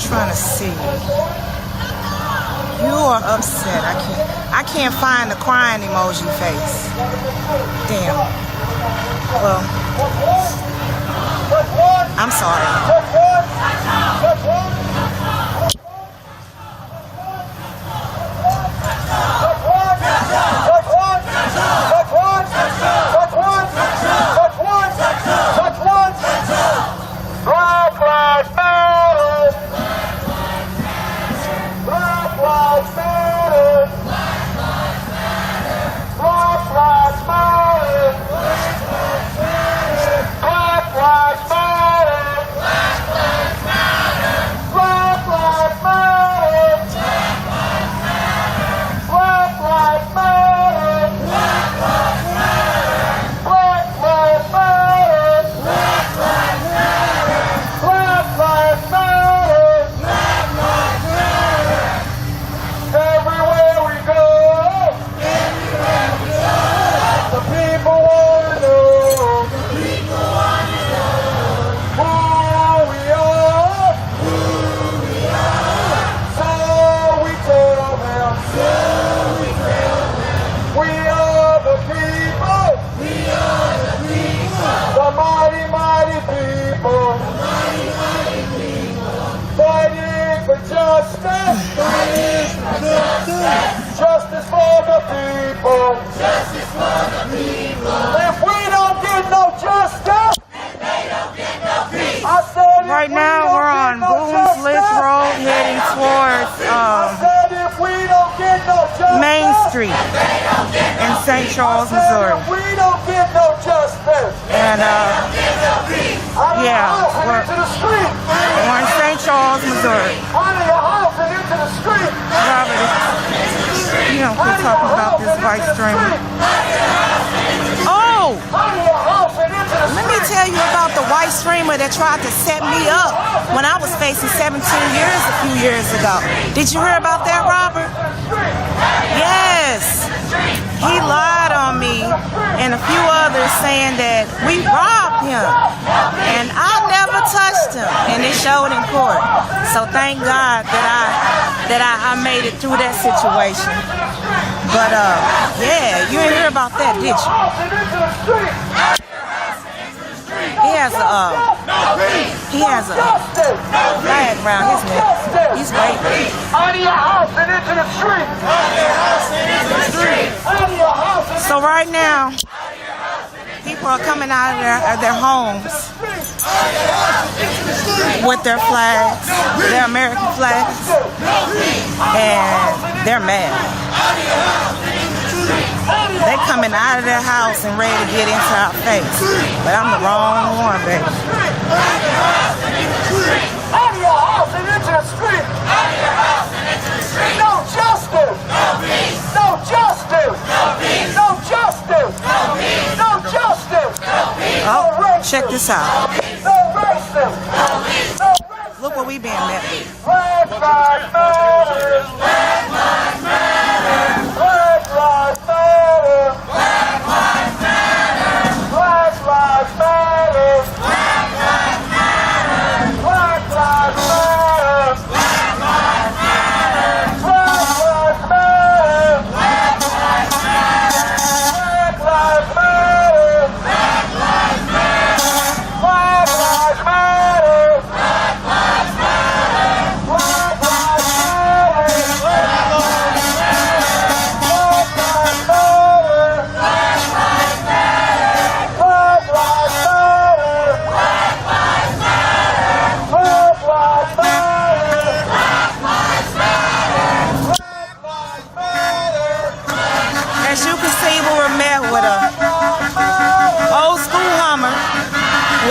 Trying to see. You are upset. I can't find the crying emoji face. Damn. Well, I'm sorry. Justice for the people. Justice for the people. If we don't get no justice, then they don't get no peace. I said right now we're on Boonsliff Road heading towards Main Street in St. Charles, Missouri. If we don't get no justice, and yeah, we're in St. Charles, Missouri. Robert, you don't quit talking about this white streamer. Oh! Let me tell you about the white streamer that tried to set me up when I was facing 17 years a few years ago. Did you hear about that, Robert? Yes. He lied on me and a few others saying that we robbed him. And I never touched him. And it showed in court. So thank God that I made it through that situation. But yeah, you didn't hear about that, did you? He has a flag around his neck. He's waving. Out of your house and into the street. Out of your house and into the street. Out of your house and so right now, people are coming out of their homes with their flags, their American flags, and they're mad. They coming out of their house and ready to get into our face. But I'm the wrong one, baby. out of your house and into the street. Out of your house and into the street. No justice. No peace. No justice. No peace. No justice. No peace. No justice. No peace. Oh, check this out. No racism. No peace. No racism. Look what we being met with. Black lives matter. Black lives matter. Black lives matter. Black lives matter. Black lives matter. Black lives matter. Black lives matter. Black lives matter. Black lives matter. Black lives matter. Black lives matter. Black lives matter. Black lives matter. Black lives matter. Black lives As you can see, we were met with a old school Hummer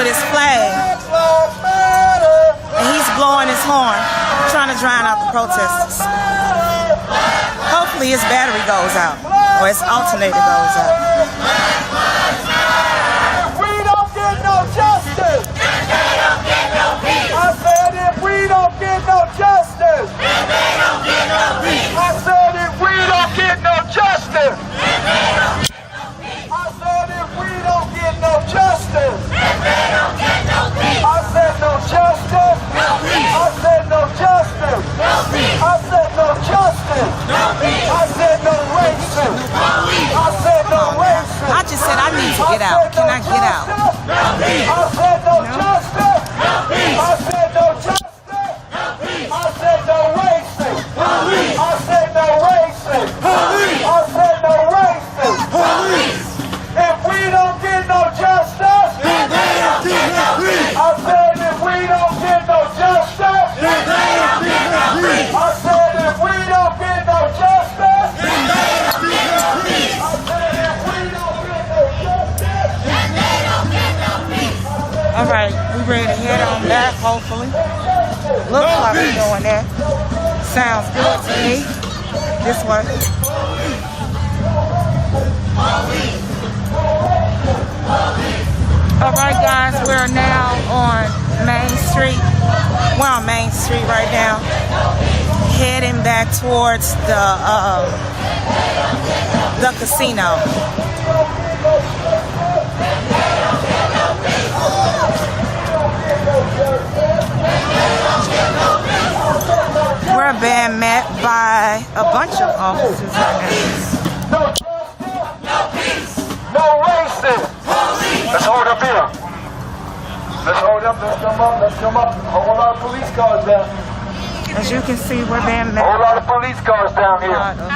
with his flag, and he's blowing his horn, trying to drown out the protesters. Hopefully his battery goes out, or his alternator goes out. We don't get no justice. They don't get no peace. justice. I said if we don't get no justice. I said no justice. I said no justice. I said no justice. I said no racism. I said no racism. I just said I need to get out. Can I get out? I said no justice. I said no justice. I said no racism. I said no racism. I said no racism. If we don't get no justice, then they don't get no peace. I said if we don't get no justice, then they don't get no peace. I said if we don't get no justice, then they don't get no peace. I said if we don't get no justice, then they don't get no peace. All right, we ready to head on back, hopefully. Looks like we're doing that. Sounds good to me. This way. All right, guys, we're now on Main Street. We're on Main Street right now, heading back towards the casino. We're being met by a bunch of officers right now. No justice, no peace, no racism. Let's hold up here. Let's hold up, let's come up, let's come up. A whole lot of police cars down here. As you can see, we're being met A whole lot of police cars down by a here. lot of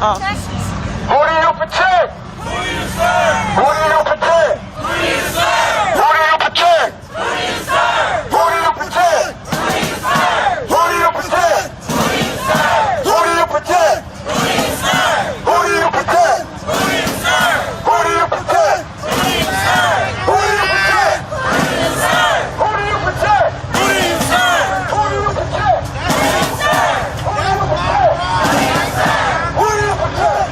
officers. Who do you protect? Who do you serve? Who do you protect? Who do you serve? Who do you protect? Who do you serve? Who do you protect? Who do you serve? Who do you protect? Who do you serve? Who do you protect? Who do you serve? Who do you protect? Who do you serve? Who do you protect? Who do you serve? Who do you protect? Who do you serve? Who do you protect? Who do you serve? Who do you protect? Who do you serve? Who do you protect? Who do you protect?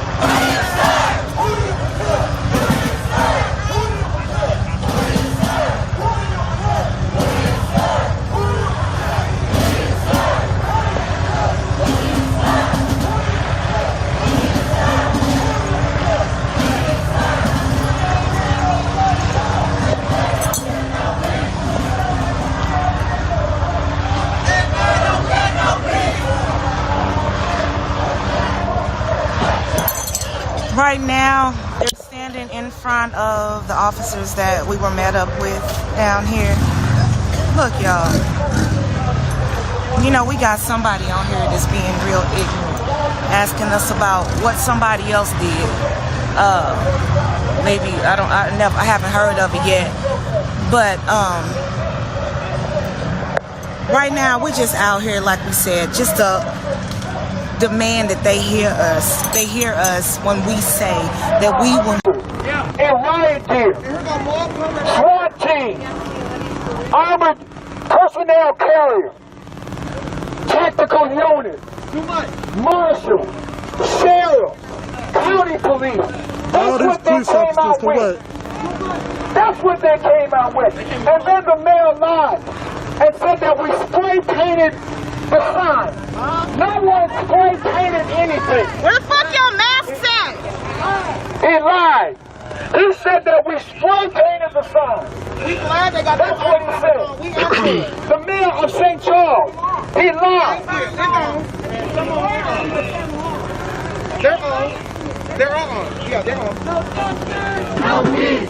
Right now, they're standing in front of the officers that we were met up with down here. Look, y'all. You know, we got somebody on here that's being real ignorant, asking us about what somebody else did. Maybe I haven't heard of it yet. But right now, we're just out here, like we said, just to demand that they hear us. They hear us when we say that we will. And riot gear, SWAT team, armored personnel carrier, tactical unit, marshal, sheriff, county police. That's what they came out with. That's what they came out with. And then the mayor lied and said that we spray painted the sign. No one spray painted anything. Where the fuck your mask at? He lied. He said that we spray painted the sign. We glad they got That's what he said. The mayor of St. Charles, he lied. They're on. They're on. Yeah, they're on. No peace.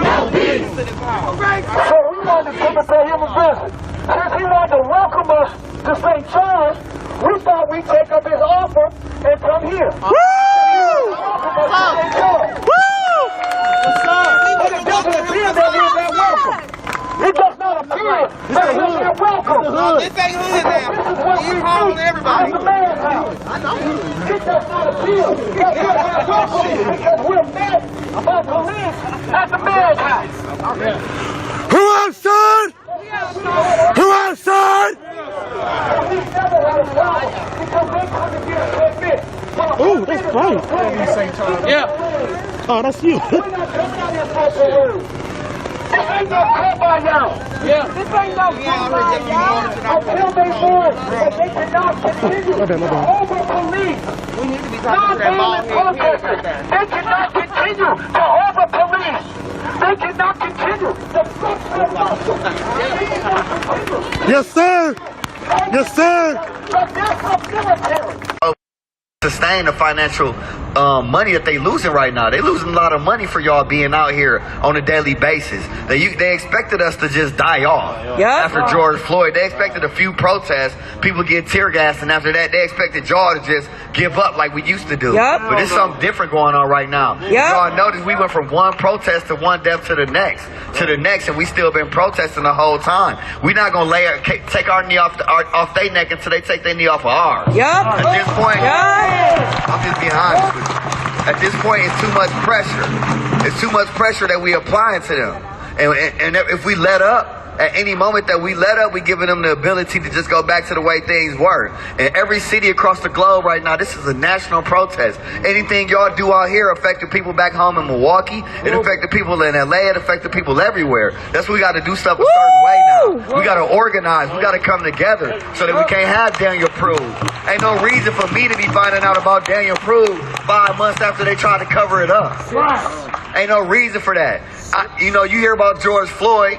No peace. So we wanted to come and pay him a visit. Since he wanted to welcome us to St. Charles, we thought we'd take up his offer and come here. Woo! Woo! But it doesn't appear that we're that welcome. It does not appear that we're that welcome. This ain't hood now. This is what we do as the man's house. It does not appear that we're that welcome because we're met by police at the man's house. Who outside? Who outside? We've never had a problem because they couldn't get a permit. Oh, that's right. Yeah. Oh, that's you. We're not coming out here for a parade. ain't no kumbaya. Yeah. This ain't no kumbaya until they learn that they cannot continue to over-police non-violent protesters. They cannot continue to over-police. They cannot continue to fix their muscles. Yes, sir. Yes, sir. The death of military. Sustain the financial money that they losing right now. They losing a lot of money for y'all being out here on a daily basis. They expected us to just die off after George Floyd. They expected a few protests, people get tear gassed, and after that they expected y'all to just give up like we used to do. But there's something different going on right now. Y'all notice we went from one protest to one death to the next, and we still been protesting the whole time. We're not gonna take our knee off their neck until they take their knee off of ours. At this point, I'm just being honest with you. At this point, it's too much pressure. It's too much pressure that we applying to them. And if we let up, at any moment that we let up, we giving them the ability to just go back to the way things were. In every city across the globe right now, this is a national protest. Anything y'all do out here affected people back home in Milwaukee. It affected people in LA. It affected people everywhere. That's why we got to do stuff a certain way now. We got to organize. We got to come together so that we can't have Daniel Prude. Ain't no reason for me to be finding out about Daniel Prude 5 months after they tried to cover it up. Ain't no reason for that. You hear about George Floyd.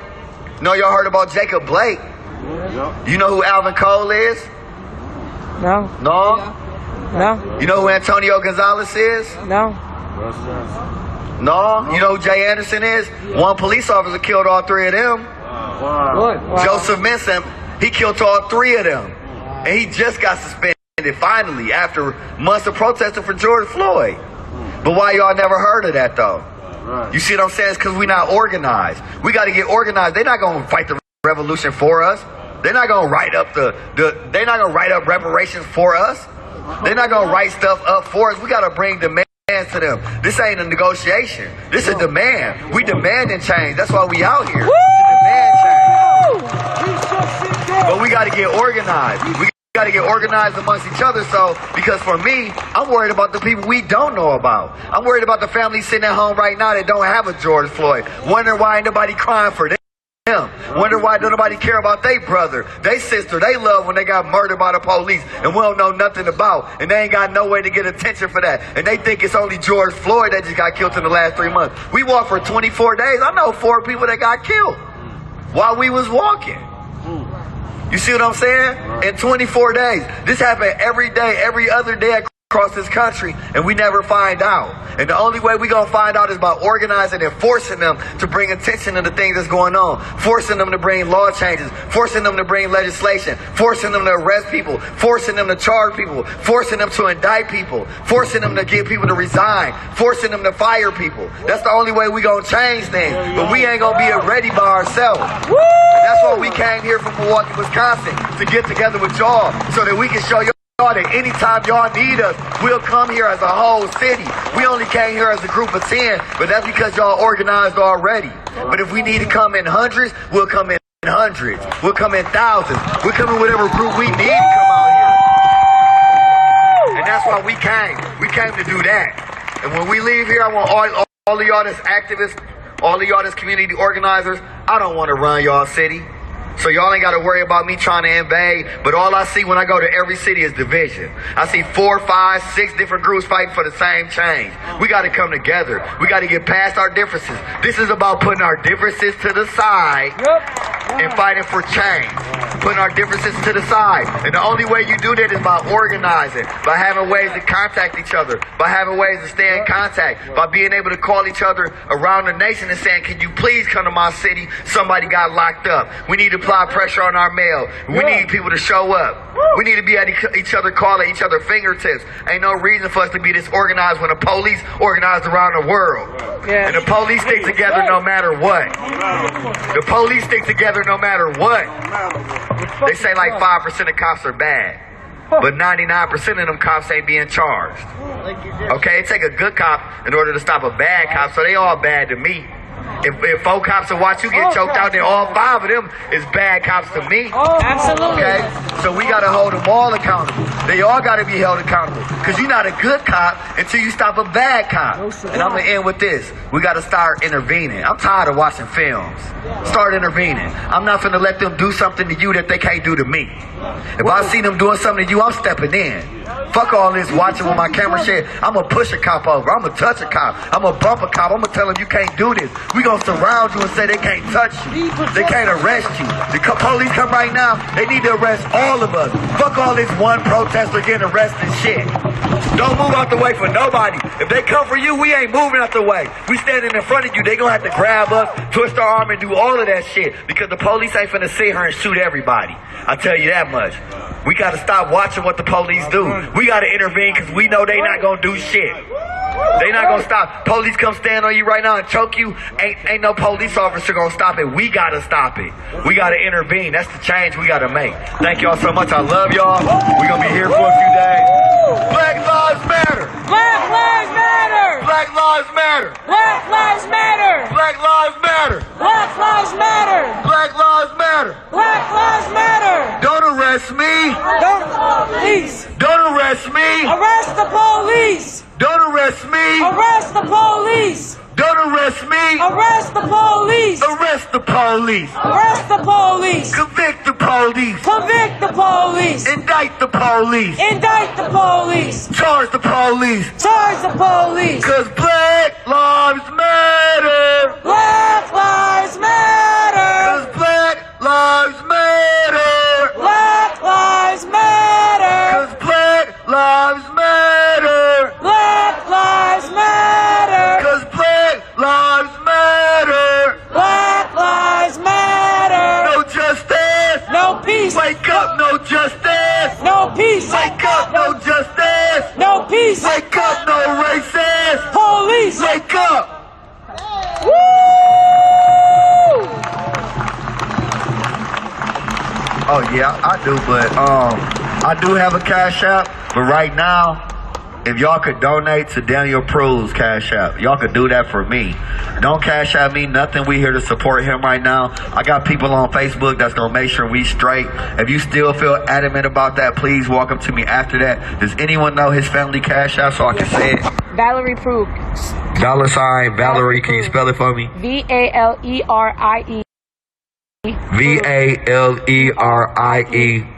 Y'all heard about Jacob Blake. You know who Alvin Cole is? No. No? No. You know who Antonio Gonzalez is? No. No? You know who Jay Anderson is? One police officer killed all three of them. Wow. Joseph Minson, he killed all three of them. And he just got suspended finally after months of protesting for George Floyd. But why y'all never heard of that though? You see what I'm saying? It's because we're not organized. We got to get organized. They're not going to fight the revolution for us. They're not going to write up they're not going to write up reparations for us. They're not going to write stuff up for us. We got to bring demands to them. This ain't a negotiation. This is a demand. We demanding change. That's why we out here. To demand change. But we got to get organized. We got to get organized amongst each other. Because for me, I'm worried about the people we don't know about. I'm worried about the families sitting at home right now that don't have a George Floyd. Wondering why ain't nobody crying for them. Wonder why don't nobody care about their brother, their sister, they love when they got murdered by the police and we don't know nothing about. And they ain't got no way to get attention for that. And they think it's only George Floyd that just got killed in the last 3 months. We walked for 24 days. I know 4 people that got killed while we was walking. You see what I'm saying? In 24 days. This happened every day, every other day across this country, and we never find out. And the only way we gonna find out is by organizing and forcing them to bring attention to the things that's going on, forcing them to bring law changes, forcing them to bring legislation, forcing them to arrest people, forcing them to charge people, forcing them to indict people, forcing them to get people to resign, forcing them to fire people. That's the only way we gonna change things. But we ain't gonna be ready by ourselves. And that's why we came here from Milwaukee, Wisconsin, to get together with y'all so that we can show y'all that anytime y'all need us, we'll come here as a whole city. We only came here as a group of 10, but that's because y'all organized already. But if we need to come in hundreds, we'll come in hundreds. We'll come in thousands. We'll come in whatever group we need to come out here. And that's why we came. We came to do that. And when we leave here, I want all of y'all that's activists, all of y'all that's community organizers, I don't want to run y'all city. So y'all ain't got to worry about me trying to invade, but all I see when I go to every city is division. I see 4, 5, 6 different groups fighting for the same change. We got to come together. We got to get past our differences. This is about putting our differences to the side and fighting for change. Putting our differences to the side. And the only way you do that is by organizing, by having ways to contact each other, by having ways to stay in contact, by being able to call each other around the nation and saying, can you please come to my city? Somebody got locked up. We need to apply pressure on our mail. We need people to show up. We need to be at each other, calling each other fingertips. Ain't no reason for us to be disorganized when the police organized around the world. And the police stick together no matter what. The police stick together no matter what. They say like 5% of cops are bad, but 99% of them cops ain't being charged. Okay, it take a good cop in order to stop a bad cop, so they all bad to me. If 4 cops will watch you get choked out, then all 5 of them is bad cops to me. Absolutely. Okay? So we gotta hold them all accountable. They all gotta be held accountable. Cause you're not a good cop until you stop a bad cop. And I'm gonna end with this. We gotta start intervening. I'm tired of watching films. Start intervening. I'm not gonna let them do something to you that they can't do to me. If I see them doing something to you, I'm stepping in. Fuck all this watching with my camera shit. I'm gonna push a cop over. I'm gonna touch a cop. I'm gonna bump a cop. I'm gonna tell them you can't do this. We gonna surround you and say they can't touch you. They can't arrest you. The police come right now. They need to arrest all of us. Fuck all this one protester getting arrested shit. Don't move out the way for nobody. If they come for you, we ain't moving out the way. We standing in front of you. They gonna have to grab us, twist our arm, and do all of that shit because the police ain't finna sit here and shoot everybody. I tell you that much. We gotta stop watching what the police do. We gotta intervene because we know they not gonna do shit. They not gonna stop. Police come stand on you right now and choke you. Ain't no police officer gonna stop it. We gotta stop it. We gotta intervene. That's the change we gotta make. Thank y'all so much. I love y'all. We gonna be here for a few days. Black Lives Matter. Black Lives Matter. Black Lives Matter. Black Lives Matter. Black Lives Matter. Black Lives Matter. Black Lives Matter. Black Lives Matter. Don't arrest me. Don't police. Don't arrest me. Arrest the police. Don't arrest me. Arrest the police. Don't arrest me. Arrest the police. Arrest the police. Arrest the police. Convict the police. Convict the police. Indict the police. Indict the police. Charge the police. Charge the police. Cause Black Lives Matter. Black Lives Matter. Cause Black Lives Matter. Black Lives Matter. Cause Black Lives Matter. Black Lives Matter. Cause Black Lives Matter. Black Lives Matter. No justice. No peace. Wake up, no justice. No peace. Wake up, no justice. No peace. Wake up, no racist. Police. Wake up. Woo! Oh yeah, I do, but I do have a Cash App, but right now, if y'all could donate to Daniel Prude's Cash App, y'all could do that for me. Don't Cash App me nothing. We here to support him right now. I got people on Facebook that's gonna make sure we straight. If you still feel adamant about that, please walk up to me after that. Does anyone know his family Cash App so I can say it? Valerie Prude. $ Valerie, can you spell it for me? VALERIE.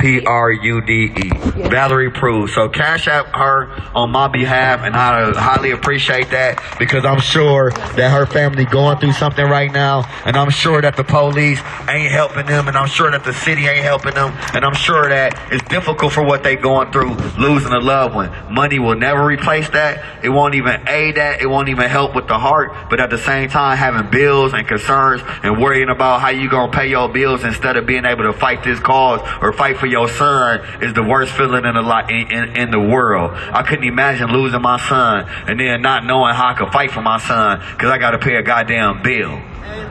VALERIEPRUDE. Valerie Prude. So Cash App her on my behalf, and I highly appreciate that because I'm sure that her family going through something right now, and I'm sure that the police ain't helping them, and I'm sure that the city ain't helping them, and I'm sure that it's difficult for what they going through, losing a loved one. Money will never replace that. It won't even aid that. It won't even help with the heart. But at the same time, having bills and concerns and worrying about how you gonna pay your bills instead of being able to fight this cause or fight for your son is the worst feeling in the world. I couldn't imagine losing my son and then not knowing how I could fight for my son because I got to pay a goddamn bill.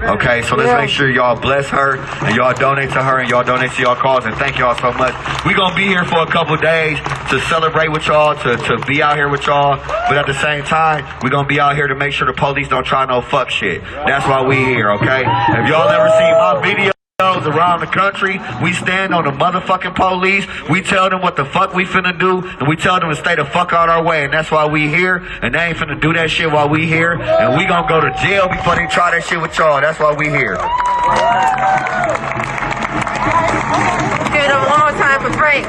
Okay, so let's make sure y'all bless her and y'all donate to her and y'all donate to y'all cause, and thank y'all so much. We're going to be here for a couple days to celebrate with y'all, to be out here with y'all, but at the same time, we're going to be out here to make sure the police don't try no fuck shit. That's why we here, okay? If y'all ever see my video around the country, we stand on the motherfucking police, we tell them what the fuck we finna do, and we tell them to stay the fuck out our way, and that's why we here, and they ain't finna do that shit while we here, and we gonna go to jail before they try that shit with y'all. That's why we here. Give it up one more time for Frank.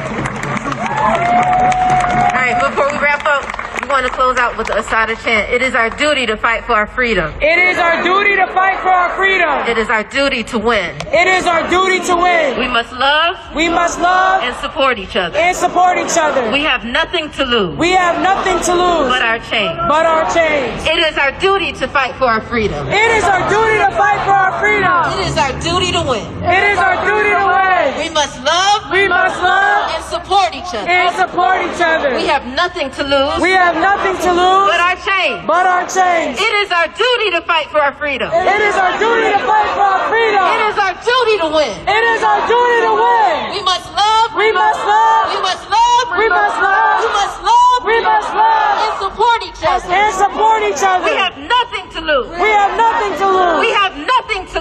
Alright, before we wrap up, we want to close out with the Asada chant. It is our duty to fight for our freedom. It is our duty to fight for our freedom. It is our duty to win. It is our duty to win. We must love. We must love and support each other. and support each other. We have nothing to lose. We have nothing to lose but our change. but our change. It is our duty to fight for our freedom. It is our duty to fight for our freedom. It is our duty to win. It is our duty to win. We must love. We must love and support each other. and support each other. We have nothing to lose. We have nothing to lose but our change. but our change. It is our duty to fight for our freedom. It is our duty to fight for our freedom. It is our duty to win. It is our duty to win. We must love. We must love. We must love. We must love. We must love. We must love And support each other. and support each other. We have nothing to lose. We have nothing to lose. We have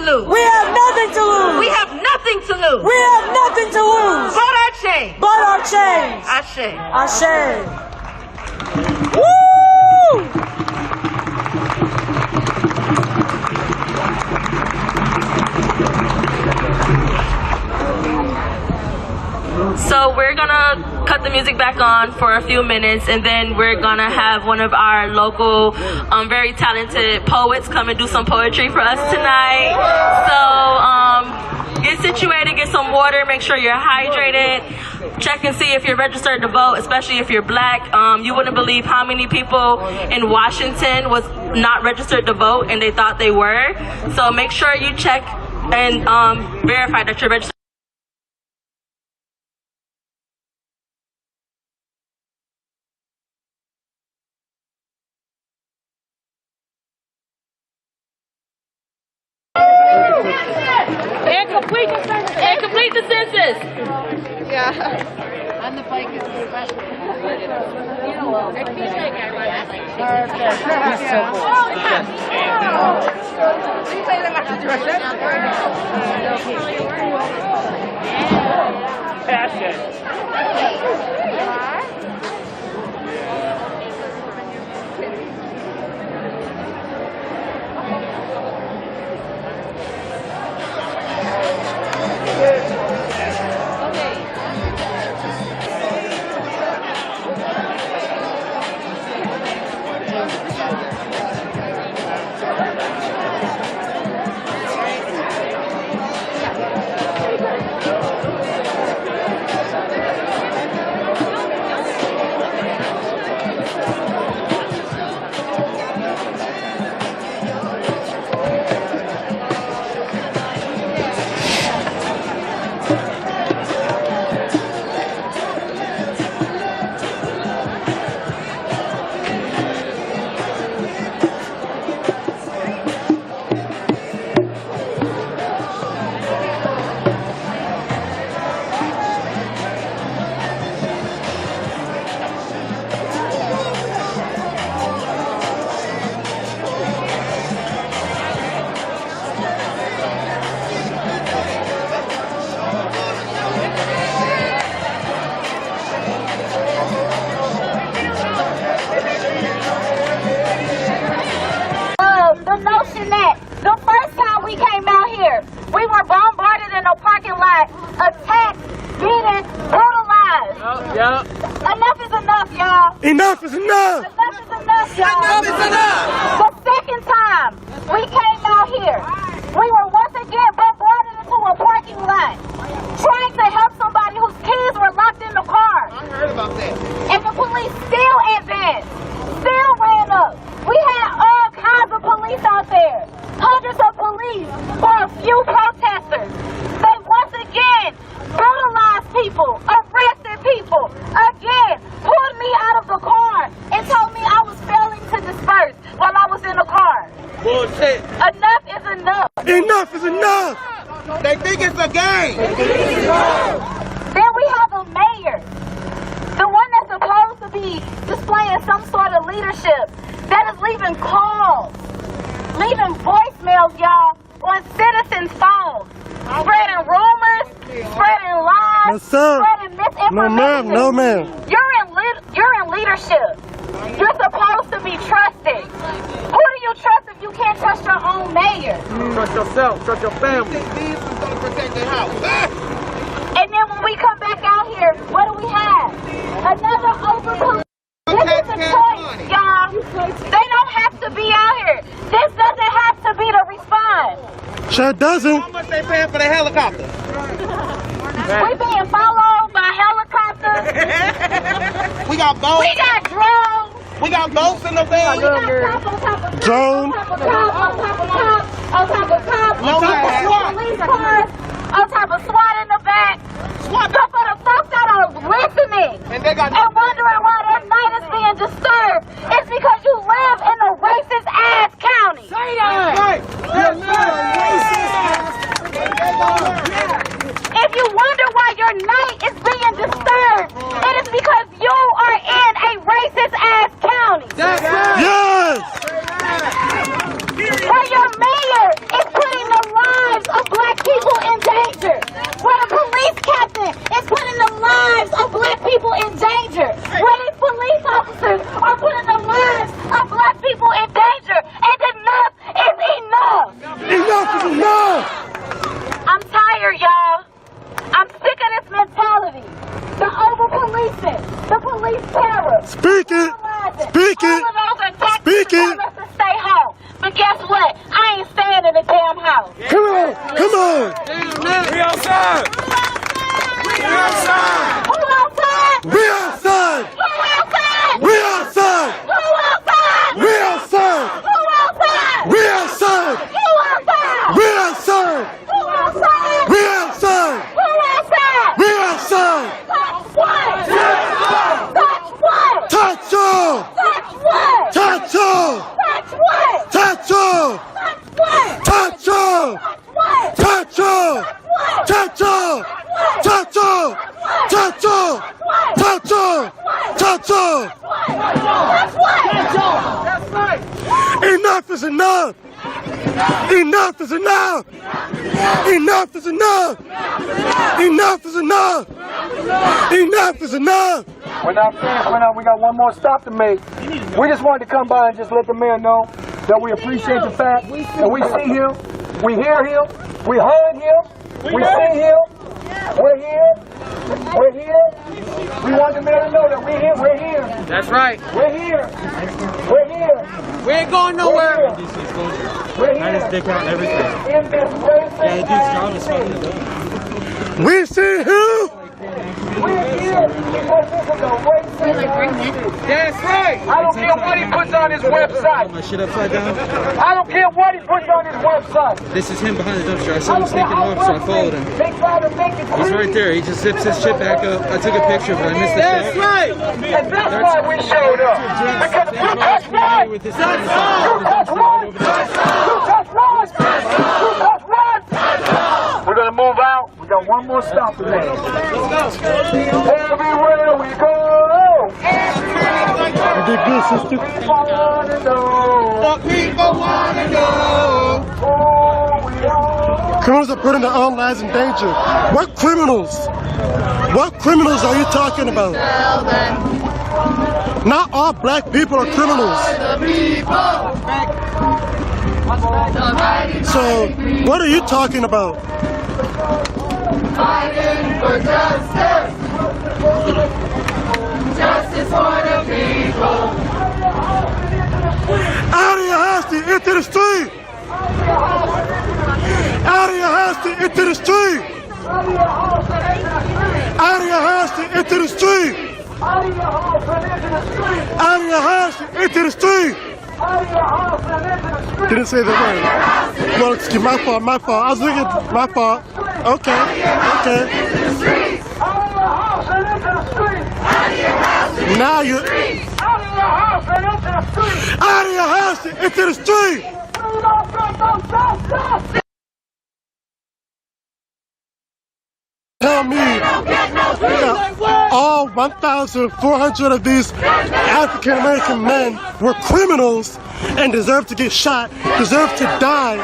lose. We have nothing to lose. We have nothing to lose. We have nothing to lose. But our change. But our change. Ashe. Ashe. Woo! So we're gonna cut the music back on for a few minutes, and then we're gonna have one of our local, very talented poets come and do some poetry for us tonight. So get situated, get some water, make sure you're hydrated, check and see if you're registered to vote, especially if you're black. You wouldn't believe how many people in Washington was not registered to vote and they thought they were. So make sure you check and verify that you're registered. And complete the census. Yeah. I'm the bike is special. The notion that the first time we came out here, we were bombarded in a parking lot, attacked, beaten, brutalized. Enough is enough, y'all. Enough is enough. Enough is enough, y'all. Enough is enough. The second time we came out here, we were once again bombarded into a parking lot, trying to help somebody whose kids were locked in the car. I heard about that. And the police still advanced, still ran up. We had all kinds of police out there, hundreds of police for a few protesters. They once again brutalized people, arrested people, again pulled me out of the car and told me I was failing to disperse while I was in the car. Bullshit. Enough is enough. Enough is enough. They think it's a game. Then we have a mayor, the one that's supposed to be displaying some sort of leadership, that is leaving calls, leaving voicemails, y'all, on citizens' phones, spreading rumors, spreading lies, No, sir. spreading misinformation. No, ma'am. No, ma'am. You're in leadership. You're supposed to be trusted. Who do you trust if you can't trust your own mayor? Trust yourself. Trust your family. These is going to protect their house. And then when we come back out here, what do we have? Another open police. This is a choice, y'all. They don't have to be out here. This doesn't have to be the response. Sure doesn't. How much they paying for the helicopter? We being followed by helicopters. We got boats. We got drones. We got boats in the van. We got cops on top of cops, Drone. on top of cops, on top of cops, on top of cops, No, on top man. of police cars, on top of SWAT in the back. SWAT. So for the folks that are listening And they got and wondering why their night is being disturbed, it's because you live in a racist ass county. right. If you wonder why your night is being disturbed, it is because you are in a racist ass county. Yes. Where your mayor is putting the line Tell us to stay home. But guess what? I ain't staying in the damn house. Come on, come on. We outside. We outside. Who outside? We outside. Who outside? We outside. Who outside? We outside. Who outside? We outside. Who outside? We outside. Who outside? We outside. Who outside? We outside. Touch what? Touch what? Touch all. Touch what? Touch all. Touch what? Touch all. Touch what? Touch all. What? Touch all. Touch all. Touch all. Touch all. Touch all. Touch all. Touch what? That's right. Enough is enough. Enough is enough. Enough is enough. Enough is enough. Enough is enough. We're not finished. We got one more stop to make. We just wanted to come by and just let the mayor know that we appreciate the fact that we see him, we hear him, we heard him, we see him, we're here, we're here. We want the mayor to know that we're here, we're here. That's right. We're here. We're here. We ain't going nowhere. We're here. In this race. We see him. We're here because this is a racist. That's right. I don't care what he puts on his website. My shit upside down. I don't care what he puts on his website. This is him behind the dumpster. I saw him sneaking off, so I followed him. They try to make it He's right there. He just zips his shit back up. I took a picture, but I missed the That's shit. right. And that's why we showed up. Because you touch one. You touch one. You touch one. You touch one. We're going to move out. We got one more stop to make. Everywhere we go. You did good, sister. People want to know. The people want to know. Who we are. Criminals are putting their own lives in danger. What criminals? What criminals are you talking about? Not all black people are criminals. So, what are you talking about? Fighting for justice. Justice for the people. Out of your house to into the street! Out of your house to into the street! Out of your house to into the street! Out of your house and into the street. Out of your house to into the street! Out of your house and into the street. Didn't say the word. Well, excuse my fault, my fault. I was looking at my fault. Okay, okay. Out of your house and into the street. Now you're Out of your house and into the street. out of your house and into the street! We don't get no justice. Tell me that all 1,400 of these African American men were criminals and deserve to get shot, deserve to die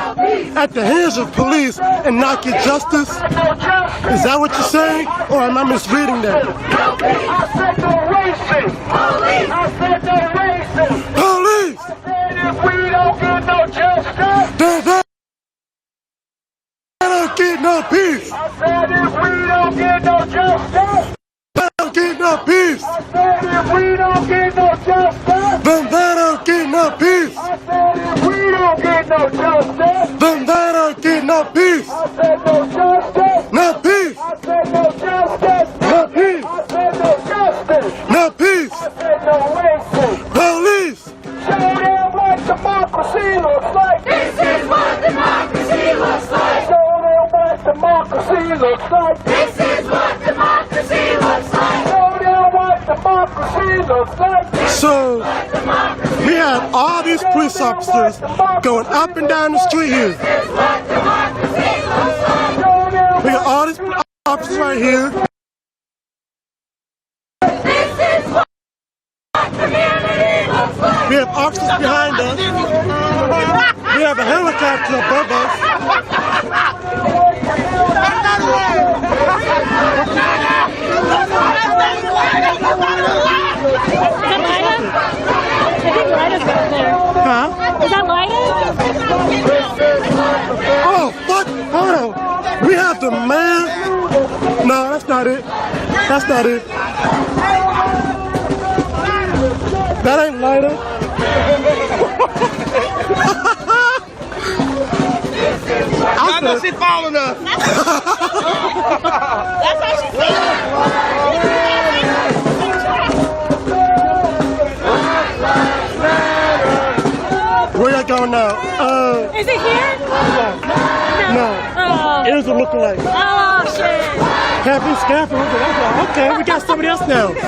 at the hands of police and not get justice? Is that what you're saying? Or am I misreading that? I said no racist. I said no racist. Police! I said if we don't get no justice. They don't get no peace! I said if we don't get no justice. They don't get no peace! I said if we don't get no justice. Then they don't get no peace! I said if we don't get no justice. Then they don't get no peace! I said no justice. No peace! I said no justice. No peace! I said no justice. No peace! I said no racist. Police! Show them what democracy looks like. This is what democracy looks like. Show them what democracy looks like. This is what democracy looks like. Show them what democracy looks like. So, we have all these police officers going up and down the street here. We got all these officers right here. We have officers behind us. We have a helicopter above us. Huh? Is that Lida? Oh, fuck! Hold on. We have the man. No, that's not it. That's not it. That ain't lighter. She falling up. Where y'all going now? Is it here? No. Oh. It doesn't look like. Oh, shit. Happy scaffold. Okay, we got somebody else now. They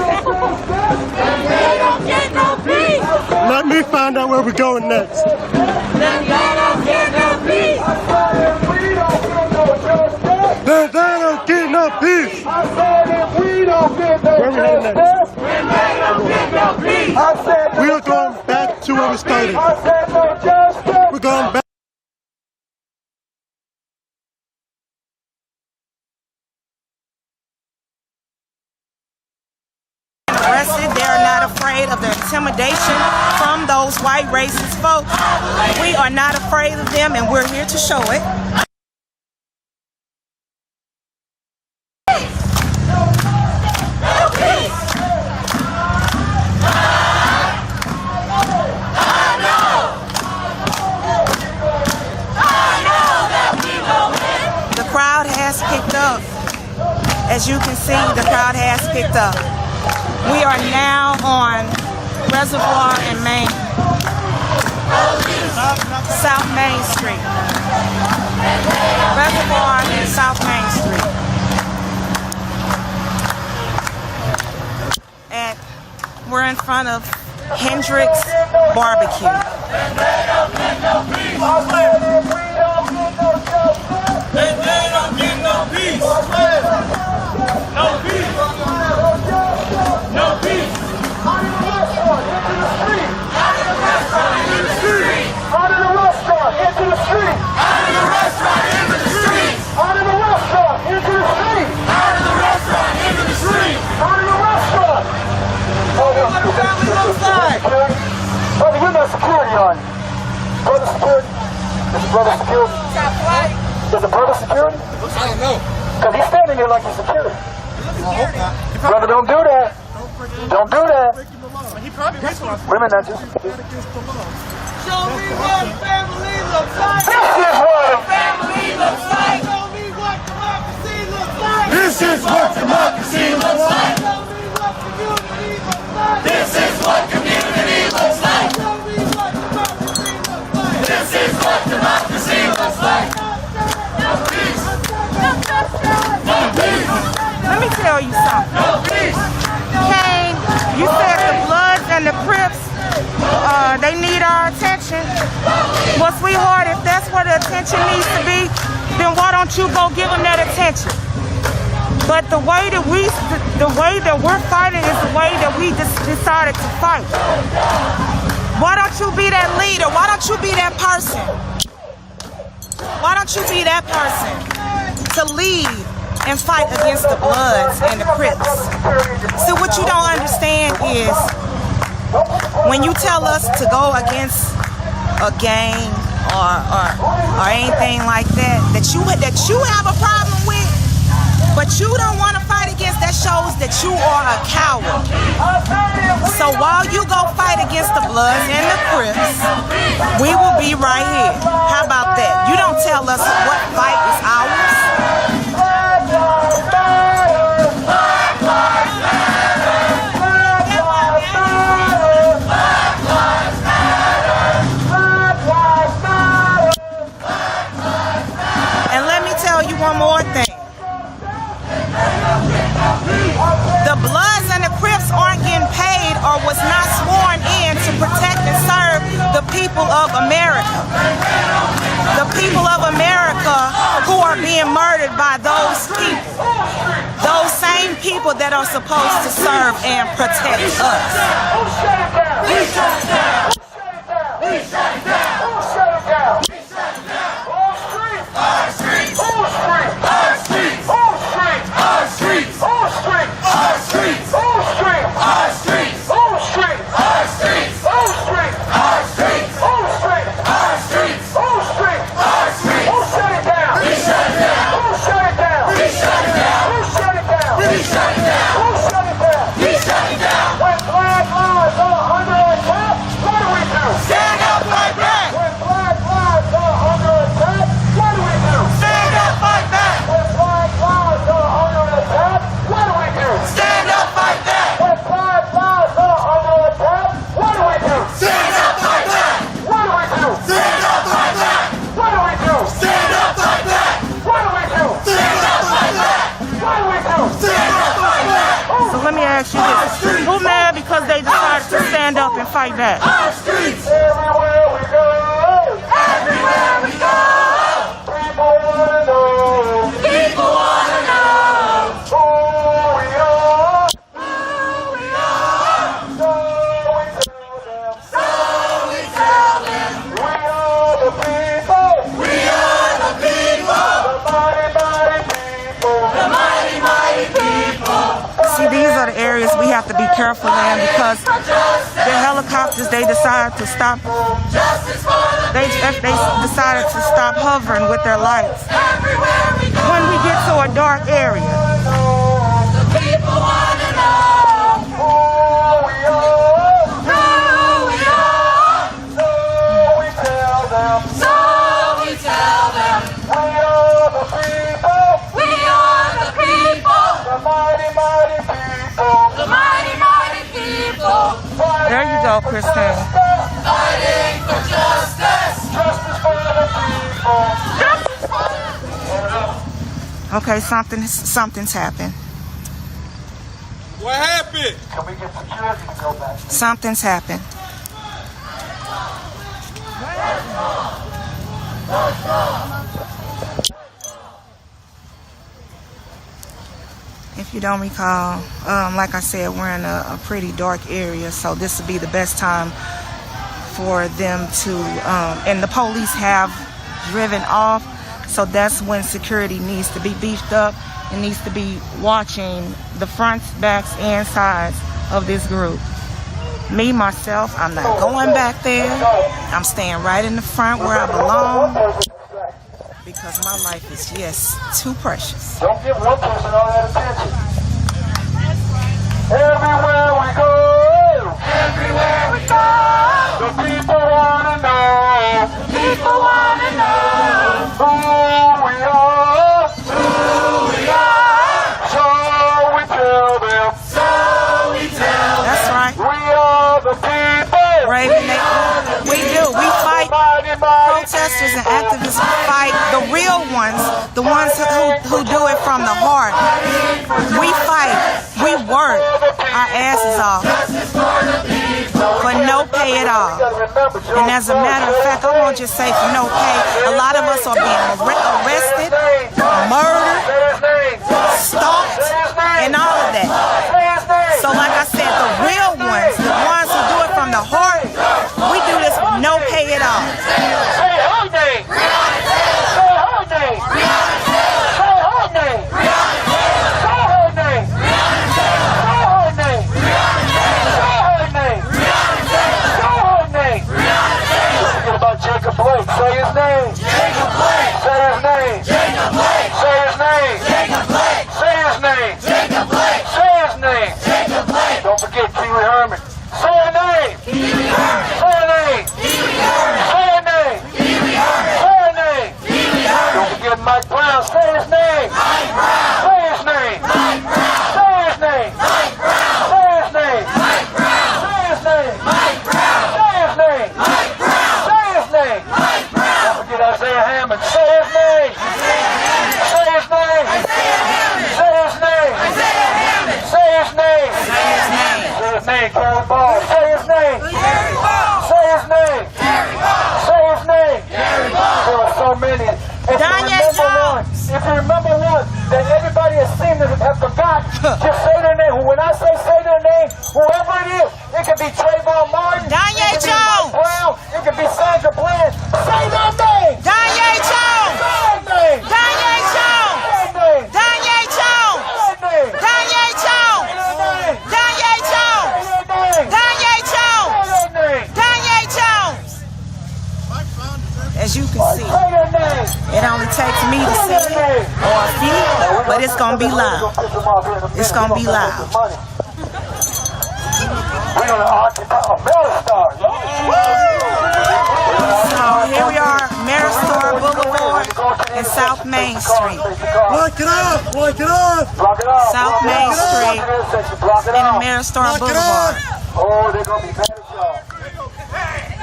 don't get no peace. Let me find out where we're going next. They don't get no peace. They don't get no peace. I said if we don't get no Where we headed next? then they don't get no peace. I said We are going back to where we started. I said no justice. We're going back. Arrested. They're not afraid of the intimidation from those white racist folks. We are not afraid of them, and we're here to show it. The crowd has picked up. As you can see, the crowd has picked up. We are now on Reservoir and Main, South Main Street. Reservoir and South Main Street. And we're in front of Hendrick's Barbecue. Brother, you got security on you. Brother security? Is the brother security? Is the brother security? I don't know. Because he's standing there like he's security. Brother, don't do that. Don't do that. Women, not just. Show me what family looks like. This is what Family looks like. Show me what democracy looks like. This is what democracy looks like. Show me what community looks like. This is what community looks like. Show me what democracy looks like. This is what democracy looks like. No peace. No peace. Let me tell you something. No peace. Kane, you said the Bloods and the Crips, they need our attention. Well, sweetheart, if that's where the attention needs to be, then why don't you go give them that attention? But the way that we're fighting is the way that we just decided to fight. Why don't you be that leader? Why don't you be that person? Why don't you be that person to lead and fight against the Bloods and the Crips? So what you don't understand is when you tell us to go against a gang or anything like that you have a problem with, but you don't want to fight against, that shows that you are a coward. So while you go fight against the Bloods and the Crips, we will be right here. How about that? You don't tell us what fight is ours. And let me tell you one more thing. The Bloods and the Crips aren't getting paid or was not sworn in to protect and serve the people of America. The people of America who are being murdered by those people. Those same people that are supposed to serve and protect us. We shut it down. We shut it down. Who shut it down? We shut it down. Whose streets? Our streets. Whose streets? Our streets. Whose streets? Our streets. Whose streets? Our streets. Whose streets? Our streets. Whose streets? Our streets. Whose streets? Our streets. Whose streets? Our streets. Whose streets? Our streets. Who shut it down? We shut it down. Who shut it down? We shut it down. Who shut it down? We shut it down. Who shut it down? We shut it down. When Black lives are under attack, fight back. Our streets. Everywhere we go. Everywhere we go. People wanna know. People wanna know Who we are. who we are. So we tell them. So we tell them We are the people. we are the people. The mighty, mighty people. The mighty, mighty people. See, these are the areas we have to be careful in because the helicopters, they decide to stop. Justice for the They decided to stop hovering with their lights. everywhere we go. When we get to a dark area, The people wanna know Who we are. who we are. So we tell them. So we tell them We are the people. we are the people. The mighty, mighty people. The mighty, mighty people. there you go, Christine. Fighting for justice. Justice for the people. Justice for the Okay, something's happened. What happened? Can we get security to go back? Something's happened. If you don't recall, like I said, we're in a pretty dark area, so this would be the best time for them to, and the police have driven off, so that's when security needs to be beefed up and needs to be watching the fronts, backs, and sides of this group. Me, myself, I'm not going back there. I'm staying right in the front where I belong because my life is just too precious. Don't give one person all that attention. Everywhere we go. everywhere we go. The people wanna know. People wanna know Who we are. who we are. So we tell them. So we tell them That's right. We are the people. Raven, we do. We fight. Mighty, mighty Protesters and activists fight the real ones, the ones who do it from the heart. We fight, we work our asses off for no pay at all. And as a matter of fact, I won't just say for no pay, a lot of us are being arrested, murdered, stalked, and all of that. So like I said, the real ones, the ones who do it from the heart, we do this with no pay at all. Say her name. Say her name. Say her name. Say her name. Say her name. Say her name. Say her name. Forget about Jacob Blake. Say his name. Jacob Blake. Say his name. Jacob Blake. Say his name. Jacob Blake. Say his name. Jacob Blake. Say his name. Jacob Blake. Don't forget Kiwi Herman. Say her name. Kiwi Herman. Say her name. Kiwi Herman. Say her name. Kiwi Herman. Say her name. Kiwi Herman. Don't forget Mike Brown. Say his name. Mike Brown. Say his name. Mike Brown. Say his name. Mike Brown. Say his name. Mike Brown. Say his name. Mike Brown. Say his name. Mike Brown. Say his name. Mike Brown. Don't forget Isaiah Hammond. Say his name. Say his name. Say his name. Say his name. Say his name. Carrie Ball. Say his name. Gary Ball. Say his name. Gary Ball. Say his name. Gary Ball. There are so many. If you remember one that everybody has seemed to have forgotten, just say their name. When I say their name, whoever it is, it could be Trayvon Martin, Daniel it could be Jones. Mike Brown, it could be Sandra Bland. Say their name. Daniel Jones! Say their name. Daniel Jones! Say their name. Daniel Jones! Say their name. Daniel Jones! Say their name. Daniel Jones! Say their name. Daniel Jones! Say their name. Daniel Jones! As you can see, Say their name. it only takes me to see it, or a few, but it's gonna be loud. It's gonna be loud. We're gonna occupy a Militarization. So here we are, Maristar Boulevard and South Main Street. Block it up! Block it up! South Main Street and Maristar Boulevard. Oh, they're gonna be mad at y'all.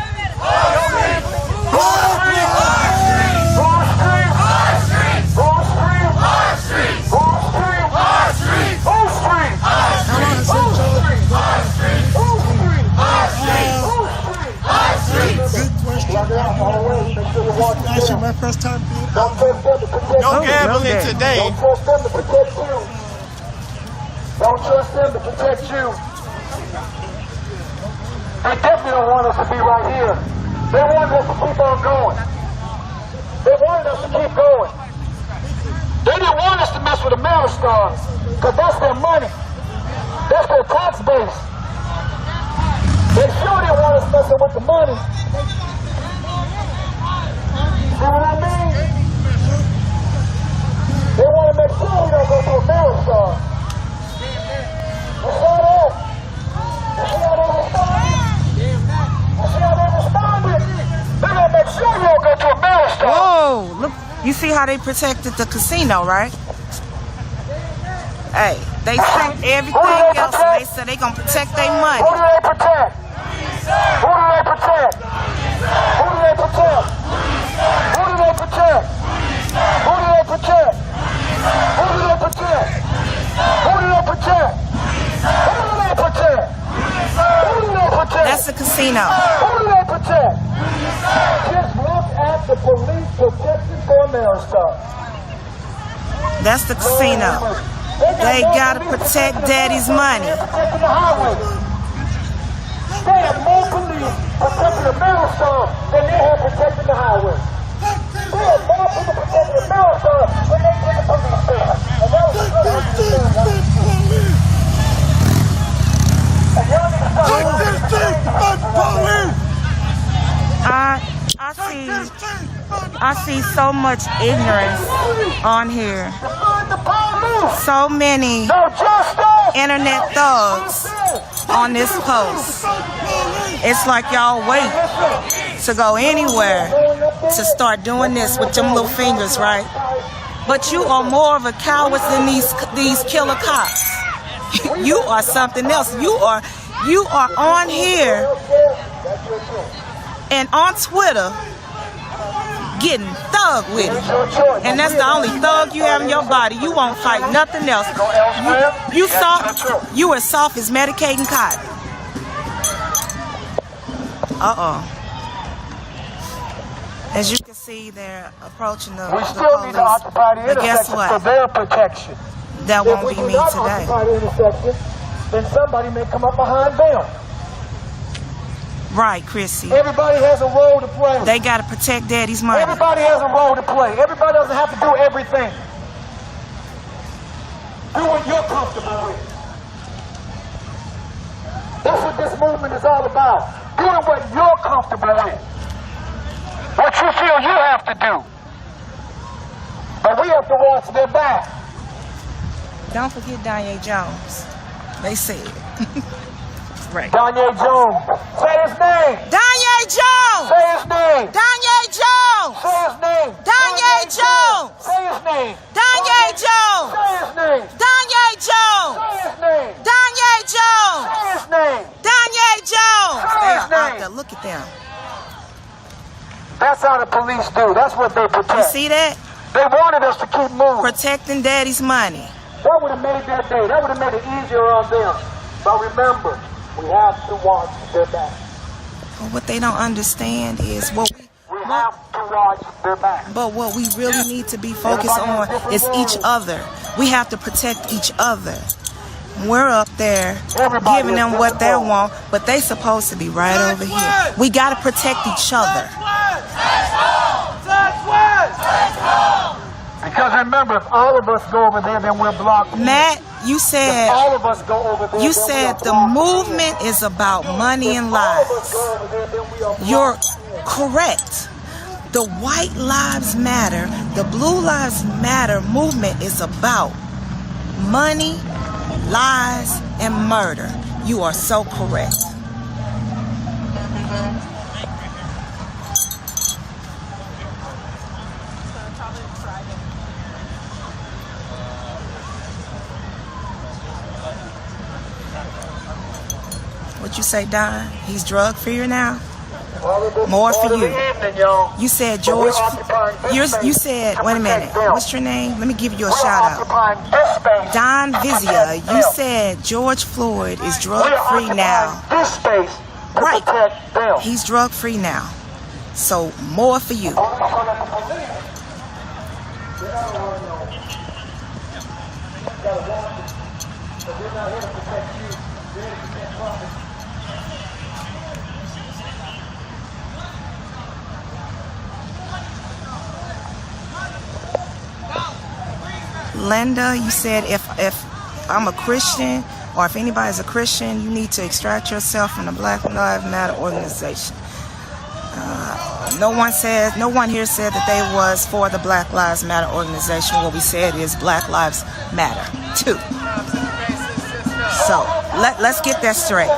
my first time being Don't trust them to protect you. No gambling today. Don't trust them to protect you. Don't trust them to protect you. They definitely don't want us to be right here. They want us to keep on going. They wanted us to keep going. They didn't want us to mess with America, because that's their money. That's their tax base. They sure didn't want us messing with the money. See what I mean? They want to make sure we don't go to America. You saw that? You see how they responded? You see how they responded? They're going to make sure you don't go to America. Whoa, look, you see how they protected the casino, right? Hey, they sent everything else, and they said they gonna protect their money. Who do they protect? Who do they protect? Who do they protect? Who do they protect? Who do they protect? Who do they protect? Who do they protect? Who do they protect? Who do they protect? That's the casino. Who do they protect? Just look at the police protection for America. That's the casino. They gotta protect daddy's money. Protecting the highway. They have more police protecting America than they have protecting the highway. They have more people protecting America than they take the police station. And that was I see so much ignorance on here. So many internet thugs on this post. It's like y'all wait to go anywhere to start doing this with them little fingers, right? But you are more of a coward than these killer cops. You are something else. You are on here and on Twitter getting thug with it. And that's the only thug you have in your body. You won't fight nothing else. You soft, you as soft as medicating cotton. As you can see, they're approaching the we still police. need to occupy the But guess intersection what? for their protection. That If won't we be do me not today. occupy the intersection, then somebody may come up behind them. Right, Chrissy. Everybody has a role to play. They gotta protect daddy's money. Everybody has a role to play. Everybody doesn't have to do everything. Do what you're comfortable with. That's what this movement is all about. Doing what you're comfortable with. What you feel you have to do. But we have to watch their back. Don't forget Daniel Jones. They said. Right. Daniel Jones. Say his name. Daniel Jones. Say his name. Daniel Jones. Say his name. Daniel Jones. Say his name. Daniel Jones. Say his name. Daniel Jones. Say his name. Daniel Jones. Say his name. Daniel Jones. Say They his are out name. there. Look at them. That's how the police do. That's what they protect. You see that? They wanted us to keep moving. Protecting daddy's money. That would have made their day. That would have made it easier on them. But remember, we have to watch their back. But what they don't understand is what We have to watch their back. But what we really need to be focused on is each other. We have to protect each other. We're up there giving them what they want, but they supposed to be right over here. We got to protect each other. Because remember, if all of us go over there, then we're blocked. Matt, you If said all of us go over there, you then we said are the blocked. movement is about money and All of us lives. go over there, then we are blocked. You're correct. The White Lives Matter, the Blue Lives Matter movement is about money, lies, and murder. You are so correct. What you say, Don? He's drug free now? More for you. You said George. You said. Wait a minute. What's your name? Let me give you a shout out. Don Vizia. You said George Floyd is drug free now. This space to Right. protect them. He's drug free now. So more for you. Linda, you said if I'm a Christian, or if anybody's a Christian, you need to extract yourself from the Black Lives Matter organization. No one here said that they was for the Black Lives Matter organization. What we said is Black Lives Matter too. So let's get that straight.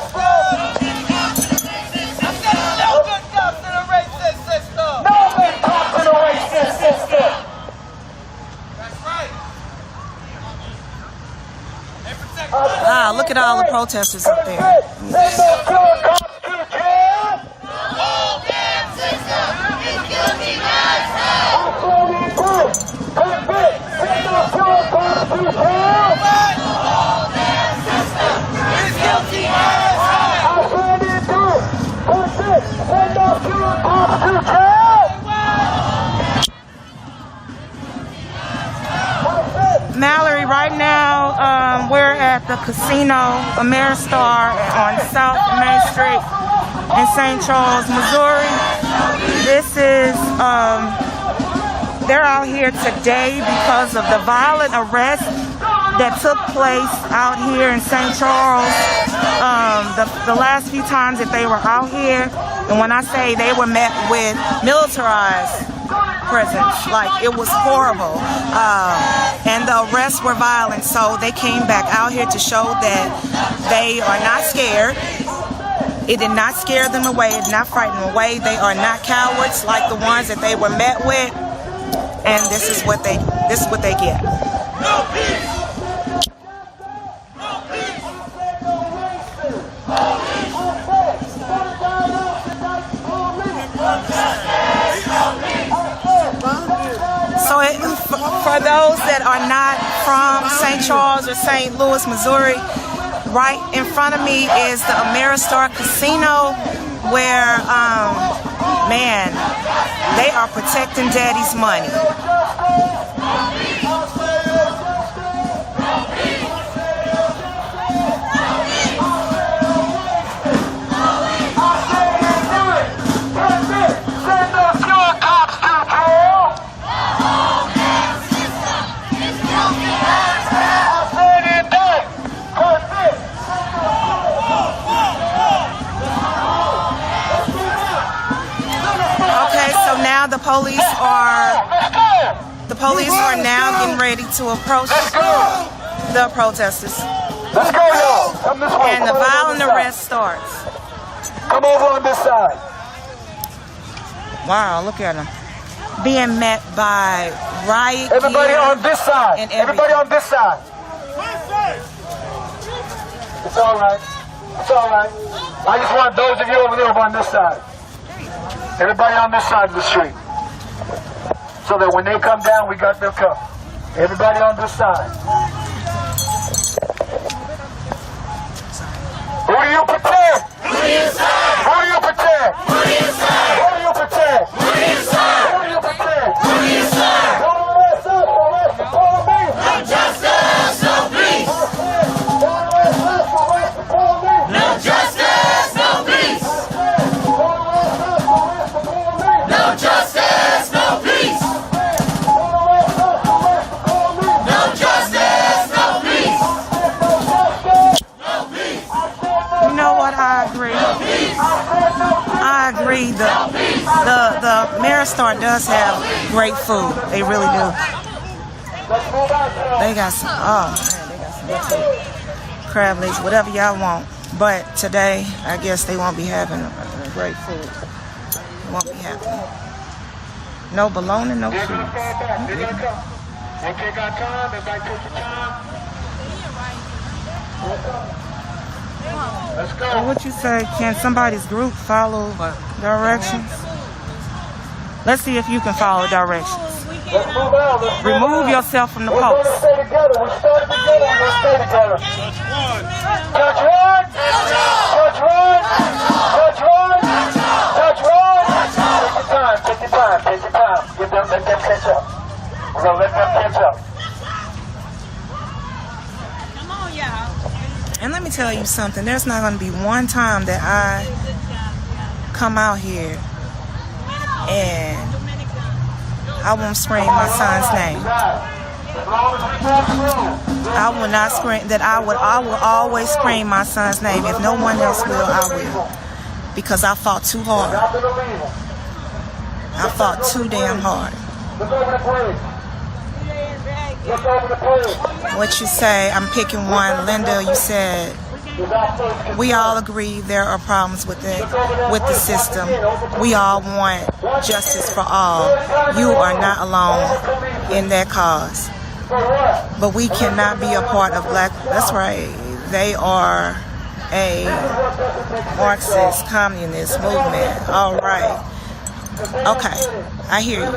Ah, look at all the protesters up there. Mallory, right now we're at the casino Ameristar on South Main Street in St. Charles, Missouri. This is, they're out here today because of the violent arrest that took place out here in St. Charles the last few times that they were out here. And when I say they were met with militarized presence, like it was horrible, and the arrests were violent, so they came back out here to show that they are not scared. It did not scare them away, it did not frighten them away. They are not cowards like the ones that they were met with, and this is what they get. No peace. So for those that are not from St. Charles or St. Louis, Missouri, right in front of me is the Ameristar Casino where, man, they are protecting daddy's money. The police are now getting ready to approach the protesters. Let's go, y'all. Come this way. And the violent arrest starts. Come over on this side. Wow, look at them. Being met by riot gear. Everybody on this side. And everybody on this side. It's all right. It's all right. I just want those of you over there on this side. Everybody on this side of the street. So that when they come down, we got their cover. Everybody on this side. Who do you protect? Who do you serve? Who do you protect? Who do you serve? Who do you protect? Who do you serve? Who do you protect? Who do you serve? Don't arrest us, arrest the police. No justice, no peace. Don't arrest us, arrest the police. No justice, no peace. Don't arrest us, arrest the police. No justice, no peace. I agree. The Ameristar does have great food. They really do. They got some. Oh man, they got some good food. Crab legs, whatever y'all want. But today, I guess they won't be having great food. They won't be having no bologna, no cheese. Let's go. So what you say? Can somebody's group follow directions? Let's see if you can follow directions. Let's move out. Remove yourself from the post. We're going to stay together. We started together. We're going to stay together. Judge Rod. Judge Rod. Judge Rod. Judge Rod. Judge Rod. time. Take your time. Let them catch up. We're gonna let them catch up. And let me tell you something. There's not going to be one time that I come out here and I won't scream my son's name. I will not scream that. I will always scream my son's name. If no one else will, I will. Because I fought too hard. I fought too damn hard. What you say? I'm picking one. Linda, you said we all agree there are problems with the system. We all want justice for all. You are not alone in that cause. But we cannot be a part of black. That's right. They are a Marxist communist movement. All right. Okay, I hear you.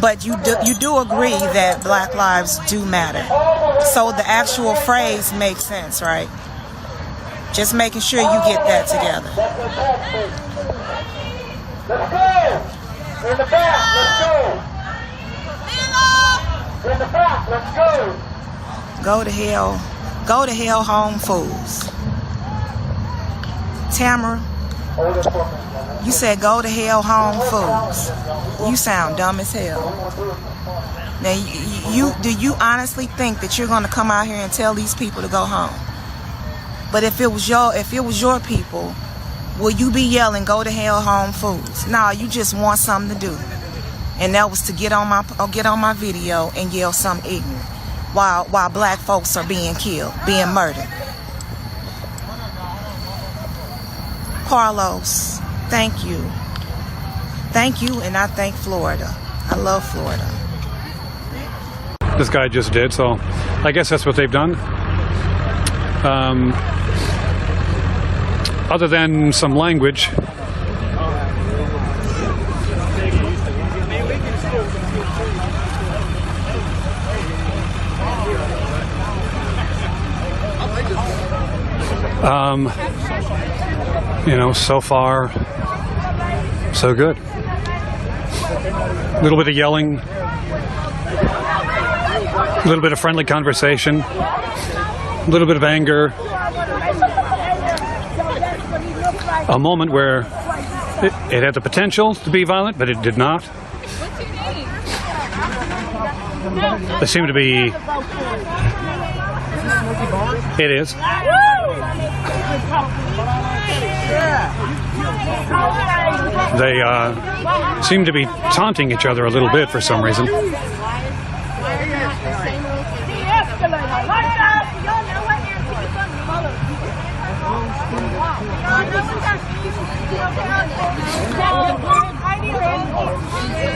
But you do agree that black lives do matter. So the actual phrase makes sense, right? Just making sure you get that together. Let's go! In the back, let's go! In the back, let's go! Go to hell, home fools. Tamara, you said go to hell, home fools. You sound dumb as hell. Now, do you honestly think that you're going to come out here and tell these people to go home? But if it was your people, will you be yelling, go to hell, home fools? No, you just want something to do. And that was to get on my video and yell something ignorant while black folks are being killed, being murdered. Carlos, thank you. Thank you, and I thank Florida. I love Florida. This guy just did, so I guess that's what they've done. Other than some language, so far, so good. A little bit of yelling, a little bit of friendly conversation, a little bit of anger, a moment where it had the potential to be violent, but it did not. They seem to be... It is. They seem to be taunting each other a little bit for some reason.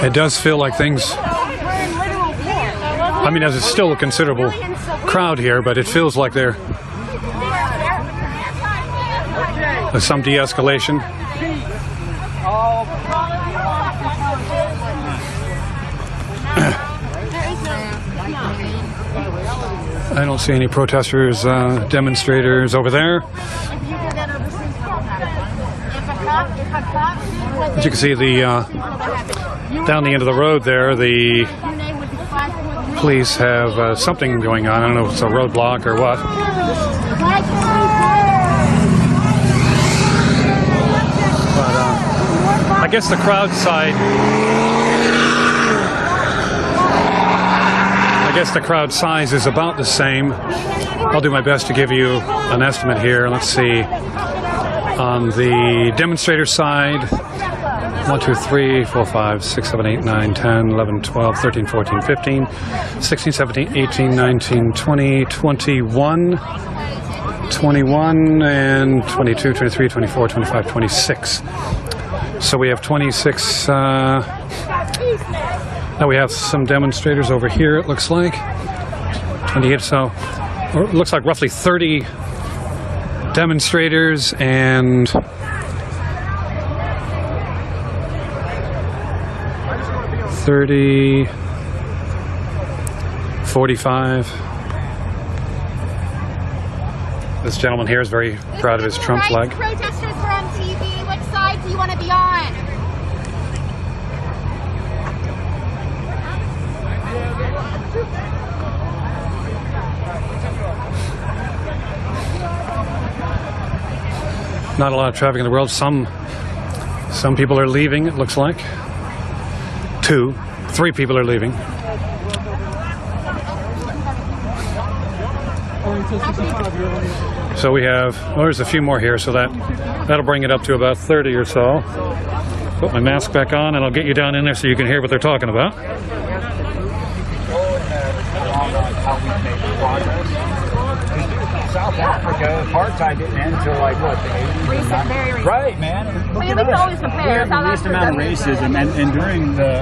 It does feel like things... I mean, there's still a considerable crowd here, but it feels like there's some de-escalation. I don't see any protesters, demonstrators over there. As you can see, down the end of the road there, the police have something going on. I don't know if it's a roadblock or what. But I guess the crowd side... I guess the crowd size is about the same. I'll do my best to give you an estimate here. Let's see. On the demonstrator side, 1, 2, 3, 4, 5, 6, 7, 8, 9, 10, 11, 12, 13, 14, 15, 16, 17, 18, 19, 20, 21, 21, and 22, 23, 24, 25, 26. So we have 26. Now we have some demonstrators over here, it looks like. 28, so it looks like roughly 30 demonstrators and 30, 45. This gentleman here is very proud of his Trump flag. Protesters were on TV. Which side do you want to be on? not a lot of traffic in the world. Some people are leaving, it looks like. 3 people are leaving. So we have, well, there's a few more here, so that'll bring it up to about 30 or so. Put my mask back on and I'll get you down in there so you can hear what they're talking about. South Africa, apartheid didn't end until like what, the 80s? Recent, very recent. Right, man. We can always compare. We have the least amount of racism, and during the,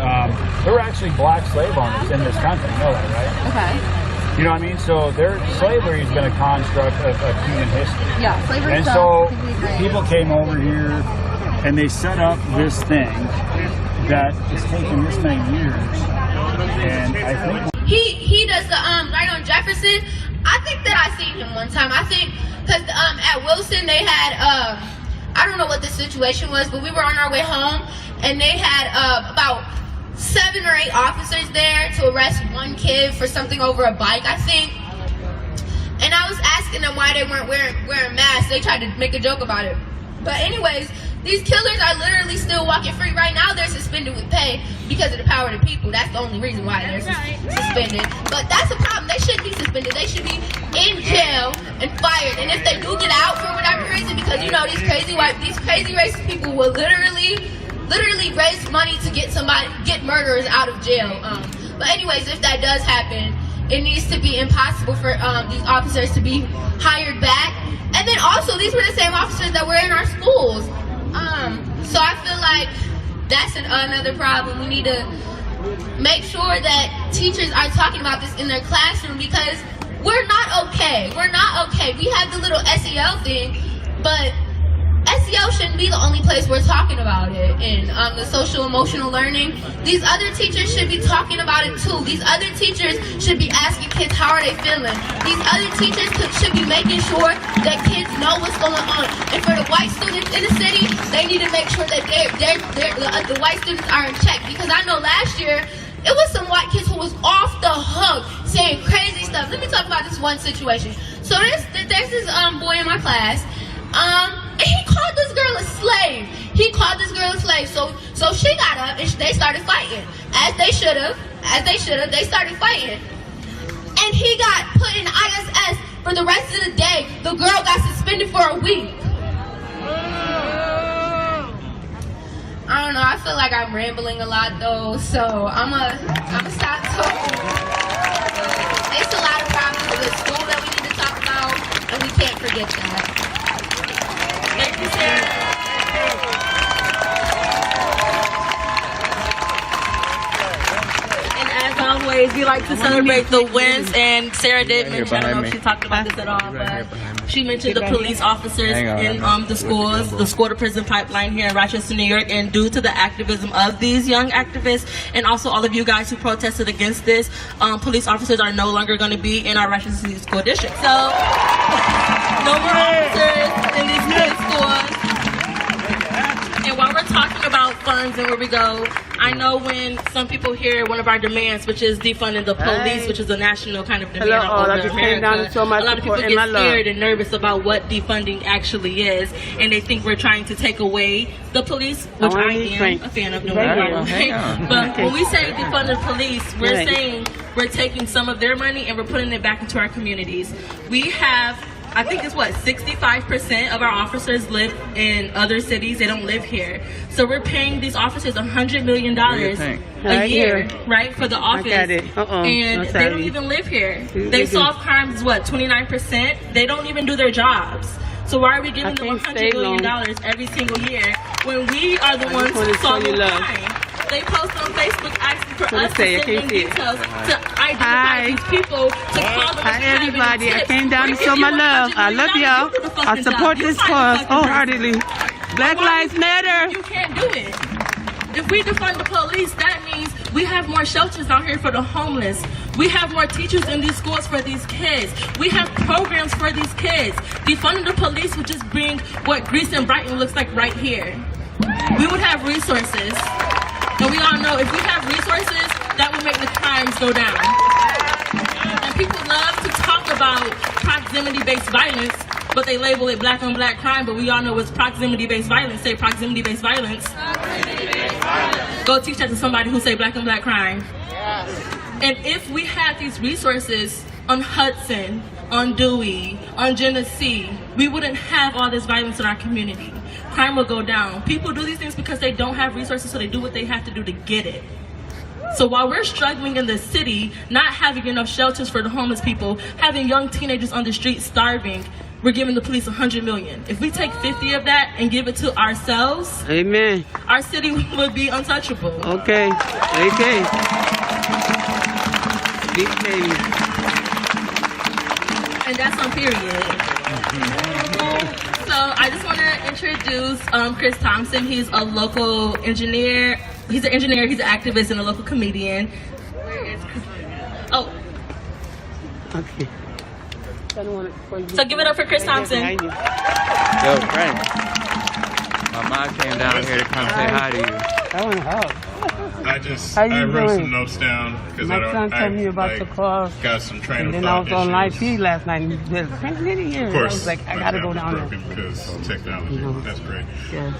there were actually black slave owners in this country, you know that, right? Okay. You know what I mean? So slavery has been a construct of human history. Yeah, slavery. And so people came over here and they set up this thing that has taken this many years. And I think he does the right on Jefferson. I think that I seen him one time. I think because at Wilson they had I don't know what the situation was, but we were on our way home and they had about 7 or 8 officers there to arrest one kid for something over a bike, I think. And I was asking them why they weren't wearing masks. They tried to make a joke about it. But anyways, these killers are literally still walking free. Right now they're suspended with pay because of the power of the people. That's the only reason why they're suspended. But that's a problem. They shouldn't be suspended. They should be in jail and fired. And if they do get out for whatever reason, because you know these crazy racist people will literally raise money to get murderers out of jail. But anyways, if that does happen, it needs to be impossible for these officers to be hired back. And then also, these were the same officers that were in our schools. So I feel like that's another problem. We need to make sure that teachers are talking about this in their classroom because we're not okay. We're not okay. We have the little SEL thing, but SEL shouldn't be the only place we're talking about it. And the social emotional learning, these other teachers should be talking about it too. These other teachers should be asking kids how are they feeling. These other teachers should be making sure that kids know what's going on. And for the white students in the city, they need to make sure that the white students are in check. Because I know last year, it was some white kids who was off the hook saying crazy stuff. Let me talk about this one situation. So there's this boy in my class. And he called this girl a slave. So she got up and they started fighting. As they should have. They started fighting. And he got put in ISS for the rest of the day. The girl got suspended for a week. I don't know. I feel like I'm rambling a lot though. So I'ma stop talking. It's a lot of problems with school that we need to talk about, and we can't forget that. Thank you, Sarah. And as always, we like to celebrate the wins, and Sarah did mention, I don't know if she talked about this at all, but she mentioned the police officers in the schools, the school to prison pipeline here in Rochester, New York, and due to the activism of these young activists, and also all of you guys who protested against this, police officers are no longer going to be in our Rochester City School District. So, no more officers in these kids' schools. And while we're talking about funds and where we go, I know when some people hear one of our demands, which is defunding the police, which is a national kind of demand all over America, a lot of people get scared and nervous about what defunding actually is, and they think we're trying to take away the police, which I am a fan of. But when we say defund the police, we're saying we're taking some of their money and we're putting it back into our communities. We have, I think it's 65% of our officers live in other cities. They don't live here. So we're paying these officers $100 million a year, right, for the office. And they don't even live here. They solve crimes, 29%? They don't even do their jobs. So why are we giving them $100 million every single year when we are the ones who solve the crime? They post on Facebook asking for us to send in details to identify these people, to call them. Hi everybody, I came down to show my love. I love y'all. I support this cause wholeheartedly. Black Lives Matter. You can't do it. If we defund the police, that means we have more shelters out here for the homeless. We have more teachers in these schools for these kids. We have programs for these kids. Defunding the police would just bring what Greece and Brighton looks like right here. We would have resources. And we all know if we have resources, that will make the crimes go down. And people love to talk about proximity-based violence, but they label it black on black crime, but we all know it's proximity-based violence. Say proximity-based violence. Go teach that to somebody who say black on black crime. And if we had these resources on Hudson, on Dewey, on Genesee, we wouldn't have all this violence in our community. Crime will go down. People do these things because they don't have resources, so they do what they have to do to get it. So while we're struggling in the city, not having enough shelters for the homeless people, having young teenagers on the street starving, we're giving the police $100 million. If we take 50 of that and give it to ourselves, amen, our city would be untouchable. Okay. And that's on period. So I just want to introduce Chris Thompson. He's a local engineer. He's an engineer, he's an activist, and a local comedian. Where is Chris? Oh. Okay. So give it up for Chris Thompson. Yo, Frank. My mom came down here to come say hi to you. That one helped. I wrote some notes down because my son told me about the cause. Got some train of thought. And then I was on live feed last night. And Frank didn't hear it. Of course, I was like, I gotta go down there. Because technology. That's great. Yeah.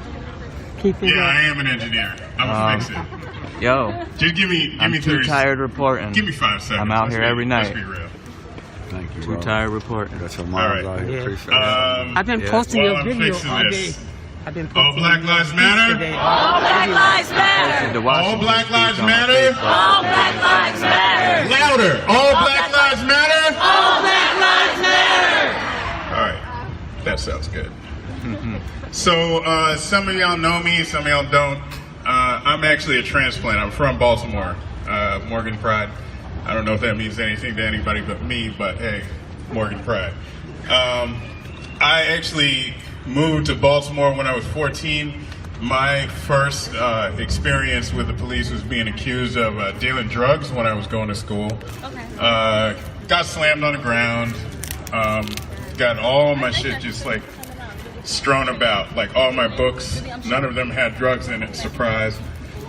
I am an engineer. I'm a fix it. Yo, just give me 30 too tired reporting. Give me 5 seconds. I'm out here every night. Let's be real. Thank you, bro. Too tired reporting. That's your mom out here. Appreciate it. I've been posting your video all day. All Black Lives Matter. All Black Lives Matter. All Black Lives Matter. All Black Lives Matter. Louder. All Black Lives Matter. All Black Lives Matter. All right. That sounds good. So some of y'all know me, some of y'all don't. I'm actually a transplant. I'm from Baltimore, Morgan Pride. I don't know if that means anything to anybody but me, but hey, Morgan Pride. I actually moved to Baltimore when I was 14. My first experience with the police was being accused of dealing drugs when I was going to school. Got slammed on the ground. Got all my shit just like strewn about, like all my books. None of them had drugs in it, surprise.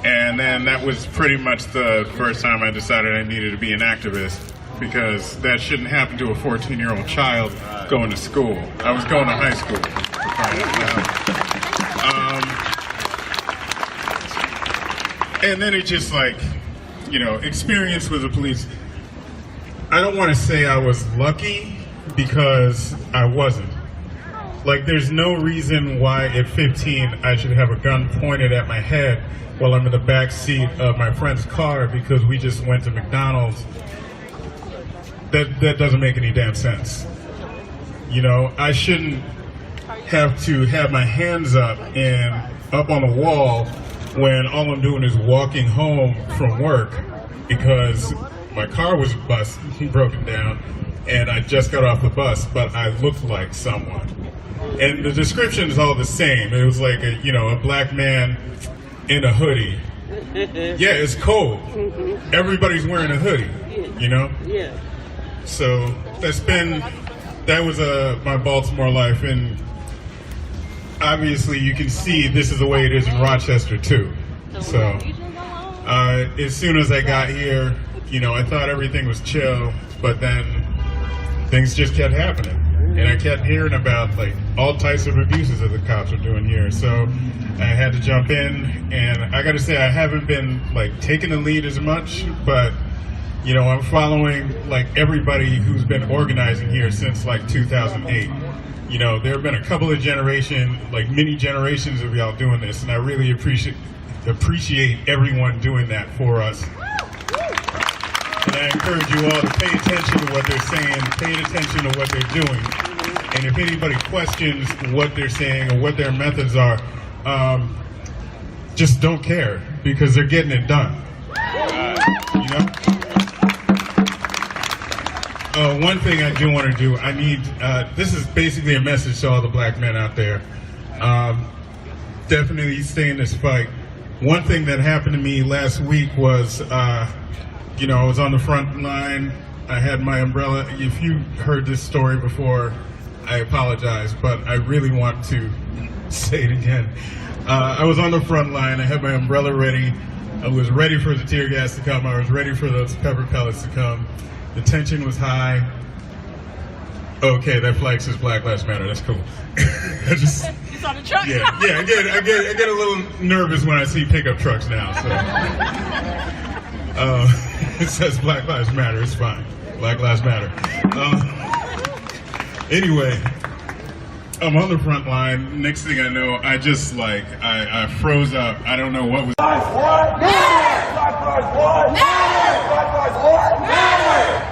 And then that was pretty much the first time I decided I needed to be an activist, because that shouldn't happen to a 14-year-old child going to school. I was going to high school. And then it just like, experience with the police. I don't want to say I was lucky, because I wasn't. Like, there's no reason why at 15 I should have a gun pointed at my head while I'm in the back seat of my friend's car because we just went to McDonald's. That doesn't make any damn sense. I shouldn't have to have my hands up and up on the wall when all I'm doing is walking home from work because my car was broken down and I just got off the bus, but I looked like someone. And the description is all the same. It was like a black man in a hoodie. Yeah, it's cold. Everybody's wearing a hoodie, Yeah. So that was my Baltimore life, and obviously you can see this is the way it is in Rochester too. So as soon as I got here, I thought everything was chill, but then things just kept happening. And I kept hearing about like all types of abuses that the cops are doing here. So I had to jump in, and I got to say I haven't been like taking the lead as much, but I'm following like everybody who's been organizing here since like 2008. There have been a couple of many generations of y'all doing this, and I really appreciate everyone doing that for us. And I encourage you all to pay attention to what they're saying, pay attention to what they're doing. And if anybody questions what they're saying or what their methods are, just don't care, because they're getting it done. One thing I do want to do, this is basically a message to all the black men out there. Definitely stay in this fight. One thing that happened to me last week was, I was on the front line. I had my umbrella. If you heard this story before, I apologize, but I really want to say it again. I was on the front line. I had my umbrella ready. I was ready for the tear gas to come. I was ready for those pepper pellets to come. The tension was high. Okay, that flag says Black Lives Matter. That's cool. I just, You saw the truck? yeah. I get a little nervous when I see pickup trucks now. So, it says Black Lives Matter. It's fine. Black Lives Matter. Anyway, I'm on the front line. Next thing I know, I just I froze up. I don't know what was. Black Lives what? Matter! Black Lives what? Matter! Black Lives what? Matter!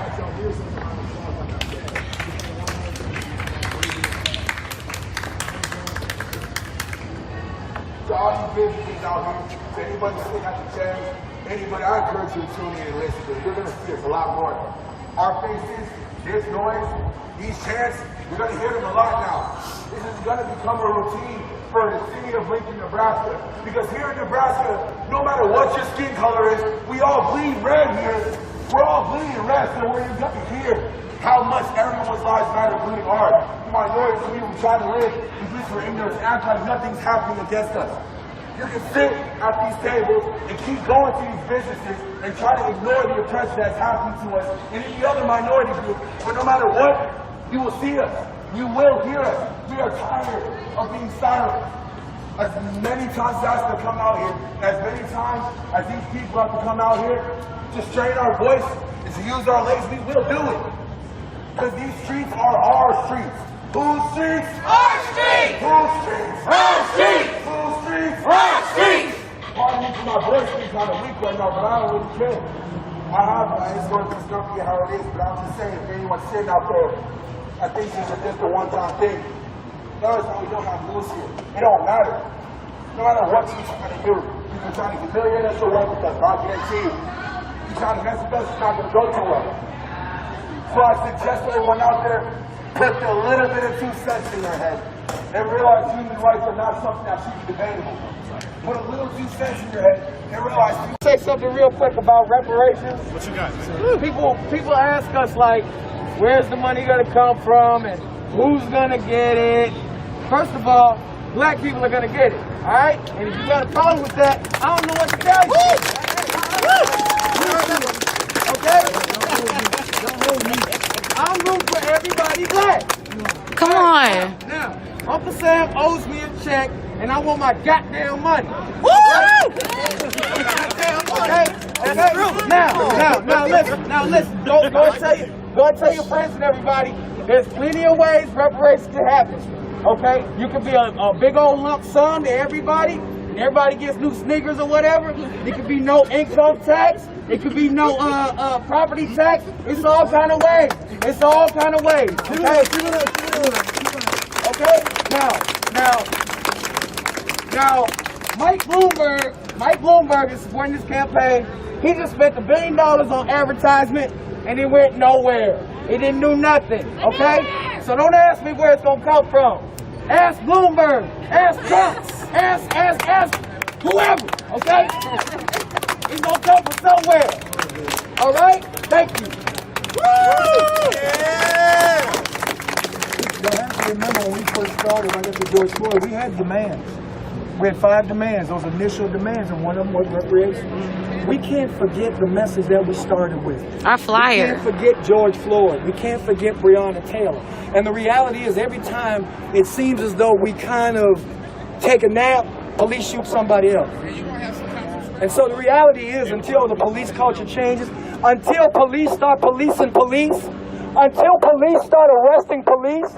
To all you businesses out here, to anybody sitting at the change, anybody, I encourage you to tune in and listen to it. You're going to see us a lot more. Our faces, this noise, these chants, you're going to hear them a lot now. This is going to become a routine for the city of Lincoln, Nebraska. Because here in Nebraska, no matter what your skin color is, we all bleed red here. We're all bleeding red, so we're going to hear how much everyone's lives matter bleeding hard. Minorities, we try to live in peace for ignorance, act like nothing's happening against us. You can sit at these tables and keep going to these businesses and try to ignore the oppression that's happening to us and any other minority group, but no matter what, you will see us. You will hear us. We are tired of being silent. As many times as to come out here, as many times as these people have to come out here to strain our voice and to use our legs, we will do it. Because these streets are our streets. Whose streets? Our streets! Whose streets? Our streets! Whose streets? Our streets! Pardon me for my voice being kind of weak right now, but I don't really care. It's going to be how it is, but I'm just saying, if anyone's sitting out there, I think this is just a one-time thing. Notice how we don't have rules here. It don't matter. No matter what you try to do, you can try to humiliate us or work with us, I guarantee you. You try to mess with us, it's not going to go too well. So I suggest everyone out there, put a little bit of 2 cents in their head and realize human rights are not something that should be debatable. Put a little 2 cents in your head and realize. Say something real quick about reparations. What you got? People ask us like, where's the money gonna come from and who's gonna get it? First of all, black people are gonna get it, all right? And if you got a problem with that, I don't know what to tell you. Okay? I'm rooting for everybody black. Come on. Now, Uncle Sam owes me a check, and I want my goddamn money. Woo! Okay? Now listen. Go and tell your friends and everybody. There's plenty of ways reparations can happen. Okay? You can be a big old lump sum to everybody. Everybody gets new sneakers or whatever. It could be no income tax. It could be no property tax. It's all kind of ways. It's all kind of ways. Okay? Okay? Now, Mike Bloomberg is supporting this campaign. He just spent $1 billion on advertisement and it went nowhere. It didn't do nothing. Okay? So don't ask me where it's gonna come from. Ask Bloomberg. Ask Trump. Ask whoever, okay? It's gonna come from somewhere. All right? Thank you. Woo! Yeah! I have to remember when we first started, I got to George Floyd, we had demands. We had 5 demands, those initial demands, and one of them was reparations. We can't forget the message that we started with. Our flyer. We can't forget George Floyd. We can't forget Breonna Taylor. And the reality is every time it seems as though we kind of take a nap, police shoot somebody else. And so the reality is until the police culture changes, until police start policing police, until police start arresting police,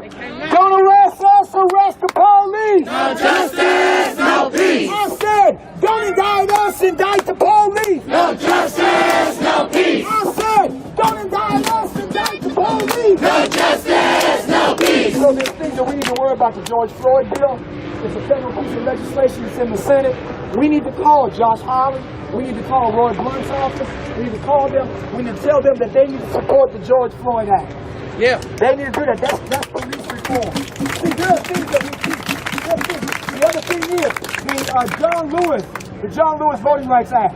don't arrest us, arrest the police! No justice, no peace! I said, don't indict us, indict the police! No justice, no peace! I said, don't indict us, indict the police! No justice, no peace! So there's things that we need to worry about. The George Floyd bill, it's a federal piece of legislation that's in the Senate. We need to call Josh Hawley. We need to call Roy Blunt's office. We need to call them. We need to tell them that they need to support the George Floyd Act. Yeah. They need to do that. That's police reform. See, there are things that we keep. The other thing is, the John Lewis Voting Rights Act.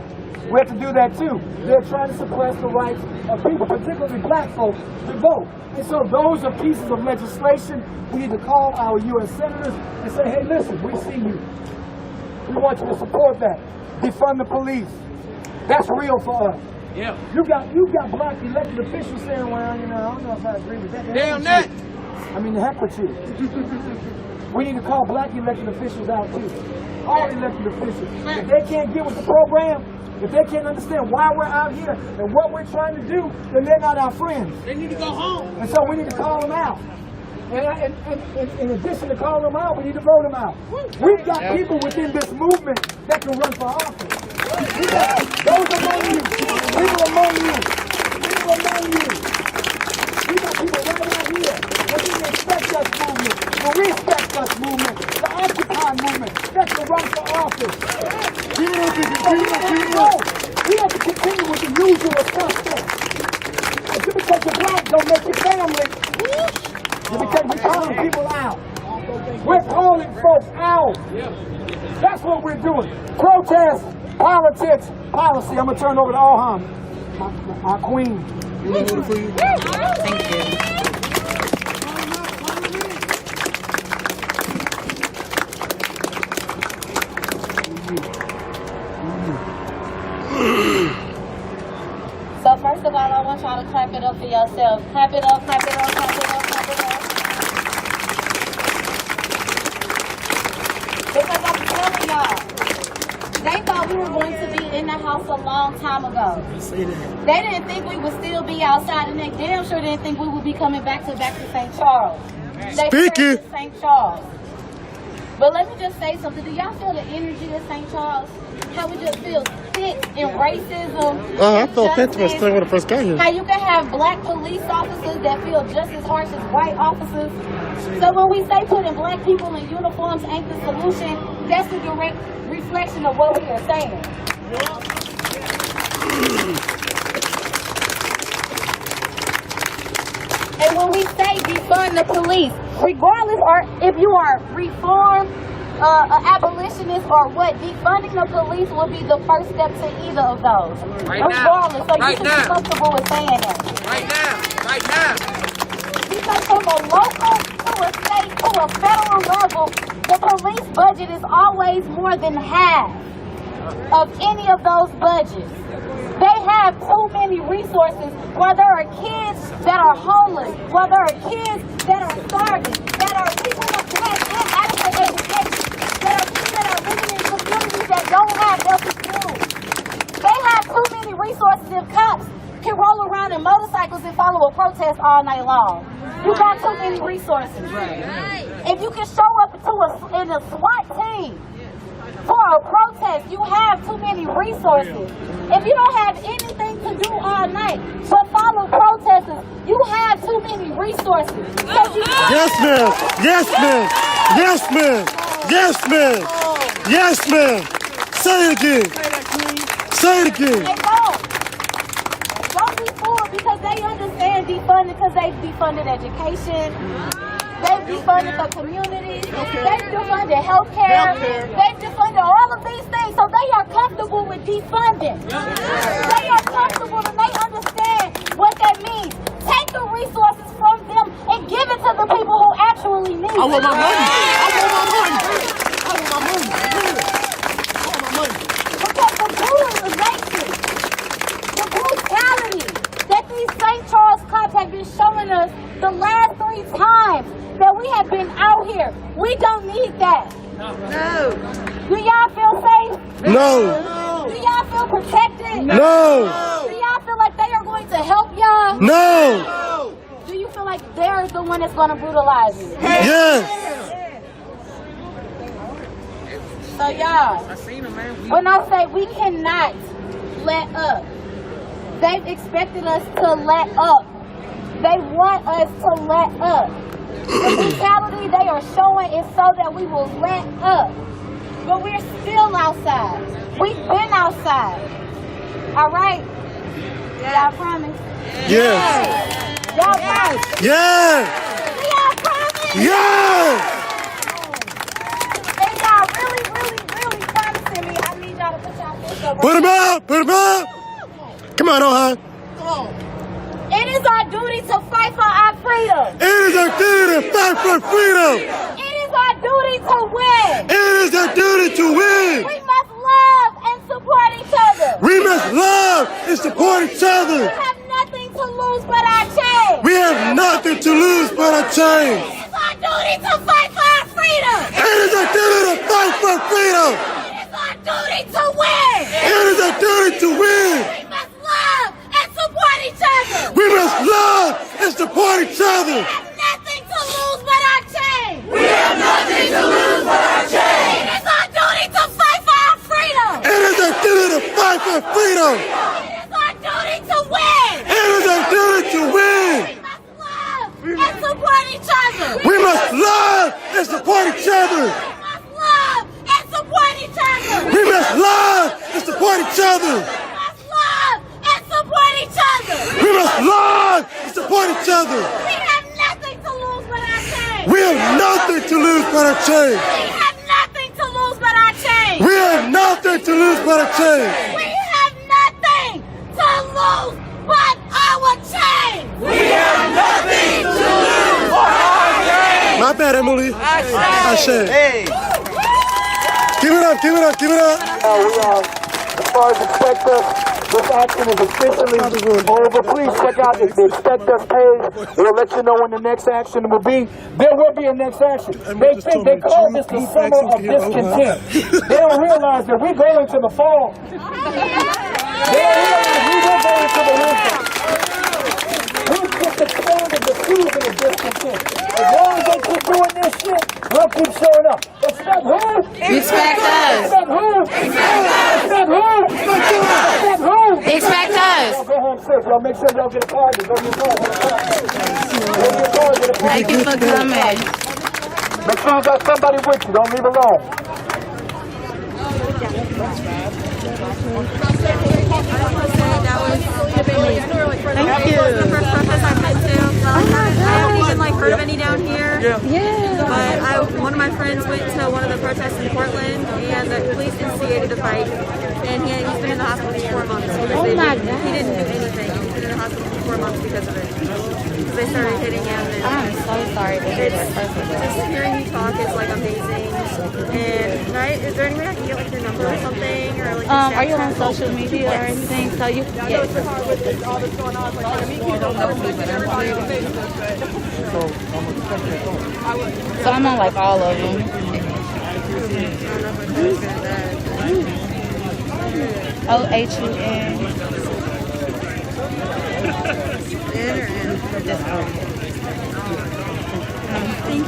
We have to do that too. They're trying to suppress the rights of people, particularly black folks, to vote. And so those are pieces of legislation. We need to call our U.S. senators and say, hey, listen, we see you. We want you to support that. Defund the police. That's real for us. Yeah. You got black elected officials saying, well, I don't know if I agree with that. Damn that. I mean, the heck with you. We need to call black elected officials out too. All elected officials. If they can't get with the program, if they can't understand why we're out here and what we're trying to do, then they're not our friends. They need to go home. And so we need to call them out. And in addition to calling them out, we need to vote them out. We've got people within this movement that can run for office. We got those among you, people among you, people among you. We got people right out here within the Respect Us movement, the Respect Us movement, the Occupy movement that can run for office. We have to continue with the usual suspects. And just because you're black don't make you family. Because we're calling people out. We're calling folks out. That's what we're doing. Protest, politics, policy. I'm going to turn over to Alham, our queen. Thank you. So first of all, I want y'all to clap it up for yourself. Clap it up, clap it up, clap it up, clap it up. Because I'm telling y'all, they thought we were going to be in the house a long time ago. They didn't think we would still be outside, and they damn sure didn't think we would be coming back to St. Charles. They feared St. Charles. But let me just say something. Do y'all feel the energy of St. Charles? How we just feel sick in racism? I felt that to myself when I first got here. How you can have black police officers that feel just as harsh as white officers. So when we say putting black people in uniforms ain't the solution, that's a direct reflection of what we are saying. And when we say defund the police, regardless or if you are reformed, an abolitionist or what, defunding the police will be the first step to either of those. Regardless, so you should be comfortable with saying that. Right now. Because from a local to a state to a federal level, the police budget is always more than half of any of those budgets. They have too many resources, where there are kids that are homeless, where there are kids that are starving, that are people that have inadequate education, that are people that are living in communities that don't have healthy food. They have too many resources if cops can roll around in motorcycles and follow a protest all night long. You got too many resources. If you can show up in a SWAT team for a protest, you have too many resources. If you don't have anything to do all night but follow protesters, you have too many resources. Yes, ma'am. Yes, ma'am. Yes, ma'am. Yes, ma'am. Yes, ma'am. Say it again. Say it again. Don't be fooled because they understand defunding because they've defunded education. They've defunded the community. They've defunded healthcare. They've defunded all of these things. So they are comfortable with defunding. They are comfortable and they understand what that means. Take the resources from them and give it to the people who actually need it. I want my money. I want my money. I want my money. I want my money. Because the brutalization, the brutality that these St. Charles cops have been showing us the last 3 times that we have been out here, we don't need that. No. Do y'all feel safe? No. Do y'all feel protected? No. Do y'all feel like they are going to help y'all? No. Do you feel like they're the one that's going to brutalize you? Yes. So y'all, when I say we cannot let up, they've expected us to let up. They want us to let up. The brutality they are showing is so that we will let up. But we're still outside. We've been outside. All right? Y'all promise? Yes. Y'all promise? Yes. Y'all promise? Yes. And y'all really promising me. I need y'all to put y'all fists up. Put him up. Put him up. Come on, Ohan. Come on. It is our duty to fight for our freedom. It is our duty to fight for freedom. It is our duty to win. It is our duty to win. We must love and support each other. We must love and support each other. We have nothing to lose but our chains. We have nothing to lose but our chains. It is our duty to fight for our freedom. It is our duty to fight for freedom. It is our duty to win. It is our duty to win. We must love and support each other. We must love and support each other. We have nothing to lose but our chains. We have nothing to lose but our chains. It is our duty to fight for our freedom. It is our duty to fight for freedom. It is our duty to win. It is our duty to win. We must love and support each other. We must love and support each other. Love and support each other. We must love and support each other. Love and support each other. We must love and support each other. We have nothing to lose but our chains. We have nothing to lose but our chains. We have nothing to lose but our chains. We have nothing to lose but our chains. We have nothing to lose but our chains. We have nothing to lose but our chains. My bad, Emily. Assertion. Hey. Give it up, give it up, give it up. As far as Expect Us, this action is officially over. Please check out the Expect Us page. It'll let you know when the next action will be. There will be a next action. They call this the summer of discontent. They don't realize that we're going into the fall. They don't realize we will go into the winter. We've just expanded the season of discontent. As long as they keep doing this shit, we'll keep showing up. Expect who? Expect us. Expect who? Expect who? Expect who? Expect us. Y'all go home safe. Y'all make sure y'all get a card. Go get a card. Go get a card. Get a card. Thank you for coming. Make sure you got somebody with you. Don't leave alone. Thank you. The first protest I've been to. I haven't even heard of any down here. Yeah. But one of my friends went to one of the protests in Portland, and the police instigated a fight. And he's been in the hospital for 4 months. Oh my God. He didn't do anything. He's been in the hospital for 4 months because of it. They started hitting him. And I'm so sorry to hear that. just hearing you talk is amazing. And is there any way I can get your number or something, or your are you on social media or anything? So you yes. So I'm on all of them. OHUN.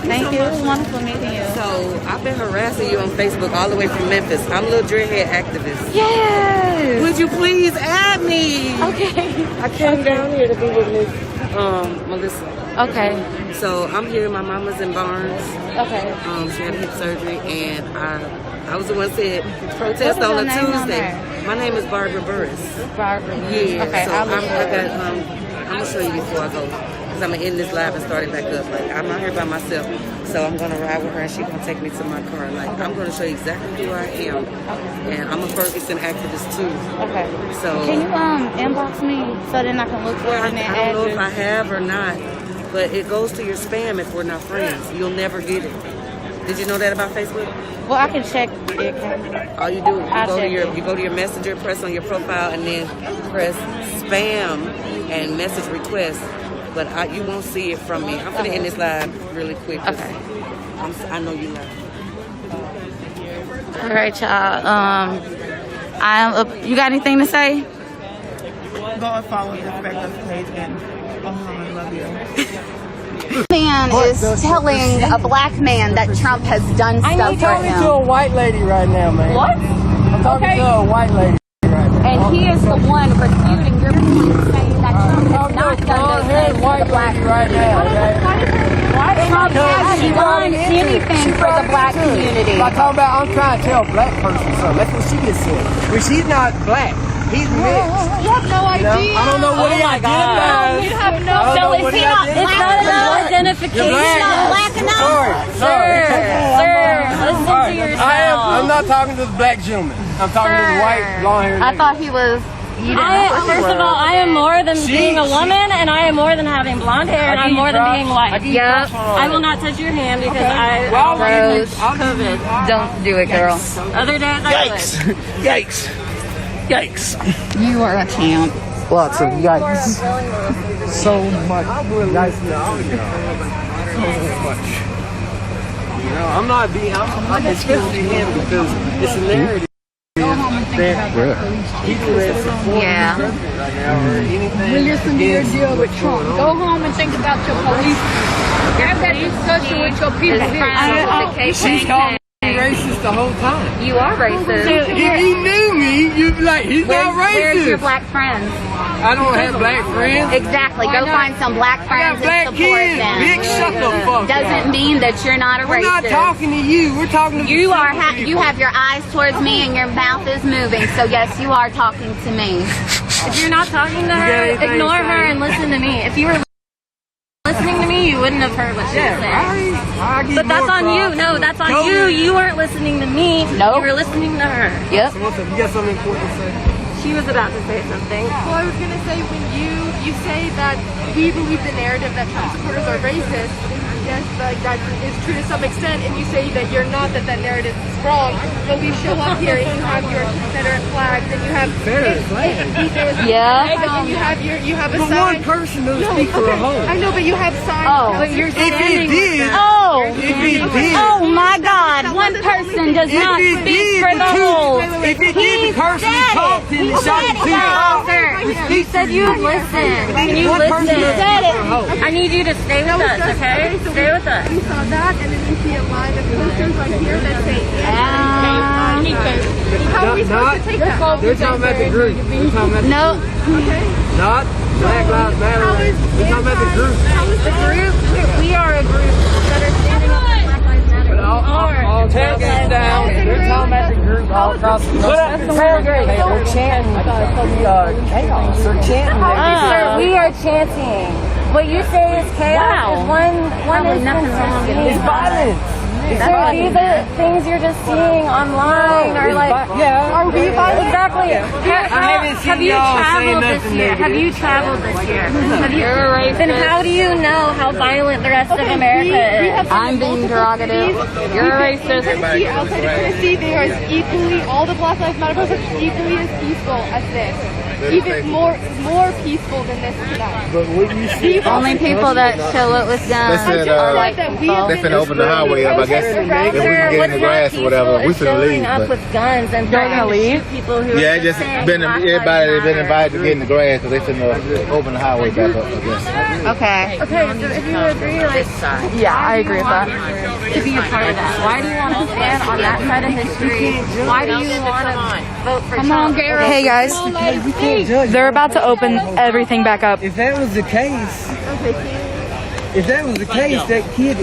Thank you. It was wonderful meeting you. So I've been harassing you on Facebook all the way from Memphis. I'm a little dreadhead activist. Yes. Would you please add me? Okay. I came down here to be with Miss Melissa. Okay. So I'm here. My mama's in Barnes. Okay. She had hip surgery, and I was the one said protest on a Tuesday. My name is Barbara Burris. Barbara. Yeah. Okay. So I'm gonna show you before I go, because I'm gonna end this live and start it back up. I'm not here by myself, so I'm gonna ride with her, and she's gonna take me to my car. I'm gonna show you exactly who I am, and I'm a Ferguson activist too. Okay. So can you inbox me so then I can look for it in that I don't know address? if I have or not, but it goes to your spam if we're not friends. You'll never get it. Did you know that about Facebook? Well, I can check it. All you do, you go to your messenger, press on your profile, and then press spam and message request. But you won't see it from me. I'm gonna end this live really quick. Okay. I know you live. All right, y'all. You got anything to say? Go and follow the Expect Us page and I love you. Man is telling a black man that Trump has done stuff for him. I'm talking to a white lady right now, man. What? I'm talking to a white lady right now. And he is the one refuting your point, saying that Trump has not done those things for the black community. Trump hasn't done anything for the black community. I'm trying to tell a black person something. That's what she just said. Well, she's not black. He's mixed. You have no idea. I don't know what he identifies. You have no idea. So is he not black enough? Identification. He's not black enough? Sir, listen to yourself. I'm not talking to the black gentleman. I'm talking to the white, blonde-haired I thought he was... First of all, I am more than being a woman, and I am more than having blonde hair, and I'm more than being white. Yep. I will not touch your hand because I COVID. Don't do it, girl. Other days I would. Yikes. Yikes. You are a champ. Lots of yikes. So much yikes. So much. You know, I'm not being, I'm especially him because it's a narrative. People that support the president right now or anything. We listen to your deal with Trump. Go home and think about your police. Have that discussion with your people. She's called me racist the whole time. You are racist. If you knew me, you'd be like, he's not racist. Where's your black friends? I don't have black friends. Exactly. Go find some black friends and support them. Big shut the fuck Doesn't mean that you're not a racist. We're not talking to you. We're talking to you. You have your eyes towards me and your mouth is moving. So yes, you are talking to me. If you're not talking to her, ignore her and listen to me. If you were listening to me, you wouldn't have heard what she was saying. But that's on you. No, that's on you. You weren't listening to me. No. You were listening to her. Yep. So what's up? You got something important to say? She was about to say something. Well, I was going to say, when you say that we believe the narrative that Trump supporters are racist, yes, like that is true to some extent, and you say that you're not, that narrative is wrong, but we show up here and you have your Confederate flags and you have and you have a but sign. one person doesn't speak for a whole. I know, but you have signs. Oh, but you're if it did, oh my God! One person does not speak for the whole. If it did, the person who talked in the shot You said you would listen. Can you listen? You said it. I need you to stay with us, okay? Stay with us. We saw that, and then we see a line of posters right here that say how are we supposed to take that? They're talking about the group. No. Okay. Not Black Lives Matter. They're talking about the group. How is the group? We are a group that are standing up for Black Lives Matter. All across down. They're talking about the group all across the country. They're chanting chaos. They're chanting. Sir, we are chanting. What you say is chaos. One instance. It's violence. Sir, these are things you're just seeing online or like. Are we violent? Exactly. Have you traveled this year? Have you traveled this year? Then how do you know how violent the rest of America is? I'm being derogative. You're a racist. Outside of Tennessee, they are equally, all the Black Lives Matter protests are equally as peaceful as this. Even more peaceful than this tonight. But what you see, only people that show up with guns are white people. They finna open the highway up, I guess. If we can get in the grass or whatever, we finna leave. Up with guns and they're gonna leave. People who yeah, just been everybody has been invited to get in the grass, so they finna open the highway back up, I guess. Okay. Okay, so if you agree, like, yeah, I agree with that. To be a part of that, why do you want to stand on that side of history? Why do you want to vote for Trump? Hey guys, they're about to open everything back up. If that was the case, that kid.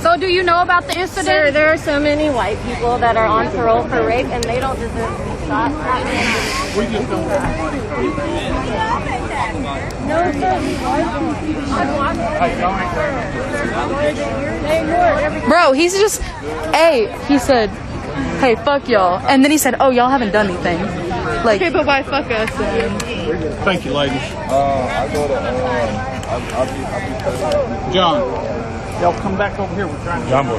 So do you know about the incident? Sir, there are so many white people that are on parole for rape and they don't deserve to be shot. No, sir. Bro, he's just, he said, hey, fuck y'all. And then he said, oh, y'all haven't done anything. Like, okay, but why fuck us? Thank you, ladies. I go to, John, y'all come back over here. We're trying to. John, I'm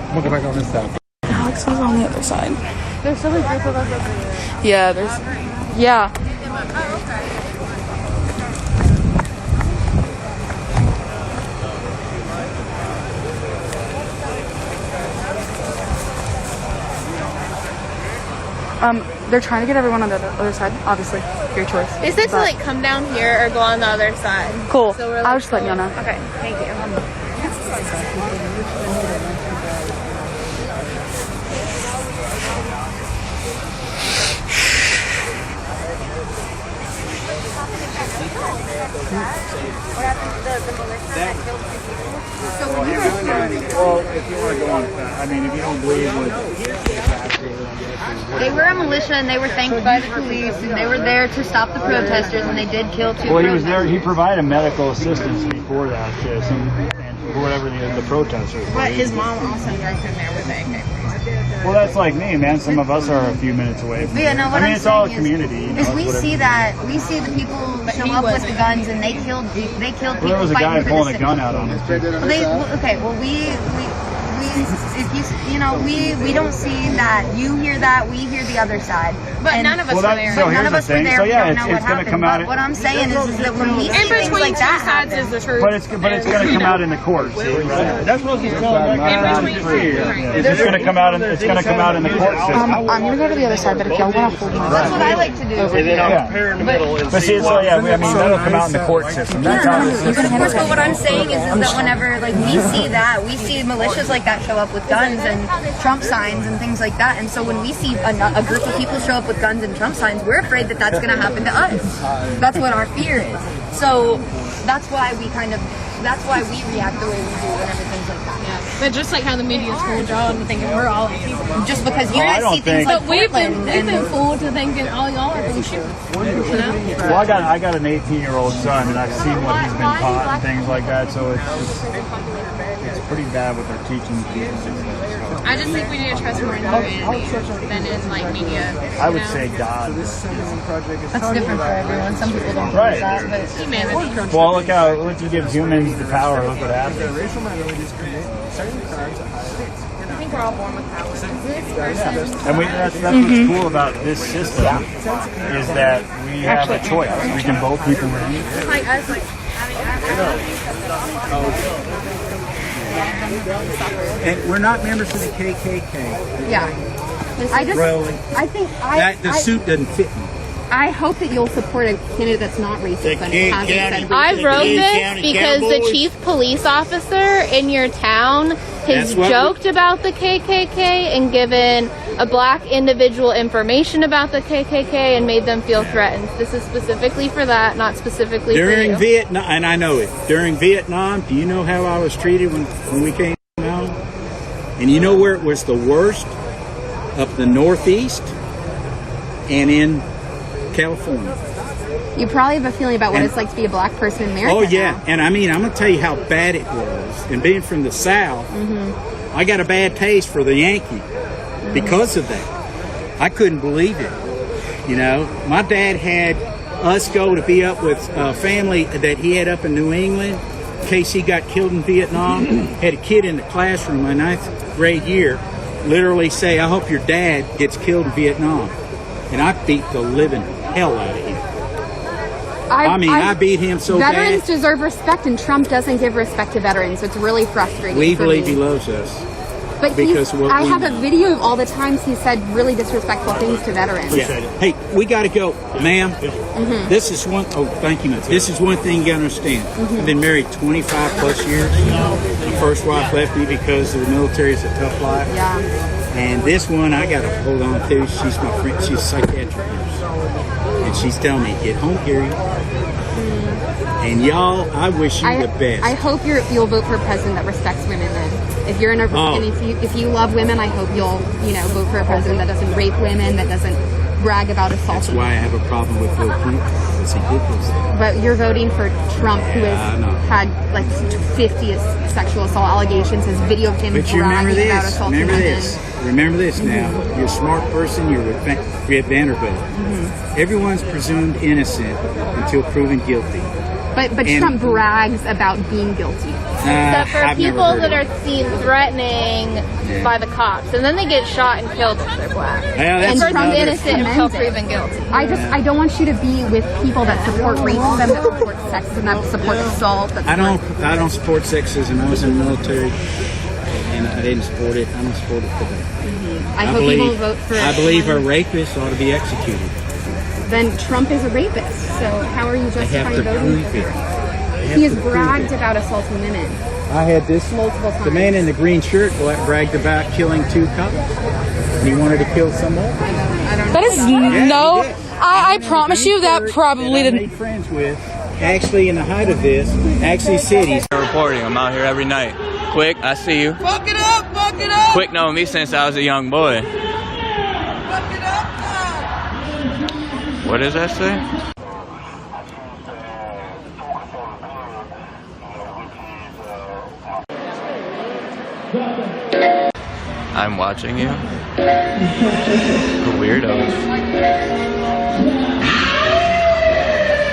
gonna go back on this side. Alex was on the other side. There's so many group of us over here. Yeah, yeah. They're trying to get everyone on the other side. Obviously, your choice. Is it to like come down here or go on the other side? Cool. So we're, like, I'll just let you know. Okay, thank you. Well, if you want to go on, I mean, if you don't believe what They were a militia and they were thanked by the police and they were there to stop the protesters and they did kill 2 Well, he was protesters. there. He provided medical assistance before that to some, and whatever the protesters. But his mom also drove him there with AK. Well, that's like me, man. Some of us are a few minutes away from Yeah, no, what I mean, I'm it's all a saying community. You know, is it's we whatever. see the people show up with the guns and they killed people. Well, there was a guy fighting for pulling the a gun out on us. Well, we if you know, we don't see that. You hear that, we hear the other side. But none of us were there. So None of us were there. So yeah, we don't know it's what going to come happened. out. But what I'm saying is that when we see things like that sides is the truth. But it's going to come out in the court. See, right? That's what he's telling me. It's going to come out in the court system. I'm gonna go to the other side, but if y'all want to hold my That's what I like to do. But see, so yeah, I mean, that'll come out in the court system. That's how this is. But what I'm saying is that whenever like we see that, we see militias like that show up with guns and Trump signs and things like that, and so when we see a group of people show up with guns and Trump signs, we're afraid that that's going to happen to us. That's what our fear is. So that's why we react the way we do whenever things like that. Yeah. But just like how the media's fooled y'all into thinking we're all people. Just because you guys see things like but we've been fooled to thinking all y'all are bullshit. You know? Well, I got an 18-year-old son, and I've seen what he's been taught and things like that. So it's pretty bad what they're teaching people. I just think we need to trust more in humanity than in like media. I would say God. That's different for everyone. Some people don't believe that, but humanity. Well, look, you give humans the power. Look what happens. I think we're all born with power. And that's what's cool about this system is that we have a choice. We can vote people in. It's like us, like And we're not members of the KKK. Yeah. I think the suit doesn't fit me. I hope that you'll support a candidate that's not racist. I wrote this because the chief police officer in your town has joked about the KKK and given a black individual information about the KKK and made them feel threatened. This is specifically for that, not specifically for you. During Vietnam, and I know it, during Vietnam, do you know how I was treated when we came out? And you know where it was the worst? Up the Northeast and in California. You probably have a feeling about what it's like to be a black person in America. Oh yeah, and I mean, I'm going to tell you how bad it was. And being from the South, I got a bad taste for the Yankee because of that. I couldn't believe it. You know, my dad had us go to be up with a family that he had up in New England in case he got killed in Vietnam. Had a kid in the classroom my 9th grade year literally say, I hope your dad gets killed in Vietnam. And I beat the living hell out of him. I beat him so bad. Veterans deserve respect, and Trump doesn't give respect to veterans. So it's really frustrating. We believe he loves us. But I have a video of all the times he said really disrespectful things to veterans. Yeah. Hey, we got to go, ma'am. This is one. Oh, thank you, ma'am. This is one thing you got to understand. I've been married 25 plus years. My first wife left me because the military is a tough life. Yeah. And this one I got to hold on to. She's my friend. She's a psychiatric nurse, and she's telling me, "Get home, Gary." And y'all, I wish you the best. I hope you'll vote for a president that respects women. Then, if you're in a and if you love women, I hope you'll vote for a president that doesn't rape women, that doesn't brag about assaulting. That's why I have a problem with Bill Clinton, because he did those things. But you're voting for Trump, who has had like 50 sexual assault allegations. His video of him bragging about assaulting women. Remember this now. You're a smart person. You're at Vanderbilt. Everyone's presumed innocent until proven guilty. But Trump brags about being guilty. Except for people that are seen threatening by the cops, and then they get shot and killed if they're black. And Trump's innocent until proven guilty. I don't want you to be with people that support racism, that support sexism, that support assault. I don't support sexism. I was in the military, and I didn't support it. I don't support it today. I hope you will vote for. I believe our rapists ought to be executed. Then Trump is a rapist. So how are you justifying voting for him? He has bragged about assaulting women. I had this multiple times. The man in the green shirt bragged about killing 2 cops, and he wanted to kill some more. That is I promise you that probably didn't. Made friends with. Actually, in the height of this, actually said he's reporting. I'm out here every night. Quick, I see you. Fuck it up, fuck it up. Quick known me since I was a young boy. Fuck it up. What does that say? I'm watching you. The weirdos.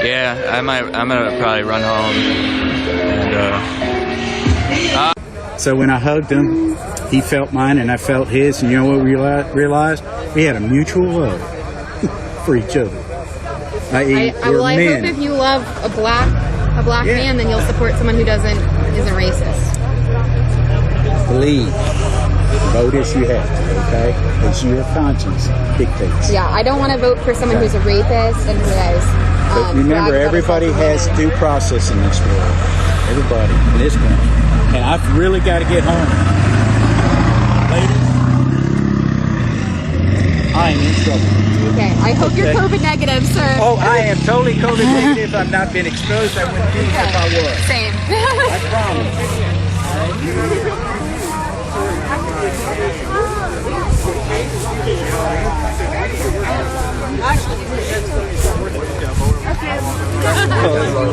Yeah, I'm gonna probably run home and So when I hugged him, he felt mine and I felt his, and you know what we realized? We had a mutual love for each other. I hope if you love a black man, then you'll support someone who isn't racist. Believe. Vote as you have to, okay? As your conscience dictates. Yeah, I don't want to vote for someone who's a rapist and who has. But remember, everybody has due process in this world. Everybody in this country. And I've really got to get home. Ladies, I am in trouble. Okay, I hope you're COVID negative, sir. Oh, I am totally COVID negative. I've not been exposed. I wouldn't do it if I was. Same. I promise.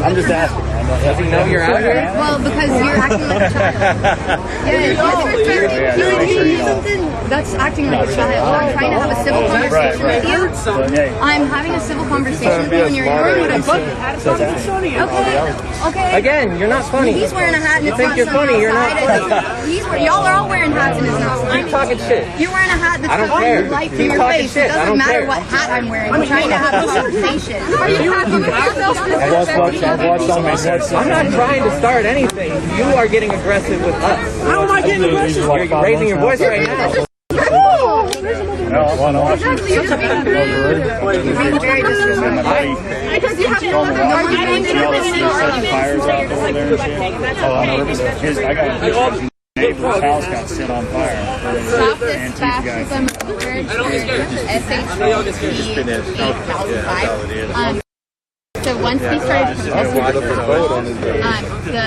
I'm just asking. Does he know you're out here? Well, because you're acting like a child. You're doing something that's acting like a child. I'm trying to have a civil conversation with you. I'm having a civil conversation with you, and you're ignoring what I'm saying. Okay. Again, you're not funny. He's wearing a hat and you it's think not you're sunny funny, you're not outside. Y'all are all wearing hats and it's not sunny. Keep talking shit. You're wearing a hat that's I don't covering care. the light from Keep your talking face. shit. It I doesn't don't matter care. what hat I'm wearing. I'm trying to have a conversation. I'm not trying to start anything. You are getting aggressive with us. How am I getting aggressive? You're raising your voice right now. Exactly, you're being rude. You're being very disrespectful. Because you have no other argument. Neighbor's house got set on fire. Stop this fascism urge. So once we started protesting, the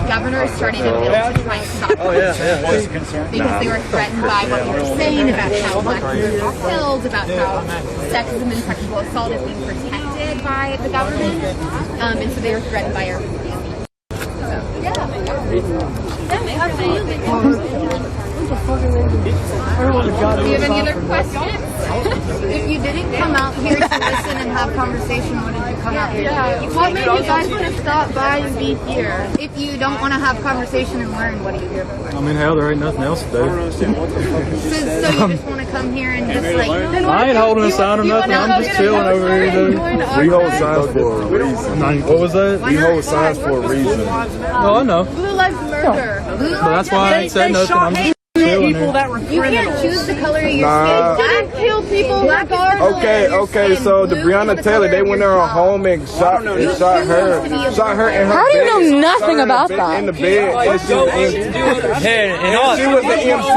governor started a bill to try and stop because they were threatened by what we were saying about how black people were killed, about how sexism and sexual assault is being protected by the government, and so they were threatened by our community. Absolutely. Do you have any other questions? If you didn't come out here to listen and have conversation, what did you come out here to do? What made you guys want to stop by and be here? If you don't want to have conversation and learn, what are you here for? I mean, hell, there ain't nothing else to do. So you just want to come here and just like... I ain't holding a sign or nothing. I'm just chilling over here, dude. We hold signs for a reason. What was that? We hold signs for a reason. Oh, I know. Blue Lives Murder. But that's why I ain't said nothing. I'm just chilling here. You can't choose the color of your Nah. skin. Didn't kill people regardless. Okay, so the Breonna Taylor, they went in her home and shot her in her in her How do you know bed. nothing about that? In the bed, and she was empty. She was the MC.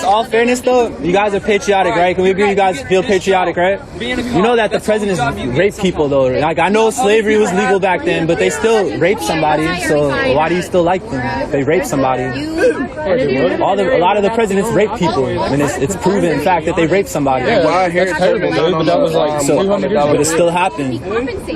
All fairness though, you guys are patriotic, right? Can we agree you guys feel patriotic, right? You know that the presidents rape people though. Like I know slavery was legal back then, but they still rape somebody. So why do you still like them? They rape somebody. A lot of the presidents rape people, and it's proven in fact that they rape somebody. Yeah, why Harry Tubman? But that was like 200 years ago. But it still happened.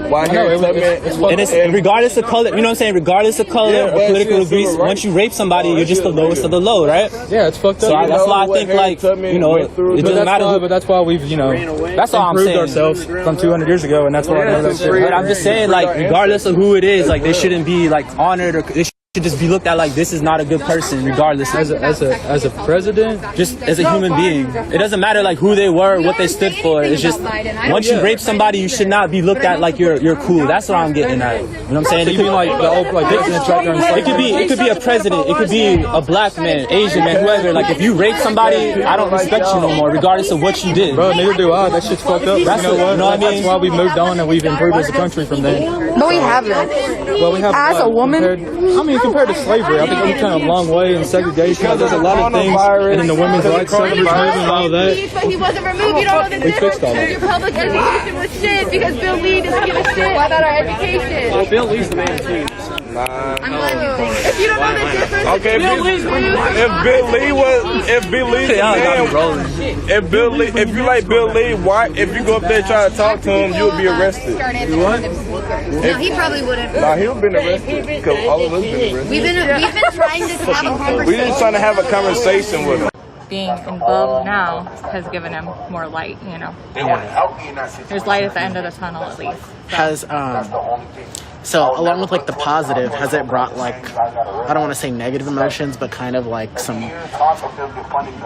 Why Harry Tubman? And it's regardless of color, you know what I'm saying? Regardless of color or political beliefs, once you rape somebody, you're just the lowest of the low, right? Yeah, it's fucked up. So that's why I think, like, you know, it doesn't matter. But that's why we've, you know, that's all I'm improved saying. ourselves from 200 years ago, and that's why I know that shit. But I'm just saying, like, regardless of who it is, like, they shouldn't be like honored, or they should just be looked at like this is not a good person, regardless. As a president, just as a human being, it doesn't matter like who they were, what they stood for. It's just once you rape somebody, you should not be looked at like you're cool. That's what I'm getting at. You know what I'm saying? It could be like the old presidents right there. It could be a president. It could be a black man, Asian man, whoever. Like if you rape somebody, I don't respect you no more, regardless of what you did. Bro, neither do I. That shit's fucked up. That's you know what? You know what I mean? That's why we've moved on and we've improved as a country from then. But we haven't. Well, we have. As a woman. Compared to slavery, I think we've come a long way in segregation. There's a lot of things, and in the women's rights suffrage movement and all of that. But he wasn't removed. You don't know the We difference. fixed all that. Your public education was shit because Bill Lee doesn't give a shit about our education. Well, Bill Lee's the man too. I'm glad you think. If you don't know the difference, Okay, if Bill Lee's the man, if you like Bill Lee, why? If you go up there and try to talk to him, you'll be arrested. You what? No, he probably wouldn't. Nah, he'll been arrested because all of us been arrested. We've been trying to have a conversation. We just trying to have a conversation with him. Being involved now has given him more light, you know. There's light at the end of the tunnel at least. Has So along with like the positive, has it brought like, I don't want to say negative emotions, but kind of like some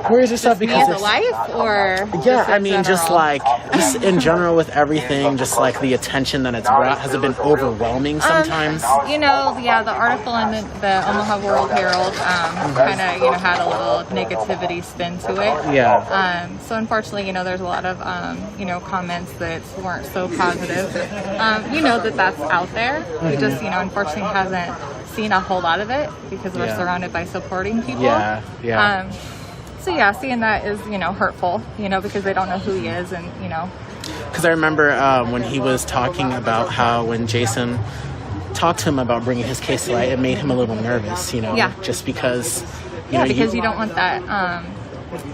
worries or stuff? Because me as a wife, or yeah, I mean, just like just in general with everything, just like the attention that it's brought, has it been overwhelming sometimes? You know, yeah, the article in the Omaha World Herald kind of, you know, had a little negativity spin to it. Yeah. So unfortunately, you know, there's a lot of, you know, comments that weren't so positive. You know that's out there. We just, you know, unfortunately hasn't seen a whole lot of it because we're surrounded by supporting people. Yeah. So yeah, seeing that is, you know, hurtful, you know, because they don't know who he is, and, you know. Because I remember when he was talking about how when Jason talked to him about bringing his case to light, it made him a little nervous, you know, just because. You know, because you don't want that,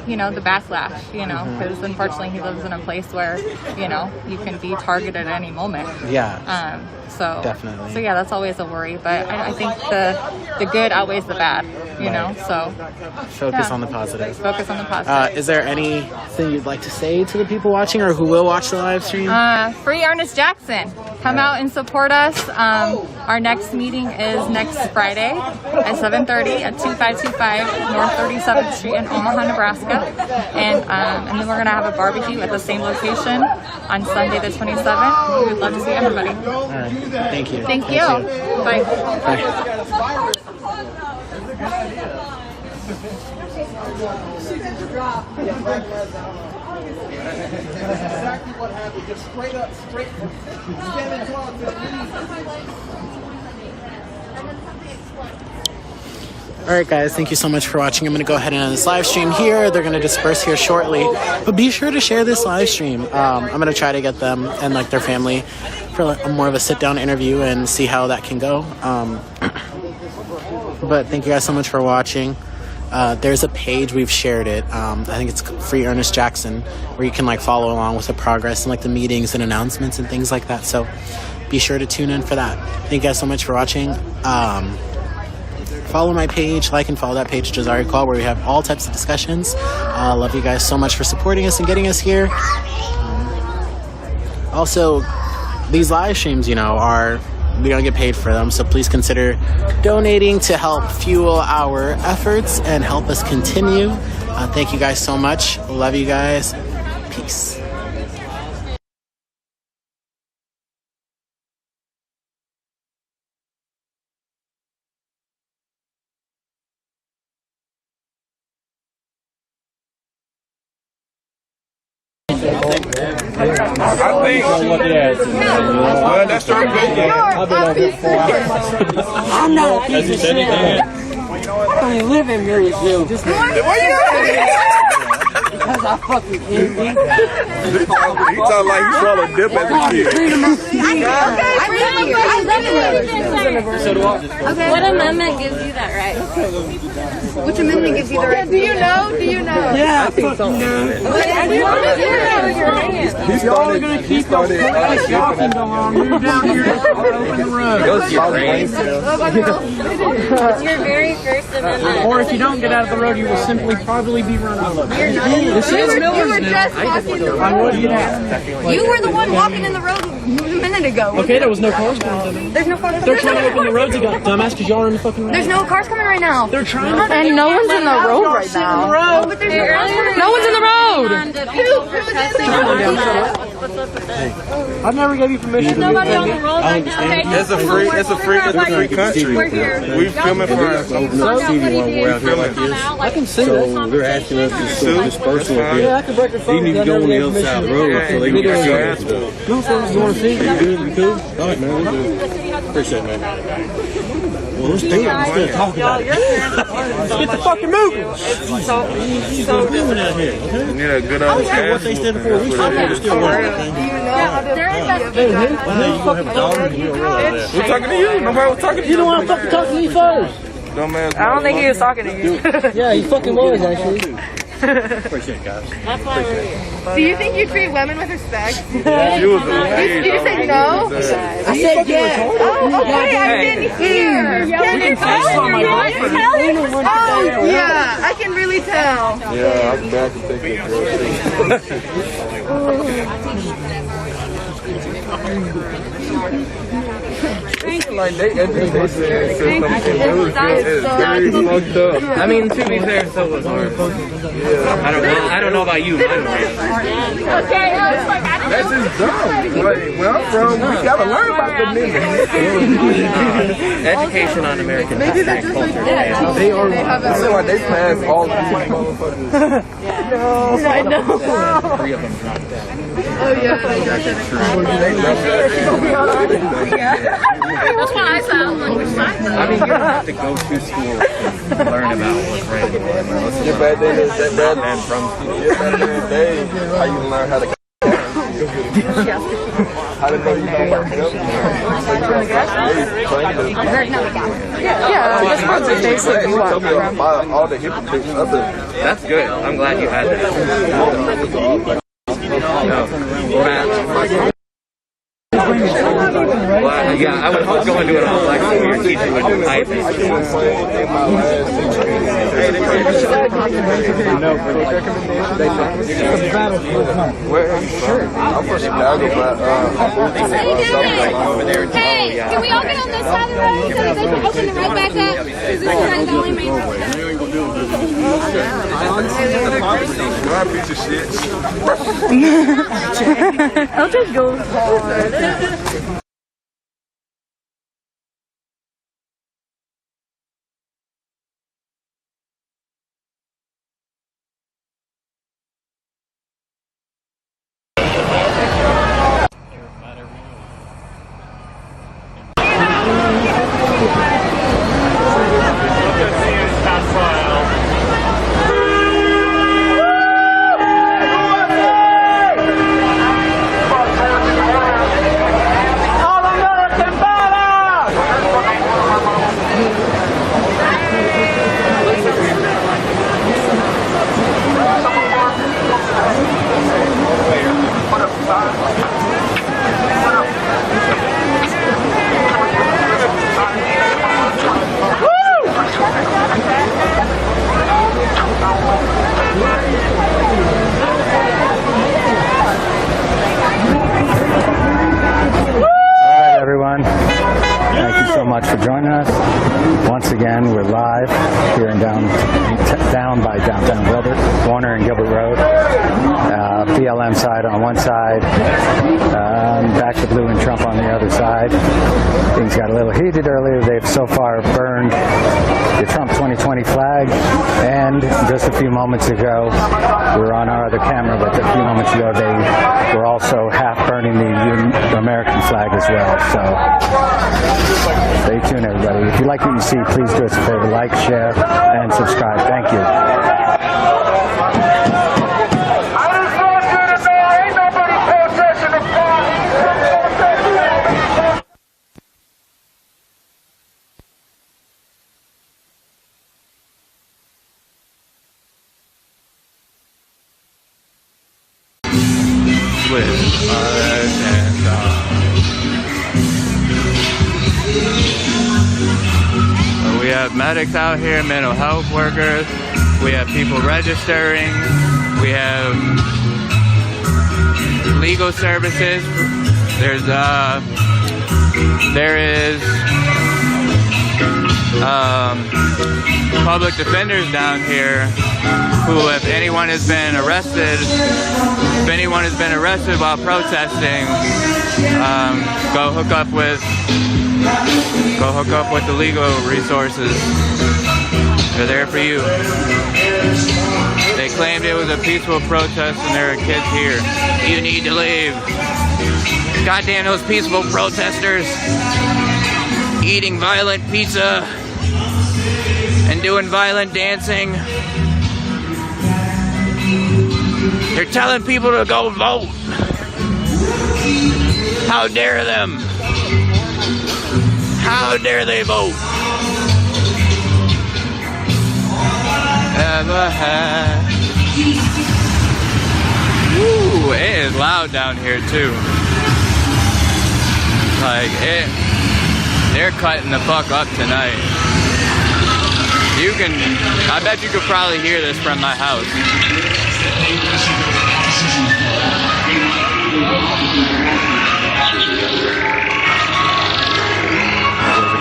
you know, the backlash, you know, because unfortunately he lives in a place where, you know, you can be targeted at any moment. Yeah. So definitely. So yeah, that's always a worry, but I think the good outweighs the bad, you know. So focus on the positive. Focus on the positive. Is there anything you'd like to say to the people watching or who will watch the live stream? Free Ernest Jackson. Come out and support us. Our next meeting is next Friday at 7:30 at 2525 North 37th Street in Omaha, Nebraska, and then we're gonna have a barbecue at the same location on Sunday the 27th. We would love to see everybody. All right. Thank you. Thank you. Bye. Exactly what happened. Just straight up, standing tall to All right, guys, thank you so much for watching. I'm going to go ahead and end this live stream here. They're going to disperse here shortly, but be sure to share this live stream. I'm going to try to get them and like their family for like, more of a sit-down interview and see how that can go. But thank you guys so much for watching. There's a page, we've shared it. I think it's Free Ernest Jackson, where you can like follow along with the progress and like the meetings and announcements and things like that. So be sure to tune in for that. Thank you guys so much for watching. Follow my page, like and follow that page, Jazari Call, where we have all types of discussions. Love you guys so much for supporting us and getting us here. Also, these live streams, you know, we don't get paid for them, so please consider donating to help fuel our efforts and help us continue. Thank you guys so much. Love you guys. Peace. I think. Well, that's your opinion. I'm not a piece of shit. I don't even live in Marysville. Why you Because I fucking envy. He talk like he swallowed dip as a kid. Okay. What amendment gives you that right? Which amendment gives you the right? Do you know? Do you know? Yeah, I fucking know. Y'all are gonna keep your fucking shocking going. Move down here and open the road. It's your very first amendment. Or if you don't get out of the road, you will simply probably be run over. This is Miller's now. I would get out. You were the one walking in the road a minute ago. Okay, there was no cars coming in. There's no cars. They're trying to open the roads again, dumbass, because y'all are in the fucking road. There's no cars coming right now. They're trying to. And no one's in the road right now. Oh, but there's no cars coming. No one's in the road. I never gave you permission. Nobody on the road right now. Okay. It's a free country. We're here. We filming for ourselves. I can see that. They're asking us to disperse a little bit. Yeah, I can break your phone. You need to go on the other side of the road so they can get your ass done. You want to see? You cool? All right, man. We're good. Appreciate it, man. Well, let's do it. Instead of talking about it. Let's get the fucking moving. So moving out here, okay? You need a good old I what they said before. We said we're still working, okay? You gonna have a dog and you don't realize that. We're talking to you. Nobody was talking to you. You don't want to fucking talk to me first. Dumbass. I don't think he was talking to you. Yeah, he fucking was, actually. Appreciate it, guys. That's why we're here. Do you think you treat women with respect? Yeah. Did you say no? I said yeah. Oh, okay, I didn't hear. Can you tell? Oh, yeah, I can really tell. Yeah, I can take it. Like they education system is very fucked up. I mean, to be fair, so was ours. Yeah. I don't know about you. That's just dumb. Like, where I'm from, we gotta learn about the niggas. Education on American history and culture. They are. It seems like they pass all these motherfuckers. I know. 3 of them dropped out. Oh yeah. That's what I said. I was like, which side though? I mean, you don't have to go to school to learn about what's right and wrong. Yeah, back then, and from school. Yeah, back in the day, how you learn how to how to know you know about government. Yeah, that's basically what. All the hypocrites of the. That's good. I'm glad you had that. Well, yeah, I would hope going to it on like your teacher would do hype. I'm from Chicago, but Hey, can we all get on this side of the road so that they can open the road back up? This is the only main road. piece of shit. I'll just go hard. much for joining us. Once again, we're live here in down by downtown Gilbert, Warner and Gilbert Road. BLM side on one side, back to Blue and Trump on the other side. Things got a little heated earlier. They've so far burned the Trump 2020 flag, and just a few moments ago, we were on our other camera, but a few moments ago they were also half burning the American flag as well. So stay tuned, everybody. If you like what you see, please do us a favor, like, share, and subscribe. Thank you. We have medics out here, mental health workers, we have people registering, we have legal services, there is public defenders down here who, if anyone has been arrested while protesting, go hook up with the legal resources. They're there for you. They claimed it was a peaceful protest and there are kids here. You need to leave. Goddamn those peaceful protesters eating violent pizza and doing violent dancing. They're telling people to go vote. How dare them? How dare they vote? Ever had. Woo, it is loud down here too. Like they're cutting the fuck up tonight. I bet you could probably hear this from my house.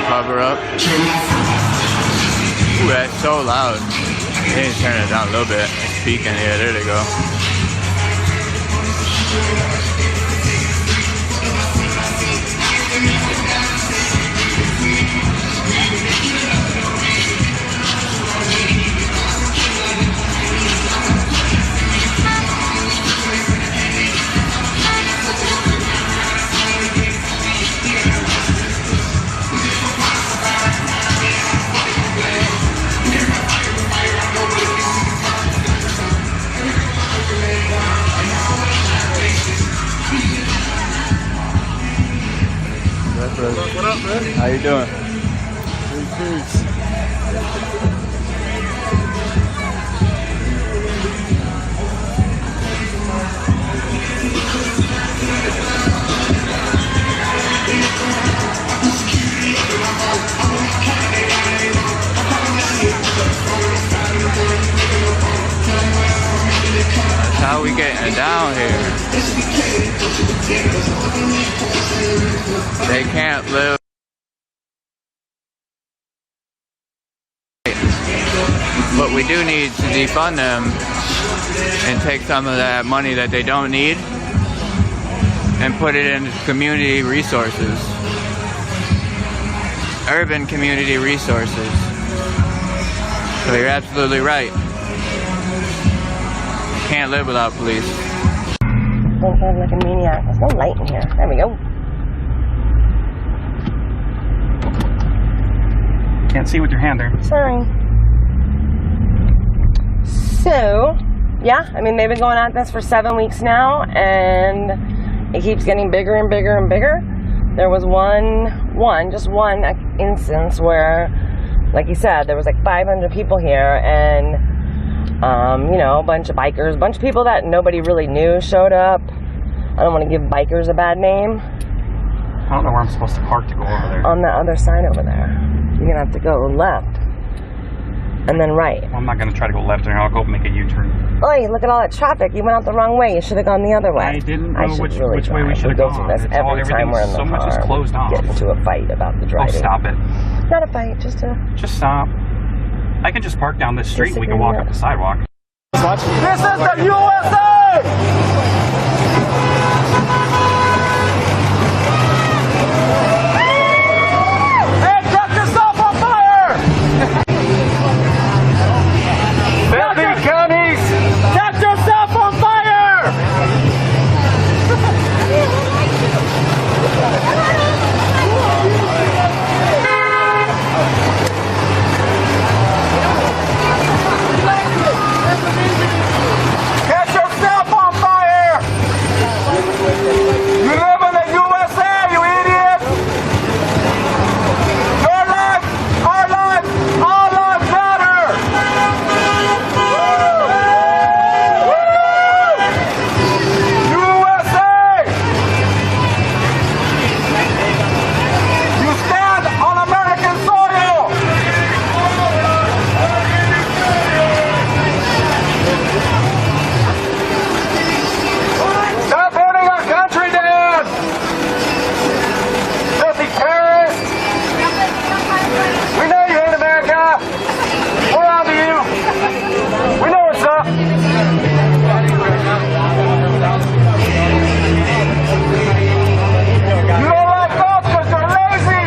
Cover up. Ooh, that's so loud. They need to turn it down a little bit. It's peaking. Yeah, there they go. What up, man? How you doing? Peace. That's how we getting down here. They can't live. But we do need to defund them and take some of that money that they don't need and put it into community resources. Urban community resources. So you're absolutely right. Can't live without police. Don't drive like a maniac. There's no light in here. There we go. Can't see with your hand there. Sorry. So, yeah, I mean, they've been going at this for 7 weeks now, and it keeps getting bigger and bigger and bigger. There was just one instance where, like you said, there was like 500 people here, and, you know, a bunch of bikers, a bunch of people that nobody really knew showed up. I don't want to give bikers a bad name. I don't know where I'm supposed to park to go over there. On the other side over there. You're going to have to go left. And then right. Well, I'm not going to try to go left there. I'll go make a U-turn. Oi, look at all that traffic. You went out the wrong way. You should have gone the other way. I didn't know which way we should have gone. gone. We go through this every time we're in the so car. much is closed off. Get into a fight about the driving. Oh, stop it. Not a fight, just stop. I can just park down this street and we can walk up the sidewalk. This is the USA! Hey, set yourself on fire! 50 counties, set yourself on fire! Get yourself on fire! You live in the USA, you idiot! Your life, our life, all lives matter! USA! You stand on American soil! Stop burning our country down! Filthy terrorists! We know you hate America! We're on to you! We know what's up! You don't like us because you're lazy!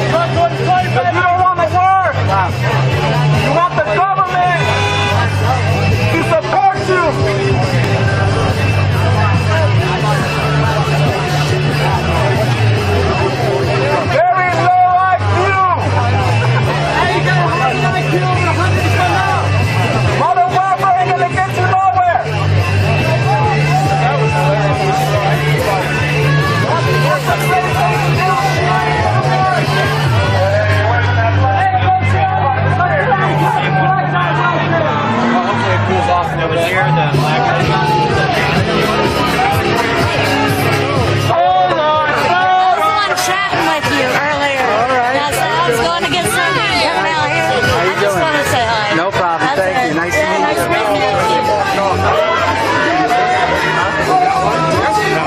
Because you don't want to work! You want the government to support you! Very low IQ! Modern warfare ain't gonna get you nowhere! Hopefully it cools off and over there. Chatting with you earlier. All right. That's I was going to get some coming out here. How you I just doing? want to say hi. No problem. That's Thank it. you. Nice to Yeah, meet nice you. meeting you.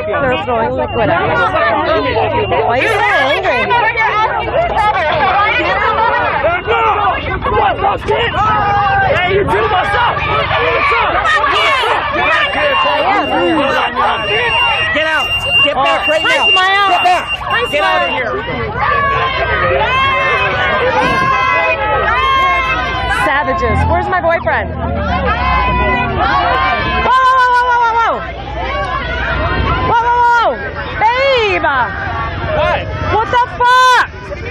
They're throwing liquid at me. Why are you so angry? Hey, you do what's up? Get out. Get back right now. Get back. Get out of here. Savages. Where's my boyfriend? Whoa, whoa, whoa, whoa, whoa, whoa. Whoa, whoa, whoa. Babe. What? What the fuck?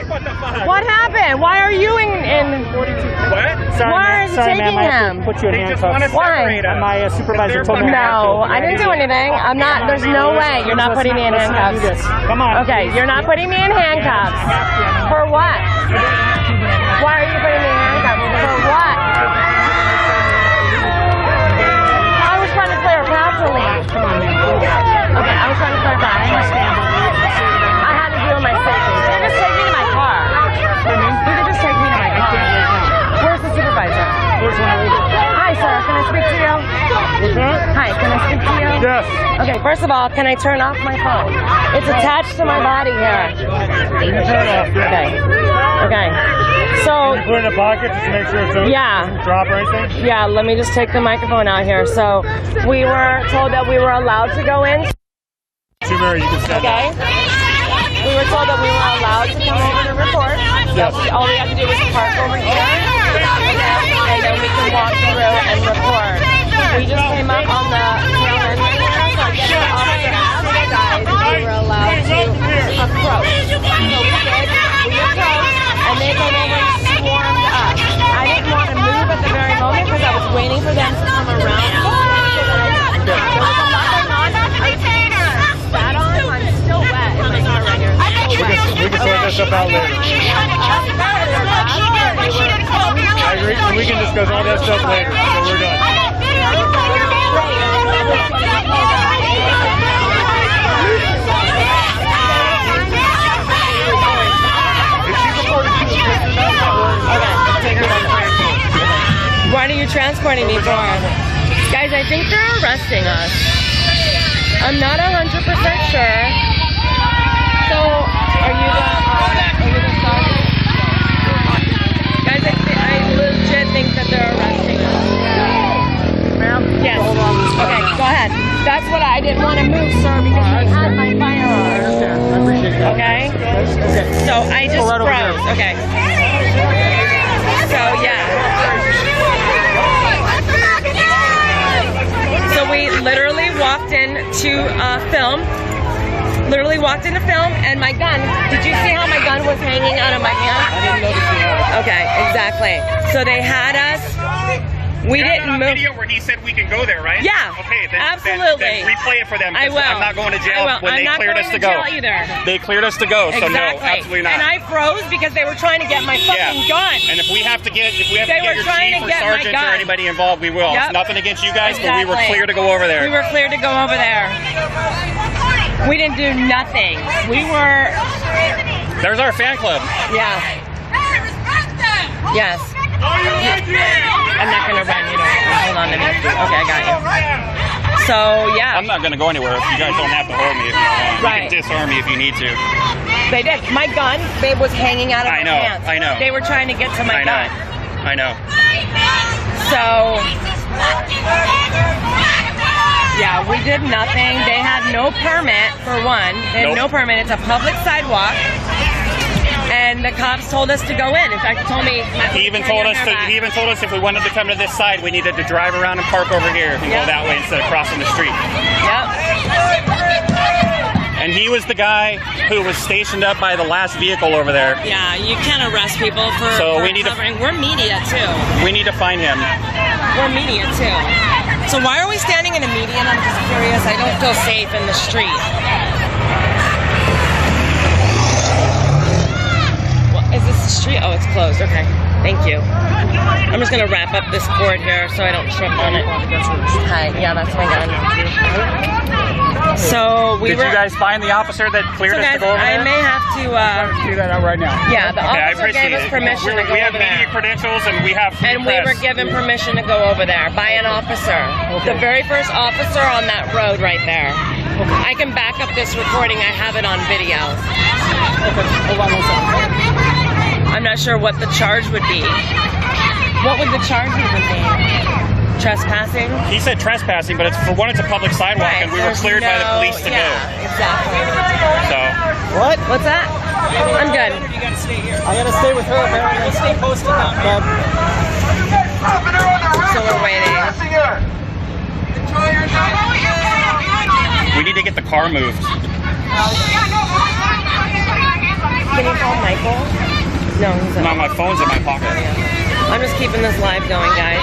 What the fuck? What happened? Why are you in 42? What? Why are you taking him? Put you in handcuffs. Why? My supervisor told me. No, I didn't do anything. I'm not. There's no way you're not putting me in handcuffs. Come on. Okay, you're not putting me in handcuffs. For what? Why are you putting me in handcuffs? For what? I was trying to clear a path to leave. Okay, I was trying to clear a path. I had to deal with my safety. You could just take me to my car. You could just take me to my car. Where's the supervisor? Hi, sir. Can I speak to you? Hi, can I speak to you? Yes. Okay, first of all, can I turn off my phone? It's attached to my body here. Okay. Okay. So. You put it in a pocket just to make sure it doesn't drop or anything? Yeah, let me just take the microphone out here. So, we were told that we were allowed to go in. Mary, you can stand Okay. We were told that we were allowed to come over to record. Yes. All we have to do is park over here, and then we can walk through and record. We just came up on the tail end right here, so I guess the officer asked the guys if we were allowed to approach. So we did. We approached, and they came over and swarmed us. I didn't want to move at the very moment because I was waiting for them to come around. So that there was a lot going on. Spat on. I'm still wet in my car right here. We can sort this up out later. I agree, and we can discuss all that stuff later, so we're done. What are you transporting me for? Guys, I think they're arresting us. I'm not 100% sure. So, are you the sergeant? Guys, I legit think that they're arresting us. Ma'am? Yes. Okay, go ahead. That's what I didn't want to move, sir, because I had my firearm. I understand. I appreciate that. Okay? Okay. So, I just Right over froze. here. Okay. So, yeah. So we literally walked into film. Literally walked into film, and my gun. Did you see how my gun was hanging out of my hand? I didn't notice that. Okay, exactly. So they had us. We didn't move. Video where he said we can go there, right? Yeah. Okay, then, absolutely. Then replay it for them. I will. I'm not going to jail when they cleared us to go. I'm not going to jail either. They cleared us to go, so exactly. no, absolutely not. And I froze because they were trying to get my fucking gun. And if we have to get, your chief or sergeant or anybody involved, we will. Yep. It's nothing against you guys, exactly. but we were clear to go over there. We were clear to go over there. We didn't do nothing. We were. There's our fan club. Yeah. Yes. I'm not gonna run, you know. Hold on a minute. Okay, I got you. So yeah. I'm not gonna go anywhere. You guys don't have to hold me if you don't want. Right. You can disarm me if you need to. They did. My gun, babe, was hanging out of my pants. I know. They were trying to get to my gun. I know. So yeah, we did nothing. They had no permit for one. They had no permit. It's a public sidewalk. And the cops told us to go in. In fact, he told me. He even told us if we wanted to come to this side, we needed to drive around and park over here and go that way instead of crossing the street. Yep. And he was the guy who was stationed up by the last vehicle over there. Yeah, you can't arrest people for, covering. We're media too. We need to find him. We're media too. So why are we standing in a median? I'm just curious. I don't feel safe in the street. Is this the street? Oh, it's closed. Okay. Thank you. I'm just going to wrap up this cord here so I don't trip on it. Hi. Yeah, that's my gun. So Did you guys find the officer that cleared us to go over there? I may have to do that out right now. Yeah, the officer gave us permission to go we have over there. media credentials and we have free And we press. were given permission to go over there by an officer. Okay. The very first officer on that road right there. I can back up this recording. I have it on video. Okay, hold on one second. I'm not sure what the charge would be. What would the charge even be? Trespassing? He said trespassing, but it's for one, it's a public sidewalk, and we were cleared by the police to go. Exactly. So. What? What's that? I'm good. You gotta stay here. I gotta stay with her, apparently. Stay posted now. So we're waiting. We need to get the car moved. Can you call Michael? No, he's No, my phone's in my pocket. I'm just keeping this live going, guys.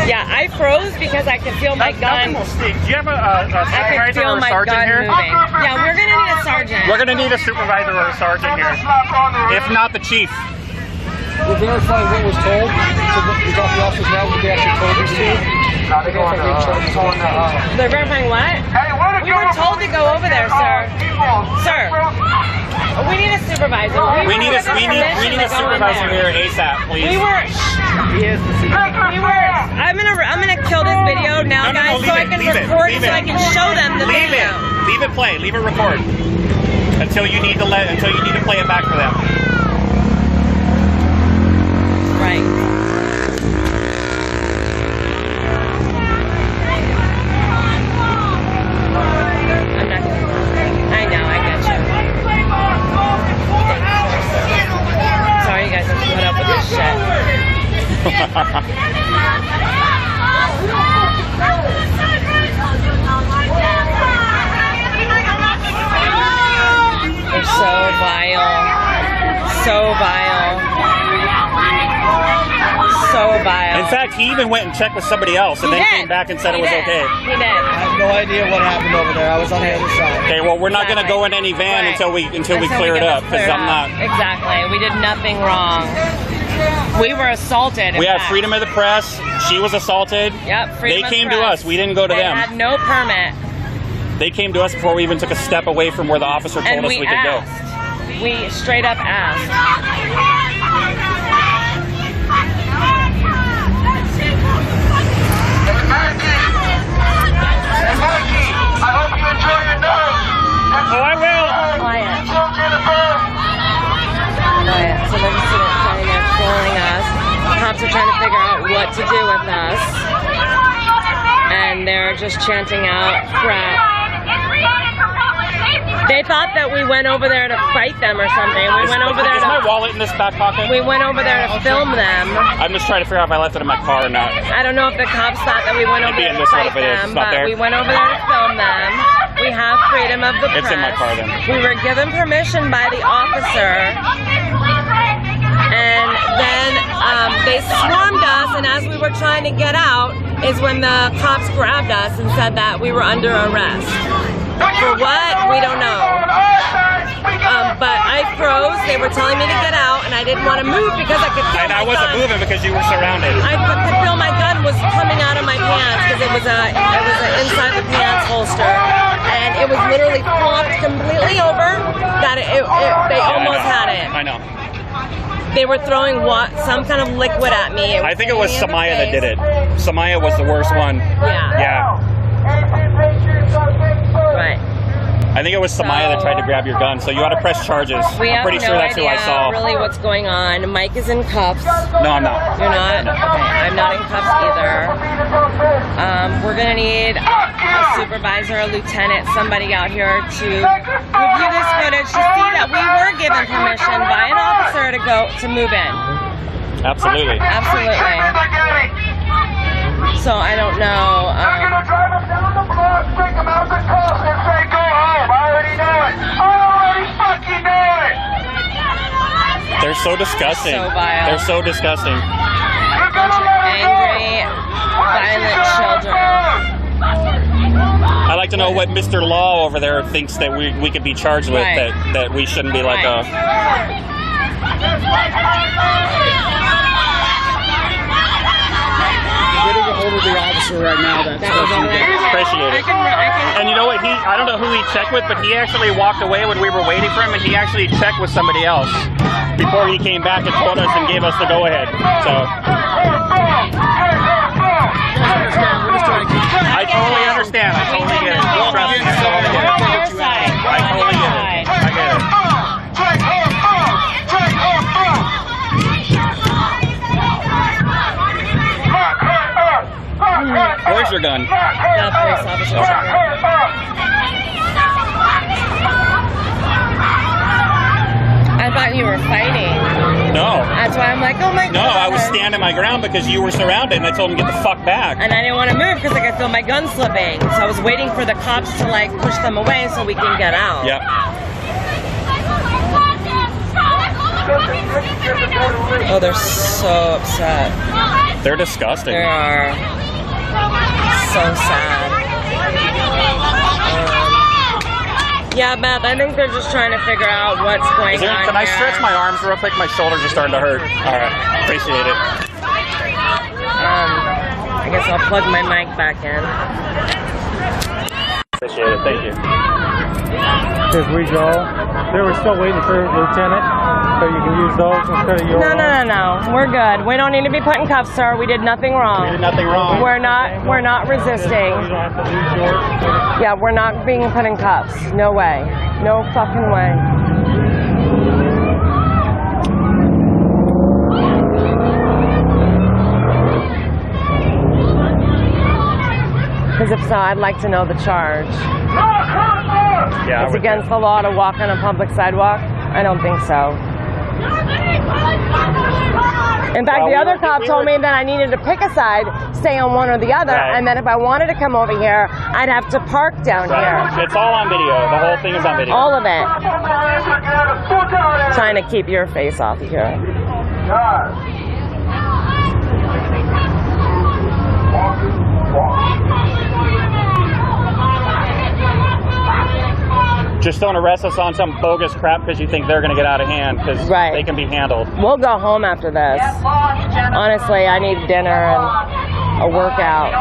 Yeah, I froze because I could feel my gun. Do you have a I could supervisor feel or a my sergeant gun here? moving. Yeah, we're gonna need a sergeant. We're gonna need a supervisor or a sergeant here. If not, the chief. We're verifying what was told. So we got the officers now what they actually told us to. They're verifying what? We were told to go over there, sir. Sir, we need a supervisor. We need a supervisor here ASAP, please. I'm gonna kill this video now, guys, so I can record it, so I can show them the video. Leave it play. Leave it record until you need to play it back for them. Right. I'm not gonna. I know, I get you. Sorry, you guys have to put up with this shit. They're so vile. So vile. So vile. In fact, he even went and checked with somebody else and then came back and said it was okay. He did. I have no idea what happened over there. I was on the other side. Okay, well, we're not going to go in any van until we clear it up, because I'm not. Exactly. We did nothing wrong. We were assaulted. We have freedom of the press. She was assaulted. Yep, freedom They of came press. to us. We didn't go to They them. had no permit. They came to us before we even took a step away from where the officer told And us we could go. We straight up asked. I hope you enjoy your night. Oh, I will. Quiet. So they're just standing there trolling us. The cops are trying to figure out what to do with us. And they're just chanting out crap. They thought that we went over there to fight them or something. We went over there Is my wallet in this back pocket? We went over there to film them. I'm just trying to figure out if I left it in my car or not. I don't know if the cops thought that we went over there to fight them, but we went over there to film them. We have freedom of the press. It's in my car then. We were given permission by the officer, and then they swarmed us, and as we were trying to get out is when the cops grabbed us and said that we were under arrest. For what? We don't know. But I froze. They were telling me to get out, and I didn't want to move because I could feel And my I wasn't gun. moving because you were surrounded. I could feel my gun was coming out of my pants because it was inside the pants holster, and it was literally flopped completely over. That they almost had it. I know. They were throwing some kind of liquid at me. I think it was Samaya that did it. Samaya was the worst one. Yeah. Yeah. Right. I think it was Samaya that tried to grab your gun, so you ought to press charges. We I'm have pretty no sure that's idea who I saw. really what's going on. Mike is in cuffs. No, I'm not. You're not? Okay, I'm not in cuffs either. We're gonna need a supervisor, a lieutenant, somebody out here to review this footage to see that we were given permission by an officer to move in. Absolutely. Absolutely. So I don't know. They're gonna drive them down the block, take them out the cuffs, and say, go home. I already know it. I already fucking know it. They're so disgusting. So vile. They're so disgusting. Angry, violent children. I'd like to know what Mr. Law over there thinks that we could be charged with, Right. that we shouldn't be like a... Getting a hold of the officer right now. Appreciate it. And you know what? I don't know who he checked with, but he actually walked away when we were waiting for him, and he actually checked with somebody else before he came back and told us and gave us the go-ahead. So I totally understand. I totally get it. Trust me, I totally get it. I totally get it. I get it. Where's your gun? The police officer. I thought you were fighting. No. That's why I'm like, oh my god. No, I was standing my ground because you were surrounded, and I told him to get the fuck back. And I didn't want to move because I could feel my gun slipping. So I was waiting for the cops to like push them away so we can get out. Yep. Oh, they're so upset. They're disgusting. They are so sad. Yeah, Beth, I think they're just trying to figure out what's going on. Can I stretch my arms real quick? My shoulders are starting to hurt. All right, appreciate it. I guess I'll plug my mic back in. Appreciate it, thank you. As we go, they were still waiting for Lieutenant, so you can use those instead of yours. No. We're good. We don't need to be put in cuffs, sir. We did nothing wrong. We did nothing wrong. We're not resisting. You don't have to use yours. Yeah, we're not being put in cuffs. No way. No fucking way. Because if so, I'd like to know the charge. Yeah, It's against the law to walk on a public sidewalk? I don't think so. In fact, the other cop told me that I needed to pick a side, stay on one or the other, and then if I wanted to come over here, I'd have to park down here. It's all on video. The whole thing is on video. All of it. Trying to keep your face off here. Just don't arrest us on some bogus crap because you think they're going to get out of hand, because they can be handled. We'll go home after this. Honestly, I need dinner and a workout.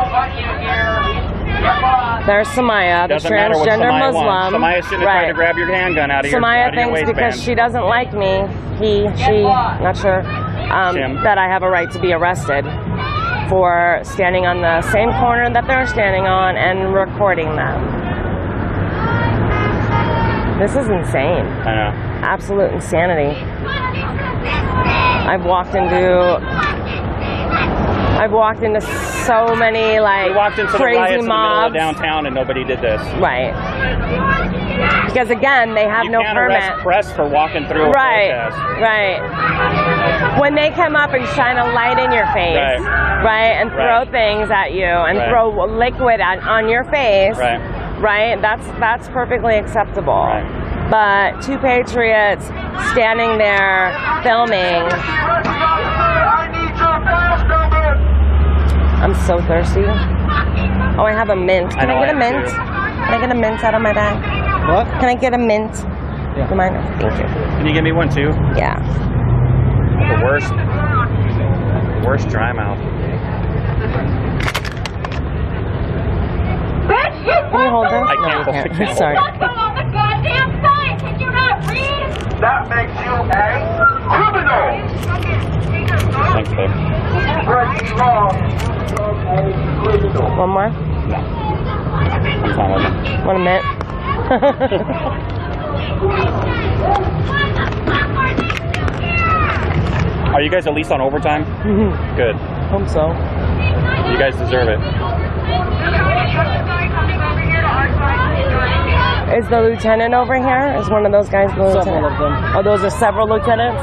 There's Samaya, the Doesn't matter what transgender Samaya Muslim. wants. Samaya shouldn't have tried to grab your handgun out of your Samaya out of your thinks because waistband. she doesn't like me, she, not sure, that I have a right to be arrested for standing on the same corner that they're standing on and recording them. This is insane. I know. Absolute insanity. I've walked into so many We walked into the crazy riots in the middle mobs. of downtown and nobody did this. Right. Because again, they have You no can't permit. arrest press for walking through a protest. Right. When they come up and shine a light in your face, right, and throw things at you and throw liquid on your face, right, that's perfectly acceptable. But two patriots standing there filming. I'm so thirsty. Oh, I have a mint. Can I get a mint? Can I get a mint out of my bag? What? Can I get a mint? Yeah. Do you mind? Thank you. Can you give me one too? Yeah. The worst dry mouth. Can you hold this? I can't hold it. Sorry. on the goddamn side. Can you not read? That makes you a criminal. Thanks, babe. One more? No. I'm fine with it. Want a mint? Are you guys at least on overtime? Mm-hmm. Good. Hope so. You guys deserve it. Is the lieutenant over here? Is one of those guys the lieutenant? Several of them. Oh, those are several lieutenants?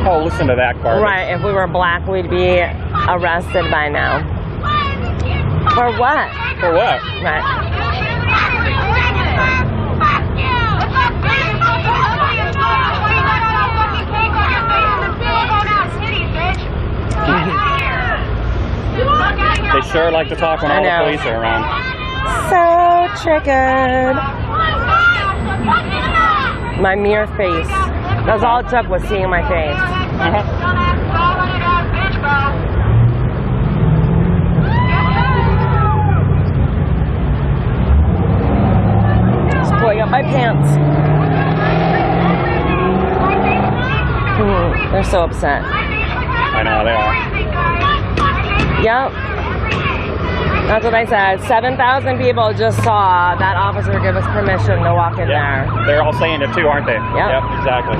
Oh, listen to that garbage. Right, if we were black, we'd be arrested by now. For what? For what? Right. They sure like to talk when all the police are around. So triggered. My mere face. That's all it took was seeing my face. Just pulling up my pants. They're so upset. I know, they are. Yep. That's what I said. 7,000 people just saw that officer give us permission to walk in there. They're all saying it too, aren't they? Yep, exactly.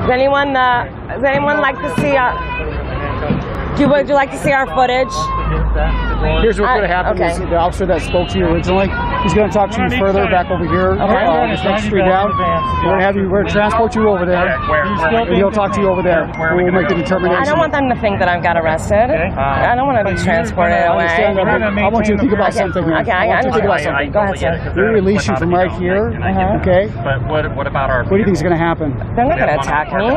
Does anyone like to see would you like to see our footage? Here's what's going to happen. Okay. Is the officer that spoke to you originally, he's going to talk to you further back over here. This next street down. We're going to transport you over there. And he'll talk to you over there. We'll make the determination. I don't want them to think that I've got arrested. I don't want to be transported away. I want you to think about something here. Okay, I want you to think about something. Go ahead, sir. We release you from right here. Okay? But what about our... What do you think is going to happen? They're not going to attack me.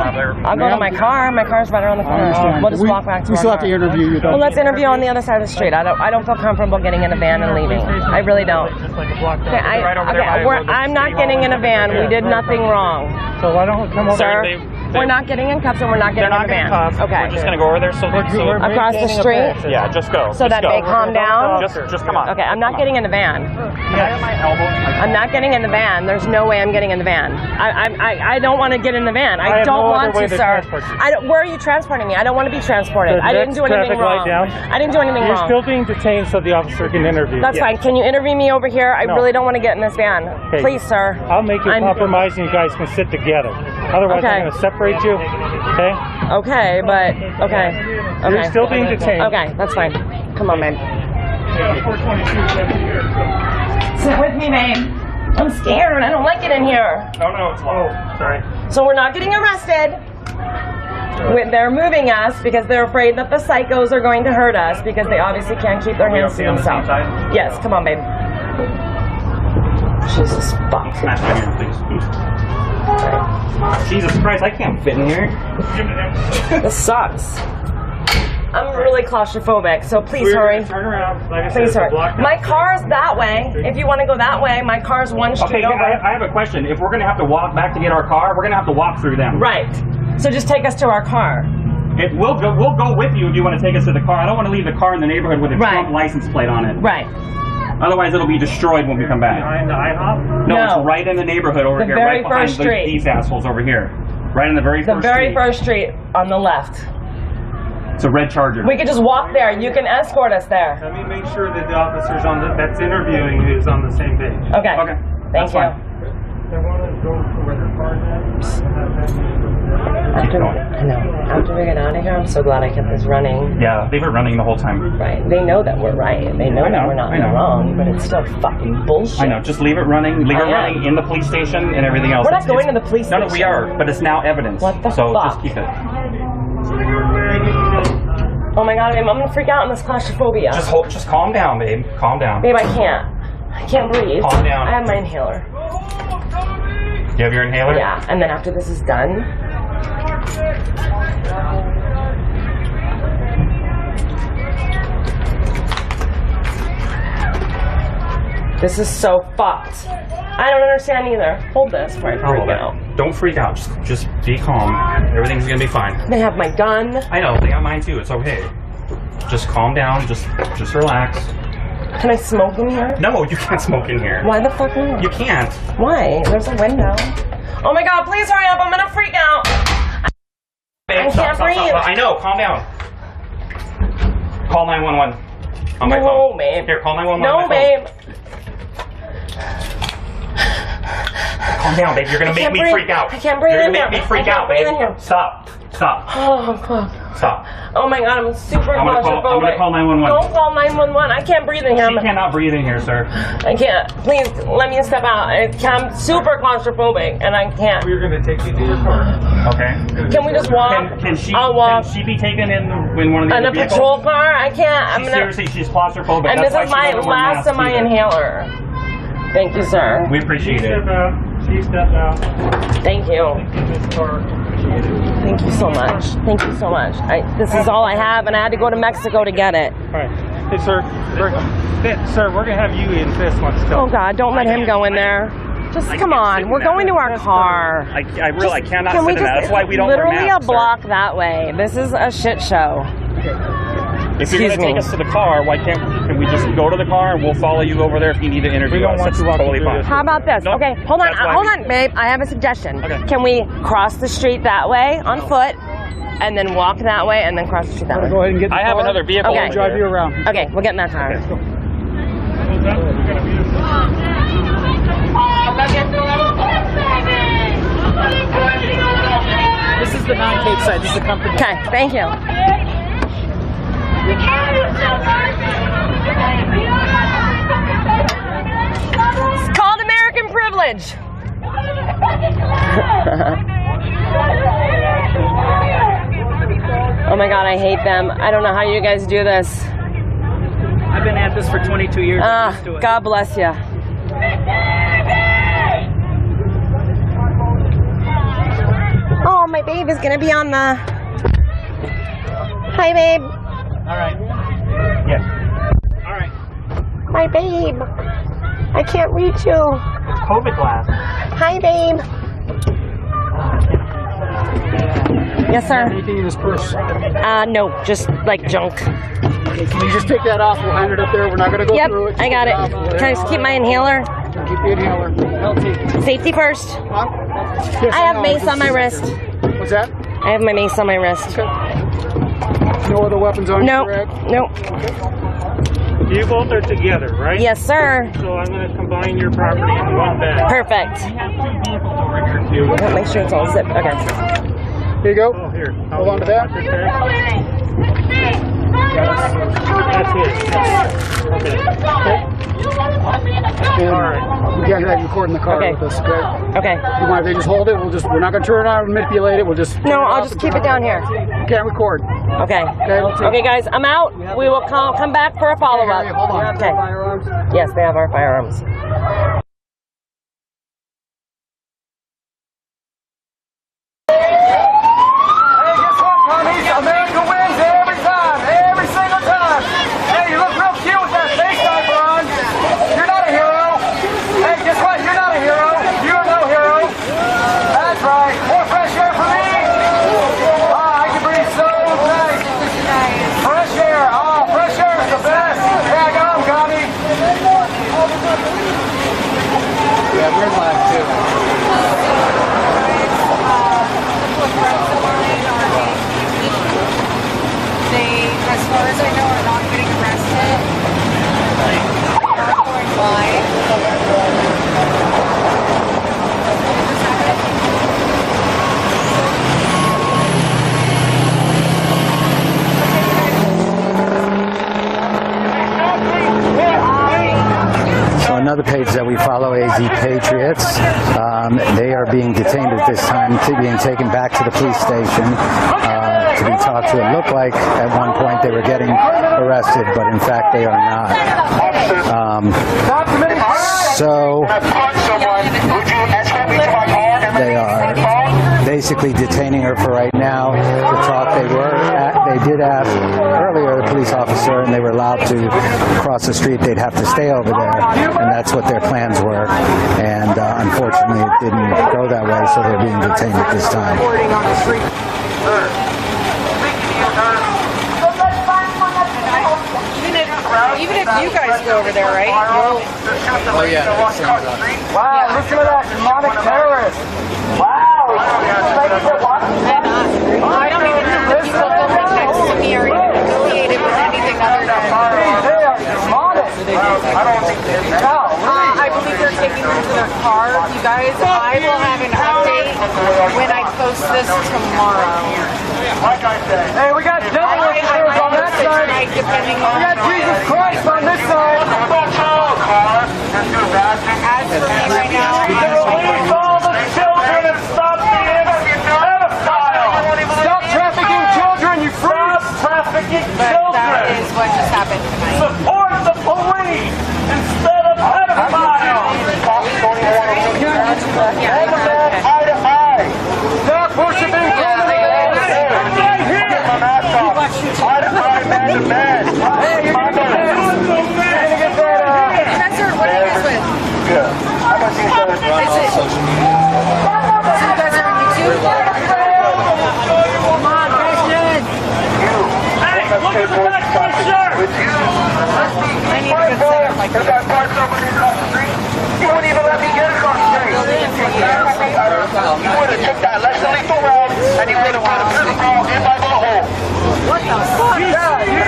I'll go to my car. My car's right around the corner. We'll just walk back to we our still have car. to interview you, though. Well, let's interview on the other side of the street. I don't feel comfortable getting in a van and leaving. I really don't. Okay, I'm not getting in a van. We did nothing wrong. So why don't we come over? Sir, we're not getting in cuffs and we're not getting in a van. Okay. We're just going to go over there. So across the street? Yeah, just go. So that they calm down? Just come on. Okay, I'm not getting in the van. I'm not getting in the van. There's no way I'm getting in the van. I don't want to get in the van. I don't want to, sir. Where are you transporting me? I don't want to be transported. I didn't do anything wrong. I didn't do anything wrong. You're still being detained so the officer can interview. That's fine. Can you interview me over here? I really don't want to get in this van. Okay. Please, sir. I'll make you a compromise and you guys can sit together. Otherwise, I'm going to separate you. Okay? Okay, but okay. You're still being detained. Okay, that's fine. Come on, babe. Sit with me, babe. I'm scared. I don't like it in here. No, it's low. Sorry. So we're not getting arrested. They're moving us because they're afraid that the psychos are going to hurt us because they obviously can't keep their hands to themselves. Yes, come on, babe. Jesus fuck. Smash my hand, please. Jesus Christ, I can't fit in here. This sucks. I'm really claustrophobic, so please hurry. Turn around. Like I Please said, hurry. My car's that way. If you want to go that way, my car's one street over. I have a question. If we're going to have to walk back to get our car, we're going to have to walk through them. Right. So just take us to our car. We'll go with you if you want to take us to the car. I don't want to leave the car in the neighborhood with a Trump license plate on it. Right. Otherwise, it'll be destroyed when we come back. Behind the IHOP? No, it's right in the neighborhood over here. Very right behind first street. These assholes over here. Right in the very first street. The very first street on the left. It's a red Charger. We could just walk there. You can escort us there. Let me make sure that the officers that's interviewing you is on the same page. Okay. Thank you. They want to go to where their car is. After we get out of here, I'm so glad I kept this running. Yeah, they were running the whole time. Right. They know that we're right. They know that we're not wrong, but it's still fucking bullshit. I know. Just leave it running. Leave it running in the police station and everything else. We're not going to the police station. No, we are. But it's now evidence. What the so fuck? just keep it. Oh my god, babe, I'm gonna freak out in this claustrophobia. Just calm down, babe. Calm down. Babe, I can't breathe. Calm down. I have my inhaler. You have your inhaler? Yeah, and then after this is done. This is so fucked. I don't understand either. Hold this before I freak out. Don't freak out. Just be calm. Everything's gonna be fine. They have my gun. I know. They got mine too. It's okay. Just calm down. Just relax. Can I smoke in here? No, you can't smoke in here. Why the fuck not? You can't. Why? There's a window. Oh my god, please hurry up. I'm gonna freak out. Babe, can't breathe. I know. Calm down. Call 911 on my phone. No, babe. Here, call 911 No, on my babe. phone. Calm down, babe. You're gonna make me freak out. I can't breathe You're in gonna here. make me freak I can't out, breathe babe. in here. Stop. Oh, fuck. Stop. Oh my god, I'm super I'm gonna claustrophobic. call 911. Don't call 911. I can't breathe in here. She cannot breathe in here, sir. I can't. Please, let me step out. I'm super claustrophobic, and I can't. We're gonna take you to your car. Okay. Can we just walk? I'll walk. Can she be taken in one of the In a vehicles? patrol car? I can't. I'm gonna. Seriously, she's claustrophobic. And That's this why is she my doesn't wear last masks of my either. inhaler. Thank you, sir. We appreciate it. She stepped out. Thank you. Thank you so much. Thank you so much. This is all I have, and I had to go to Mexico to get it. All right. Hey, sir. Sir, we're going to have you in this one still. Oh, God. Don't let him go in there. Just come on. We're going to our car. I really cannot Can sit we in that. That's why we don't literally wear masks, a block that way. This is a shit show. If you're going to take us to the car, why can't we just go to the car and we'll follow you over there if you need to interview us? That's totally fine. How about this? No, okay, hold that's why on, babe. I have a suggestion. Okay. Can we cross the street that way on foot, and then walk that way, and then cross the street that way? Go ahead and get the I have car. another vehicle. Okay. over Drive you there. around. Okay, we'll get in that car. This is the non-Cape side. This is the company. Okay, thank you. It's called American privilege. Oh my God, I hate them. I don't know how you guys do this. I've been at this for 22 years. I'm used to it. God bless you. Oh, my babe is gonna be on the. Hi, babe. All right. Yes. All right. My babe. I can't reach you. COVID glass. Hi, babe. Yes, sir. Anything in this purse? No, just like junk. Okay, can you just take that off? We'll hand it up there. We're not going to go through it. Yep, I got it. Can I just keep my inhaler? Keep the inhaler. Safety first. Yes, I have know. mace on my wrist. What's that? I have my mace on my wrist. No other weapons on Nope. you, correct? Nope. You both are together, right? Yes, sir. So I'm going to combine your property in one bag. Perfect. Over Make sure it's all zipped. Okay. Here you go. Oh, here. Hold on to that. That's it. Okay. And we can't have you record in the car Okay. with us, okay? Okay. You mind if they just hold it? We're not going to turn it on and manipulate it. We'll just. No, I'll just keep it down here. You can't record. Okay. Okay. Okay, guys, I'm out. We will come back for a follow-up. Hold on. Okay. Firearms. Yes, they have our firearms. America wins every time, every single time. Hey, you look real cute with that face diaper on. You're not a hero. Hey, guess what? You're not a hero. You're no hero. That's right. More fresh air for me. I can breathe so nice. Fresh air. Oh, fresh air is the best. Yeah, I got him, got me. Yeah, we're live too. They, as far as I know, are not getting arrested. So another page that we follow, AZ Patriots, they are being detained at this time, being taken back to the police station to be talked to. It looked like at one point they were getting arrested, but in fact they are not. So they are basically detaining her for right now to talk. They did ask earlier the police officer, and they were allowed to cross the street. They'd have to stay over there, and that's what their plans were. And unfortunately, it didn't go that way, so they're being detained at this time. Even if you guys go over there, right? Oh, yeah. Wow, listen to that demonic terrorist. Wow. I don't even people don't live next to me or even affiliated with anything other than. I believe they're taking them to their car. You guys, I will have an update when I post this tomorrow. Like I said. Hey, we got devil worshippers on that side. Depending on we got Jesus Christ on this side. As for me right now, release all the children and stop the pedophile. Stop trafficking children, you freaks. Stop trafficking children. That is what just happened tonight. Support the police instead of pedophiles. Stop eye to eye. Stop worshiping Professor, what are you guys with? Good. How much you said? Is it? So you guys are on YouTube? Come on, Christian. Hey, look at the back of my shirt. I need a good setup like this. You wouldn't even let me get across the street. You would have took that less than lethal route and you would have put a pistol in my butthole. What the fuck? Yeah, you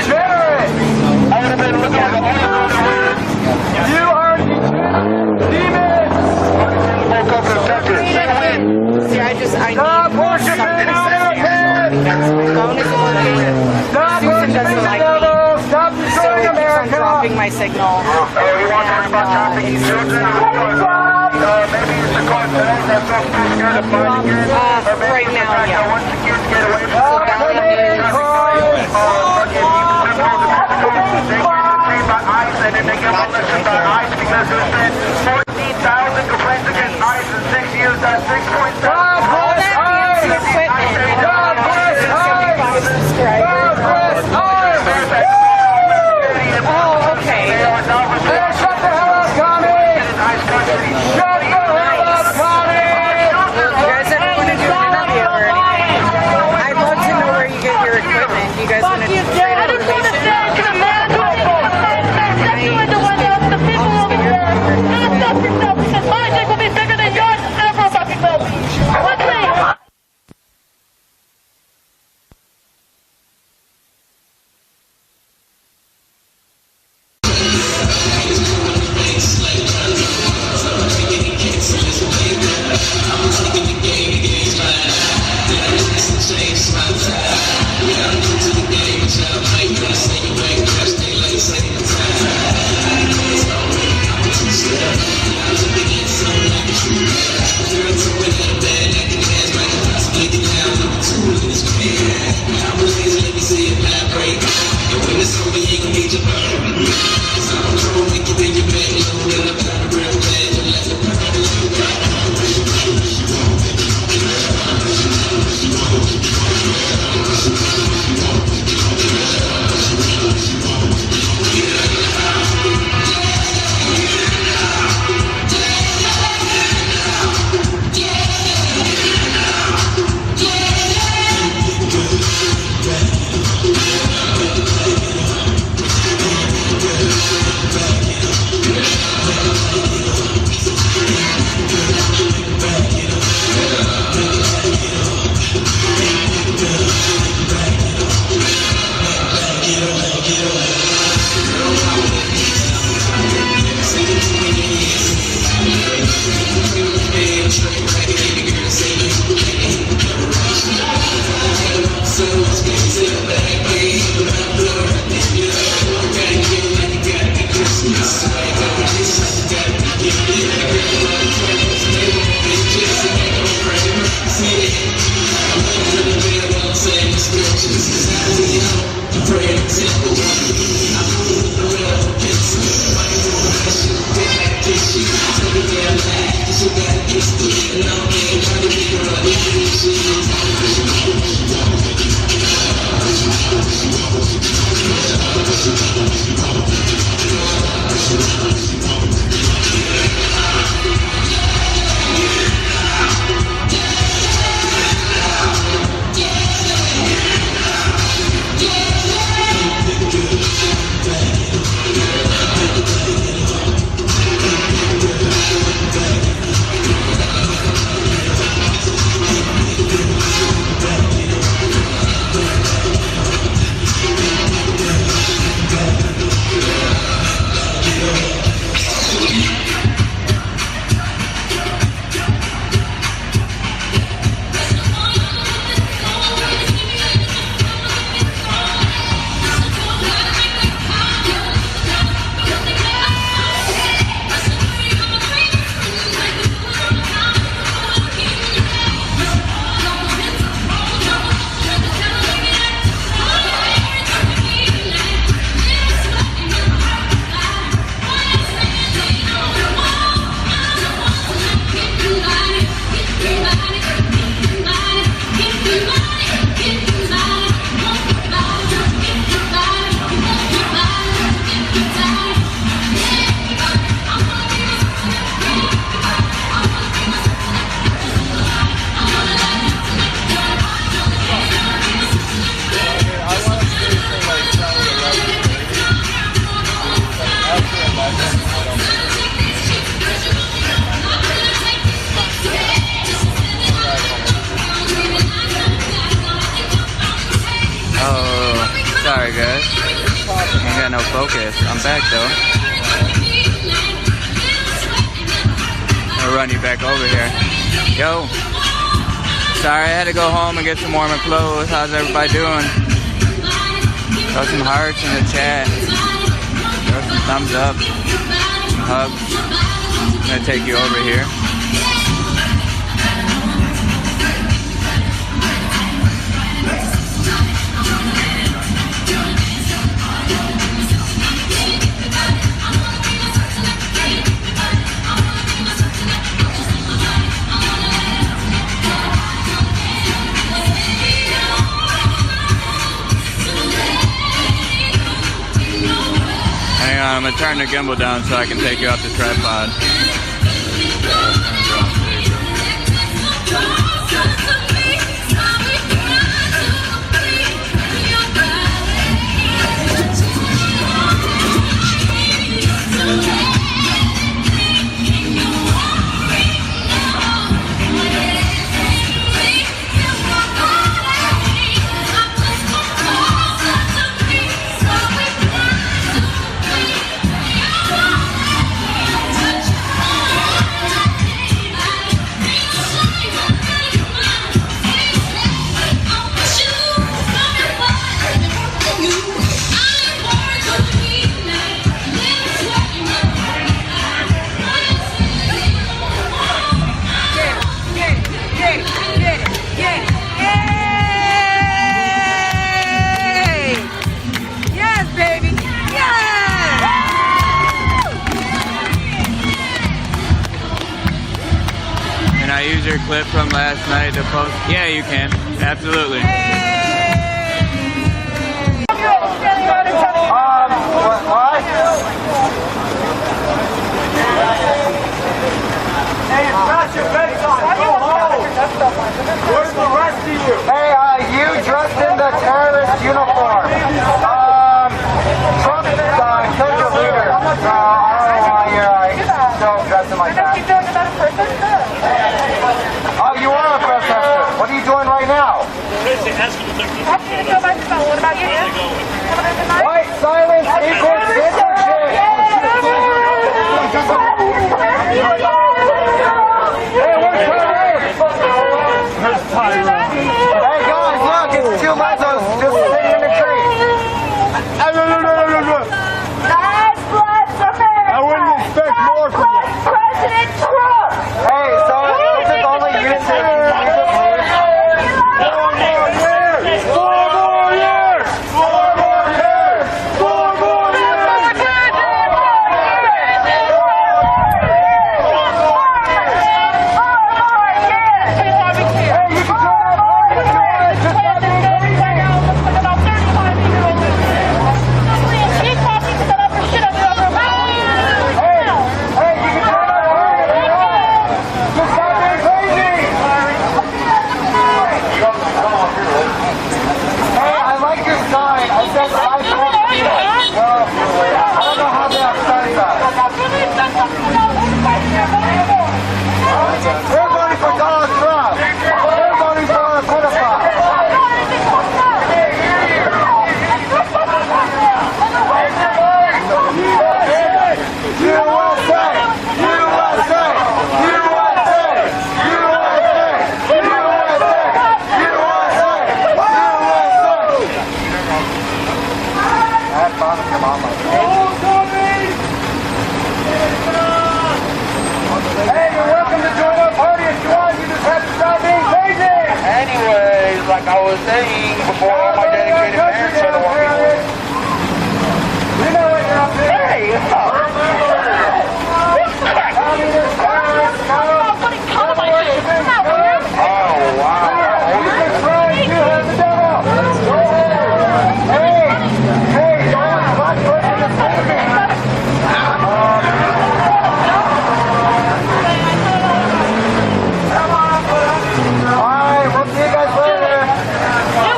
degenerate. I would have been looking at the You are demons. Woke up in Texas. See, I need something to say. My phone isn't working. Susan doesn't like me. Stop So destroying it keeps on America. dropping my signal. You want to talk about trafficking children? Maybe you should call today. That's so scared to find again. Right now, yeah. Once the kids get away from So Valiant is... by ICE and then they get molested by ICE because there's been 14,000 complaints against ICE in 6 years. That's 6.7. All that fancy equipment and all that 175 subscribers. Oh, okay. Shut the hell up, Connie! Shut the hell up, Connie! You guys ever want to do an interview or anything? I'd love to know where you get your equipment. You guys want to do trade relation? got no focus. I'm back though. I'll run you back over here. Yo. Sorry, I had to go home and get some warmer clothes. How's everybody doing? Throw some hearts in the chat. Throw some thumbs up. Some hugs. I'm gonna take you over here. Hang on, I'm gonna turn the gimbal down so I can take you off the tripod. Use your clip from last night to post? Yeah, you can. Absolutely. What? Hey, it's not your bedtime. Go home. Where's the rest of you? Hey, you dressed in the terrorist uniform. Trump killed your leader. I don't know why you're still dressing like that. Oh, you are a protester. What are you doing right now? What about you? White silence equals censorship. Hey, where's Tyrone? Hey guys, look, it's two Lizos just sitting in the tree. God's bless America. I wouldn't expect more from you. President Trump. Hey, so this is only you two.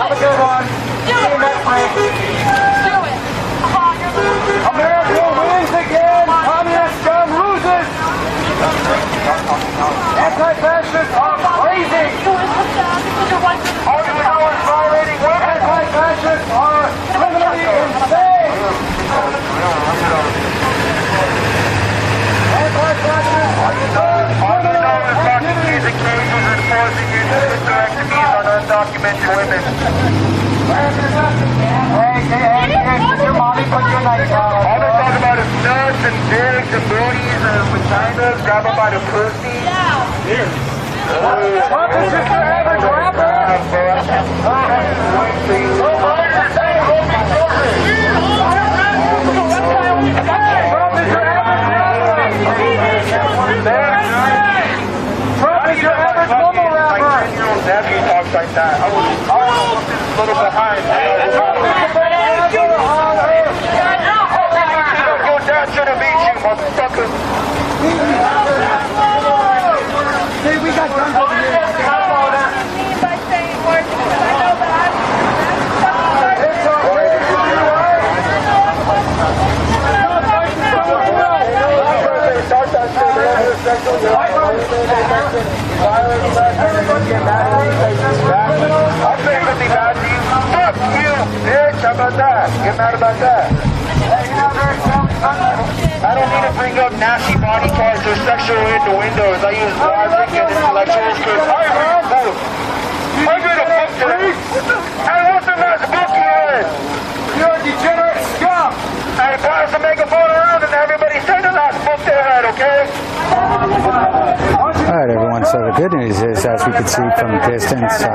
'Cause vaginas, grab them by the pussy. Here. Trump is just your average rapper. Trump is your average mumble rapper. My 10-year-old nephew talks like that. I was a little behind. Go down to the beach, you motherfucker. Hey, we got guns over here. By saying words because I know that. I'm saying something bad to you. Fuck you, bitch. How about that? Get mad about that. I don't need to bring up nasty body parts or sexual innuendos. I use logic and intellectuals because I read both. I read a book today. Hey, what's the last book you read? You're a degenerate scum. Hey, pass the megaphone around and everybody say the last book they read, okay? All right, everyone. So the good news is, as we can see from a distance,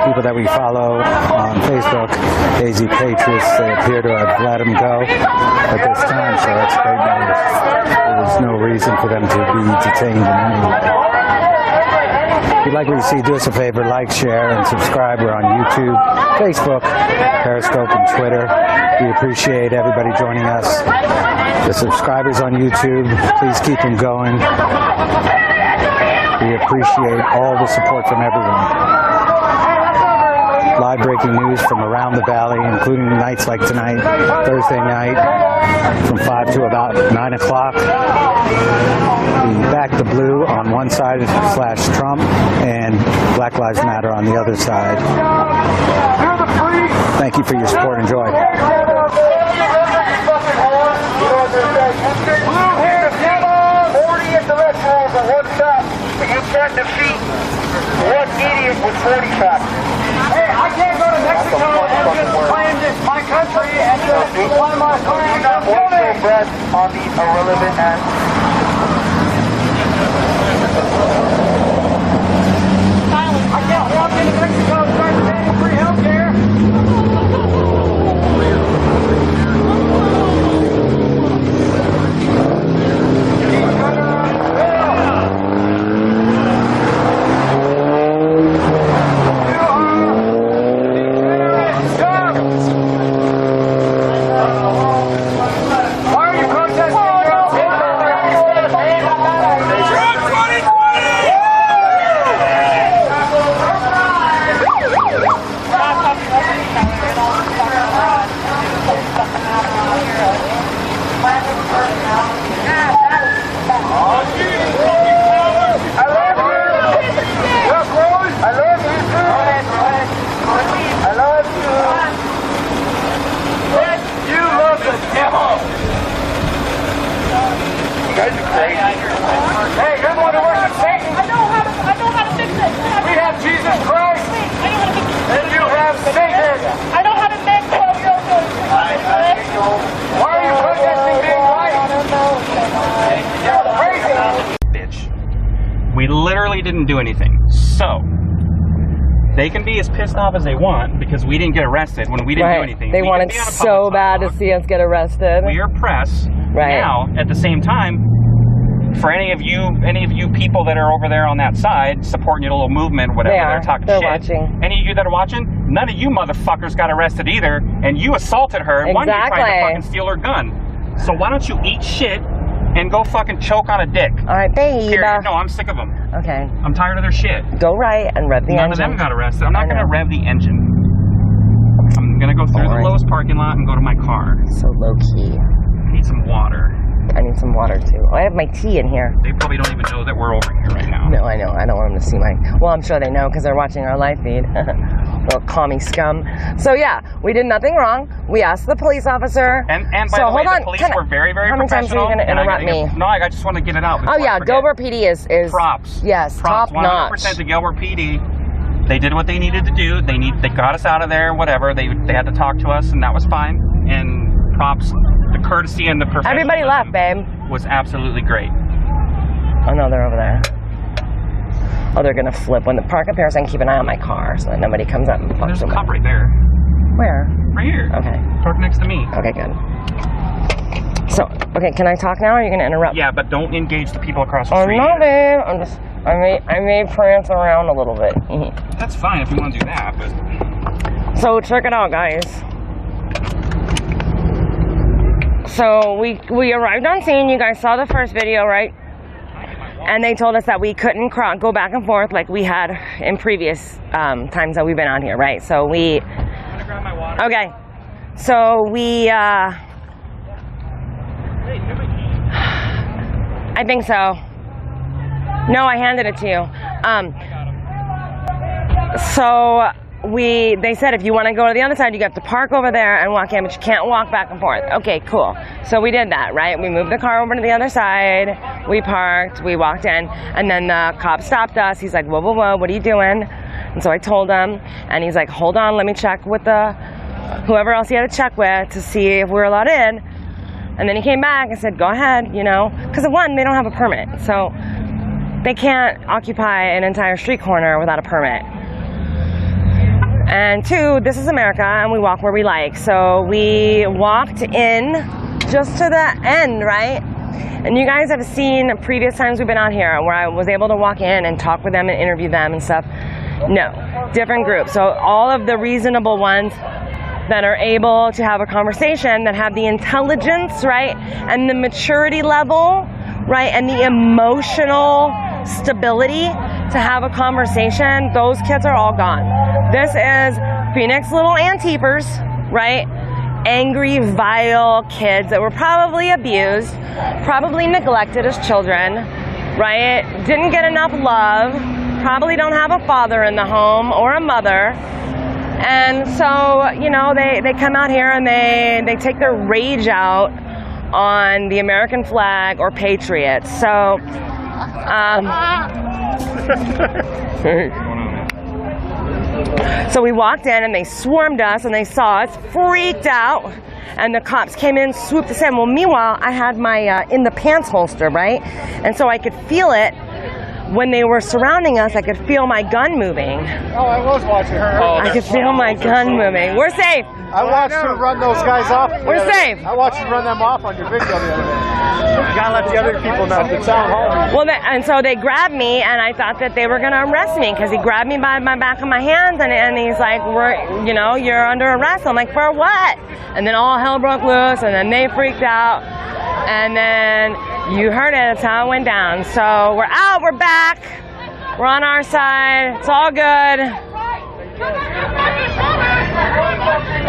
people that we follow on Facebook, AZ Patriots, they appear to have let them go at this time, so that's great news. There's no reason for them to be detained in any way. If you'd like what you see, do us a favor, like, share, and subscribe. We're on YouTube, Facebook, Periscope, and Twitter. We appreciate everybody joining us. The subscribers on YouTube, please keep them going. We appreciate all the support from everyone. Live breaking news from around the valley, including nights like tonight, Thursday night, from 5 to about 9 o'clock. We back the blue on one side / Trump and Black Lives Matter on the other side. Thank you for your support and joy. Intellectuals on one side, but you can't defeat one idiot with 40 facts. Hey, I can't go to Mexico and just claim this my country and just claim my country. Do not waste your breath on the irrelevant acts. I can't walk into Mexico and start demanding free health care. We literally didn't do anything. So, they can be as pissed off as they want because we didn't get arrested when we didn't do anything. They wanted so bad to see us get arrested. We are press. Right. Now, at the same time, for any of you people that are over there on that side supporting your little movement, whatever, they're talking shit. Watching. Any of you that are watching, none of you motherfuckers got arrested either, and you assaulted her. Exactly. One, you tried to fucking steal her gun. So why don't you eat shit and go fucking choke on a dick? All right, babe. Period. No, I'm sick of them. Okay. I'm tired of their shit. Go right and rev the engine. None of them got arrested. I'm not going to rev the engine. I'm going to go through the Lowe's parking lot and go to my car. So low key. I need some water. I need some water too. Oh, I have my tea in here. They probably don't even know that we're over here right now. No, I know. I don't want them to see my... Well, I'm sure they know because they're watching our live feed. Little commie scum. So yeah, we did nothing wrong. We asked the police officer. And by the way, the police were very, very professional. How many times are you going to interrupt me? No, I just want to get it out. Oh yeah, Gilbert PD is props. Yes, props, top notch. 100% to Gilbert PD. They did what they needed to do. They got us out of there. Whatever. They had to talk to us, and that was fine. And props. The courtesy and the professionalism. Everybody left, babe. Was absolutely great. Oh no, they're over there. Oh, they're gonna flip. When the park up here, so I can keep an eye on my car so that nobody comes up and fucks There's a with cop me. right there. Where? Right here. Okay. Park next to me. Okay, good. So, okay, can I talk now, or are you gonna interrupt? Yeah, but don't engage the people across the Oh street. no, babe. I may prance around a little bit. That's fine if you want to do that, but... So check it out, guys. So we arrived on scene. You guys saw the first video, right? And they told us that we couldn't go back and forth like we had in previous times that we've been on here, right? So we... Okay. So we... I think so. No, I handed it to you. They said if you want to go to the other side, you have to park over there and walk in, but you can't walk back and forth. Okay, cool. So we did that, right? We moved the car over to the other side. We parked. We walked in, and then the cop stopped us. He's like, whoa, whoa, whoa, what are you doing? And so I told him, and he's like, hold on, let me check with whoever else he had to check with to see if we're allowed in. And then he came back and said, go ahead, you know, because one, they don't have a permit, so they can't occupy an entire street corner without a permit. And two, this is America, and we walk where we like. So we walked in just to the end, right? And you guys have seen previous times we've been out here where I was able to walk in and talk with them and interview them and stuff. No, different groups. So all of the reasonable ones that are able to have a conversation, that have the intelligence, right, and the maturity level, right, and the emotional stability to have a conversation, those kids are all gone. This is Phoenix little Antifa, right, angry, vile kids that were probably abused, probably neglected as children, right, didn't get enough love, probably don't have a father in the home or a mother. And so, you know, they come out here and they take their rage out on the American flag or patriots. So, so we walked in and they swarmed us and they saw us, freaked out, and the cops came in, swooped us in. Well, meanwhile, I had my in the pants holster, right? And so I could feel it. When they were surrounding us, I could feel my gun moving. Oh, I was watching her. I could feel my gun moving. We're safe. I watched you run those guys off. We're safe. I watched you run them off on your video the other day. You gotta let the other people know. The town hall. Well, and so they grabbed me, and I thought that they were gonna arrest me because he grabbed me by my back of my hands, and he's like, you're under arrest. I'm like, for what? And then all hell broke loose, and then they freaked out, and then you heard it. That's how it went down. So we're out. We're back. We're on our side. It's all good.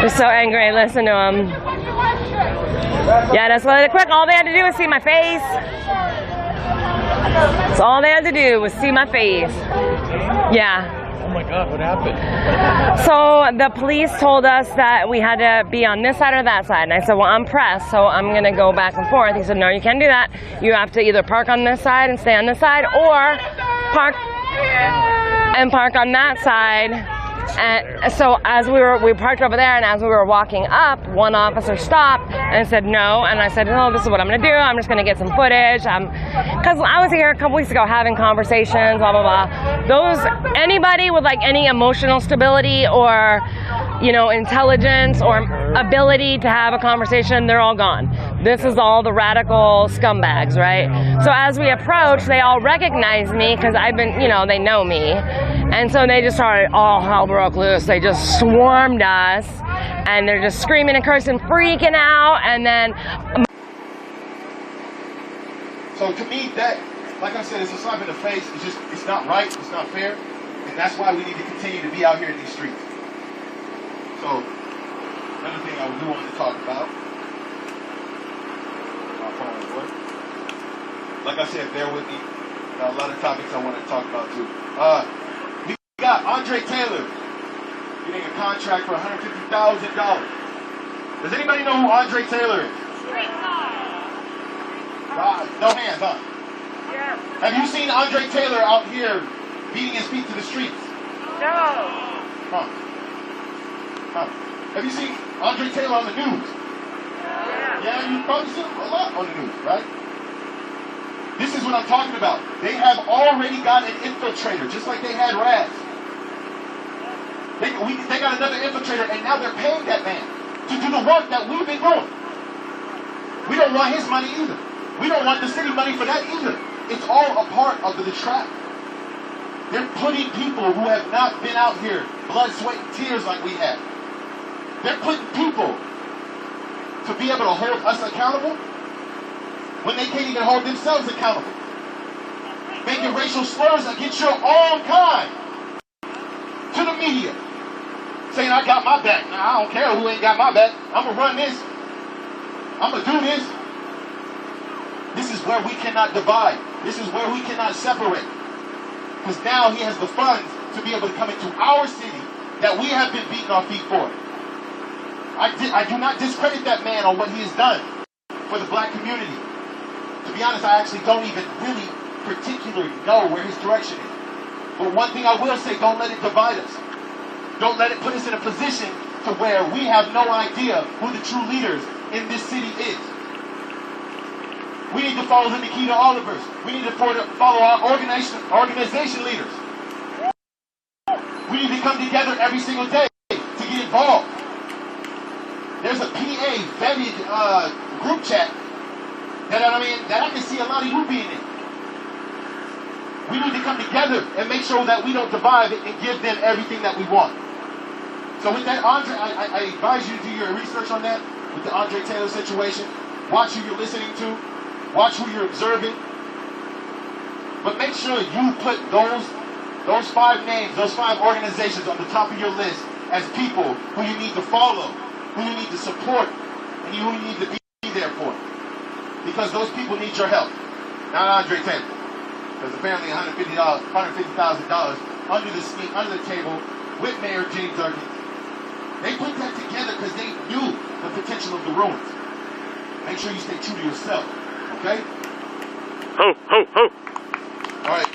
They're so angry. Listen to them. Yeah, that's what quick. All they had to do was see my face. That's all they had to do was see my face. Yeah. Oh my God, what happened? So the police told us that we had to be on this side or that side. And I said, well, I'm pressed, so I'm going to go back and forth. He said, no, you can't do that. You have to either park on this side and stay on this side, or park on that side. And so as we parked over there, and as we were walking up, one officer stopped and said no, and I said, no, this is what I'm going to do. I'm just going to get some footage. Because I was here a couple weeks ago having conversations, blah, blah, blah. Anybody with like any emotional stability or, intelligence or ability to have a conversation, they're all gone. This is all the radical scumbags, right? So as we approached, they all recognized me because I've been, they know me. And so they just started, all hell broke loose. They just swarmed us, and they're just screaming and cursing, freaking out, and then... So to me, that, like I said, it's a slap in the face. It's not right, it's not fair, and that's why we need to continue to be out here in these streets. So, another thing I do want to talk about. My phone is what? Like I said, bear with me. A lot of topics I want to talk about too. We got Andre Taylor getting a contract for $150,000. Does anybody know who Andre Taylor is? No hands, huh? Yeah. Have you seen Andre Taylor out here beating his feet to the streets? No. Huh. Have you seen Andre Taylor on the news? Yeah, you probably see them a lot on the news, right? This is what I'm talking about. They have already got an infiltrator, just like they had Raz. They got another infiltrator, and now they're paying that man to do the work that we've been doing. We don't want his money either. We don't want the city money for that either. It's all a part of the trap. They're putting people who have not been out here, blood, sweat, and tears like we have. They're putting people to be able to hold us accountable when they can't even hold themselves accountable. Making racial slurs against your own kind to the media. Saying, I got my back. Nah, I don't care who ain't got my back. I'm going to run this. I'm going to do this. This is where we cannot divide. This is where we cannot separate. Because now he has the funds to be able to come into our city that we have been beating our feet for. I do not discredit that man on what he has done for the black community. To be honest, I actually don't even really particularly know where his direction is. But one thing I will say, don't let it divide us. Don't let it put us in a position to where we have no idea who the true leaders in this city is. We need to follow the Nikita Olivers. We need to follow our organization leaders. We need to come together every single day to get involved. There's a PA vetted group chat that I can see a lot of you being in. We need to come together and make sure that we don't divide it and give them everything that we want. So with that, Andre, I advise you to do your research on that, with the Andre Taylor situation. Watch who you're listening to. Watch who you're observing. But make sure you put those 5 names, those 5 organizations on the top of your list as people who you need to follow, who you need to support, and who you need to be there for. Because those people need your help. Not Andre Taylor. Because apparently $150,000 under the table with Mayor James Durkee. They put that together because they knew the potential of the ruins. Make sure you stay true to yourself. Okay? Ho, ho, ho. Alright,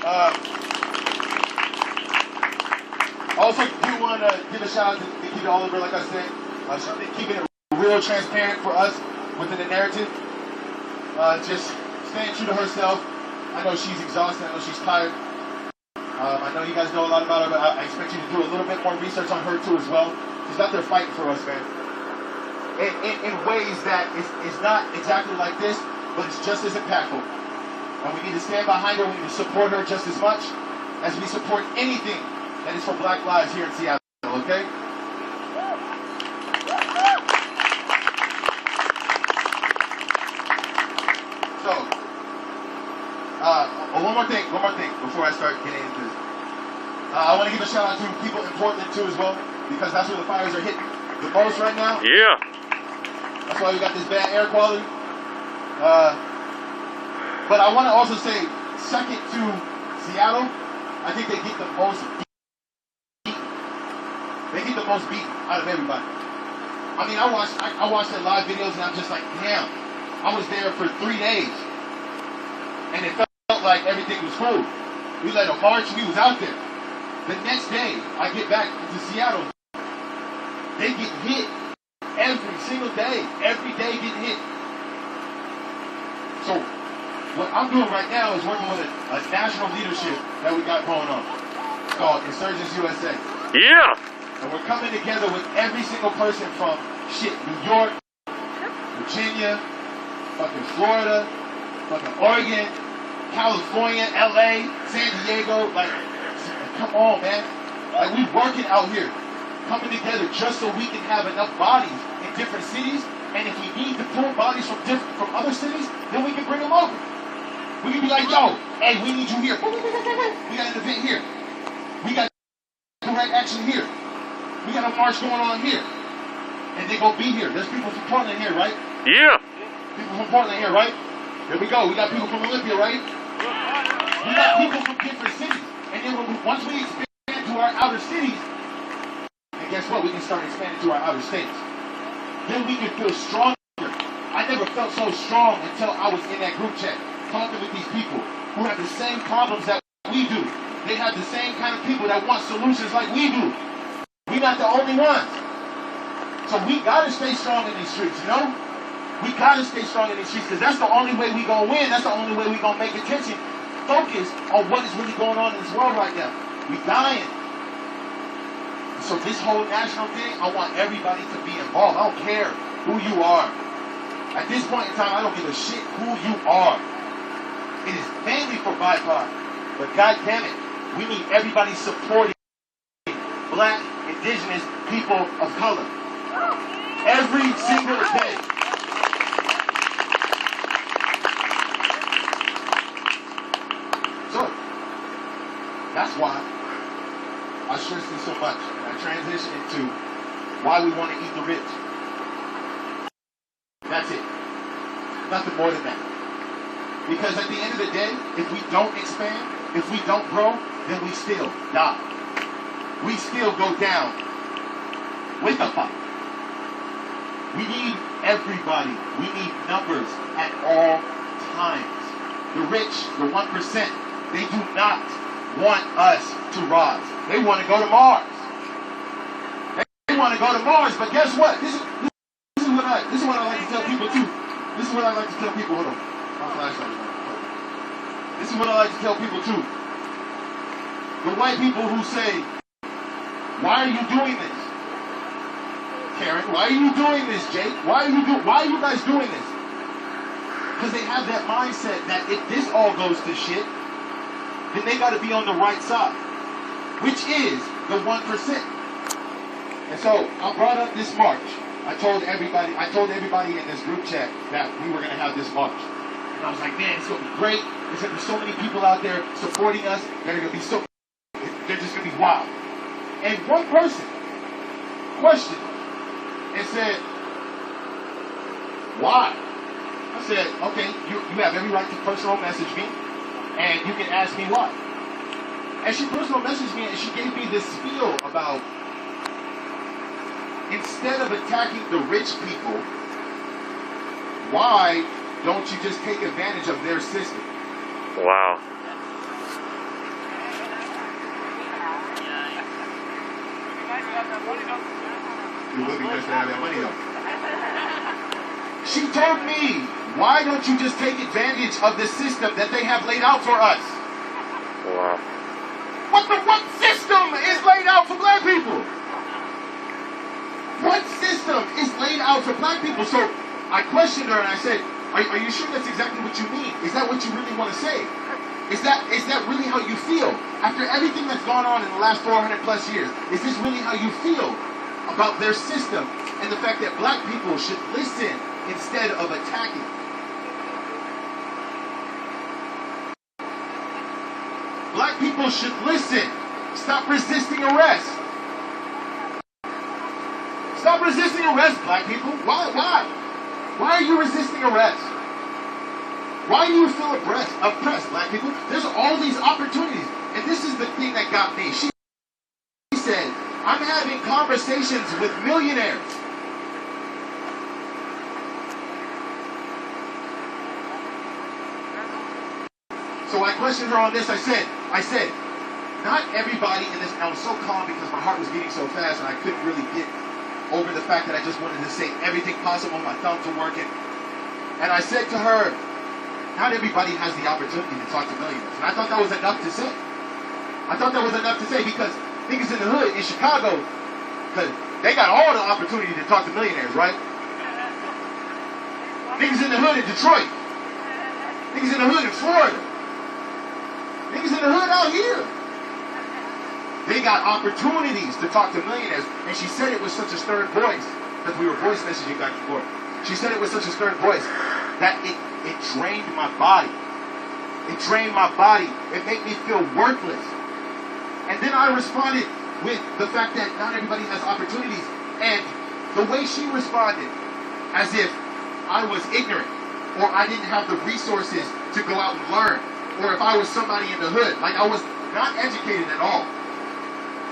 also do want to give a shout out to Nikita Oliver, like I said. She's been keeping it real transparent for us within the narrative. Just staying true to herself. I know she's exhausted. I know she's tired. I know you guys know a lot about her, but I expect you to do a little bit more research on her too as well. She's out there fighting for us, man. In ways that is not exactly like this, but it's just as impactful. And we need to stand behind her. We need to support her just as much as we support anything that is for Black lives here in Seattle, okay? So, one more thing before I start getting into this. I want to give a shout out to people in Portland too as well, because that's where the fires are hitting the most right now. Yeah. That's why we got this bad air quality. But I want to also say, second to Seattle, I think they get the most beat. They get the most beat out of everybody. I mean, I watched their live videos and I'm just like, damn. I was there for 3 days, and it felt like everything was cool. We led a march. We was out there. The next day, I get back to Seattle. They get hit every single day. Every day getting hit. So what I'm doing right now is working with a national leadership that we got going on. It's called Insurgents USA. Yeah. And we're coming together with every single person from New York, Virginia, fucking Florida, fucking Oregon, California, LA, San Diego. Like, come on, man. Like, we working out here, coming together just so we can have enough bodies in different cities. And if we need to pull bodies from other cities, then we can bring them over. We can be like, yo, hey, we need you here. We got an event here. We got direct action here. We got a march going on here. And they gonna be here. There's people from Portland here, right? Yeah. People from Portland here, right? Here we go. We got people from Olympia, right? We got people from different cities. And then once we expand to our outer cities, and guess what? We can start expanding to our outer states. Then we can feel stronger. I never felt so strong until I was in that group chat, talking with these people who have the same problems that we do. They have the same kind of people that want solutions like we do. We're not the only ones. So we gotta stay strong in these streets, you know? We gotta stay strong in these streets because that's the only way we gonna win. That's the only way we gonna make attention focus on what is really going on in this world right now. We dying. So this whole national thing, I want everybody to be involved. I don't care who you are. At this point in time, I don't give a shit who you are. It is mainly for BIPOC. But God damn it, we need everybody supporting Black, Indigenous people of color. Every single day. So, that's why I stress this so much. I transition into why we want to eat the rich. That's it. Nothing more than that. Because at the end of the day, if we don't expand, if we don't grow, then we still die. We still go down with the fight. We need everybody. We need numbers at all times. The rich, the 1%, they do not want us to rise. They want to go to Mars. They want to go to Mars, but guess what? This is what I like to tell people too. This is what I like to tell people. Hold on. My flashlight is on. This is what I like to tell people too. The white people who say, why are you doing this? Karen, why are you doing this, Jake? Why are you guys doing this? Because they have that mindset that if this all goes to shit, then they got to be on the right side, which is the 1%. And so I brought up this march. I told everybody in this group chat that we were going to have this march. And I was like, man, it's going to be great. There's going to be so many people out there supporting us. They're just going to be wild. And one person questioned and said, why? I said, okay, you have every right to personal message me, and you can ask me why. And she personal messaged me, and she gave me this spiel about, instead of attacking the rich people, why don't you just take advantage of their system? Wow. You would be nice to have that money though. She told me, why don't you just take advantage of the system that they have laid out for us? Wow. What system is laid out for black people? What system is laid out for black people? So I questioned her and I said, are you sure that's exactly what you mean? Is that what you really want to say? Is that really how you feel? After everything that's gone on in the last 400 plus years, is this really how you feel about their system and the fact that black people should listen instead of attacking? Black people should listen. Stop resisting arrest. Stop resisting arrest, black people. Why? Why are you resisting arrest? Why do you feel oppressed, black people? There's all these opportunities. And this is the thing that got me. She said, I'm having conversations with millionaires. So I questioned her on this. I said, not everybody in this, I was so calm because my heart was beating so fast and I couldn't really get over the fact that I just wanted to say everything possible. My thumbs were working. And I said to her, not everybody has the opportunity to talk to millionaires. And I thought that was enough to say. I thought that was enough to say because niggas in the hood in Chicago, because they got all the opportunity to talk to millionaires, right? Niggas in the hood in Detroit. Niggas in the hood in Florida. Niggas in the hood out here. They got opportunities to talk to millionaires. And she said it with such a stern voice, because we were voice messaging back and forth. She said it with such a stern voice that it drained my body. It drained my body. It made me feel worthless. And then I responded with the fact that not everybody has opportunities. And the way she responded, as if I was ignorant, or I didn't have the resources to go out and learn, or if I was somebody in the hood, like I was not educated at all.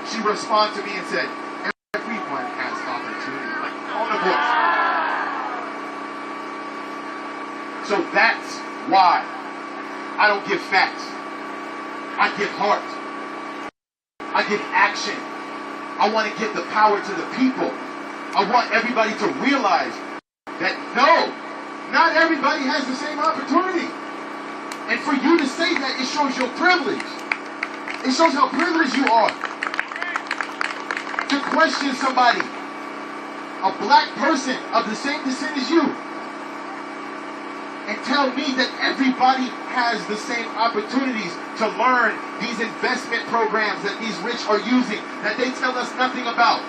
She responded to me and said, everyone has opportunity, like on the voice. So that's why I don't give facts. I give heart. I give action. I want to give the power to the people. I want everybody to realize that no, Not everybody has the same opportunity. And for you to say that, it shows your privilege. It shows how privileged you are. To question somebody, a black person of the same descent as you, and tell me that everybody has the same opportunities to learn these investment programs that these rich are using, that they tell us nothing about,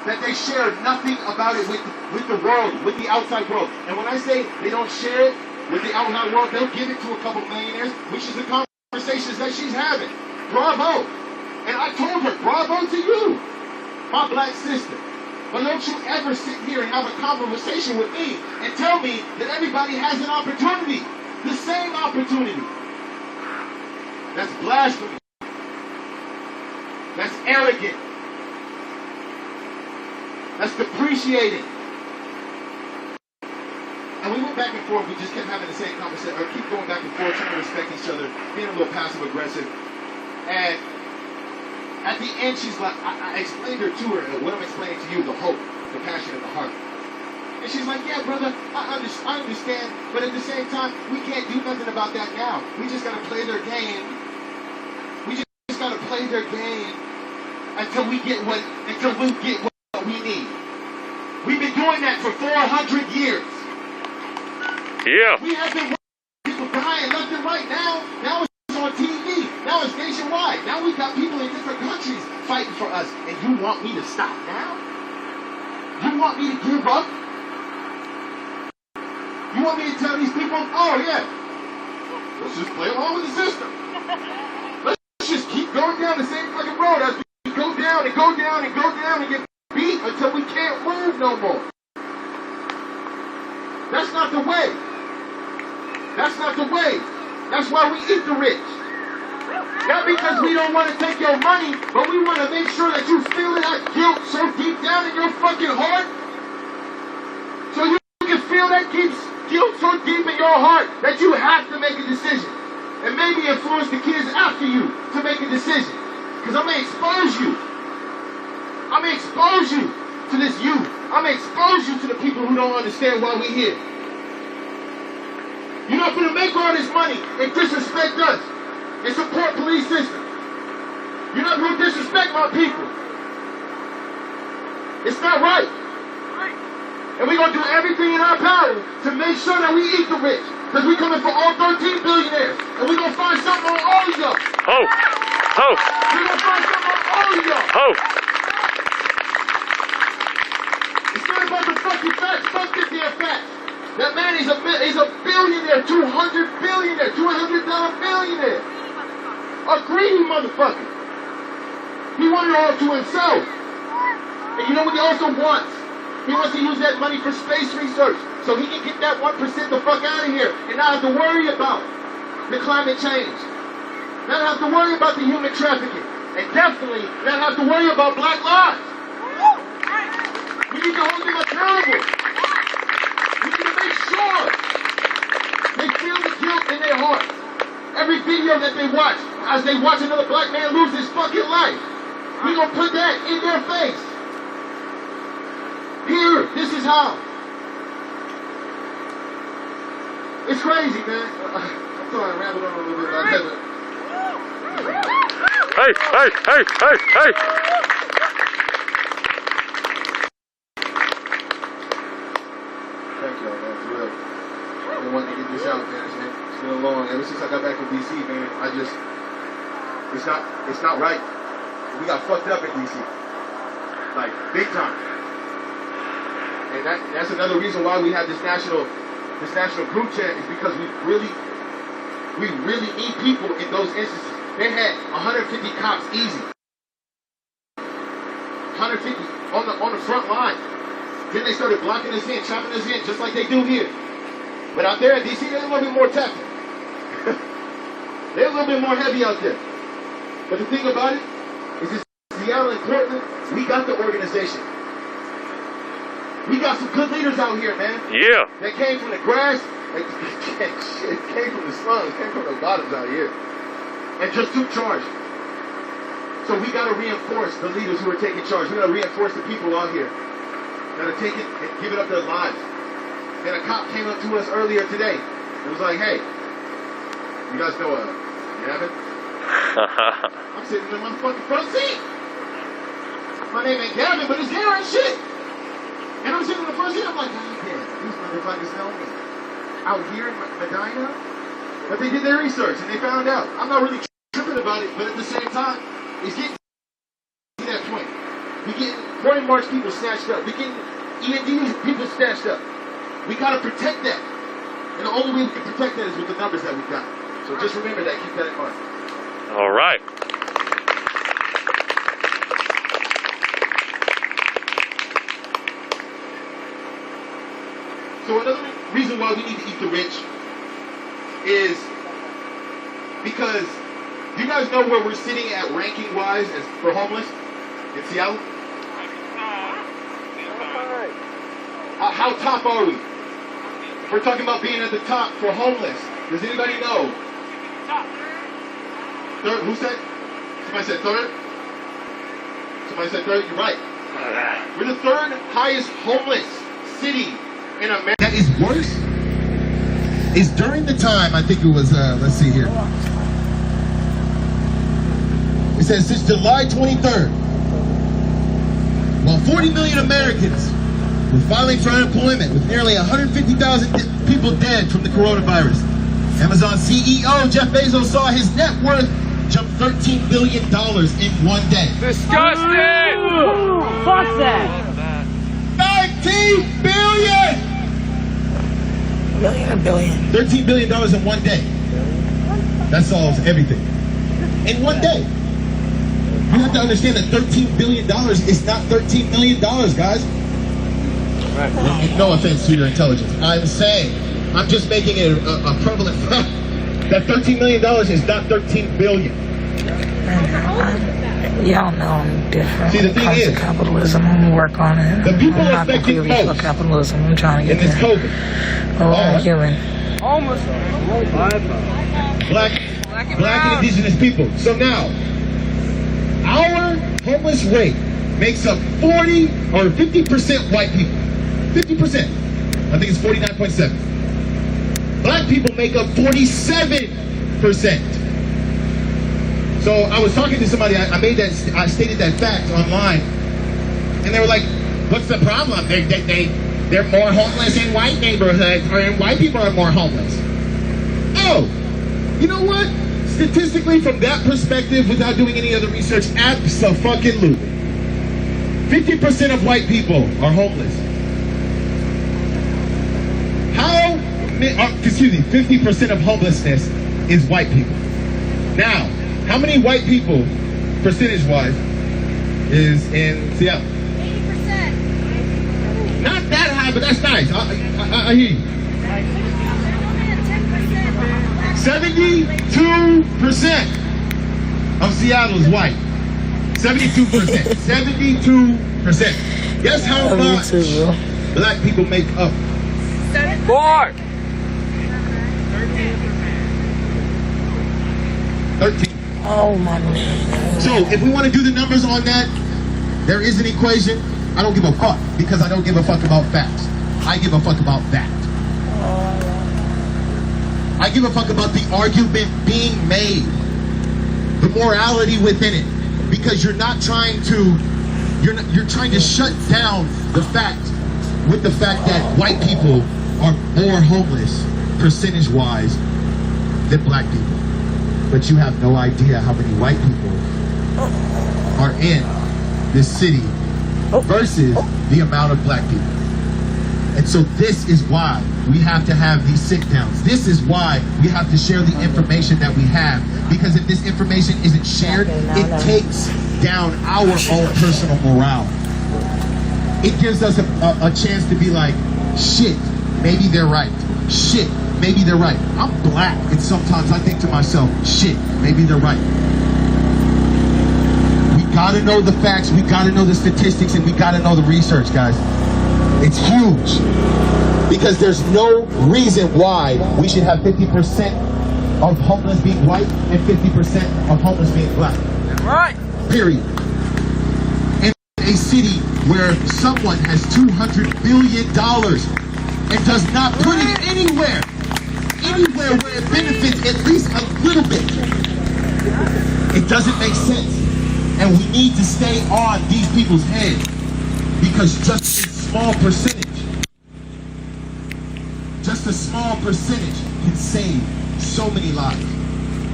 that they share nothing about it with the world, with the outside world. And when I say they don't share it with the outside world, they'll give it to a couple millionaires, which is the conversations that she's having. Bravo. And I told her, bravo to you, my black sister. But don't you ever sit here and have a conversation with me and tell me that everybody has an opportunity. The same opportunity. That's blasphemy. That's arrogant. That's depreciating. And we went back and forth. We just kept having the same conversation, or keep going back and forth, trying to respect each other, being a little passive aggressive. And at the end, she's like, I explained her to her what I'm explaining to you, the hope, the passion of the heart. And she's like, yeah, brother, I understand, but at the same time, we can't do nothing about that now. We just gotta play their game. We just gotta play their game until we get what we need. We've been doing that for 400 years. Yeah. We have been people dying left and right now. Now it's on TV. Now it's nationwide. Now we've got people in different countries fighting for us. And you want me to stop now? You want me to give up? You want me to tell these people, oh yeah, let's just play along with the system. Let's just keep going down the same fucking road as we go down and go down and go down and get beat until we can't move no more. That's not the way. That's not the way. That's why we eat the rich. Not because we don't want to take your money, but we want to make sure that you feel that guilt so deep down in your fucking heart. So you can feel that guilt so deep in your heart that you have to make a decision. And maybe influence the kids after you to make a decision. Because I'm going to expose you. I'm going to expose you to this youth. I'm going to expose you to the people who don't understand why we're here. You're not going to make all this money and disrespect us and support police system. You're not going to disrespect my people. It's not right. And we're going to do everything in our power to make sure that we eat the rich. Because we're coming for all 13 billionaires. And we're going to find something on all of y'all. Oh! Oh! We're going to find something on all of y'all. Oh! It's not about the fucking facts. Fuck the damn facts. That man is a billionaire, $200 billionaire. A greedy motherfucker. He wanted it all to himself. And you know what he also wants? He wants to use that money for space research so he can get that 1% the fuck out of here and not have to worry about the climate change. Not have to worry about the human trafficking. And definitely not have to worry about black lives. We need to hold them accountable. We need to make sure they feel the guilt in their heart. Every video that they watch, as they watch another black man lose his fucking life, we're going to put that in their face. Here, this is how. It's crazy, man. I'm sorry, I rambled on a little bit about that. Hey, hey, hey, hey, hey! Thank y'all, man, for real. I wanted to get this out, man. It's been a long. Ever since I got back from DC, man, it's not right. We got fucked up in DC, like big time. And that's another reason why we have this national group chat is because we really need people in those instances. They had 150 cops easy, 150 on the front line. Then they started blocking us in, chopping us in, just like they do here. But out there in DC, they're a little bit more tactical. They're a little bit more heavy out there. But the thing about it is, in Seattle and Portland, we got the organization. We got some good leaders out here, man. Yeah. They came from the grass. Shit, came from the slums, came from the bottoms out here. And just took charge. So we got to reinforce the leaders who are taking charge. We got to reinforce the people out here that are taking and giving up their lives. And And a cop came up to us earlier today. It was like, hey, you guys know Gavin? I'm sitting in my fucking front seat. My name ain't Gavin, but it's Garen shit. And I'm sitting in the front seat. I'm like, yeah, these motherfuckers know me. Out here in Medina, but they did their research and they found out. I'm not really tripping about it, but at the same time, it's getting to that point. We getting 40 March people snatched up. We getting END people snatched up. We gotta protect that. And the only way we can protect that is with the numbers that we've got. So just remember that, keep that in mind. All right. So another reason why we need to eat the rich is because you guys know where we're sitting at ranking wise as for homeless in Seattle? How top are we? We're talking about being at the top for homeless. Does anybody know? Third? Who said? Somebody said third? Somebody said third? You're right. We're the third highest homeless city in America. That is worse is during the time, I think it was, let's see here. It says since July 23rd, while 40 million Americans were filing for unemployment with nearly 150,000 people dead from the coronavirus, Amazon CEO Jeff Bezos saw his net worth jump $13 billion in one day. Disgusting! Fuck that! 19 billion! Billion. $13 billion in one day. That solves everything. In one day. You have to understand that $13 billion is not $13 million, guys. Right. No offense to your intelligence. I'm saying, I'm just making it a prevalent fact that $13 million is not $13 billion. Y'all know I'm different. See, the thing is, capitalism, I'm gonna work on it. The people I'm not affected completely most for capitalism. I'm trying to in get this there. COVID I'm human. Almost black and indigenous people. So now, our homeless rate makes up 40 or 50% white people. 50%. I think it's 49.7. Black people make up 47%. So I was talking to somebody, I stated that fact online, and they were like, what's the problem? They're more homeless in white neighborhoods, or white people are more homeless. Oh, you know what? Statistically, from that perspective, without doing any other research, abso-fucking-lutely, 50% of white people are homeless. 50% of homelessness is white people. Now, how many white people, percentage-wise, is in Seattle? 80%. Not that high, but that's nice. I hear you. 72% of Seattle is white. 72%. 72%. Guess how much black people make up? 4. 13. Oh my man. So if we want to do the numbers on that, there is an equation. I don't give a fuck because I don't give a fuck about facts. I give a fuck about that. I give a fuck about the argument being made, the morality within it, because you're trying to shut down the fact with the fact that white people are more homeless percentage-wise than black people. But you have no idea how many white people are in this city versus the amount of black people. And so this is why we have to have these sit-downs. This is why we have to share the information that we have. Because if this information isn't shared, it takes down our own personal morale. It gives us a chance to be like, shit, maybe they're right. Shit, maybe they're right. I'm black, and sometimes I think to myself, shit, maybe they're right. We gotta know the facts, we gotta know the statistics, and we gotta know the research, guys. It's huge. Because there's no reason why we should have 50% of homeless being white and 50% of homeless being black. Right. Period. In a city where someone has $200 billion and does not put it anywhere where it benefits at least a little bit, it doesn't make sense. And we need to stay on these people's heads, because just a small percentage can save so many lives.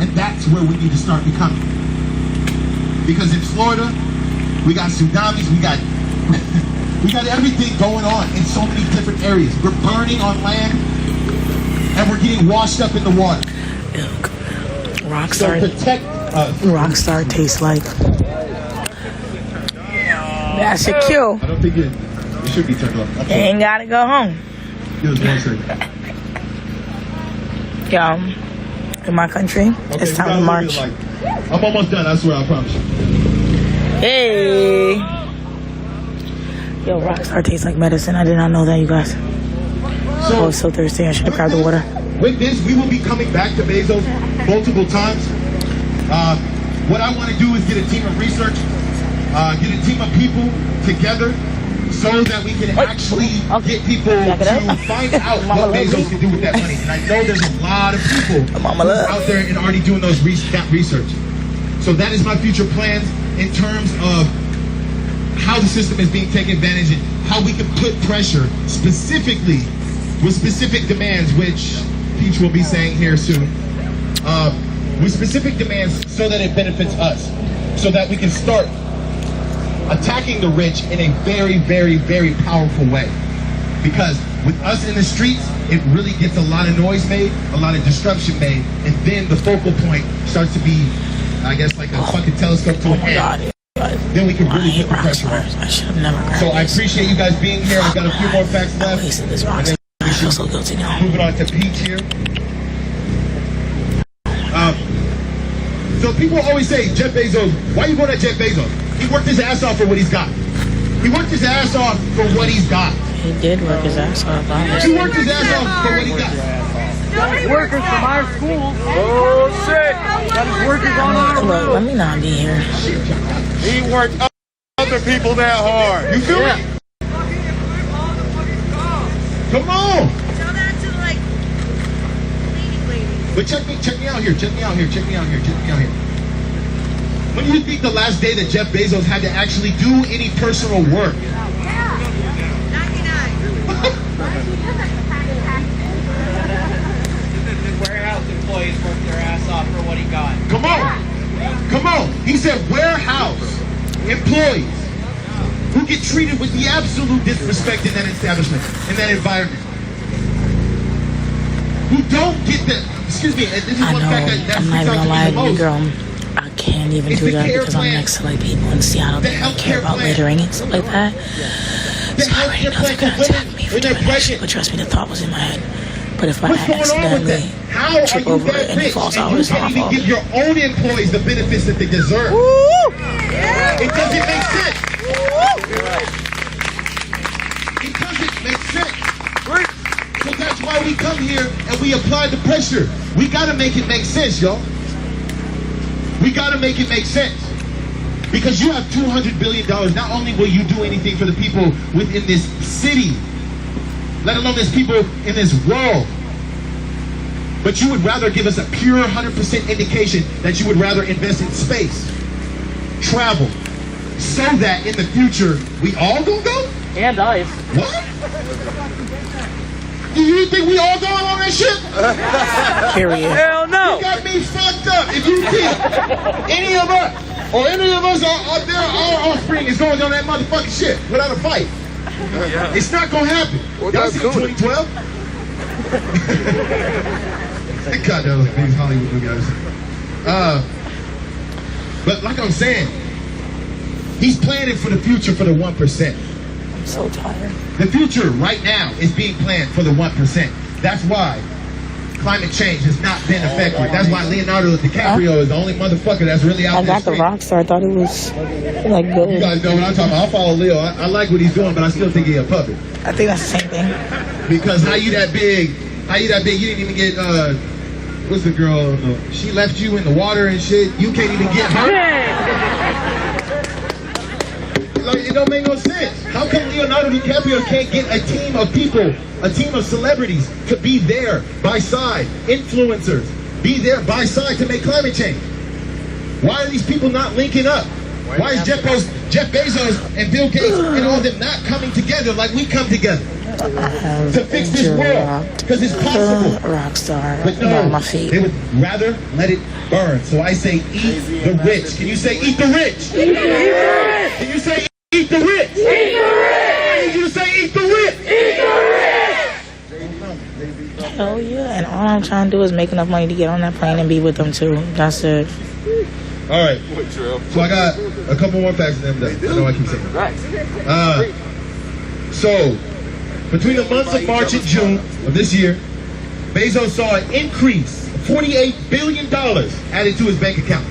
And that's where we need to start becoming. Because in Florida, we got tsunamis, we got everything going on in so many different areas. We're burning on land, and we're getting washed up in the water. Rockstar. So protect us. Rockstar tastes like. That's your cue. I don't think it should be turned off. You ain't gotta go home. Give us 1 second. Yo, in my country, it's time to march. I'm almost done, I swear, I promise you. Hey. Yo, Rockstar tastes like medicine. I did not know that, you guys. I was so thirsty. I should have grabbed the water. With this, we will be coming back to Bezos multiple times. What I want to do is get a team of research, get a team of people together, so that we can actually get people to find out what Bezos can do with that money. And I know there's a lot of people out there and already doing that research. So that is my future plans in terms of how the system is being taken advantage of, how we can put pressure specifically with specific demands, which Peach will be saying here soon, with specific demands so that it benefits us, so that we can start attacking the rich in a very, very, very powerful way. Because with us in the streets, it really gets a lot of noise made, a lot of disruption made, and then the focal point starts to be, I guess, like a fucking telescope to a head. Then we can really put the pressure on. So I appreciate you guys being here. I've got a few more facts left. And then we should move it on to Peach here. So people always say, Jeff Bezos, why are you going at Jeff Bezos? He worked his ass off for what he's got. He worked his ass off for what he's got. He did work his ass off, honestly. He worked his ass off for what he got. Workers from our school. Oh shit! Got his workers on our road. Look, let me not be here. He worked other people that hard. You feel me? Come on! Tell that to like cleaning ladies. But check me out here. When do you think the last day that Jeff Bezos had to actually do any personal work? Warehouse employees work their ass off for what he got. Come on. He said warehouse employees who get treated with the absolute disrespect in that establishment, in that environment. Who don't get the, excuse me, and this is one fact that I'm not even gonna lie to you, girl. I can't even It's do the that care because I'm plan. next to like people in Seattle that don't care about littering and stuff like that. So I already know they're gonna attack me for doing that shit. But trust me, the thought was in my head. But if I accidentally trip over it and it falls out, it's You my can't even fault. give your own employees the benefits that they deserve. It doesn't make sense. It doesn't make sense. So that's why we come here and we apply the pressure. We gotta make it make sense, y'all. We gotta make it make sense. Because you have $200 billion. Not only will you do anything for the people within this city, let alone there's people in this world, but you would rather give us a pure 100% indication that you would rather invest in space, travel, so that in the future we all gonna go? And dies. What? Do you think we all going on that shit? Period. Hell no. You got me fucked up. If you think any of us or any of us out there, our offspring is going on that motherfucking shit without a fight. It's not gonna happen. Y'all see 2012? God, those these Hollywood guys. But like I'm saying, he's planning for the future for the 1%. I'm so tired. The future right now is being planned for the 1%. That's why climate change has not been effective. That's why Leonardo DiCaprio is the only motherfucker that's really out I there. got the Rockstar. I thought it was like good. You guys know what I'm talking about. I'll follow Leo. I like what he's doing, but I still think he's a puppet. I think that's the same thing. Because how you that big? You didn't even get what's the girl? She left you in the water and shit. You can't even get her. Like, it don't make no sense. How come Leonardo DiCaprio can't get a team of people, a team of celebrities to be there by side, influencers, be there by side to make climate change? Why are these people not linking up? Why is Jeff Bezos and Bill Gates and all them not coming together like we come together to fix this world? Because it's possible. Rockstar but no, on my feet. They would rather let it burn. So I say eat the rich. Can you say eat the rich? Eat the rich. Can you say eat the rich? Eat the rich. Can you say eat the rich? Eat the rich. Hell yeah, and all I'm trying to do is make enough money to get on that plane and be with them too. That's it. All right. So I got a couple more facts in them. I know I keep saying that. So between the months of March and June of this year, Bezos saw an increase of $48 billion added to his bank account.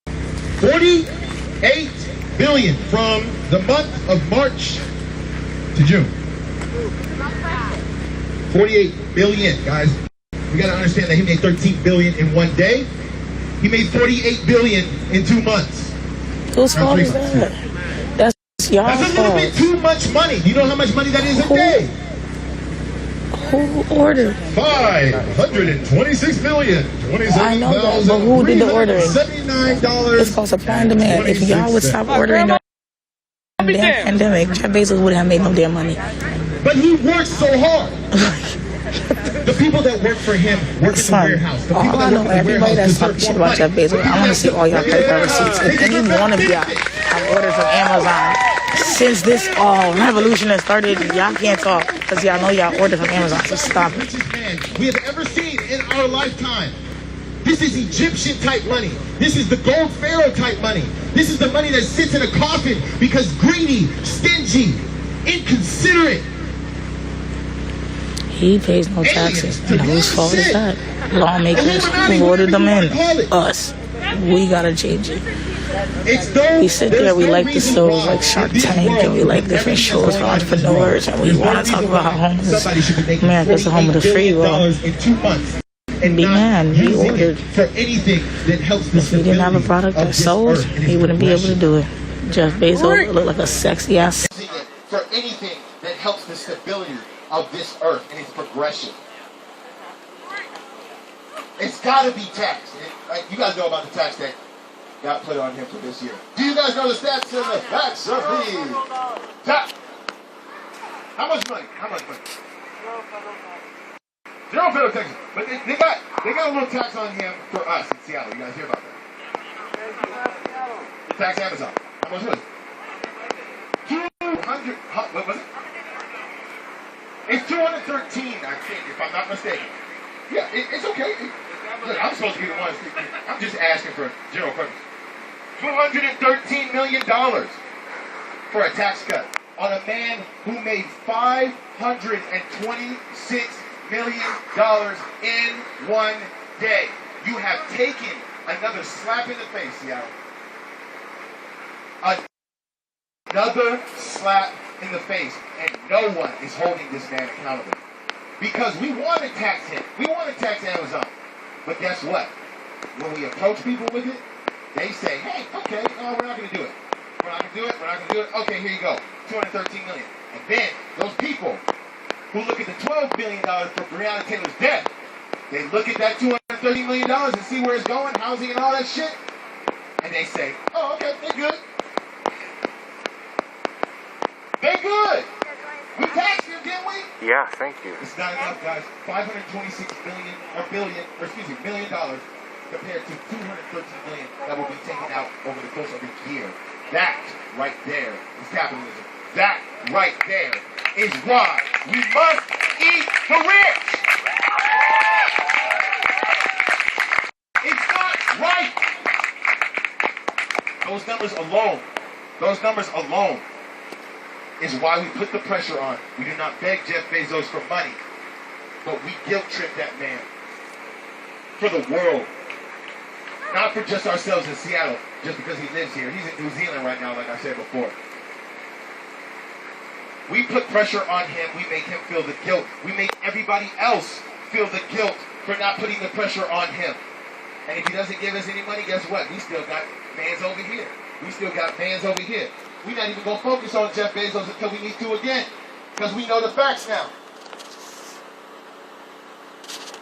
$48 billion from the month of March to June. 48 billion, guys. We gotta understand that he made 13 billion in one day. He made 48 billion in 2 months. Whose fault is that? That's y'all's fault. That's a little bit too much money. Do you know how much money that is a day? Who ordered? 526 million. I know that, but who did the ordering? It's called supply and demand. If y'all would stop ordering during the damn pandemic, Jeff Bezos wouldn't have made no damn money. But he works so hard. The people that work for him work in the warehouse. The people that work in the everybody warehouse that's talking shit about Jeff Bezos, I want to see all y'all credit card receipts. If any one of y'all have ordered from Amazon since this Revolutionist started, y'all can't talk because y'all know y'all ordered from Amazon, so stop it. We have ever seen in our lifetime. This is Egyptian type money. This is the gold pharaoh type money. This is the money that sits in a coffin because greedy, stingy, inconsiderate. He pays no taxes. And whose fault is that? Lawmakers who ordered them in. Us. We gotta change it. We sit there, we like the shows like Shark Tank, and we like different shows for entrepreneurs, and we want to talk about how homeless America's the home of the free. Well, be man, he ordered. If he didn't have a product that sold, he wouldn't be able to do it. Jeff Bezos would look like a sexy ass. For anything that helps the stability of this earth and its progression. It's got to be taxed. You guys know about the tax that got put on him for this year. Do you guys know the stats and the facts of the tax? How much money? How much money? Zero federal taxes. But they got a little tax on him for us in Seattle. You guys hear about that? Tax Amazon. How much was it? 200. What was it? It's 213, I think, if I'm not mistaken. Yeah, it's okay. Look, I'm supposed to be the one. I'm just asking for general purpose. $213 million for a tax cut on a man who made $526 million in one day. You have taken another slap in the face, Seattle. Another slap in the face, and no one is holding this man accountable. Because we want to tax him. We want to tax Amazon. But guess what? When we approach people with it, they say, hey, okay, no, we're not going to do it. We're not going to do it. We're not going to do it. Okay, here you go. $213 million. And then those people who look at the $12 billion for Breonna Taylor's death, they look at that $230 million and see where it's going, housing and all that shit, and they say, oh, okay, they're good. They're good. We taxed him, didn't we? Yeah, thank you. It's not enough, guys. $526 million compared to $213 million that will be taken out over the course of a year. That right there is capitalism. That right there is why we must eat the rich. It's not right. Those numbers alone is why we put the pressure on. We do not beg Jeff Bezos for money, but we guilt trip that man for the world. Not for just ourselves in Seattle, just because he lives here. He's in New Zealand right now, like I said before. We put pressure on him. We make him feel the guilt. We make everybody else feel the guilt for not putting the pressure on him. And if he doesn't give us any money, guess what? We still got fans over here. We still got fans over here. we're not even going to focus on Jeff Bezos until we need to again. Because we know the facts now.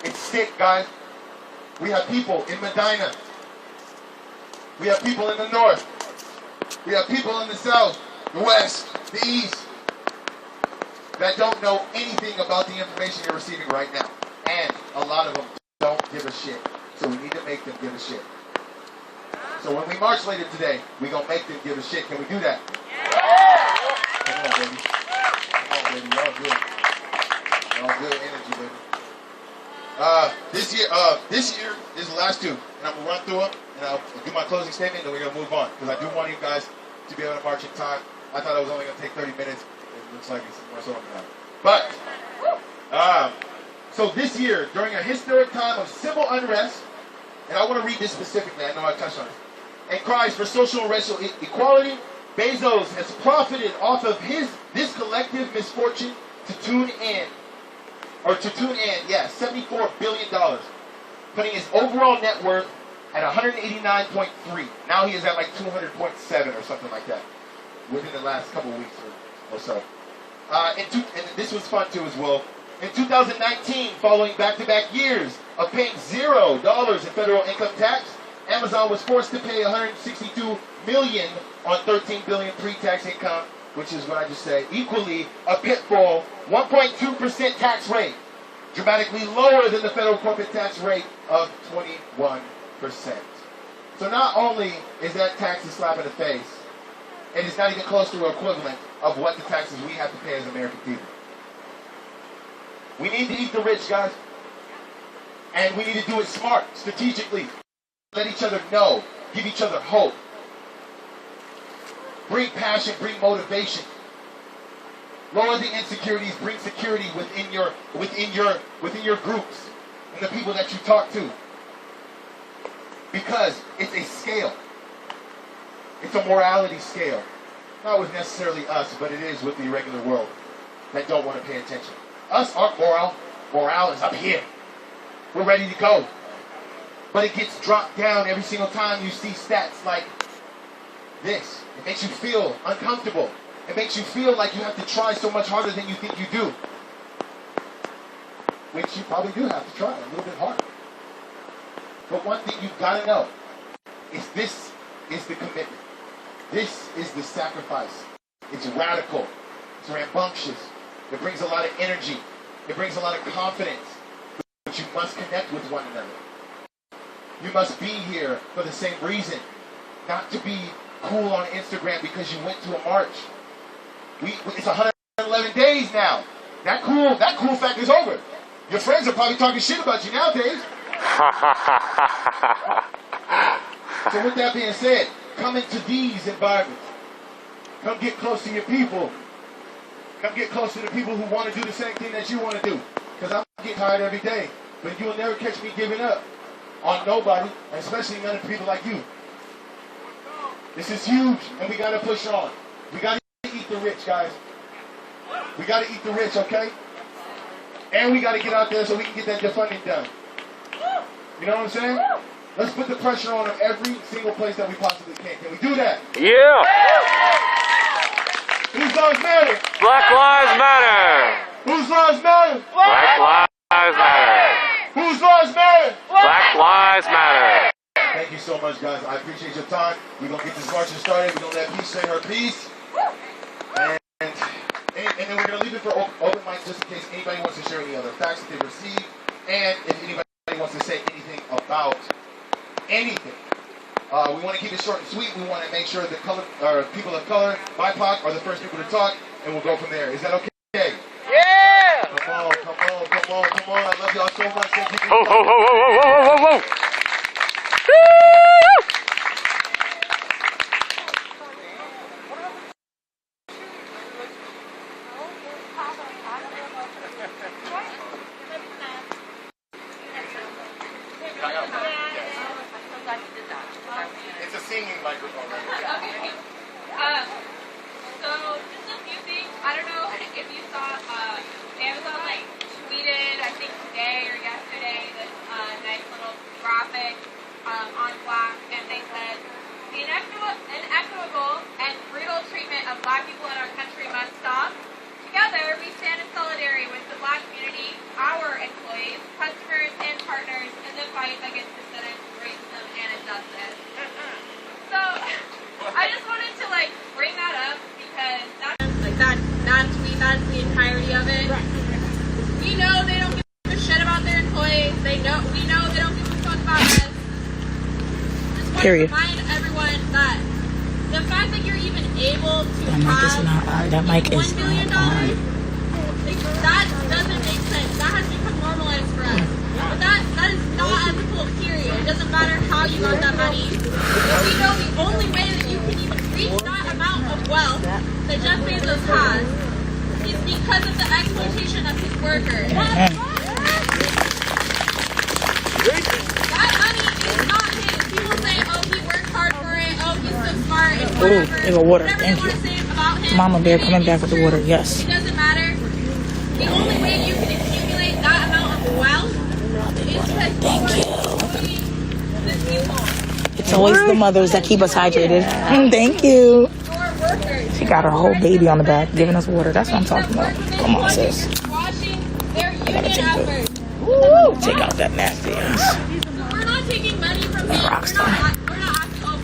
It's sick, guys. We have people in Medina. We have people in the north. We have people in the south, the west, the east, that don't know anything about the information you're receiving right now. And a lot of them don't give a shit. So we need to make them give a shit. So when we march later today, we're going to make them give a shit. Can we do that? Come on, baby. Come on, baby. Y'all good. Y'all good energy, baby. This year is the last two. And I'm going to run through them, and I'll do my closing statement, and then we're going to move on. Because I do want you guys to be able to march in time. I thought it was only going to take 30 minutes. It looks like it's more so than that. But, so this year, during a historic time of civil unrest, and I want to read this specifically, I know I touched on it, and cries for social and racial equality, Bezos has profited off of this collective misfortune to tune in $74 billion, putting his overall net worth at 189.3. Now he is at like 200.7 or something like that within the last couple of weeks or so. And this was fun too as well. In 2019, following back-to-back years of paying $0 in federal income tax, Amazon was forced to pay $162 million on $13 billion pre-tax income, which is what I just said, equally a pitfall 1.2% tax rate, dramatically lower than the federal corporate tax rate of 21%. So not only is that tax a slap in the face, it is not even close to the equivalent of what the taxes we have to pay as American people. We need to eat the rich, guys. And we need to do it smart, strategically. Let each other know. Give each other hope. Bring passion, bring motivation. Lower the insecurities, bring security within your groups and the people that you talk to. Because it's a scale. It's a morality scale. Not with necessarily us, but it is with the irregular world that don't want to pay attention. Us, our morale is up here. We're ready to go. But it gets dropped down every single time you see stats like this. It makes you feel uncomfortable. It makes you feel like you have to try so much harder than you think you do. Which you probably do have to try a little bit harder. But one thing you've got to know is this is the commitment. This is the sacrifice. It's radical. It's rambunctious. It brings a lot of energy. It brings a lot of confidence. But you must connect with one another. You must be here for the same reason. Not to be cool on Instagram because you went to a march. It's 111 days now. That cool factor is over. Your friends are probably talking shit about you nowadays. So with that being said, come into these environments. Come get close to your people. Come get close to the people who want to do the same thing that you want to do. Because I'm getting tired every day. But you'll never catch me giving up on nobody, especially none of the people like you. This is huge, and we got to push on. We got to eat the rich, guys. We got to eat the rich, okay? And we got to get out there so we can get that defunding done. You know what I'm saying? Let's put the pressure on them every single place that we possibly can. Can we do that? Yeah! Whose lives matter? Black lives matter! Whose lives matter? Black lives matter! Whose lives matter? Black lives matter! Thank you so much, guys. I appreciate your time. We're going to get this marching started. We're going to let Peace say her piece. And then we're going to leave it for open mic just in case anybody wants to share any other facts that they received. And if anybody wants to say anything about anything. We want to keep it short and sweet. We want to make sure the people of color, BIPOC, are the first people to talk. And we'll go from there. Is that okay? Yeah! Come on. I love y'all so much. Thank you. Whoa. It's a singing microphone. So just a few things. I don't know if you saw Amazon tweeted, I think today or yesterday, this nice little graphic on Black, and they said The inequitable and brutal treatment of Black people in our country must stop. Together, we stand in solidarity with the Black community, our employees, customers, and partners in the fight against systemic racism and injustice. So, I just wanted to bring that up because that's the entirety of it. We know they don't give a shit about their employees. We know they don't give a fuck about us. Just want to remind everyone that the fact that you're even able to That mic is $1 billion, that doesn't make sense. That has become normalized for us. But that is not ethical, period. It doesn't matter how you got that money. But we know the only way that you can even reach that amount of wealth that Jeff Bezos has is because of the exploitation of his workers. That money is not his. People say, oh, he worked hard for it. Oh, he's so smart. And whatever. Ooh, there's a water. Whatever Thank you want to say about him, Mama Bear coming back with the water. Yes. it doesn't matter. The only way you can accumulate that amount of wealth is because the people. It's always the mothers that keep us hydrated. Thank you. She got her whole baby on the back giving us water. That's what I'm talking about. Come on, sis. Take out that nasty ass. We're not taking money from him. We're not asking, oh,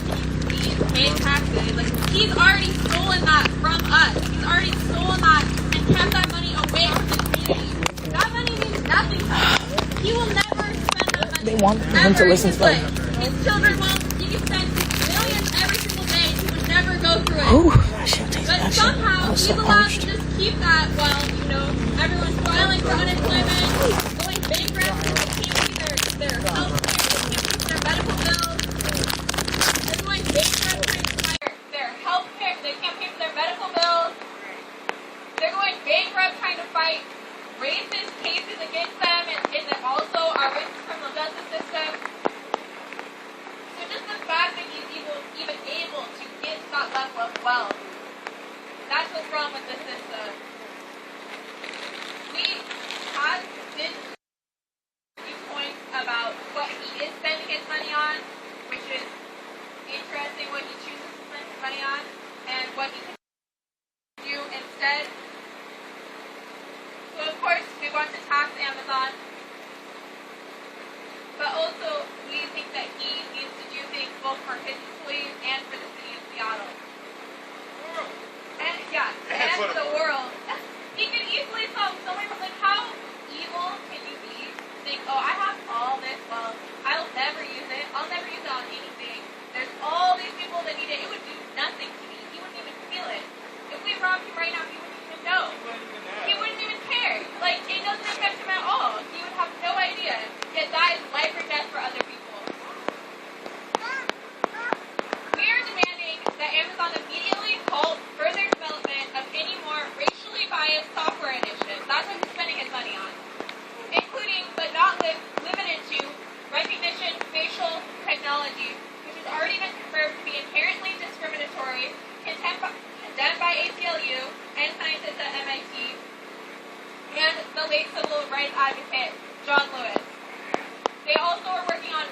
please pay taxes. He's already stolen that from us. He's already stolen that and kept that money away from the community. That money means nothing to him. He will never spend that money. They want him to listen to them. His children will. He can spend millions every single day. He would never go through it. Ooh, that shit tastes But somehow he's allowed to just keep that while, everyone's filing for unemployment, going bankrupt, they can't pay their health care, they can't pay their medical bills. They're going bankrupt trying to buy their health care, they can't pay for their medical bills. They're going bankrupt trying to fight racist cases against them and also our racist criminal justice system. So just the fact that he's even able to get that level of wealth, that's what's wrong with the system. We have this viewpoint about what he is spending his money on, which is interesting what he chooses to spend his money on, and what he can do instead. So of course we want to tax Amazon, but also we think that he needs to do things both for his employees and for the city of Seattle. And and for the world. He could easily solve so many problems. How evil can you be? Think, oh, I have all this wealth. I'll never use it. I'll never use it on anything. There's all these people that need it. It would do nothing to me. He wouldn't even feel it. If we robbed him right now, he wouldn't even know. He wouldn't even care. It doesn't affect him at all. He would have no idea. Yet that is life or death for other people. We are demanding that Amazon immediately halt further development of any more racially biased software initiatives. That's what he's spending his money on. Including, but not limited to, recognition facial technology, which has already been confirmed to be inherently discriminatory, condemned by ACLU and scientists at MIT, and the late civil rights advocate, John Lewis. They also are working on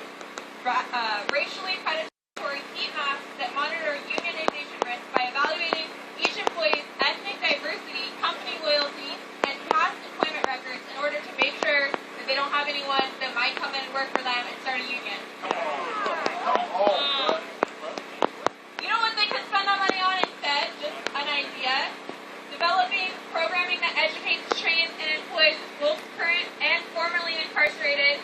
racially predatory heat maps that monitor unionization risk by evaluating each employee's ethnic diversity, company loyalty, and past employment records in order to make sure that they don't have anyone that might come in and work for them and start a union. You know what they could spend that money on instead? Just an idea. Developing programming that educates, trains, and employs both current and formerly incarcerated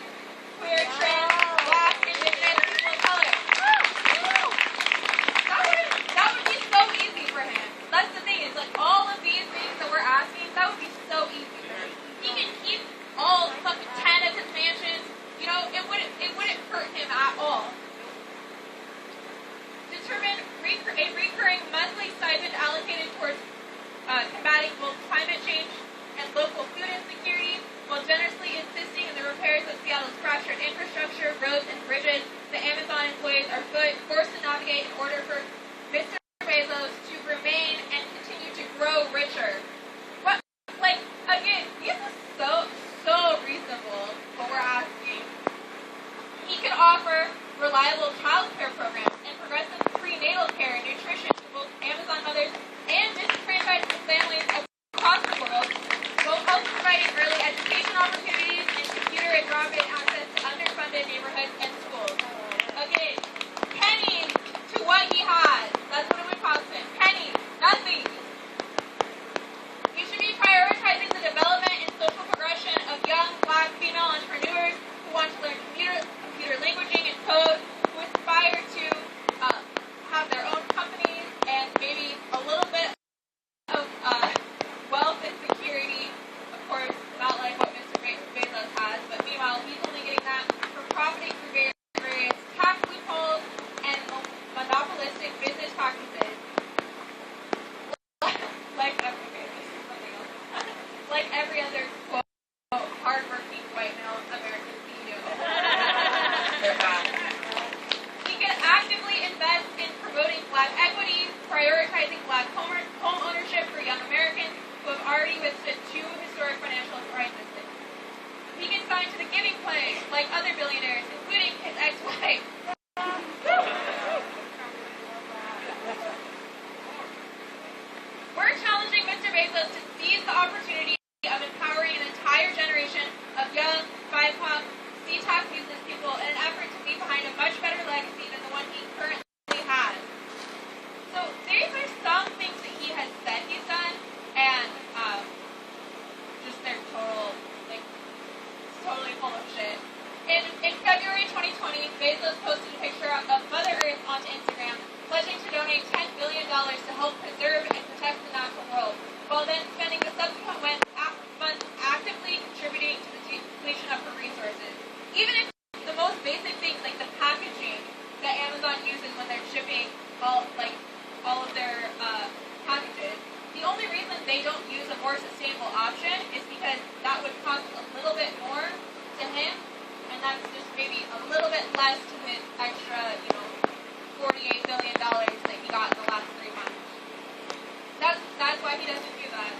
queer, trans, Black, Indigenous, and people of color. That would be so easy for him. That's the thing, is all of these things that we're asking, that would be so easy for him. He can keep all fucking 10 of his mansions. It wouldn't hurt him at all. Determine a recurring monthly stipend allocated towards combating both climate change and local food insecurity, while generously assisting in the repairs of Seattle's fractured infrastructure, roads, and bridges that Amazon employees are forced to navigate in order for Mr. Bezos to remain and continue to grow richer. Again, this is so reasonable, what we're asking. He could offer reliable child care programs and progressive prioritizing black home ownership for young Americans who have already withstood 2 historic financial crises. He gets signed to the giving pledge like other billionaires, including his ex-wife. We're challenging Mr. Bezos to seize the opportunity of empowering an entire generation of young, BIPOC, C-type business people in an effort to leave behind a much better legacy than the one he currently has. So these are some things that he has said he's done, and just they're totally full of shit. In February 2020, Bezos posted a picture of Mother Earth onto Instagram, pledging to donate $10 billion to help preserve and protect the natural world, while then spending the subsequent months actively contributing to the depletion of her resources. Even if the most basic things like the packaging that Amazon uses when they're shipping all of their packages, the only reason they don't use a more sustainable option is because that would cost a little bit more to him, and that's just maybe a little bit less to his extra, $48 billion that he got in the last 3 months. That's why he doesn't do that.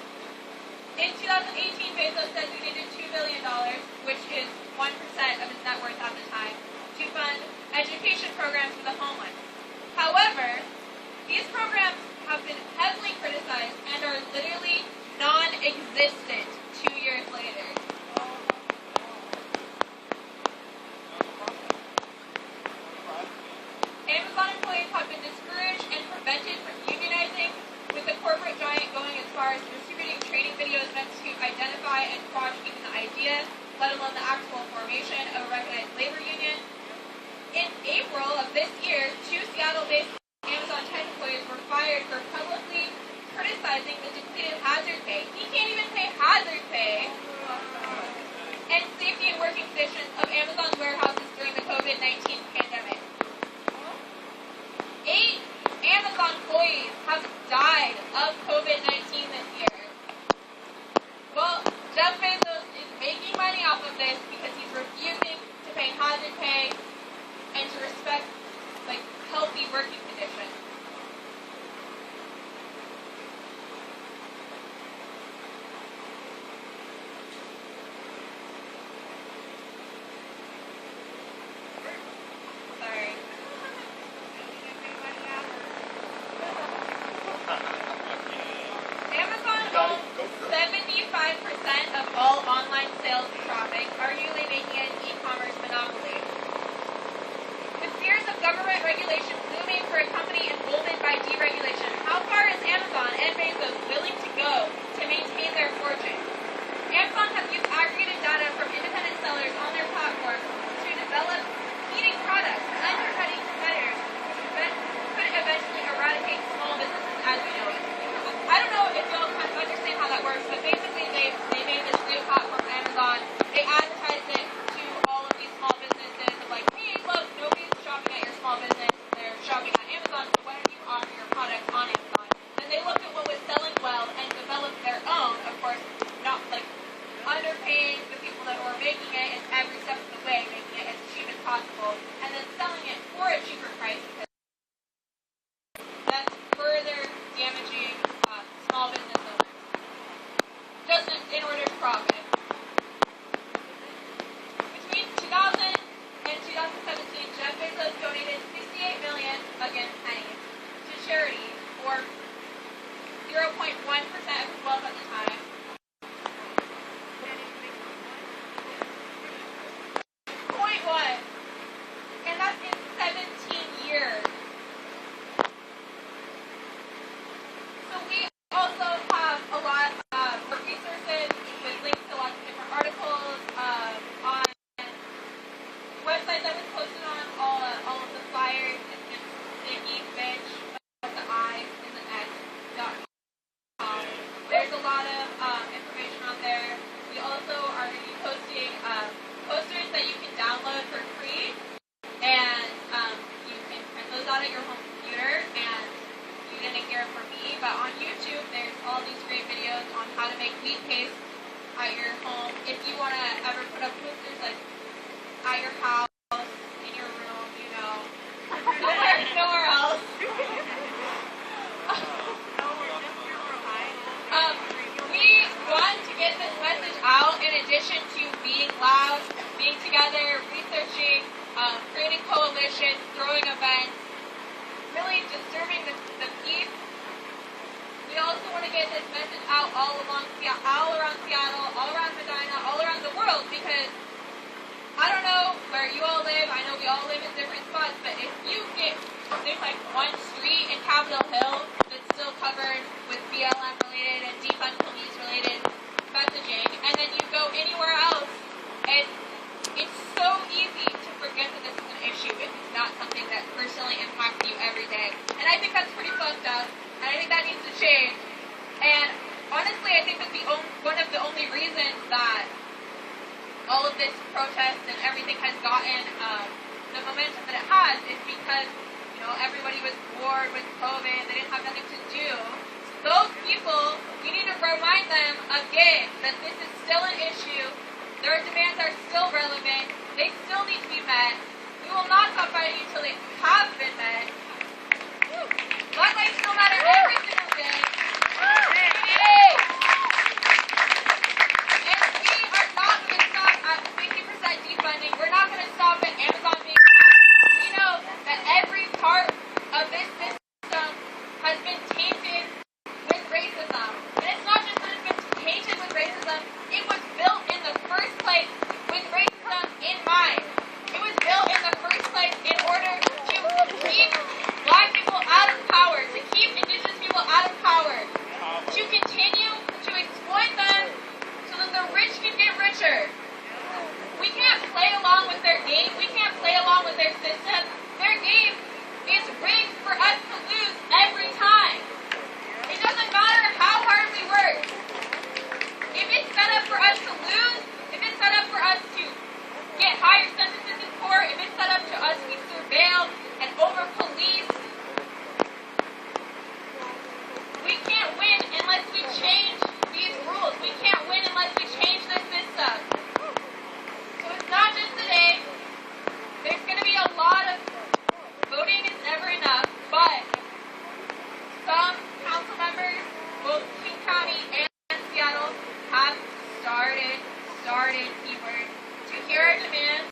In 2018, Bezos designated $2 billion, which is 1% of his net worth at the time, to fund education programs for the homeless. However, these programs have been heavily criticized and are literally non-existent 2 years later. Amazon employees have been discouraged and prevented from unionizing, with the corporate giant going as far as distributing training videos meant to identify and quash even the idea, let alone the actual formation of a recognized labor union. In April of this year, 2 Seattle-based Amazon tech employees were fired for publicly criticizing the depleted hazard pay. He can't even pay hazard pay. And safety and working conditions of Amazon's warehouses during the COVID-19 pandemic. 8 Amazon employees have died of COVID-19 this year. Well, Jeff Bezos is making money off of this because he's refusing to pay hazard pay and to respect healthy working conditions. Sorry. Amazon owns 75% of all online sales and traffic, arguably making it an e-commerce monopoly. With fears of government regulation looming for a company emboldened by deregulation, how far is Amazon and Bezos willing to go to maintain their fortune? Amazon has used aggregated data from independent sellers on their platform to develop competing products, undercutting competitors, which could eventually eradicate small businesses as we know it. I don't know if y'all kind of understand how that works, but basically they made this great platform, Amazon. They advertised it to all of these small businesses of hey, look, nobody's shopping at your small business. They're shopping at Amazon, so why don't you offer your product on Amazon? And they looked at what was selling well and developed their own, of course, not underpaying the people that were making it in every step of the way, making it as cheap as possible, and then selling it for a cheaper price because that's further damaging small business owners, just in order to profit. Between 2000 and 2017, Jeff Bezos donated $68 million, again pennies, to charity, or 0.1% of his wealth at the time. And that's in 17 years. So we also have a lot of resources with links to lots of different articles on websites that was posted on all of the flyers. It's just Sticky Bitch with the I and the X.com. There's a lot of information on there. We also are going to be posting posters that you can download for free, and you can print those out at your home computer, and you didn't hear it from me, but on YouTube there's all these great videos on how to make wheat paste at your home. If you want to ever put up posters at your house, in your room, nowhere else. disturbing the peace. We also want to get this message out all around Seattle, all around Medina, all around the world, because I don't know where you all live. I know we all live in different spots, but if you get, there's like one street in Capitol Hill that's still covered with BLM related and defund police related messaging, and then you go anywhere else, and it's so easy to forget that this is an issue if it's not something that personally impacts you every day. And I think that's pretty fucked up, and I think that needs to change. And honestly, I think that one of the only reasons that all of this protest and everything has gotten the momentum that it has is because, you know, everybody was bored with COVID, they didn't have nothing to do. Those people, we need to remind them again that this is still an issue, their demands are still relevant, they still need to be met. We will not stop fighting until they have been met. Black lives still matter every single day. Yay! And we are not going to stop at 50% defunding. We're not going to stop at Amazon being hacked. We know that every part of this system has been tainted with racism. And it's not just that it's been tainted with racism, it was built in the first place with racism in mind. It was built in the first place in order to keep black people out of power, to keep indigenous people out of power, to continue to exploit them so that the rich can get richer. We can't play along with their game. We can't play along with their system. Their game is rigged for us to lose every time. It doesn't matter how hard we work. If it's set up for us to lose, if it's set up for us to get higher sentences in court, if it's set up to us to be surveilled and over-policed, we can't win unless we change these rules. We can't win unless we change this system. So it's not just today. There's going to be a lot of voting is never enough, but some council members, both King County and Seattle, have started keyword to hear our demands.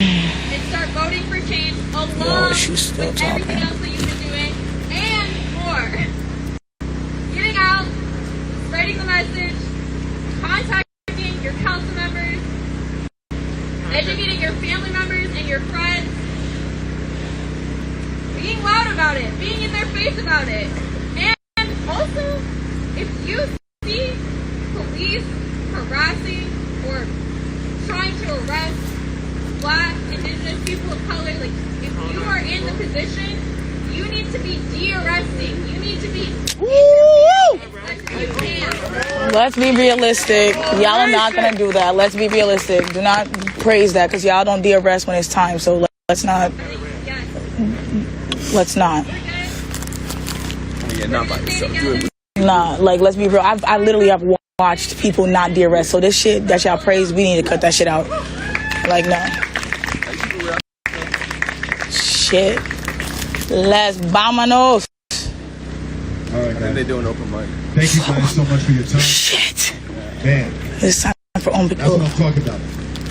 And start voting for change along with everything else that you've been doing and more. Getting out, spreading the message, contacting your council members, educating your family members and your friends, being loud about it, being in their face about it. And also, if you see police harassing or trying to arrest black, indigenous people of color, like, if you are in the position, you need to be de-arresting. You need to be you can. Let's be realistic. Y'all are not going to do that. Let's be realistic. Do not praise that, because y'all don't de-arrest when it's time. So let's not. Let's not. Yeah, not by yourself. Do it. Nah, like, let's be real. I literally have watched people not de-arrest. So this shit that y'all praise, we need to cut that shit out. Like, no. Shit. Let's vámonos. All right, guys. They're doing open mic. Thank you guys so much for your time. Shit. Man. It's time for open That's what I'm talking about.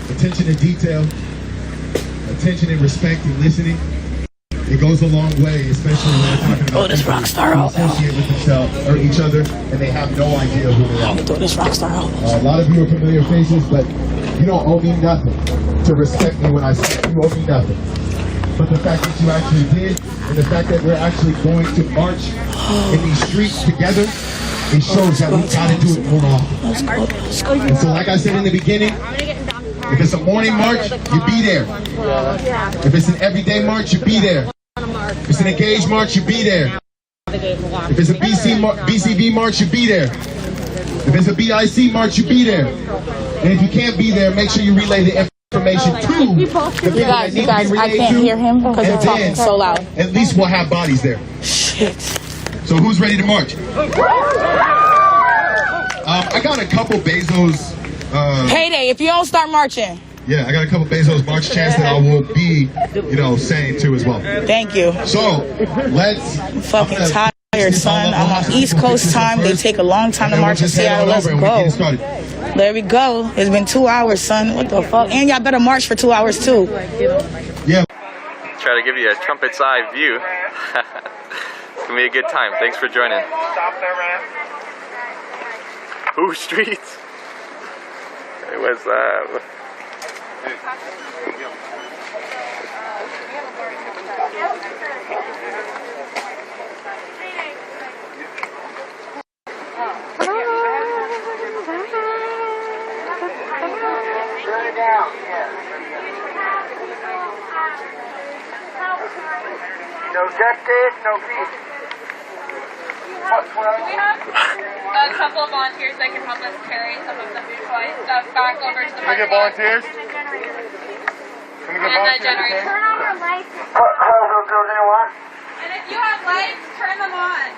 Attention to detail, attention and respect and listening. It goes a long way, especially when we're talking about this rock star who associate with themselves or each other, and they have no idea who they are. Throw this rock star out. A lot of you are familiar faces, but you don't owe me nothing to respect me when I say you owe me nothing. But the fact that you actually did, and the fact that we're actually going to march in these streets together, it shows that we gotta do it more often. And so, like I said in the beginning, if it's a morning march, you be there. If it's an everyday march, you be there. If it's an engaged march, you be there. If it's a BCB march, you be there. If it's a BIC march, you be there. And if you can't be there, make sure you relay the information to the people that need to be relayed I can't hear him because they're talking so loud. At least we'll have bodies there. Shit. So who's ready to march? I got a couple Bezos. Payday, if you don't start marching. Yeah, I got a couple Bezos march chants that I will be, saying too as well. Thank you. So, let's... I'm fucking tired, son. I'm on East Coast time. They take a long time to march in Seattle. Let's go. There we go. It's been 2 hours, son. What the fuck? And y'all better march for 2 hours, too. Yeah. Try to give you a trumpet's eye view. It's gonna be a good time. Thanks for joining. Who streets? Hey, what's up? No justice, no peace. Do we have a couple of volunteers that can help us carry some of the food stuff back over to the parking lot? volunteers? And the generator. Turn on the lights. Anyone? And if you have lights, turn them on.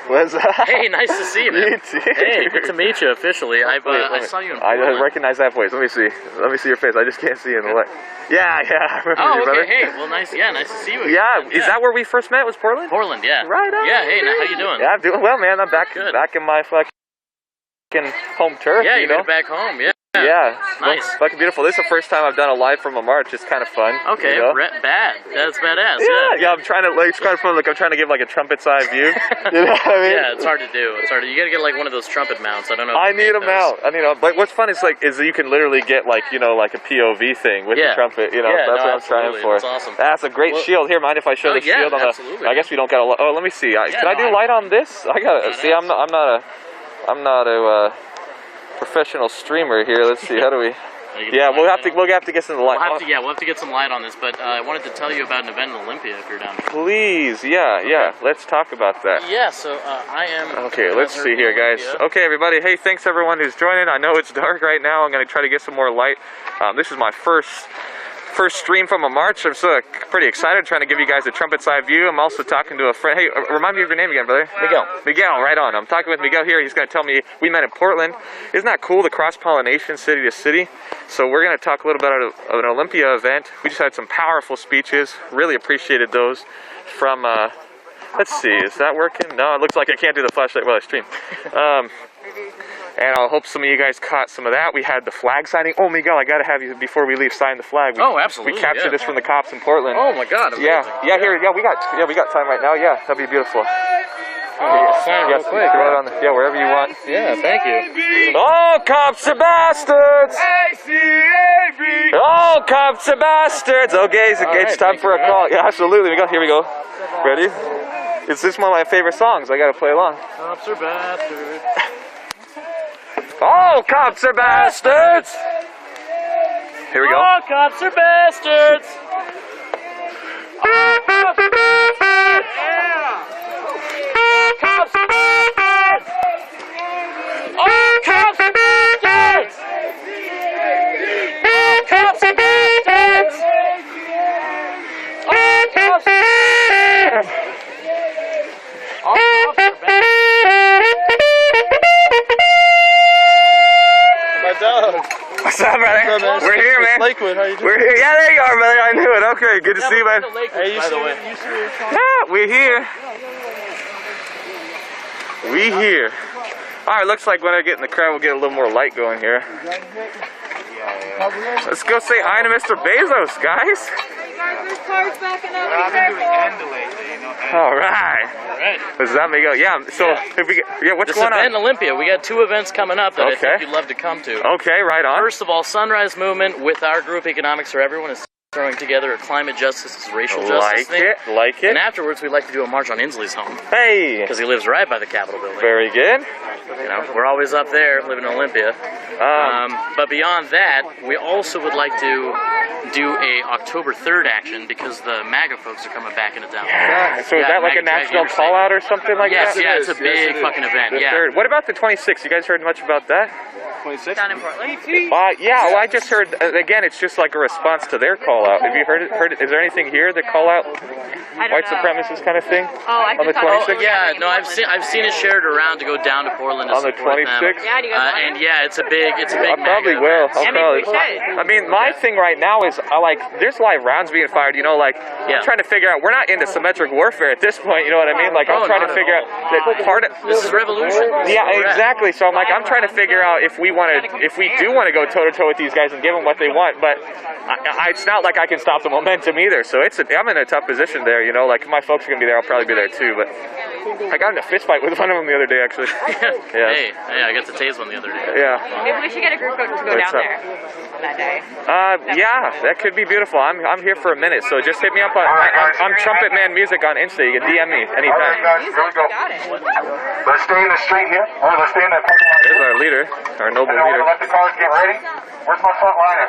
What's that? Hey, nice to see you, man. You too. Hey, good to meet you officially. I saw you in I Portland. recognize that voice. Let me see. Let me see your face. I just can't see in the light. Yeah, I remember Oh, you, okay. brother. Hey, well, nice. Yeah, nice to see you again. Yeah, is that where we first met? Was Portland? Portland, yeah. Right on. Yeah, hey, now how you doing? Yeah, I'm doing well, man. I'm back in my fucking home turf. Yeah, you you know? made it back home. Yeah. Yeah, Nice. fucking beautiful. This is the first time I've done a live from a march. It's kind of fun. Okay, you know? bad. That's badass. Yeah, I'm trying to it's kind of fun. Like I'm trying to give like a trumpet's eye view. You know what I mean? Yeah, it's hard to do. It's hard. You gotta get like one of those trumpet mounts. I don't know. I need them out. I need them. Like what's fun is like you can literally get like like a POV thing with the trumpet. You know, Yeah, that's no, what I'm trying absolutely. for. That's awesome. That's a great shield. Here, mind if I show the shield on the? absolutely. I guess we don't got a. Oh, let me see. Can I do light on this? I gotta see. I'm not a professional streamer here. Let's see. How do we? Yeah, we'll have to get some light. We'll have to get some light on this. But I wanted to tell you about an event in Olympia if you're down. Please, yeah. Let's talk about that. Yeah, so I am. Okay, let's see here, guys. Okay, everybody. Hey, thanks everyone who's joining. I know it's dark right now. I'm going to try to get some more light. This is my first stream from a march. I'm so pretty excited, trying to give you guys a trumpet's eye view. I'm also talking to a friend. Hey, remind me of your name again, brother. Miguel, right on. I'm talking with Miguel here. He's going to tell me we met in Portland. Isn't that cool, the cross-pollination city to city? So we're going to talk a little bit about an Olympia event. We just had some powerful speeches. Really appreciated those from, let's see, is that working? No, it looks like I can't do the flashlight while I stream. And I hope some of you guys caught some of that. We had the flag signing. Oh, Miguel, I got to have you, before we leave, sign the flag. Absolutely. We captured this from the cops in Portland. Oh, my God. Amazing. We got time right now. Yeah, that'd be beautiful. Sign real quick. Wherever you want. Yeah, thank you. All cops are bastards! All cops are bastards! Okay, it's time for a call. Yeah, absolutely. Here we go. Ready? This is one of my favorite songs. I gotta play along. Cops are bastards. All cops are bastards! Here we go. All cops are bastards! All cops are bastards! All cops are bastards! All cops are bastards! All cops are bastards! All cops are bastards! All cops are bastards! What's up, brother? We're here, man. Lakewood, how you doing? We're here. Yeah, there you are, brother. I knew it. Okay, good to see you, man. Hey, by the way. Yeah, we're here. We here. All right, looks like when I get in the crowd, we'll get a little more light going here. Let's go say hi to Mr. Bezos, guys. There's cars backing up. Be careful. All right. Does that make it? Yeah. So if we get, what's going on? This event in Olympia, we got 2 events coming up that I think you'd love to come to. Okay, right on. First of all, Sunrise Movement with our group Economics for Everyone is throwing together a climate justice, racial justice thing. Like it. And afterwards, we'd like to do a march on Inslee's home. Hey. Because he lives right by the Capitol building. Very good. You know, we're always up there living in Olympia. But beyond that, we also would like to do a October 3rd action because the MAGA folks are coming back into town. Yeah. So is that like a national call out or something like that? Yeah, it's a big fucking event. The 3rd. What about the 26th? You guys heard much about that? 26th? Down in Portland. Yeah, well, I just heard, again, it's just like a response to their call out. Have you heard it? Is there anything here that call out? white supremacist kind of thing? On the 26th? Yeah, no, I've seen it shared around to go down to Portland to on the support 26th. them. And yeah, it's a big. I probably will. I mean, my thing right now is there's live rounds being fired. You know, I'm trying to figure out. We're not into symmetric warfare at this point. You know what I mean? Like I'm trying to figure out that part of this is revolution. Yeah, exactly. So I'm trying to figure out if we do want to go toe to toe with these guys and give them what they want, but it's not like I can stop the momentum either. So I'm in a tough position there. You know, like if my folks are gonna be there, I'll probably be there too. But I got in a fist fight with one of them the other day, actually. Yeah. Hey, I got to tase one the other day. Yeah. Maybe we should get a group to go down there on that day. Yeah, that could be beautiful. I'm here for a minute, so just hit me up on. I'm Trumpet Man Music on Insta. You can DM me anytime. Let's stay in the street here. Or let's stay in that parking lot. There's our leader, our noble leader. Let the cars get ready. Where's my front liner?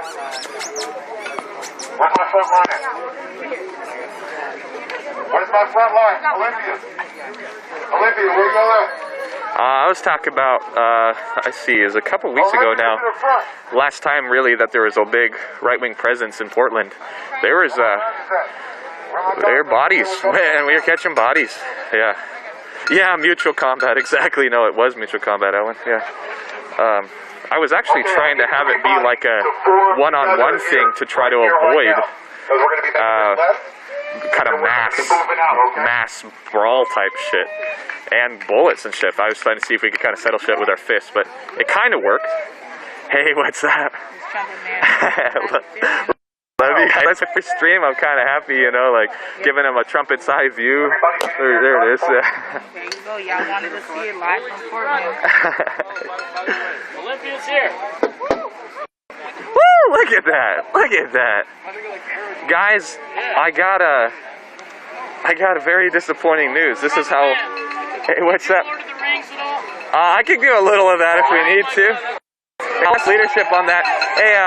Where's my front liner? Where's my front line? Olympia, where you going? I was talking about, I see, it was a couple weeks ago now, last time really that there was a big right-wing presence in Portland. There was, there were bodies, man, we were catching bodies, yeah. Yeah, mutual combat, exactly, no, it was mutual combat, Ellen, yeah. I was actually trying to have it be like a one-on-one thing to try to avoid, kind of mass brawl type shit. And bullets and shit. I was trying to see if we could kind of settle shit with our fists, but it kind of worked. Hey, what's that? Love you guys for stream. I'm kind of happy, you know, like giving them a trumpet's eye view. There it is. There you go. Y'all wanted to see it live from Portland. Olympia's here. Woo! Look at that. Look at that. Guys, I got a very disappointing news. This is how. Hey, what's that? I can do a little of that if we need to. Leadership on that. Hey,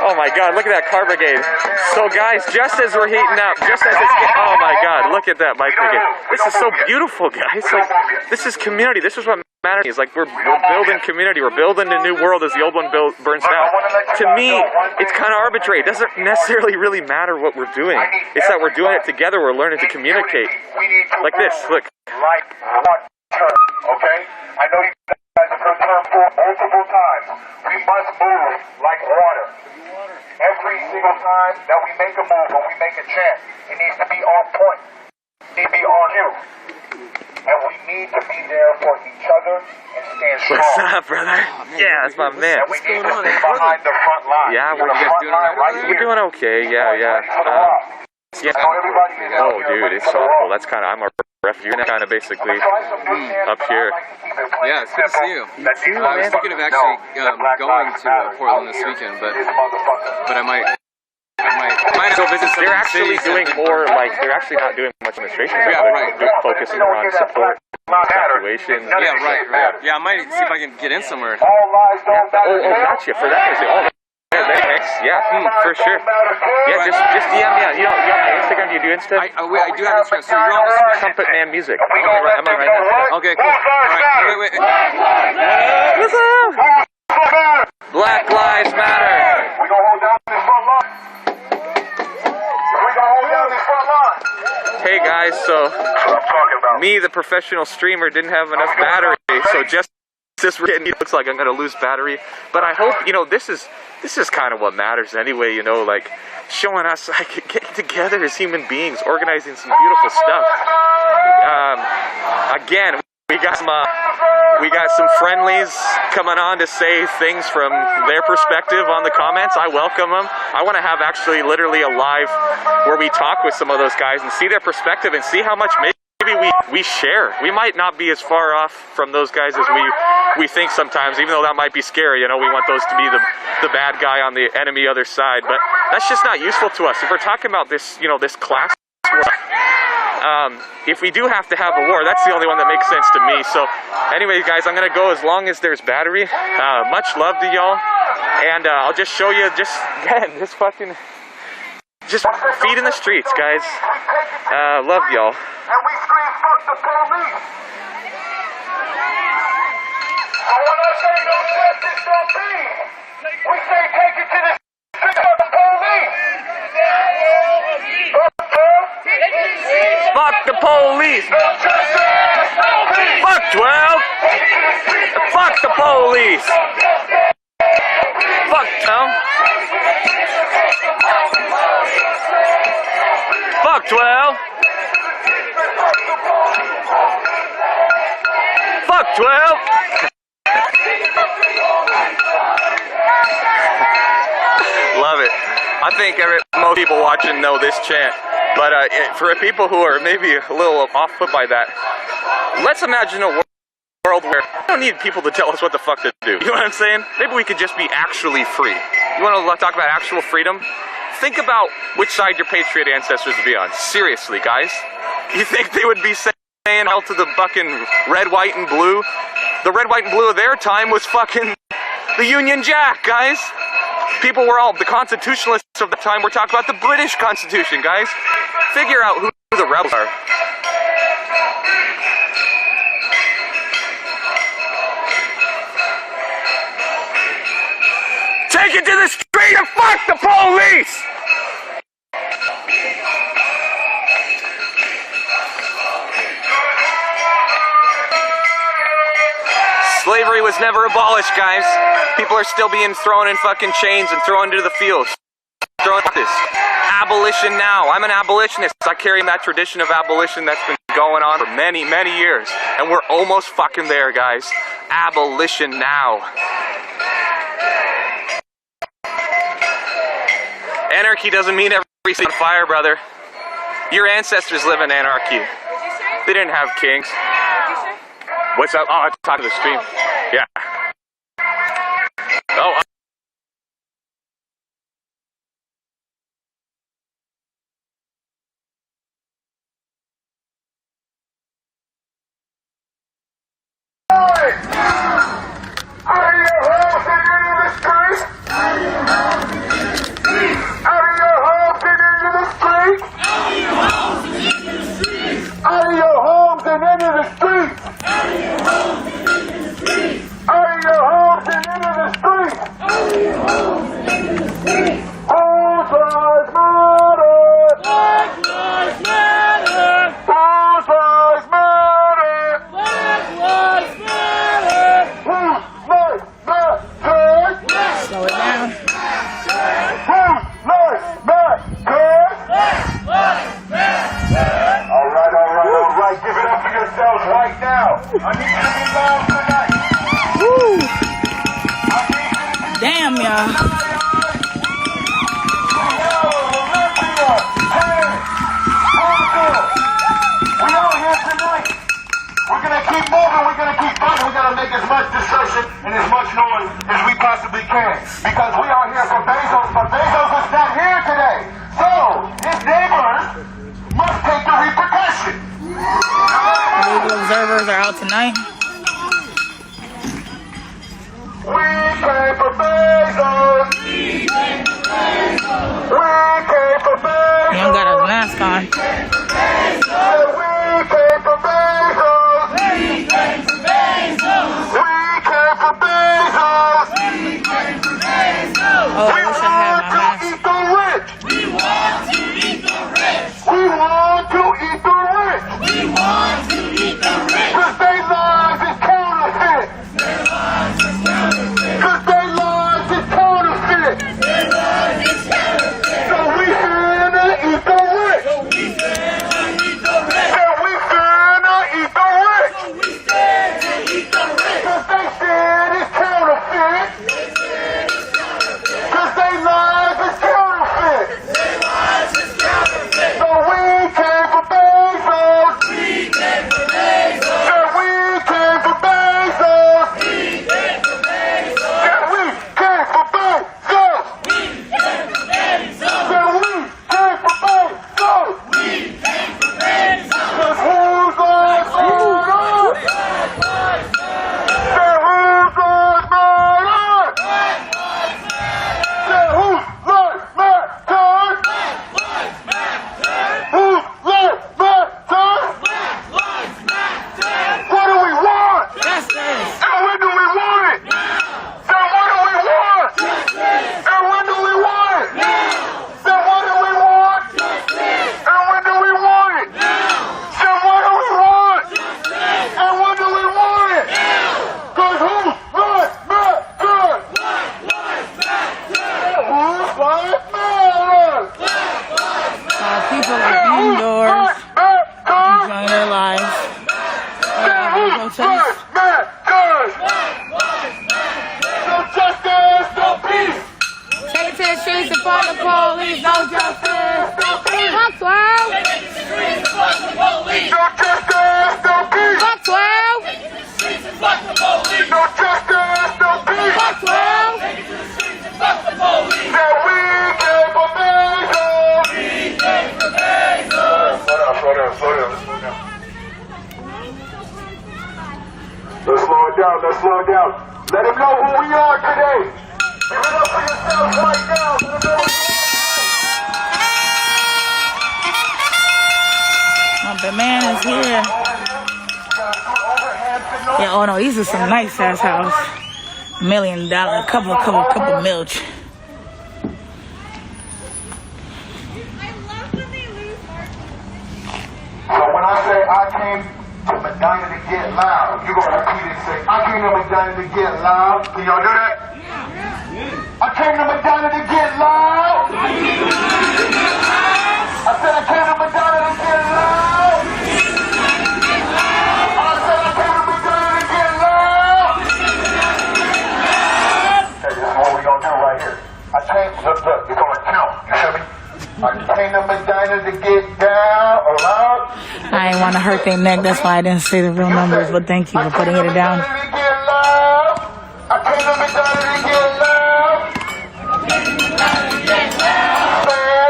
oh my God, look at that car brigade. So guys, just as we're heating up, just as it's getting, oh my God, look at that bike brigade. This is so beautiful, guys. Like, this is community. This is what matters. It's like we're building community. We're building a new world as the old one burns down. To me, it's kind of arbitrary. It doesn't necessarily really matter what we're doing. It's that we're doing it together. We're learning to communicate. Like this, look. Like okay? I know you guys have heard term for multiple times. We must move like water. Every single time that we make a move or we make a chant, it needs to be on point. It needs to be on you. And we need to be there for each other and stand strong. What's up, brother? Yeah, that's my man. And we need to stay behind the front line. Yeah, we're doing okay. Yeah. Oh, dude, it's awful. That's kind of, I'm a refugee kind of basically up here. Yeah, it's good to see you. I was thinking of actually going to Portland this weekend, but I might go visit some. They're actually doing more, like, they're actually not doing much demonstration. They're focusing more on support, evacuation. Yeah, right. Yeah, I might see if I can get in somewhere. Oh, gotcha. For that reason. Oh, yeah, for sure. Yeah, just DM me. You have my Instagram? Do you do Insta? I do have Instagram. So you're on this Trumpet Man Music. Am I right now? Okay, cool. All right, wait. What's up? Black Lives Matter. We're gonna hold down this front line. We're gonna hold down this front line. Hey guys, so me, the professional streamer, didn't have enough battery, so just this looks like I'm gonna lose battery. But I hope, you know, this is kind of what matters anyway, you know, like showing us like getting together as human beings, organizing some beautiful stuff. Again, we got some friendlies coming on to say things from their perspective on the comments. I welcome them. I want to have actually literally a live where we talk with some of those guys and see their perspective and see how much maybe we share. We might not be as far off from those guys as we think sometimes, even though that might be scary. You know, we want those to be the bad guy on the enemy other side, but that's just not useful to us. If we're talking about this, you know, this class war, if we do have to have a war, that's the only one that makes sense to me. So anyway, guys, I'm gonna go as long as there's battery. Much love to y'all, and I'll just show you just feet in the streets, guys. Love y'all. And we scream, fuck the police. So when I say no justice, no peace, we say take it to the streets of the police. the police. Fuck 12. Fuck the police. Fuck 12. Fuck 12. Fuck 12. Love it. I think most people watching know this chant. But for people who are maybe a little off put by that, let's imagine a world where we don't need people to tell us what the fuck to do. You know what I'm saying? Maybe we could just be actually free. You want to talk about actual freedom? Think about which side your patriot ancestors would be on. Seriously, guys. You think they would be saying out to the fucking red, white, and blue? The red, white, and blue of their time was fucking the Union Jack, guys. People were all, the constitutionalists of the time were talking about the British Constitution, guys. Figure out who the rebels are. Take it to the street and fuck the police! Slavery was never abolished, guys. People are still being thrown in fucking chains and thrown into the fields. Thrown this. Abolition now. I'm an abolitionist. I carry that tradition of abolition that's been going on for many, many years. And we're almost fucking there, guys. Abolition now. Anarchy doesn't mean everything's on fire, brother. Your ancestors live in anarchy. They didn't have kings. What's up? Oh, I talked to the stream. Yeah. Oh. Damn, y'all. Keep moving, we're gonna keep fighting, we're gonna make as much destruction and as much noise as we possibly can. Because we are here for Bezos, but Bezos is not here today. So, his neighbors must take the repercussion. Legal observers are out tonight. We came for Bezos. We came for Bezos. He don't got his mask on. We came for Bezos. We came for Bezos. Oh, I wish I had my mask. We want to eat the rich. We want to eat the rich. We want to eat the rich. Cause their lives is counterfeit. Cause their lives is counterfeit. So we finna eat the rich. So Let's slow it down, let's slow it down. Let them know who we are today. Give it up for yourselves right now. Let them know who The man is here. Yeah, oh no, these are some nice ass house. $1 million, couple milch. So when I say I came to Medina to get loud, you're going to repeat it and say, I came to Medina to get loud. Can y'all do that? I came to Medina to get loud. I said I came to Medina to get loud. I said I came to Medina to get loud. Hey, this is what we're going to do right here. I came, look, it's on a count. You feel me? I came to Medina to get down or loud. I didn't want to hurt their neck, that's why I didn't say the real numbers, but thank you for putting it down. I came to Medina to get loud. I came to Medina to get loud.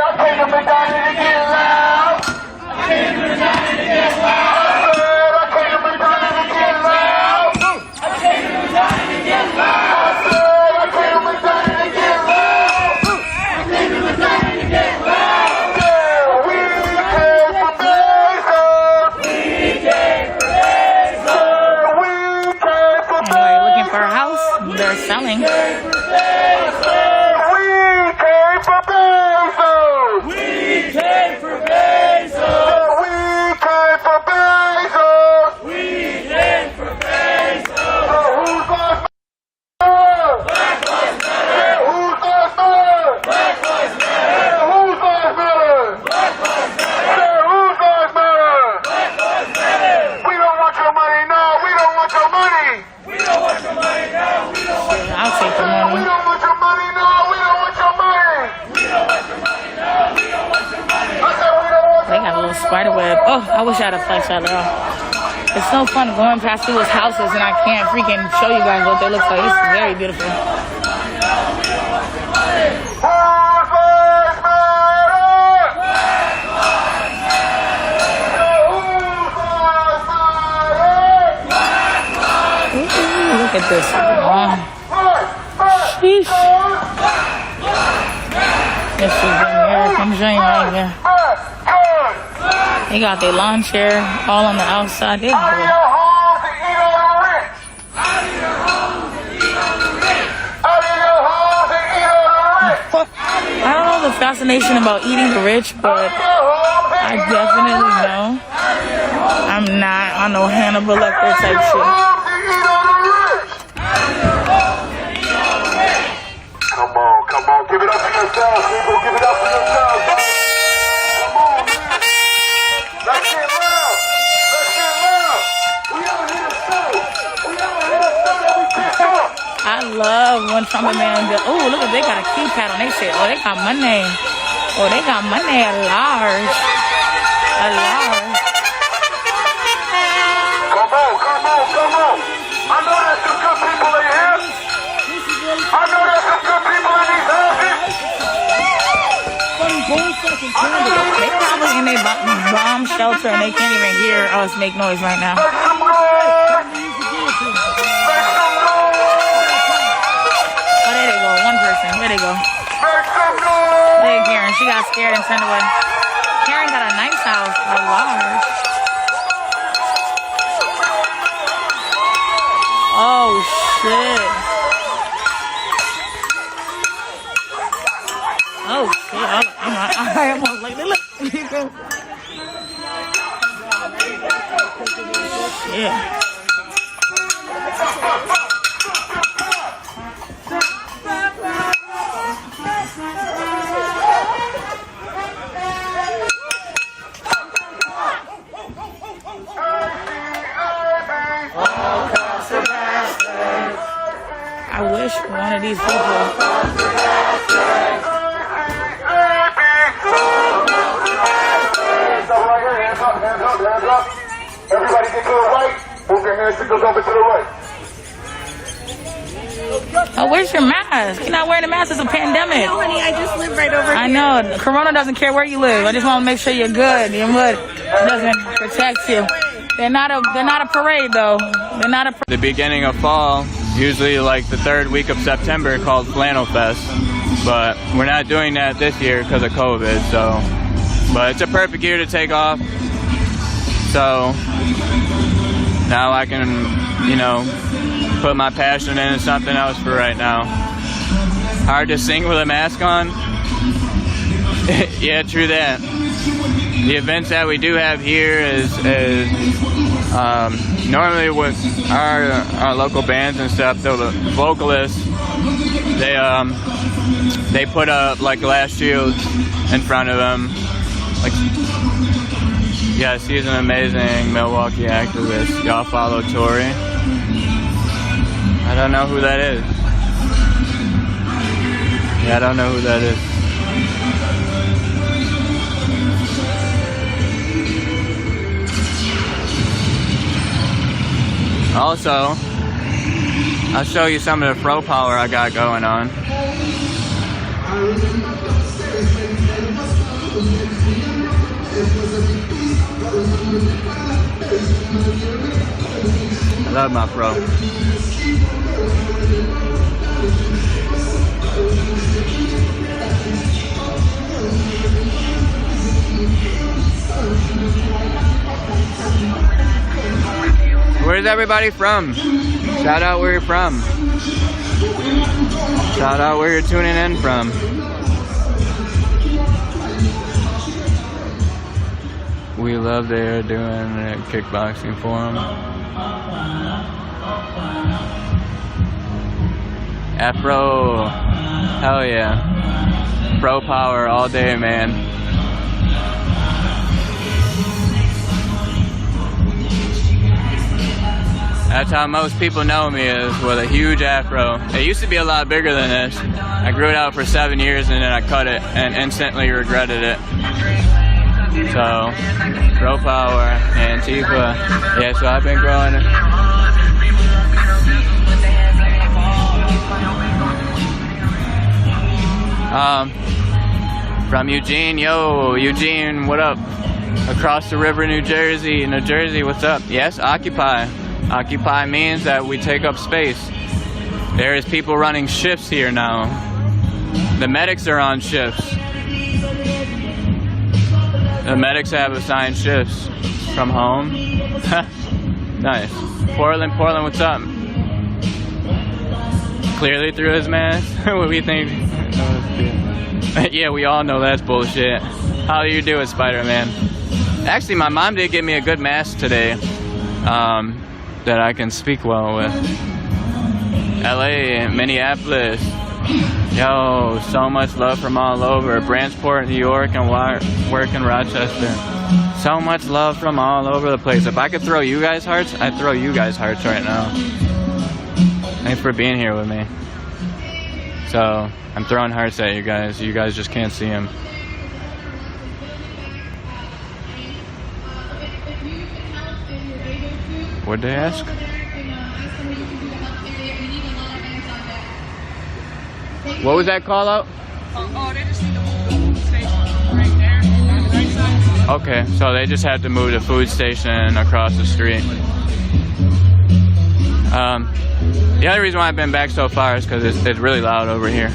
I came to Medina to get loud. I came to Medina to get loud. I came to Medina to get loud. I came to Medina to get loud. I came to Medina to get loud. I came to Medina to get loud. We came for Bezos. We came for Bezos. We came for Bezos. Anyway, looking for a house? They're selling. We came for Bezos. We came for Bezos. We came for Bezos. We came for Bezos. So who's lost matter? Black lives matter. Who's lost matter? Black lives matter. Who's lost matter? Black lives matter. Who's lost matter? Black lives matter. We don't want your money, no. We don't want your money. We don't want your money, no. We don't want your money. I'll take the We money. don't want your money, no. We don't want your money. We don't want your money, no. We don't want your money. I said we don't want They got a little spider web. Oh, I wish I had a flashlight though. It's so fun going past people's houses and I can't freaking show you guys what they look like. It's very beautiful. Ooh, look at this. Sheesh. This is the American dream right here. They got their lawn chair all on the outside. They're good. I don't know the fascination about eating the rich, but I definitely know I'm not on no Hannibal Lecter type shit. Come on, give it up for yourselves, people, give it up for yourselves. Come on, man. Let's get loud. Let's get loud. We out here to sell. We out here to sell that we can't talk. I love when trumpet man does. Oh, look at they got a keypad on their shit. Oh, they got money. Oh, they got money at large. At large. Come on, come on, come on. I know there's some good people in here. I know there's some good people in these houses. They probably in their bomb shelter and they can't even hear us make noise right now. Make some noise. Make some noise. Oh, there they go. One person. Where they go? Make some noise. Hey, Karen. She got scared and turned away. Karen got a nice house. A large. Oh, shit. Oh, shit. I almost like, look. Shit. I wish one of these people. Hands up. Everybody get to the right. Move your hands to go over to the right. Oh, where's your mask? You're not wearing a mask. It's a pandemic. No, honey, I just live right over here. I know. Corona doesn't care where you live. I just want to make sure you're good. You're good. It doesn't protect you. They're not a parade though. They're not a parade. The beginning of fall, usually like the third week of September, called Flannel Fest. But we're not doing that this year because of COVID. So, but it's a perfect year to take off. So now I can, you know, put my passion into something else for right now. Hard to sing with a mask on? Yeah, true that. The events that we do have here is normally with our local bands and stuff, the vocalists, they put up like glass shields in front of them. Like, yes, he's an amazing Milwaukee activist. Y'all follow Tory? I don't know who that is. Yeah, I don't know who that is. Also, I'll show you some of the fro power I got going on. I love my fro. Where's everybody from? Shout out where you're from. Shout out where you're tuning in from. We love they're doing a kickboxing forum. Afro, hell yeah. Pro power all day, man. That's how most people know me, is with a huge afro. It used to be a lot bigger than this. I grew it out for 7 years and then I cut it and instantly regretted it. So, pro power, Antifa. Yeah, so I've been growing it. From Eugene, yo, Eugene, what up? Across the river, New Jersey, what's up? Yes, Occupy. Occupy means that we take up space. There is people running shifts here now. The medics are on shifts. The medics have assigned shifts from home. Nice. Portland, what's up? Clearly through his mask. What we think? Yeah, we all know that's bullshit. How do you do it, Spider-Man? Actually, my mom did give me a good mask today. That I can speak well with. LA, Minneapolis. Yo, so much love from all over. Bridgeport, New York, and work in Rochester. So much love from all over the place. If I could throw you guys hearts, I'd throw you guys hearts right now. Thanks for being here with me. So, I'm throwing hearts at you guys. You guys just can't see them. What'd they ask? What was that call out? Oh, they just need to move the food station right there on the right side. Okay, so they just had to move the food station across the street. The other reason why I've been back so far is because it's really loud over here.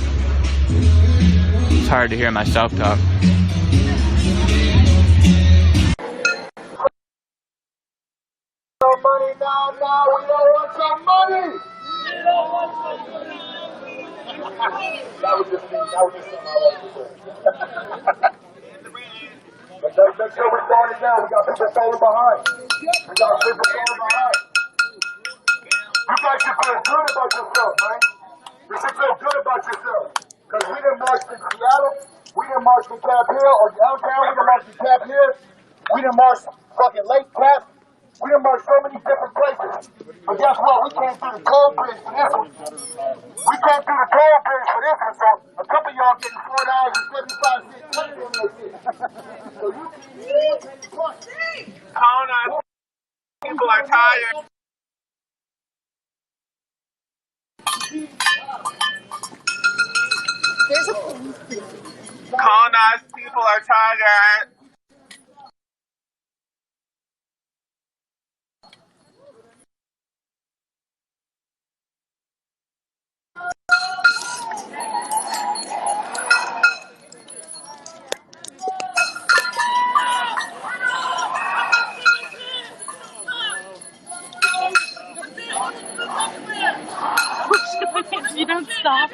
It's hard to hear myself talk. Money now, we don't want some money. That was just something I like to say. But let's make sure we're throwing it down. We got people falling behind. You guys should feel good about yourself, man. You should feel good about yourself. Because we didn't march in Seattle, we didn't march in Cap Hill or downtown, we didn't march in Cap Hill, we didn't march fucking Lake Cap. We done marched so many different places. But guess what? We came through the toll bridge for this one. We came through the toll bridge for this one, so a couple of y'all getting $4.75 so you can take the point. People are tired. colonized people are targeted. You don't stop.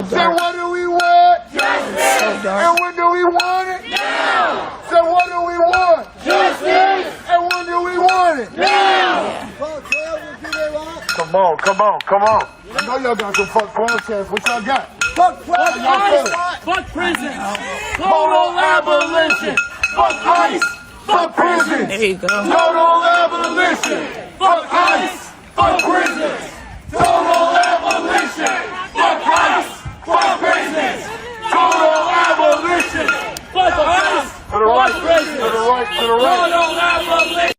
So what do we want? Justice! And when do we want it? Now! So what do we want? Justice! And when do we want it? Now! Come on, come on, come on. I know y'all got some fuck protests. What y'all got? Fuck ICE! Fuck prison! Total abolition! Fuck ICE! Fuck prison! There you go. Total abolition! Fuck ICE! Fuck prison! Total abolition! Fuck ICE! Fuck prisons! Total abolition! Fuck ICE! To the right, to the right, to the right. Total abolition!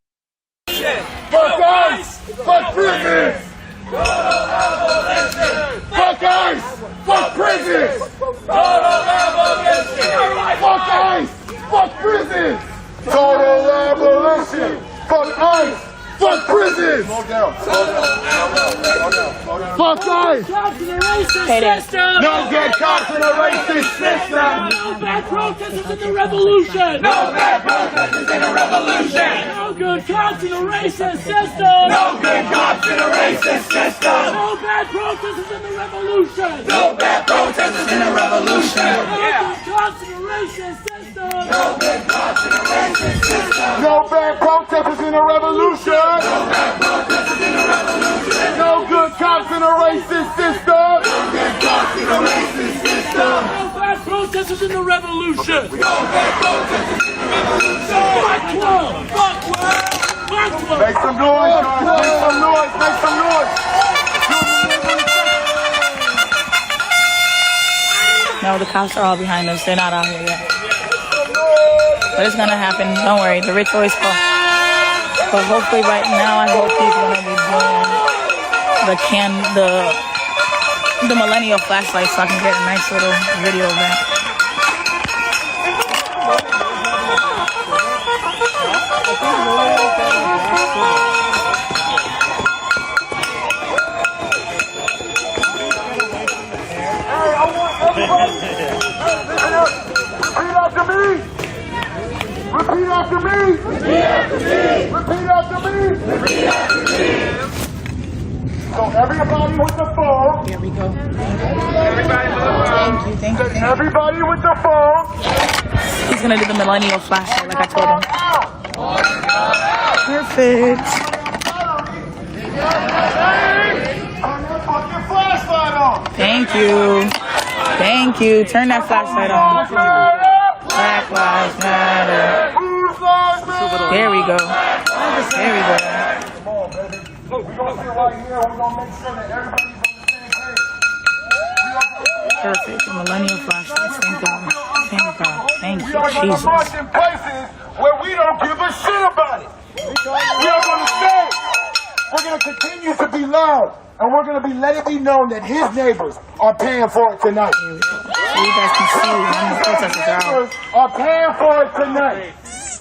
Fuck ICE! Fuck prisons! Total abolition! Fuck ICE! Fuck prisons! Total abolition! Fuck ICE! Fuck prisons! Total abolition! Fuck ICE! Fuck prisons! Slow down. Slow down. Slow down. Slow down. Fuck ICE! Cops in a racist system! No good cops in a racist system! No bad protesters in the revolution! No bad protesters in the revolution! No good cops in a racist system! No good cops in a racist system! No bad protesters in the revolution! No bad protesters in the revolution! No good cops in a racist system! No good cops in a racist system! No bad protesters in the revolution! No bad protesters in the revolution! No good cops in a racist system! No good cops in a racist system! No bad protesters in the revolution! No bad protesters in the revolution! Fuck world! Fuck world! Fuck world! Make some noise, guys! Make some noise! Make some noise! No, the cops are all behind us. They're not out here yet. But it's gonna happen. Don't worry. The rich always fall. But hopefully right now I hope he's gonna be doing the millennial flashlight so I can get a nice little video of that. Hey, I want everybody. Repeat after me. Repeat after me! Repeat after me! Repeat after me! Repeat after me! So everybody with the phone. Here we go. Everybody with the phone. Thank you. Everybody with the phone. He's gonna do the millennial flashlight like I told him. Perfect. Put your flashlight on. Thank you. Thank you. Turn that flashlight on. Black Lives Matter. There we go. There we go. Come on, baby. Look, we're going to sit right here. We're going to make sure that everybody's on the same page. Perfect. The millennial flashlight. Thank God. Thank God. Thank you, We are going to Jesus. march in places where we don't give a shit about it. We are going to stay. We're going to continue to be loud. And we're going to be letting it be known that his neighbors are paying for it tonight. So you guys can see when the protesters are out. Neighbors are paying for it tonight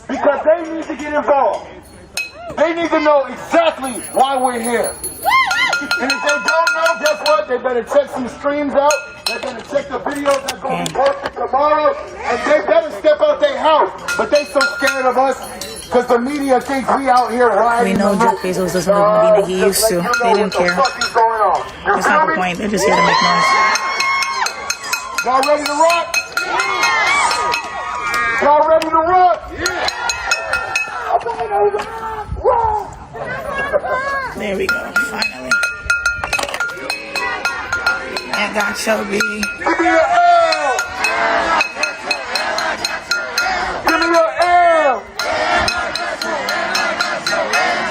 because they need to get involved. They need to know exactly why we're here. And if they don't know, guess what? They better check some streams out. They better check the videos that's going to be posted tomorrow. And they better step out their house. But they so scared of us because the media thinks we out here riding. We know Jeff Bezos doesn't live in the he used to. They didn't care. What the fuck is going on? That's not the point. They're just here to make noise. Y'all ready to rock? Y'all ready to rock? There we go. Finally. And got Shelby. Give me your L. Give me your L.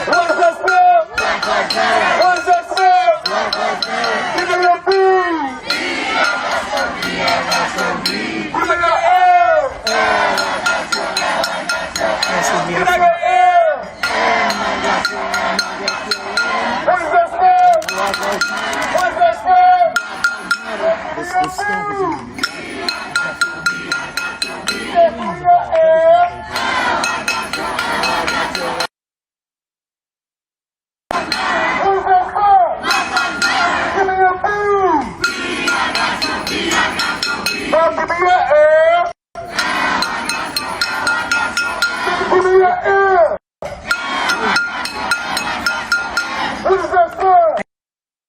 What does that spell? What does that spell? Give me your B. Give me your L. This is Give me beautiful. your L. What does that spell? What does that spell? This is still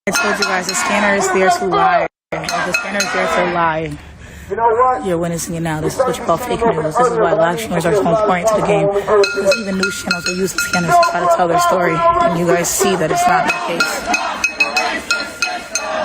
I told you guys the scanner is there to lie. The scanner is there to lie. You know what? You're witnessing it now. This is what you call fake news. This is why live streamers are so important to the game. Because even news channels will use the scanners to try to tell their story. And you guys see that it's not the case.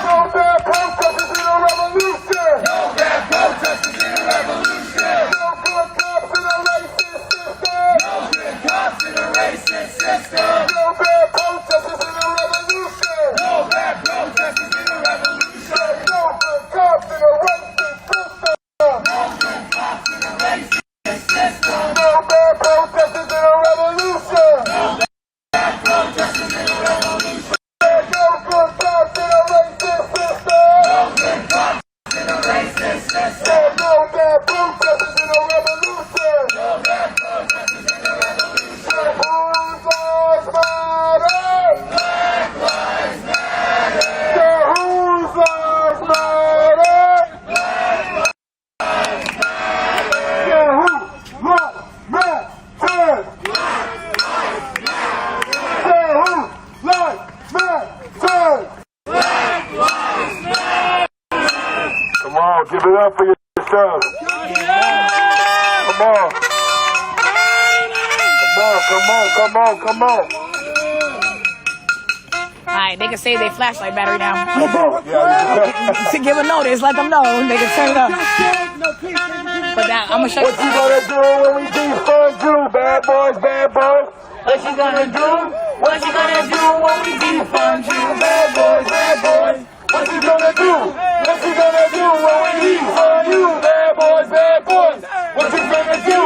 No bad protesters in a revolution. No bad protesters in a revolution. No good cops in a racist system. No good cops in a racist system. No bad protesters in a revolution. No bad protesters in a revolution. No good cops in a racist system. No good cops in a racist system. No bad protesters in a revolution. No bad protesters in a revolution. No good cops in a racist system. No good cops in a racist system. No bad protesters in a revolution. No bad protesters in a revolution. Whose lives matter? Black lives matter. Yeah, whose lives matter? Black lives matter. Yeah, whose lives matter? Yeah, whose lives matter? Come on, give it up for yourself. Come on. Come on. Alright, they can save their flashlight battery now. Come on. Yeah. To give a notice, let them know. They can turn it up. But now, I'm going to show you. What you gonna do when we defund you, bad boys, bad boys? What you gonna do? What you gonna do when we defund you, bad boys, bad boys? What you gonna do? What you gonna do when we defund you, bad boys, bad boys? What you gonna do?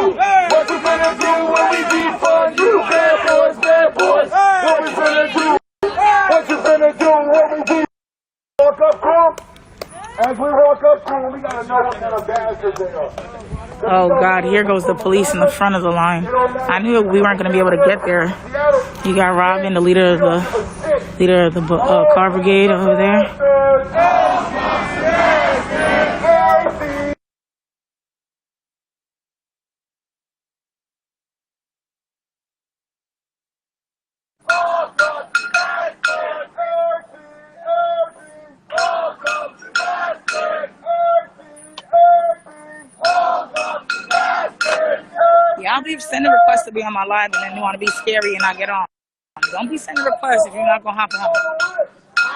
What you gonna do when we defund you, bad boys, bad boys? What we gonna do? What you gonna do when we defund? Walk up crew? As we walk up crew, we gotta know what kind of bastards they are. Oh God, here goes the police in the front of the line. I knew we weren't going to be able to get there. You got Robin, the leader of the car brigade over there. Y'all be sending requests to be on my live and then you want to be scary and not get on. Don't be sending requests if you're not going to hop on. Out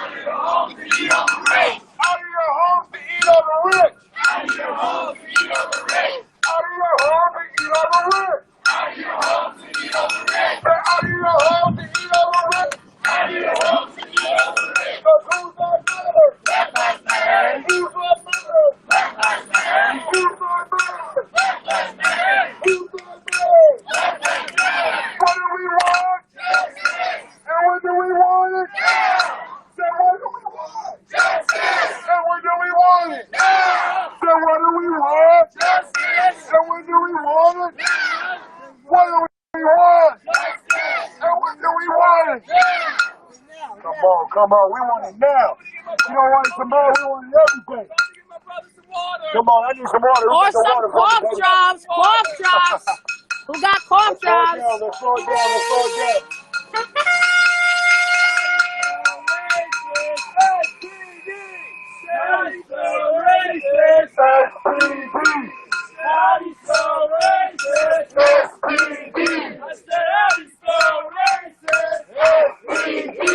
of your homes to eat on the rich. Out of your homes to eat on the rich. Out of your homes to eat on the rich. Out of your homes to eat on the rich. Out of your homes to eat on the rich. Out of your homes to eat on the rich. Out of your homes to eat on the rich. But who's that matter? Black lives matter. Who's that matter? Black lives matter. Who's that matter? Black lives matter. Who's that matter? Black lives matter. What do we want? Justice. And when do we want it? Now. Then what do we want? Justice. And when do we want it? Now. Then what do we want? Justice. And when do we want it? Now. What do we want? Justice. And when do we want it? Now. Come on, we want it now. We don't want it tomorrow, we want it everything. Come on, I need some water. Or some cough drops. Who got cough drops? Let's slow it down. Abby's so racist. SPD. I said Abby's so racist. SPD.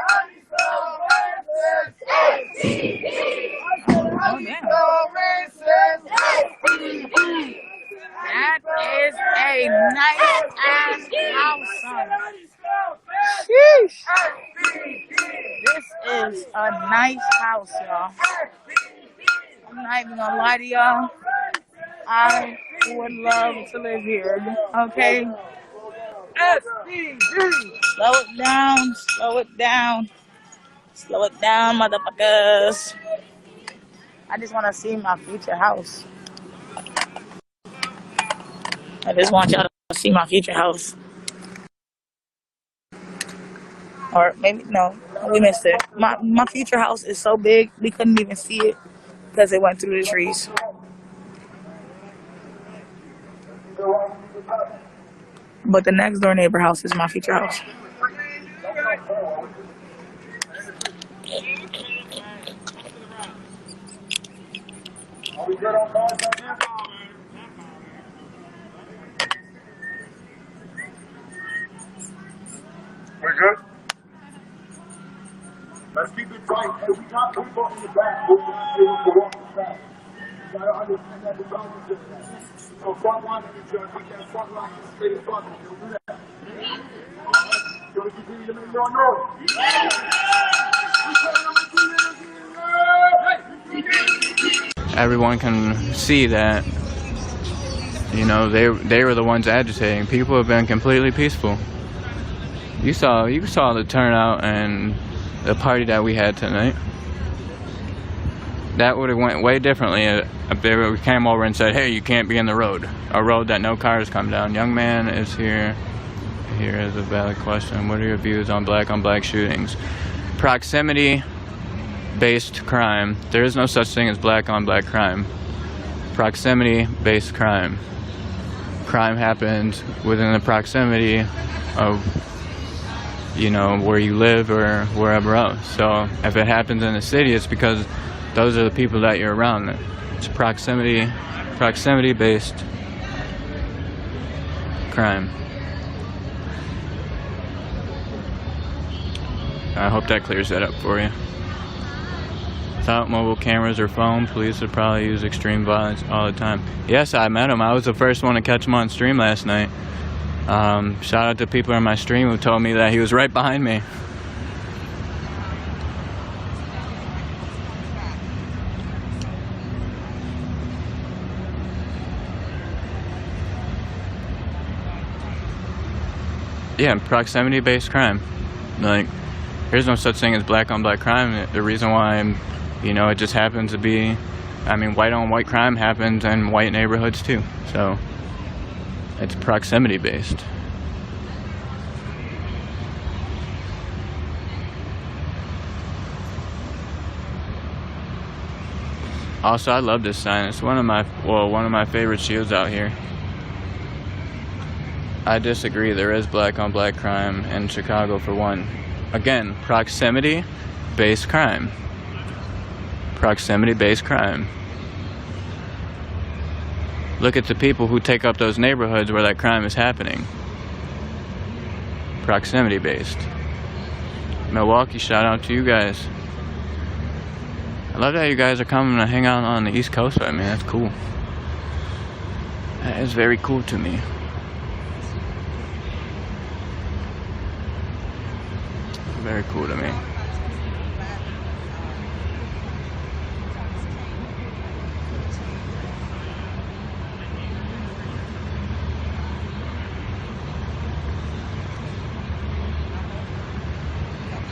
Abby's so racist. SPD. I said Abby's so racist. SPD. That is a nice ass house, son. Sheesh. This is a nice house, y'all. I'm not even gonna lie to y'all. I would love to live here. Okay. Slow it down. Slow it down. Slow it down, motherfuckers. I just want to see my future house. I just want y'all to see my future house. Or maybe, no, we missed it. My future house is so big, we couldn't even see it because it went through the trees. But the next door neighbor house is my future house. We're good? Let's keep it tight. Hey, we got people in the back who want to walk the back. You gotta understand that the balance is that. So front line, you gotta keep that front line straight in front of you. Do that. You gotta continue to make your noise. Everyone can see that, you know, they were the ones agitating. People have been completely peaceful. You saw the turnout and the party that we had tonight. That would have went way differently if they came over and said, "Hey, you can't be in the road, a road that no cars come down." Young man is here. Here is a valid question. What are your views on black shootings? Proximity-based crime. There is no such thing as black-on-black crime. Proximity-based crime. Crime happens within the proximity of, you know, where you live or wherever else. So if it happens in the city, it's because those are the people that you're around. It's proximity-based crime. I hope that clears that up for you. Without mobile cameras or phone, police would probably use extreme violence all the time. Yes, I met him. I was the first one to catch him on stream last night. Shout out to people in my stream who told me that he was right behind me. Yeah, proximity-based crime. Like, there's no such thing as black-on-black crime. The reason why, you know, it just happens to be, I mean, white-on-white crime happens in white neighborhoods too. So it's proximity-based. Also, I love this sign. It's one of my favorite shields out here. I disagree. There is black-on-black crime in Chicago for one. Again, proximity-based crime. Proximity-based crime. Look at the people who take up those neighborhoods where that crime is happening. Proximity-based. Milwaukee, shout out to you guys. I love that you guys are coming to hang out on the East Coast with me. That's cool. That is very cool to me. Very cool to me.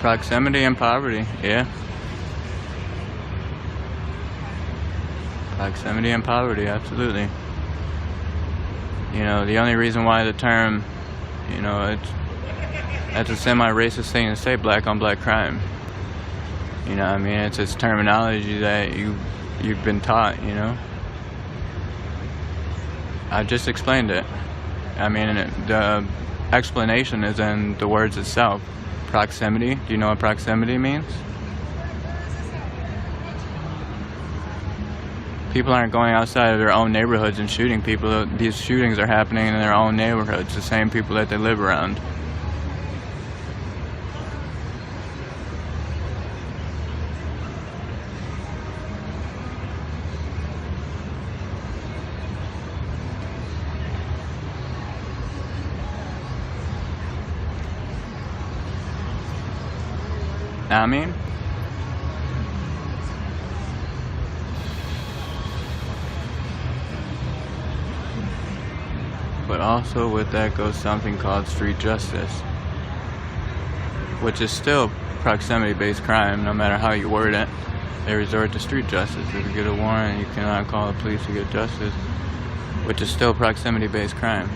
Proximity and poverty, yeah. Proximity and poverty, absolutely. You know, the only reason why the term, you know, that's a semi-racist thing to say, black-on-black crime. You know what I mean? It's terminology that you've been taught, you know? I just explained it. I mean, the explanation is in the words itself. Proximity. Do you know what proximity means? People aren't going outside of their own neighborhoods and shooting people. These shootings are happening in their own neighborhoods, the same people that they live around. I mean, but also with that goes something called street justice, which is still proximity-based crime, no matter how you word it. They resort to street justice. If you get a warrant, you cannot call the police to get justice, which is still proximity-based crime.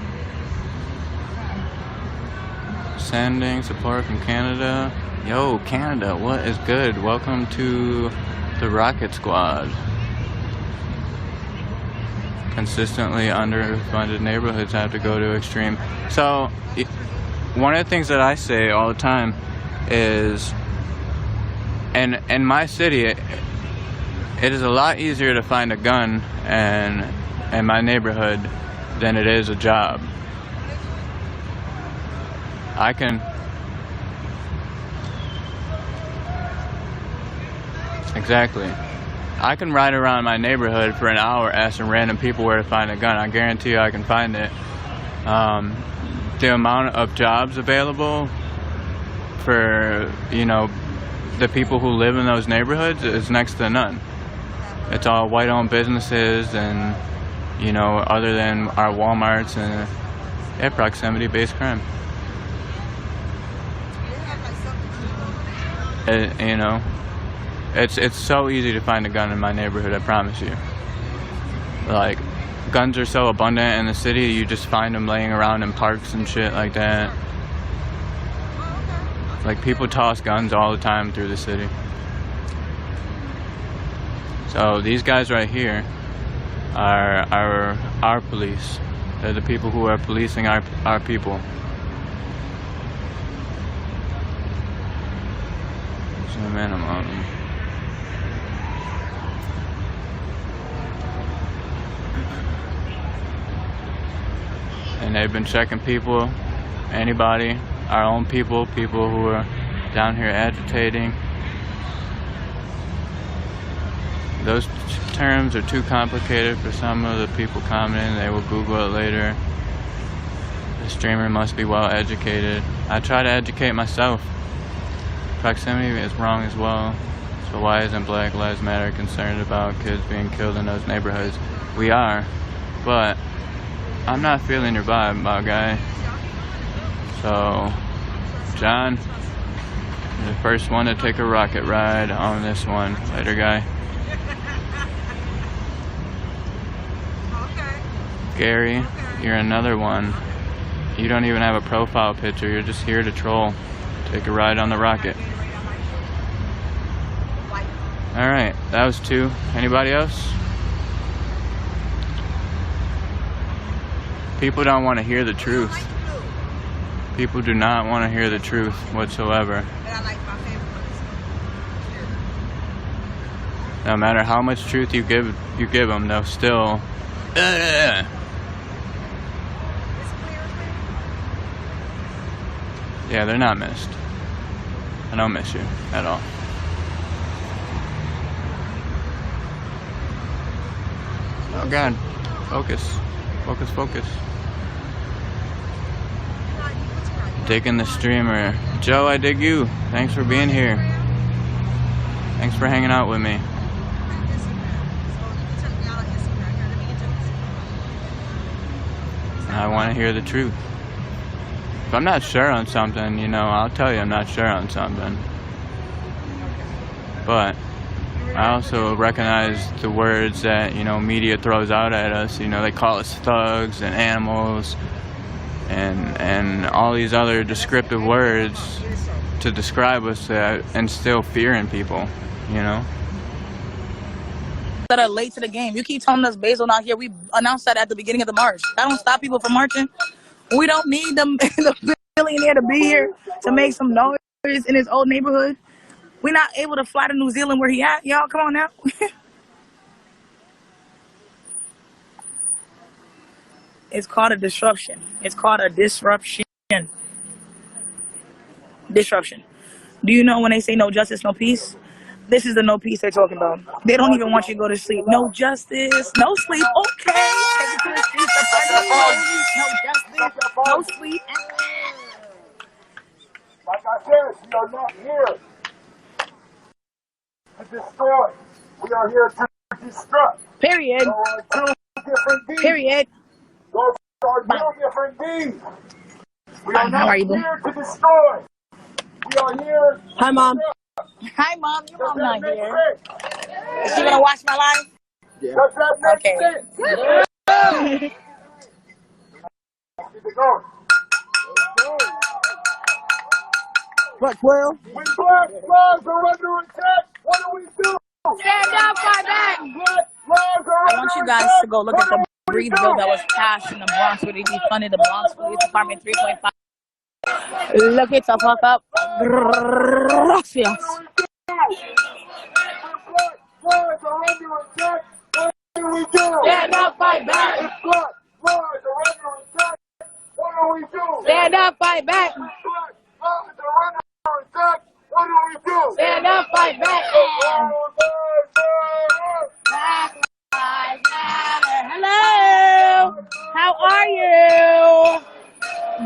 Sending support from Canada. Yo, Canada, what is good? Welcome to the Rocket Squad. Consistently underfunded neighborhoods have to go to extreme. So, one of the things that I say all the time is, in my city, it is a lot easier to find a gun in my neighborhood than it is a job. Exactly. I can ride around my neighborhood for an hour asking random people where to find a gun. I guarantee you I can find it. The amount of jobs available for, the people who live in those neighborhoods is next to none. It's all white-owned businesses and, other than our Walmarts and proximity-based crime. It's so easy to find a gun in my neighborhood, I promise you. Like, guns are so abundant in the city, you just find them laying around in parks and shit like that. Like, people toss guns all the time through the city. So these guys right here are our police. They're the people who are policing our people. Zoom in on them. And they've been checking people, anybody, our own people who are down here agitating. Those terms are too complicated for some of the people commenting. They will Google it later. The streamer must be well educated. I try to educate myself. Proximity is wrong as well. So why isn't Black Lives Matter concerned about kids being killed in those neighborhoods? We are, but I'm not feeling your vibe, my guy. So, John, you're the first one to take a rocket ride on this one. Later, guy. Gary, you're another one. You don't even have a profile picture. You're just here to troll. Take a ride on the rocket. Alright, that was 2. Anybody else? People don't want to hear the truth. People do not want to hear the truth whatsoever. No matter how much truth you give them, they'll still. Yeah, they're not missed. I don't miss you at all. Oh God, focus. Focus, focus. Digging the streamer. Joe, I dig you. Thanks for being here. Thanks for hanging out with me. I want to hear the truth. If I'm not sure on something, I'll tell you I'm not sure on something. But I also recognize the words that, media throws out at us. They call us thugs and animals and all these other descriptive words to describe us that instill fear in people, That are late to the game. You keep telling us Basil not here. We announced that at the beginning of the march. That don't stop people from marching. We don't need the billionaire to be here to make some noise in his old neighborhood. We're not able to fly to New Zealand where he at. Y'all, come on now. It's called a disruption. It's called a disruption. Disruption. Do you know when they say no justice, no peace? This is the no peace they're talking about. They don't even want you to go to sleep. No justice, no sleep. Okay. Take it to the streets. No justice, no sleep. Like I said, we are not here to destroy. We are here to destruct. Period. There are two different deeds. Period. Those are two different deeds. We are How are not you doing? here to destroy. We are here to Hi, Mom. destruct. Hi, Mom. Your mom's Does that not make here. sense? Is she gonna watch my live? Yeah. Does that make Okay. sense? Keep it going. What, 12? When black lives are under attack, what do we do? Stand up, fight back. Black lives are I want you guys to go look at the Breathe bill that was passed in the Bronx where they defunded the Bronx Police Department 3.5. Look it the fuck up. Gracias. Stand up, fight back. Stand up, fight back. Stand up, fight back. Hello. How are you?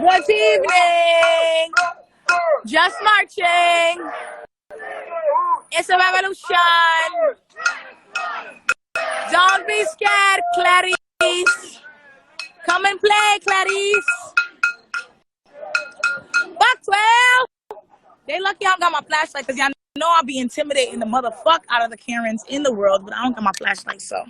Good evening. Just marching. It's a revolution. Don't be scared, Clarice. Come and play, Clarice. Buck 12. They lucky I don't got my flashlight because y'all know I'll be intimidating the motherfuck out of the Karens in the world, but I don't got my flashlight, so.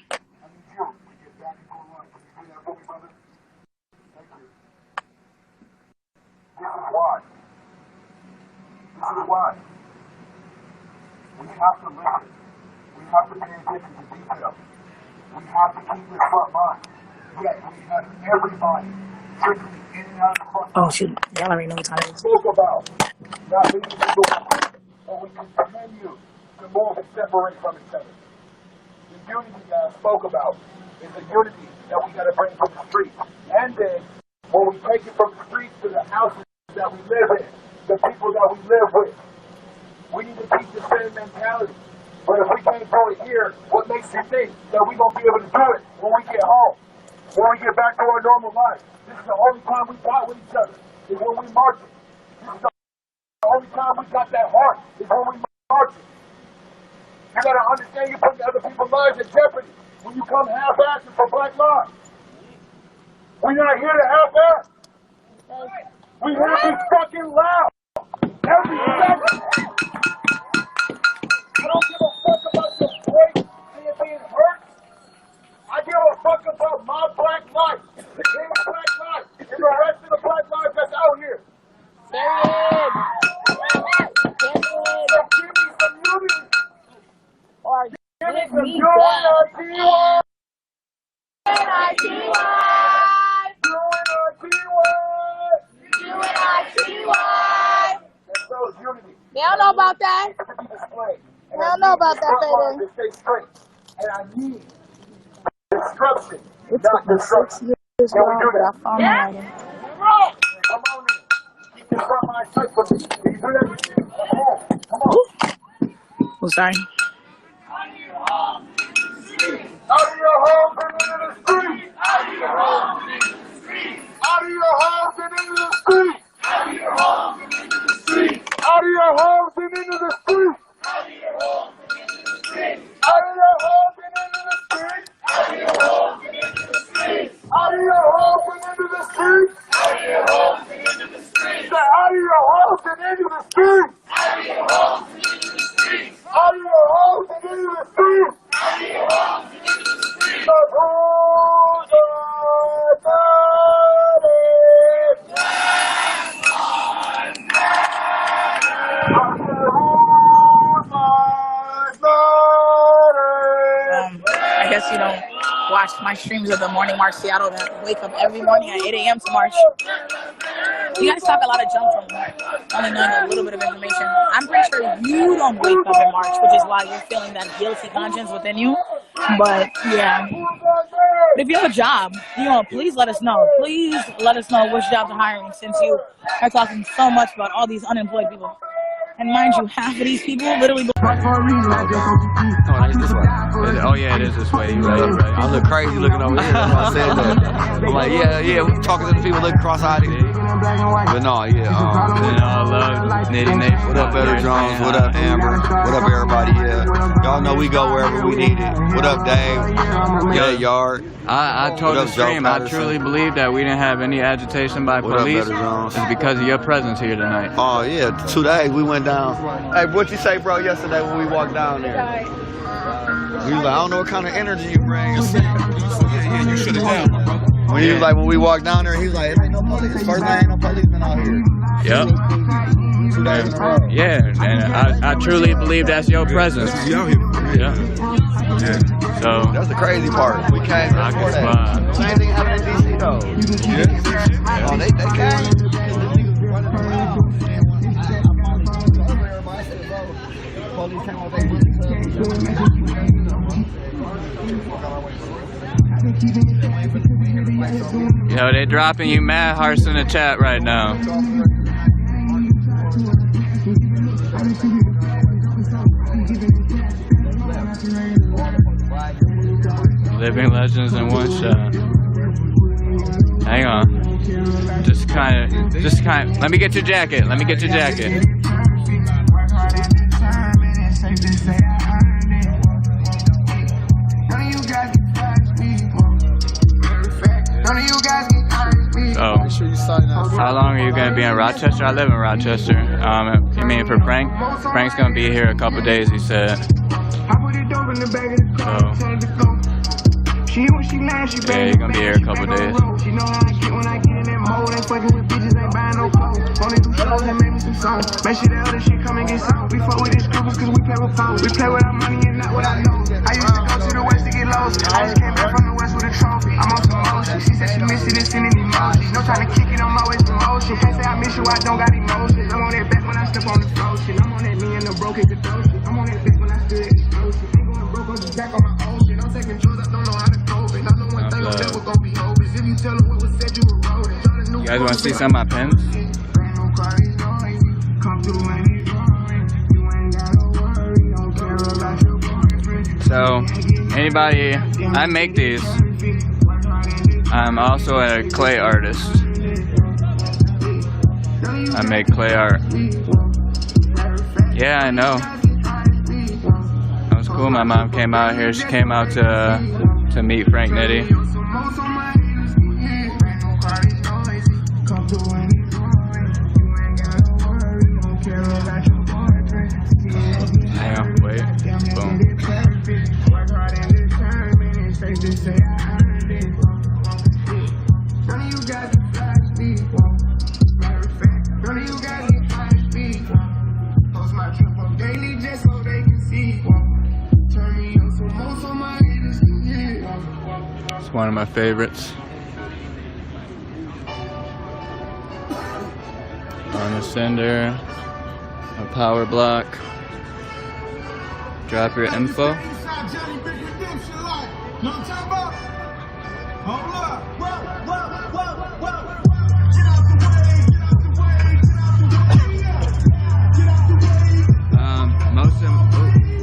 This is why. We have to listen. We have to pay attention to detail. We have to keep this front mind. Yet we have everybody trickling in and out of the front line. Oh, shoot. Y'all already know what time it is. Spoke about not leaving people behind, but we continue to move and separate from each other. The unity that I spoke about is the unity that we got to bring from the streets. And then, when we take it from the streets to the houses that we live in, the people that we live with, we need to keep the same mentality. But if we can't do it here, what makes you think that we're going to be able to do it when we get home? When we get back to our normal life? This is the only time we fight with each other, is when we march. This is the only time we got that heart, is when we march. You got to understand you're putting other people's lives in jeopardy when you come half-assing for Black lives. We're not here to half-ass. We're here to be fucking loud. Every second. I don't give a fuck about your voice being hurt. I give a fuck about my Black life, his Black life, and the rest of the Black lives that's out here. Period. So give me some unity. Or Give me some unity. They don't know about that. They don't know about that, baby. Stay straight. And I need destruction. It took me 6 years long, but I found my way. Come on in. Keep this front line tight for me. Can you do that? Come on. Come on. Oh, sorry. Out of your homes and into the street. Out of your homes and into the street. Out of your homes and into the street. Out of your homes and into the street. Out of your homes and into the street. Out of your homes and into the street. Out of your homes and into the street. Out of your homes and into the street. Out of your homes and into the street. Out of your homes and into the street. Out of your homes and into the street. Out of your homes and into the street. Out of your homes and into the street. Out of your homes and into the street. I guess you don't watch my streams of the Morning March Seattle that wake up every morning at 8 a.m. to march. You guys talk a lot of junk from only knowing a little bit of information. I'm pretty sure you don't wake up and march, which is why you're feeling that guilty conscience within you. But yeah. But if you have a job, please let us know. Please let us know which jobs are hiring, since you are talking so much about all these unemployed people. And mind you, half of these people literally. Oh, it's this way. Oh yeah, it is this way. You're right. I look crazy looking over here. That's why I said that. I'm like, yeah, we're talking to the people looking cross-eyed. But no, yeah. And all love, Nitty Nate. What up, Better Jones? What up, Amber? What up, everybody? Yeah, y'all know we go wherever we need it. What up, Dave? Yeah, Yard. I told the stream, I truly believe that we didn't have any agitation by police. It's because of your presence here tonight. Oh yeah, 2 days we went down. Hey, what'd you say, bro, yesterday when we walked down there? He was like, I don't know what kind of energy you bring. Yeah, you should have down, bro. When he was like, when we walked down there, he was like, ain't no police. First day, ain't no policemen out here. Yep. 2 days in a row. Yeah, and I truly believe that's your presence. Yeah. So that's the crazy part. We came before that. Same thing happened in DC though. Yeah. Oh, they came. They're dropping you mad hearts in the chat right now. Living legends in one shot. Hang on. Just kind of. Let me get your jacket. Let me get your jacket. So, how long are you going to be in Rochester? I live in Rochester. You mean for Frank? Frank's going to be here a couple days, he said. So, yeah, he's going to be here a couple days. Make sure the other shit come and get some. We fuck with these scribbles cause we play with phones. We play with our money and not what I know. I used to go to the west to get lost. I just came back from the west with a trophy. I'm on some motion. She said she miss it and sending emojis. No trying to kick it, I'm always in motion. Can't say I miss you, I don't got emotions. I'm on that back when I step on the floor shit. I'm on that me and the broke at the door shit. I'm on that back when I stood at the store shit. Ain't going broke, I'm just back on my own shit. I'm taking drugs, I don't know how to cope it. I know one thing, I'm never gonna be hopeless. If you tell her what was said, you were rolling. You guys want to see some of my pens? So, anybody, I make these. I'm also a clay artist. I make clay art. Yeah, I know. That was cool. My mom came out here. She came out to meet Frank Nitty. Hang on, wait. Boom. It's one of my favorites. On the sender, a power block. Drop your info.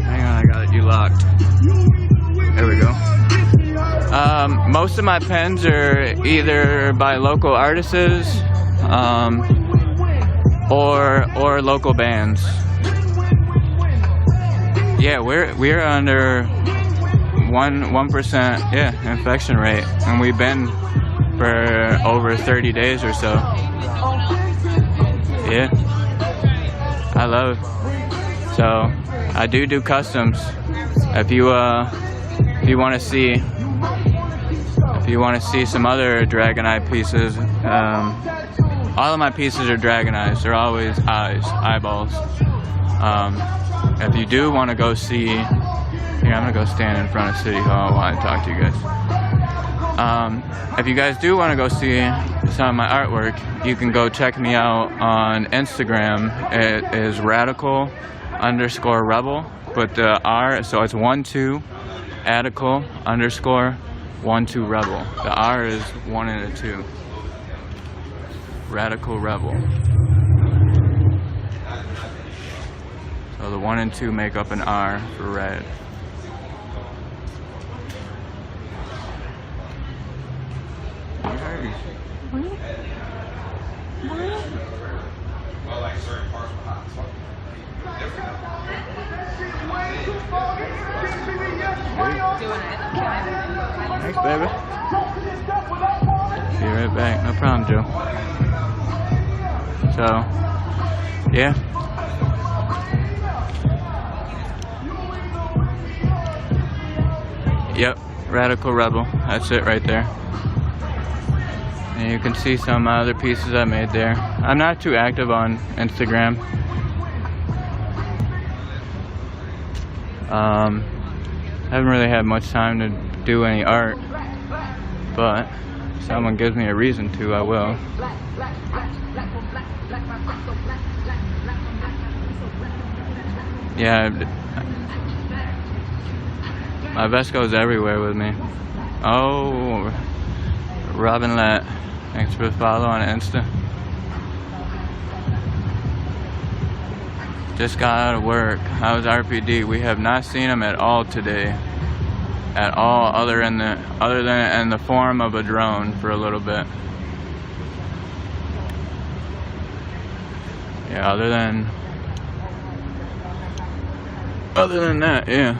Hang on, I got you locked. There we go. Most of my pens are either by local artists, or local bands. Yeah, we're under 1% infection rate, and we've been for over 30 days or so. Yeah, I love it. So I do customs. If you want to see some other Dragonite pieces, all of my pieces are Dragonized. They're always eyeballs. If you do want to go see, here, I'm gonna go stand in front of City Hall while I talk to you guys. If you guys do want to go see some of my artwork, you can go check me out on Instagram. It is radical_rebel, but the R, so it's 1, 2, @radical_12 rebel. The R is 1 and a 2. Radical Rebel. So the 1 and 2 make up an R for red. Thanks, baby. See you right back. No problem, Joe. So, yeah. Yep, Radical Rebel. That's it right there. And you can see some other pieces I made there. I'm not too active on Instagram. Haven't really had much time to do any art, but if someone gives me a reason to, I will. Yeah, my vest goes everywhere with me. Oh, Robin Lett, thanks for the follow on Insta. Just got out of work. How's RPD? We have not seen him at all today. At all, other than in the form of a drone for a little bit. Yeah, other than that, yeah.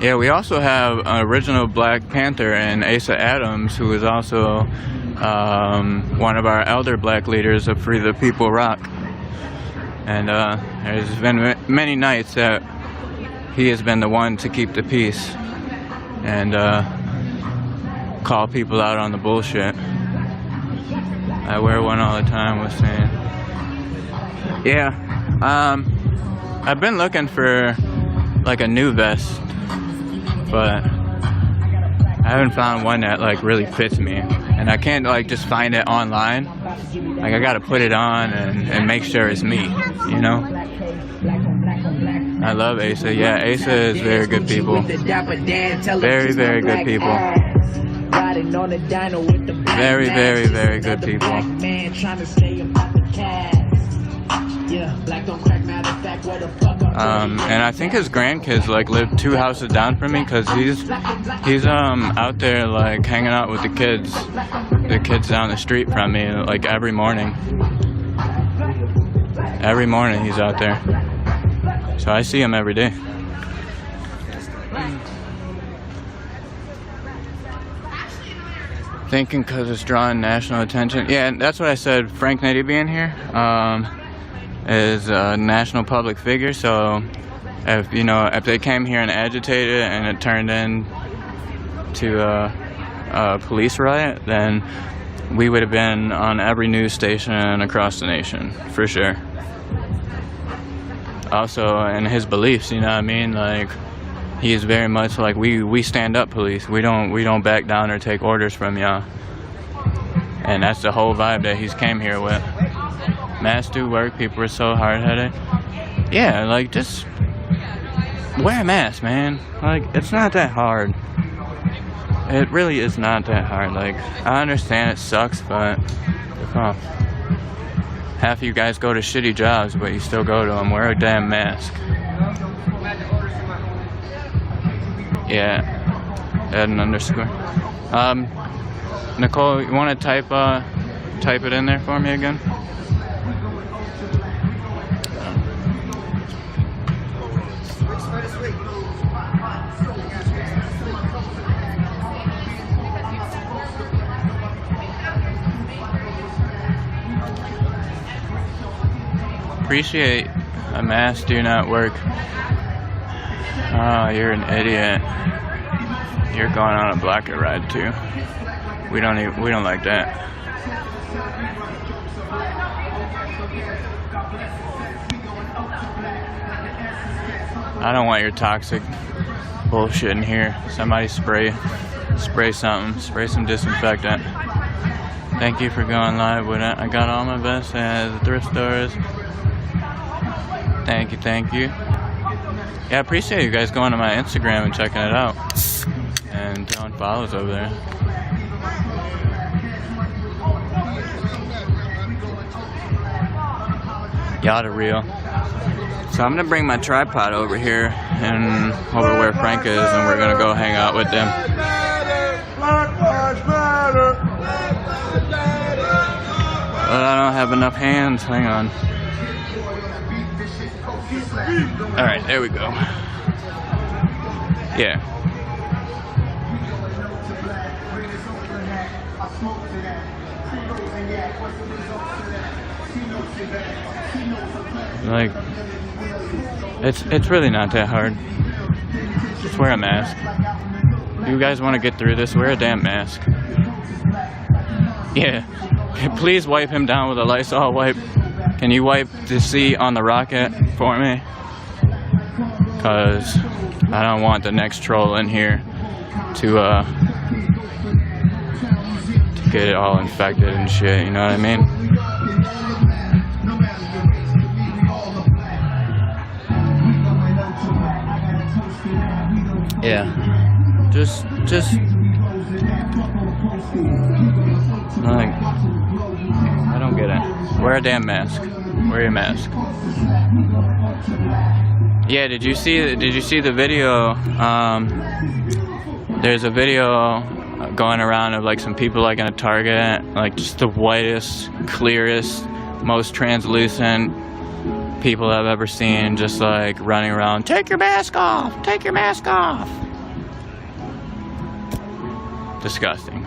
Yeah, we also have an original Black Panther and Asa Adams, who is also one of our elder black leaders of Free the People Rock. And there's been many nights that he has been the one to keep the peace and call people out on the bullshit. I wear one all the time, was saying. Yeah, I've been looking for like a new vest, but I haven't found one that like really fits me, and I can't like just find it online. Like I gotta put it on and make sure it's me, you know. I love Asa. Yeah, Asa is very good people. Very, very good people. Very, very, very good people. And I think his grandkids like live 2 houses down from me, because he's out there like hanging out with the kids down the street from me like every morning. Every morning he's out there, so I see him every day. Thinking because it's drawing national attention. Yeah, that's what I said. Frank Nitti being here is a national public figure, so if they came here and agitated and it turned into a police riot, then we would have been on every news station across the nation, for sure. Also, in his beliefs, you know what I mean? Like, he is very much like, we stand up police. We don't back down or take orders from y'all. And that's the whole vibe that he's came here with. Masks do work. People are so hard-headed. Yeah, like, just wear a mask, man. Like, it's not that hard. It really is not that hard. Like, I understand it sucks, but half of you guys go to shitty jobs, but you still go to them. Wear a damn mask. Yeah, add an underscore. Nicole, you want to type it in there for me again? Appreciate a mask do not work. Oh, you're an idiot. You're going on a blocker ride too. We don't like that. I don't want your toxic bullshit in here. Somebody spray spray something, spray some disinfectant. Thank you for going live with it. I got all my best at the thrift stores. Thank you, thank you. Yeah, I appreciate you guys going to my Instagram and checking it out. And throwing follows over there. Y'all are real. So I'm gonna bring my tripod over here and over where Frank is, and we're gonna go hang out with them. But I don't have enough hands. Hang on. All right, there we go. Yeah. Like, it's really not that hard. Just wear a mask. You guys want to get through this? Wear a damn mask. Yeah. Please wipe him down with a Lysol wipe. Can you wipe the seat on the rocket for me? Cause I don't want the next troll in here to get it all infected and shit. You know what I mean? Yeah, just like, I don't get it. Wear a damn mask. Wear your mask. Yeah, did you see the video? There's a video going around of like some people like in a Target, like just the whitest, clearest, most translucent people I've ever seen, just like running around, take your mask off, take your mask off. Disgusting.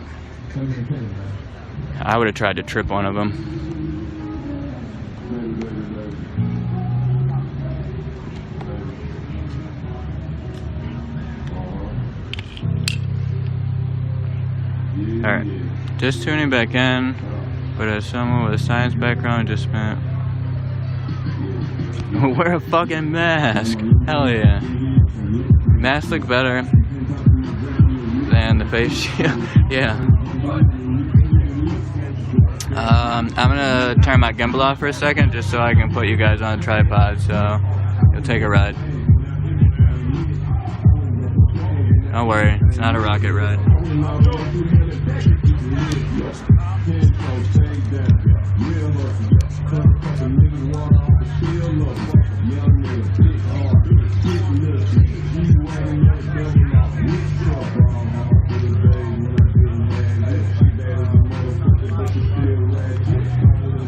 I would have tried to trip one of them. Alright, just tuning back in, but as someone with a science background just spent. Wear a fucking mask. Hell yeah. Masks look better than the face shield. Yeah. I'm gonna turn my gimbal off for a second just so I can put you guys on a tripod, so you'll take a ride. Don't worry, it's not a rocket ride.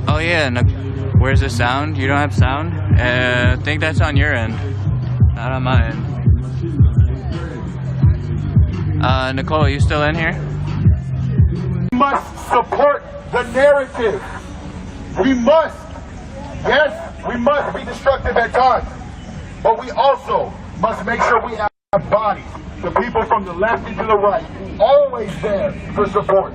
Oh yeah, where's the sound? You don't have sound? I think that's on your end, not on my end. Nicole, are you still in here? We must support the narrative. We must. Yes, we must be destructive at times, but we also must make sure we have bodies, the people from the left and to the right, always there for support.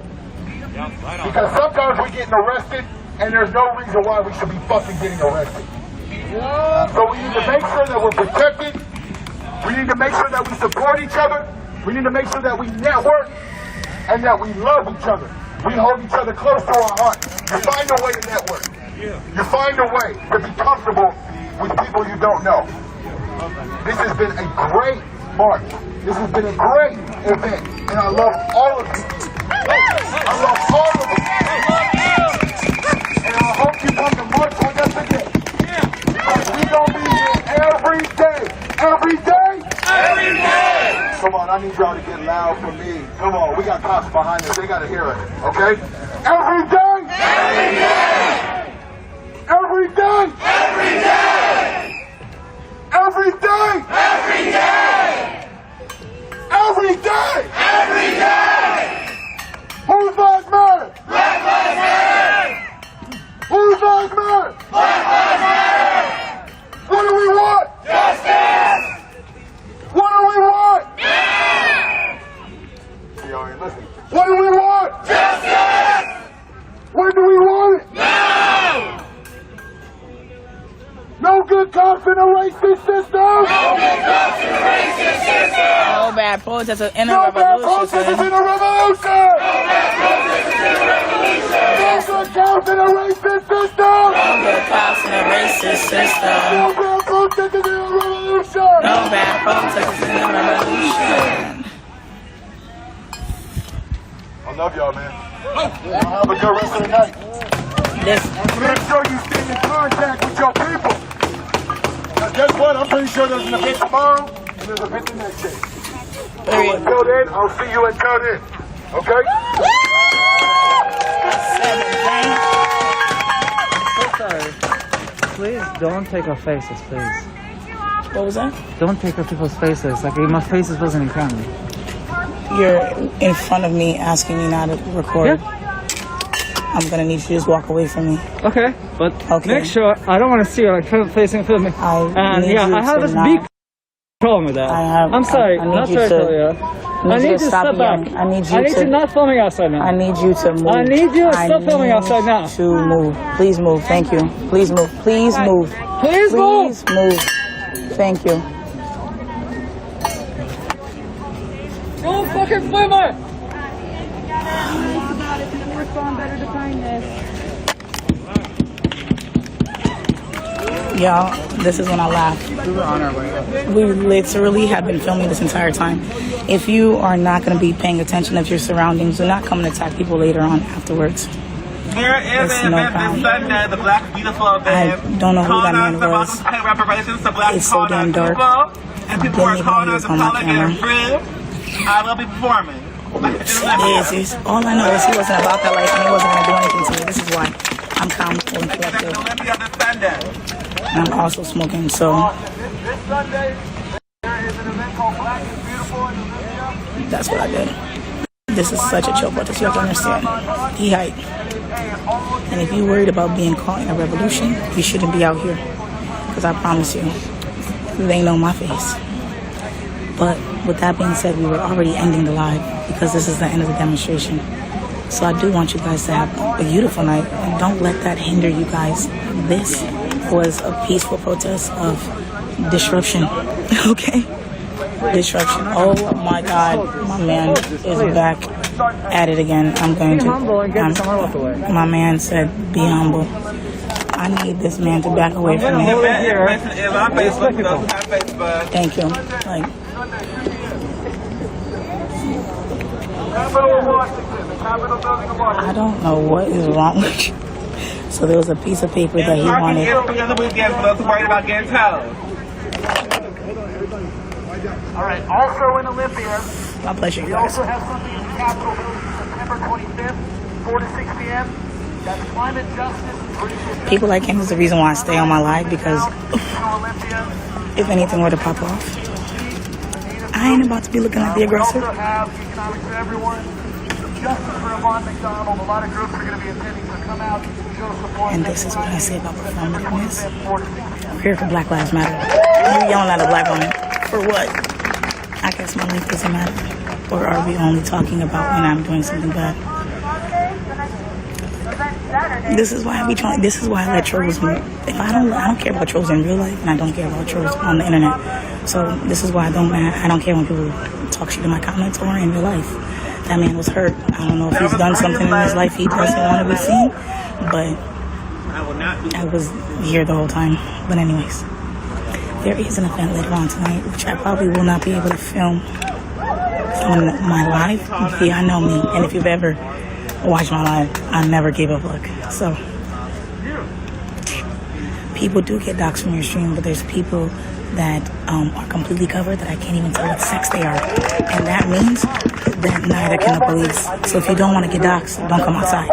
Because sometimes we're getting arrested and there's no reason why we should be fucking getting arrested. So we need to make sure that we're protected. We need to make sure that we support each other. We need to make sure that we network and that we love each other. We hold each other close to our heart. You find a way to network. You find a way to be comfortable with people you don't know. This has been a great march. This has been a great event. And I love all of you. I love all of you. And I hope you come to march with us again. Because we're going to be here every day. Every day. Every day. Come on, I need y'all to get loud for me. Come on, we got cops behind us. They got to hear us. Okay? Every day. Every day. Every day. Every day. Every day. Every day. Every day. Every day. Whose lives matter? Black lives matter. Whose lives matter? Black lives matter. What do we want? Justice. What do we want? Yeah. What do we want? Justice. When do we want it? Now. No good good cops in a racist system! No good cops in a racist system! No bad protesters in a No bad revolution. protesters in a revolution! No bad protesters in a revolution! No good cops in a racist system! No good cops in a racist system. No bad protesters in a revolution! No bad protesters in a revolution. I love y'all, man. Have a good rest of the night. This. Make sure you stay in contact with your people. Now, guess what? I'm pretty sure there's an event tomorrow and there's an event the next day. So until then, I'll see you until then. Okay? So sorry. Please don't take our faces, please. What was that? Don't take our people's faces. Like, my faces wasn't in camera. You're in front of me asking me not to record. Yeah. I'm gonna need you to just walk away from me. Okay, but make sure I don't want to see your face in front of me. And yeah, I have this big problem with that. I'm sorry. I need not you sorry to. for you. I need you to step back. I need you to not filming outside now. I need you to move. I need you to stop filming outside now. To move. Please move. Thank you. Please move. Please move. Please move. Please move. Thank you. Go fucking swimmer! Y'all, this is when I laugh. We literally have been filming this entire time. If you are not going to be paying attention of your surroundings, do not come and attack people later on afterwards. There is an event this Sunday, the Black Beautiful event. I don't know who that man was. Reparations to Black It's so damn dark. And people are calling us on my camera. I will be performing. Yes. All I know is he wasn't about that life and he wasn't going to do anything to me. This is why I'm calm, cool, and collected. And I'm also smoking, so This Sunday, there is an event called Black is Beautiful in Olympia. that's what I did. This is such a chill protest. You have to understand. He hype. And if you're worried about being caught in a revolution, you shouldn't be out here. Because I promise you, they know my face. But with that being said, we were already ending the live because this is the end of the demonstration. So I do want you guys to have a beautiful night. And don't let that hinder you guys. This was a peaceful protest of disruption. Okay? Disruption. Oh my God. My man is back at it again. I'm going to. My man said, be humble. I need this man to back away from me. Thank you. Like, I don't know what is wrong with you. So there was a piece of paper that he wanted. All right. Also in Olympia, My pleasure, you we guys. also have something in the Capitol building September 25th, 4 to 6 p.m. That's climate justice and racial. People like him is the reason why I stay on my live because if anything were to pop off, I ain't about to be looking like the aggressor. We also have Economics for Everyone, Justice for Yvonne McDonald. A lot of groups are going to be attending, so come out, show support. And this is what I say about performativeness. We're here for Black Lives Matter. You're yelling at a black woman. For what? I guess my life doesn't matter. Or are we only talking about when I'm doing something bad? This is why we try. This is why I let trolls move. If I don't care about trolls in real life, and I don't care about trolls on the internet. So this is why I don't care when people talk shit in my comments or in real life. That man was hurt. I don't know if he's done something in his life he doesn't want to be seen, but I was here the whole time. But anyways, there is an event later on tonight, which I probably will not be able to film on my live. Yeah, I know me, and if you've ever watched my live, I never gave up look. So people do get doxxed from your stream, but there's people that are completely covered that I can't even tell what sex they are, and that means that neither can the police. So if you don't want to get doxxed, don't come outside.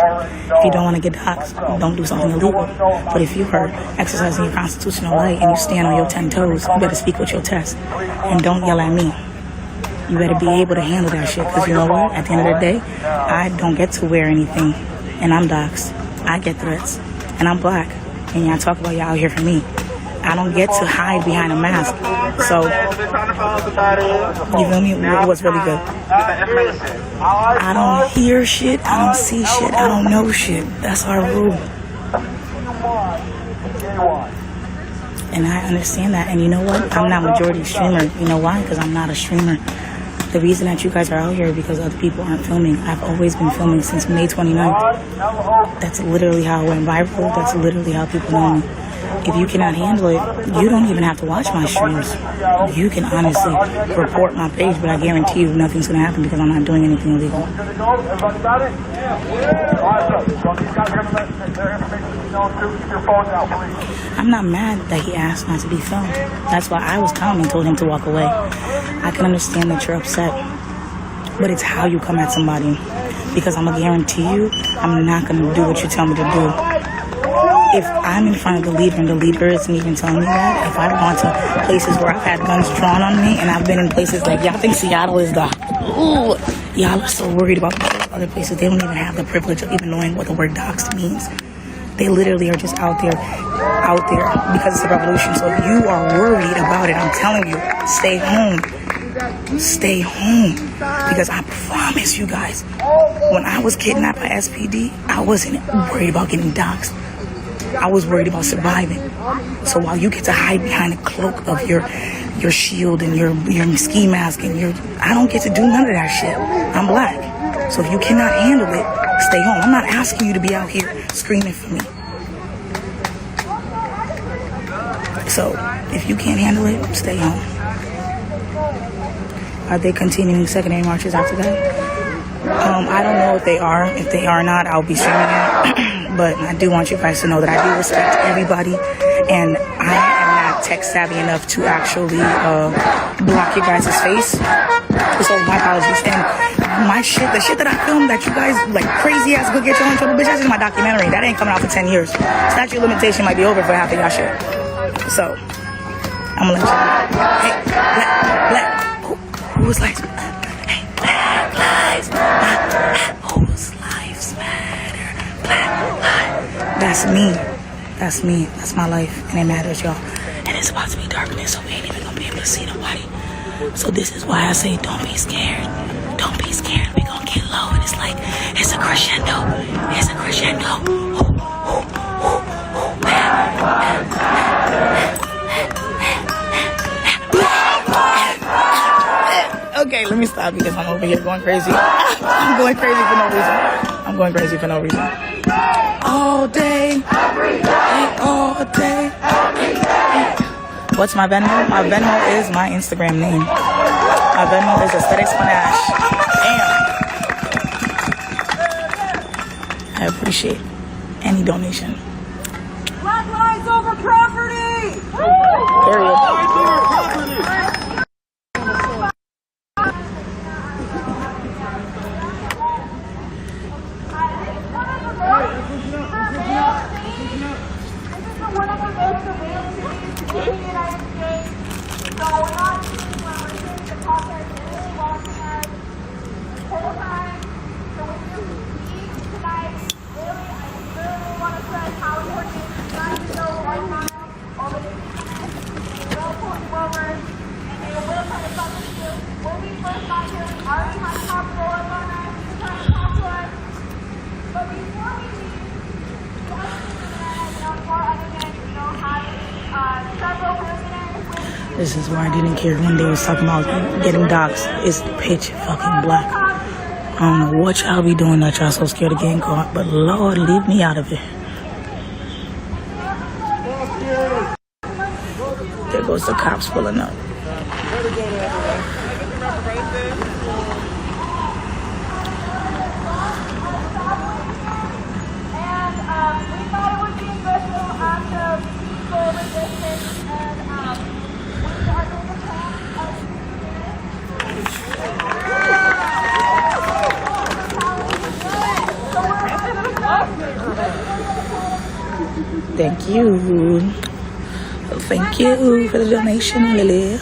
If you don't want to get doxxed, don't do something illegal. But if you are exercising your constitutional right and you stand on your 10 toes, you better speak with your chest and don't yell at me. You better be able to handle that shit, because you know what? At the end of the day, I don't get to wear anything, and I'm doxxed. I get threats, and I'm black, and y'all talk about y'all out here for me. I don't get to hide behind a mask. So, you feel me? What's really good? I don't hear shit, I don't see shit, I don't know shit. That's our rule. And I understand that. And you know what? I'm not majority streamer. You know why? Because I'm not a streamer. The reason that you guys are out here is because other people aren't filming. I've always been filming since May 29th. That's literally how I went viral. That's literally how people know me. If you cannot handle it, you don't even have to watch my streams. You can honestly report my page, but I guarantee you nothing's going to happen because I'm not doing anything illegal. I'm not mad that he asked not to be filmed. That's why I was calm and told him to walk away. I can understand that you're upset, but it's how you come at somebody. Because I'm going to guarantee you, I'm not going to do what you tell me to do. If I'm in front of the leader and the leader isn't even telling me that, if I've gone to places where I've had guns drawn on me and I've been in places like, y'all think Seattle is the, ooh, y'all are so worried about other places. They don't even have the privilege of even knowing what the word doxed means. They literally are just out there because it's a revolution. So if you are worried about it, I'm telling you, stay home. Stay home. Because I promise you guys, when I was kidnapped by SPD, I wasn't worried about getting doxed. I was worried about surviving. So while you get to hide behind the cloak of your shield and your ski mask and I don't get to do none of that shit. I'm black. So if you cannot handle it, stay home. I'm not asking you to be out here screaming for me. So if you can't handle it, stay home. Are they continuing secondary marches after that? I don't know if they are. If they are not, I'll be streaming it. But I do want you guys to know that I do respect everybody, and I am not tech savvy enough to actually block your guys' face. So my apologies. And the shit that I filmed that you guys like crazy ass go get your own trouble, bitch, that's in my documentary. That ain't coming out for 10 years. Statute of limitation might be over for half of y'all shit. So I'm gonna let you know. Hey, black. Whose lives? Hey, black lives matter. Whose lives matter? Black lives. That's me. That's me. That's my life, and it matters, y'all. And it's about to be darkness, so we ain't even gonna be able to see nobody. So this is why I say, don't be scared. Don't be scared. We gonna get low, and it's like it's a crescendo. It's a crescendo. Okay, let me stop because I'm over here going crazy. I'm going crazy for no reason. I'm going crazy for no reason. All day, all day. What's my Venmo? My Venmo is my Instagram name. My Venmo is Aesthetics Panache. Damn. I appreciate any donation. Black lives over property! Period. This is why I didn't care when they was talking about getting doxxed. It's pitch fucking black. I don't know what y'all be doing that y'all so scared of getting caught, but Lord, leave me out of it. There goes the cops pulling up. Thank you. Thank you for the donation, Lily.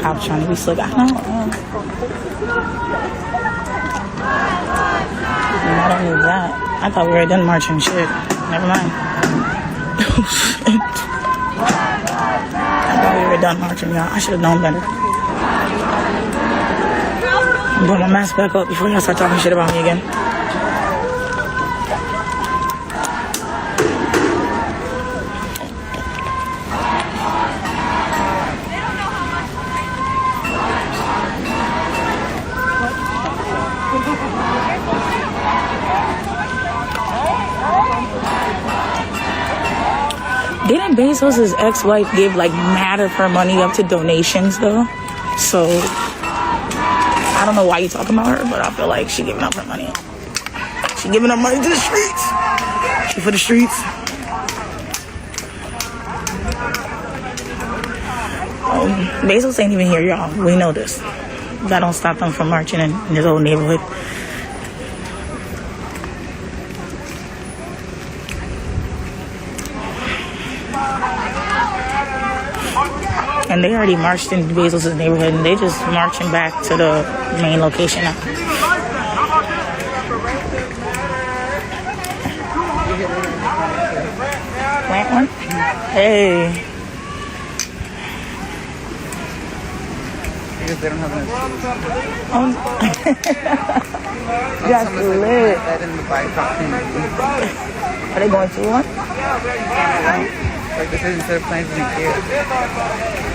cop trying to be slick. I know. Not only that, I thought we were done marching. Shit. Never mind. I thought we were done marching, y'all. I should have known better. Put my mask back up before y'all start talking shit about me again. Didn't Bezos' ex-wife give like mad of her money up to donations though? So I don't know why you talking about her, but I feel like she giving up her money. She giving up money to the streets. She for the streets. Bezos ain't even here, y'all. We know this. That don't stop them from marching in his old neighborhood. And they already marched in Bezos' neighborhood, and they just marching back to the main location now. Plant one? Hey. Because they don't have enough That's lit. That in the bike Are they going to one? Like this is instead of playing for the kids.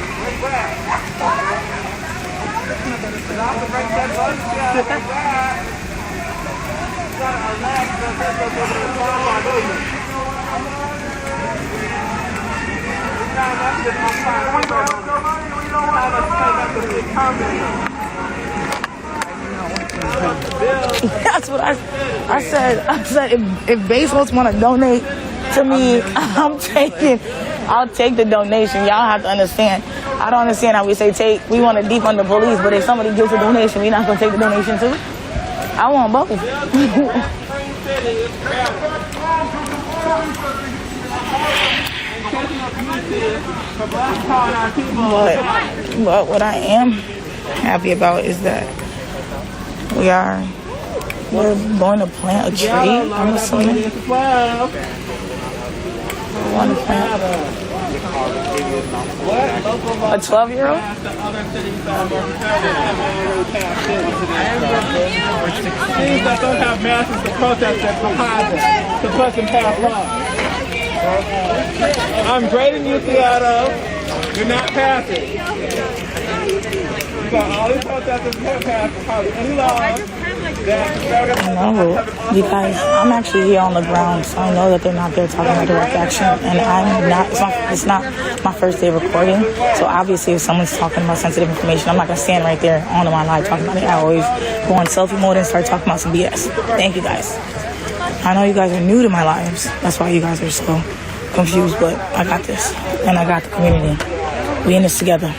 That's what I said. I said if Bezos want to donate to me, I'll take the donation. Y'all have to understand. I don't understand how we say take. We want to defund the police, but if somebody gives a donation, we not gonna take the donation too. I want both. But what I am happy about is that we're going to plant a tree. I'm assuming. We want to plant a 12-year-old. Things that don't have masses to protest that behind them to fucking pass laws. I'm grading you, Seattle. You're not passing. You got all these protesters who have passed because any laws. No, because I'm actually here on the ground, so I know that they're not there talking about direct action, and I'm not. It's not my first day recording, so obviously if someone's talking about sensitive information, I'm not gonna stand right there on my live talking about it. I always go on selfie mode and start talking about some BS. Thank you guys. I know you guys are new to my lives. That's why you guys are so confused, but I got this, and I got the community. We in this together.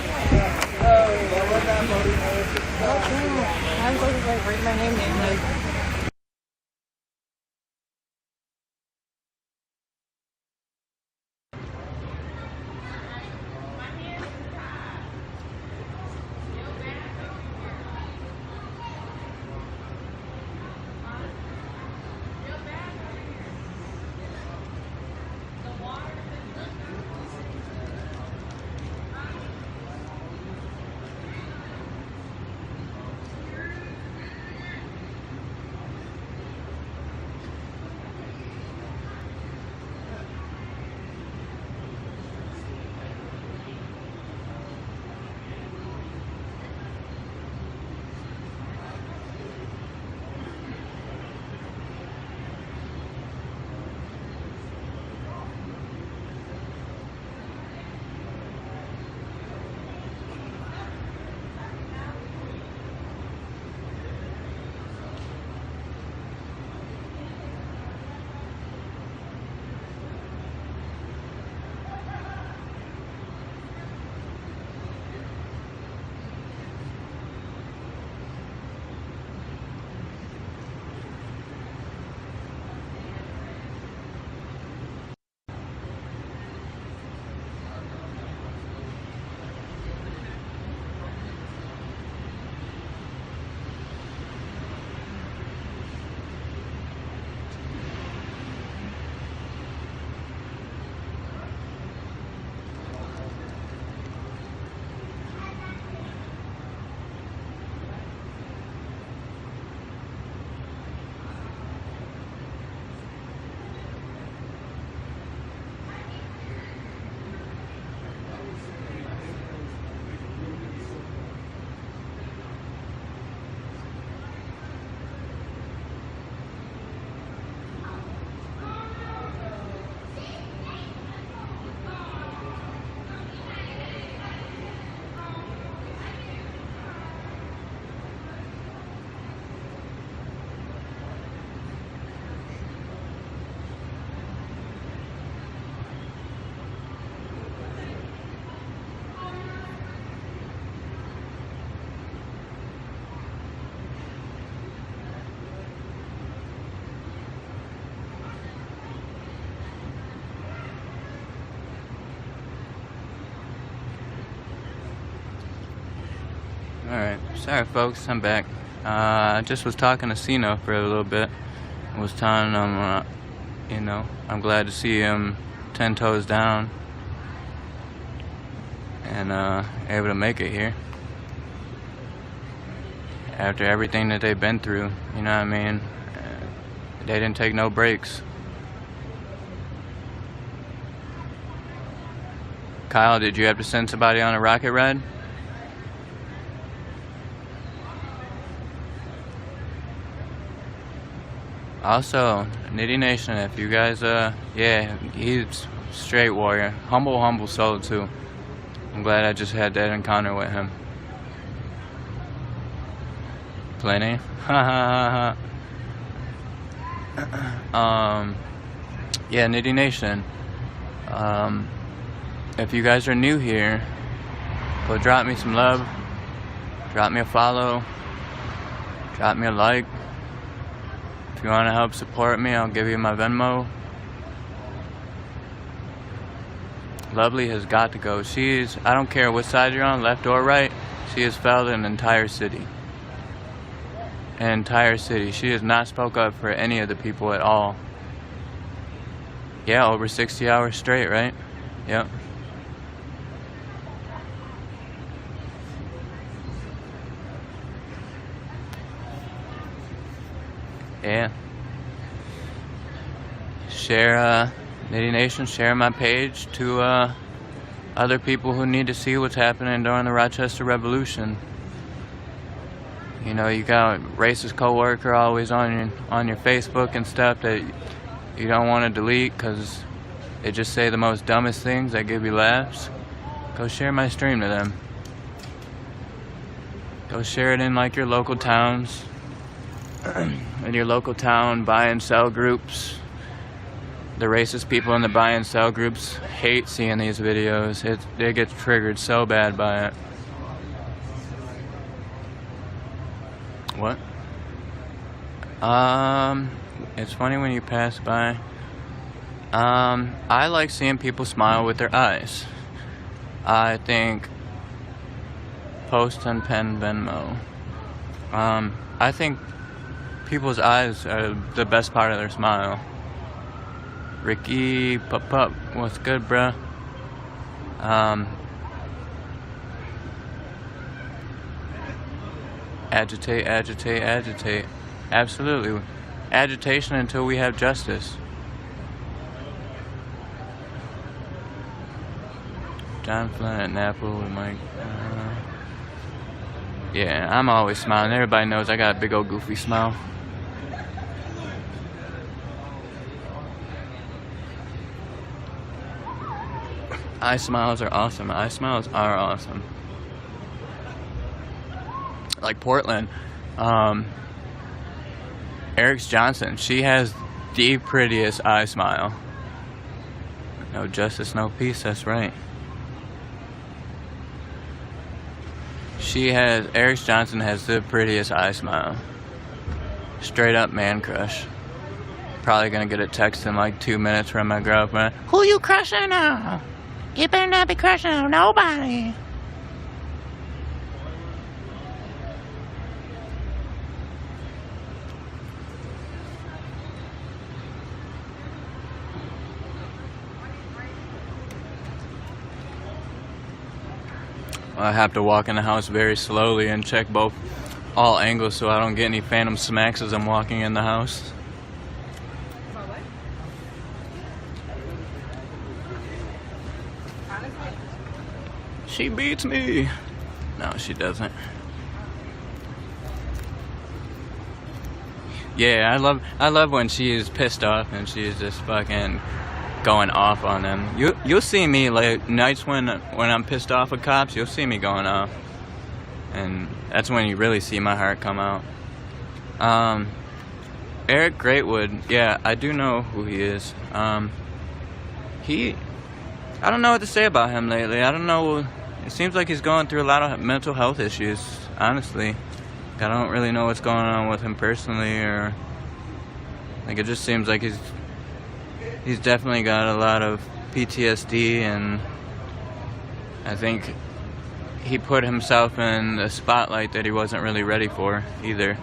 Alright, sorry folks, I'm back. I just was talking to Sino for a little bit. I was telling him, you know, I'm glad to see him 10 toes down and able to make it here. After everything that they've been through, you know what I mean? They didn't take no breaks. Kyle, did you have to send somebody on a rocket ride? Also, Nitty Nation, if you guys, yeah, he's straight warrior. Humble soul too. I'm glad I just had that encounter with him. Plenty. Yeah, Nitty Nation. If you guys are new here, go drop me some love. Drop me a follow. Drop me a like. If you want to help support me, I'll give you my Venmo. Lovely has got to go. I don't care what side you're on, left or right, she has failed an entire city. An entire city. She has not spoke up for any of the people at all. Yeah, over 60 hours straight, right? Yep. Yeah. Share, Nitty Nation, share my page to other people who need to see what's happening during the Rochester Revolution. You know, you got racist coworker always on your Facebook and stuff that you don't want to delete because they just say the most dumbest things that give you laughs. Go share my stream to them. Go share it in like your local towns. In your local town, buy and sell groups. The racist people in the buy and sell groups hate seeing these videos. They get triggered so bad by it. What? It's funny when you pass by. I like seeing people smile with their eyes. I think post and pen Venmo. I think people's eyes are the best part of their smile. Ricky, pup, what's good, bruh? Agitate. Absolutely. Agitation until we have justice. John Flynn at Napa with Mike. Yeah, I'm always smiling. Everybody knows I got a big old goofy smile. Eye smiles are awesome. Eye smiles are awesome. Like Portland, Eric Johnson, she has the prettiest eye smile. No justice, no peace, that's right. Eric Johnson has the prettiest eye smile. Straight up man crush. Probably gonna get a text in like 2 minutes from my girlfriend. Who you crushing on? You better not be crushing on nobody. I have to walk in the house very slowly and check all angles so I don't get any phantom smacks as I'm walking in the house. She beats me. No, she doesn't. Yeah, I love when she is pissed off and she is just fucking going off on them. You'll see me like nights when I'm pissed off at cops. You'll see me going off, and that's when you really see my heart come out. Eric Greatwood, yeah, I do know who he is. I don't know what to say about him lately. I don't know. It seems like he's going through a lot of mental health issues, honestly. I don't really know what's going on with him personally, or like it just seems like he's definitely got a lot of PTSD, and I think he put himself in the spotlight that he wasn't really ready for either.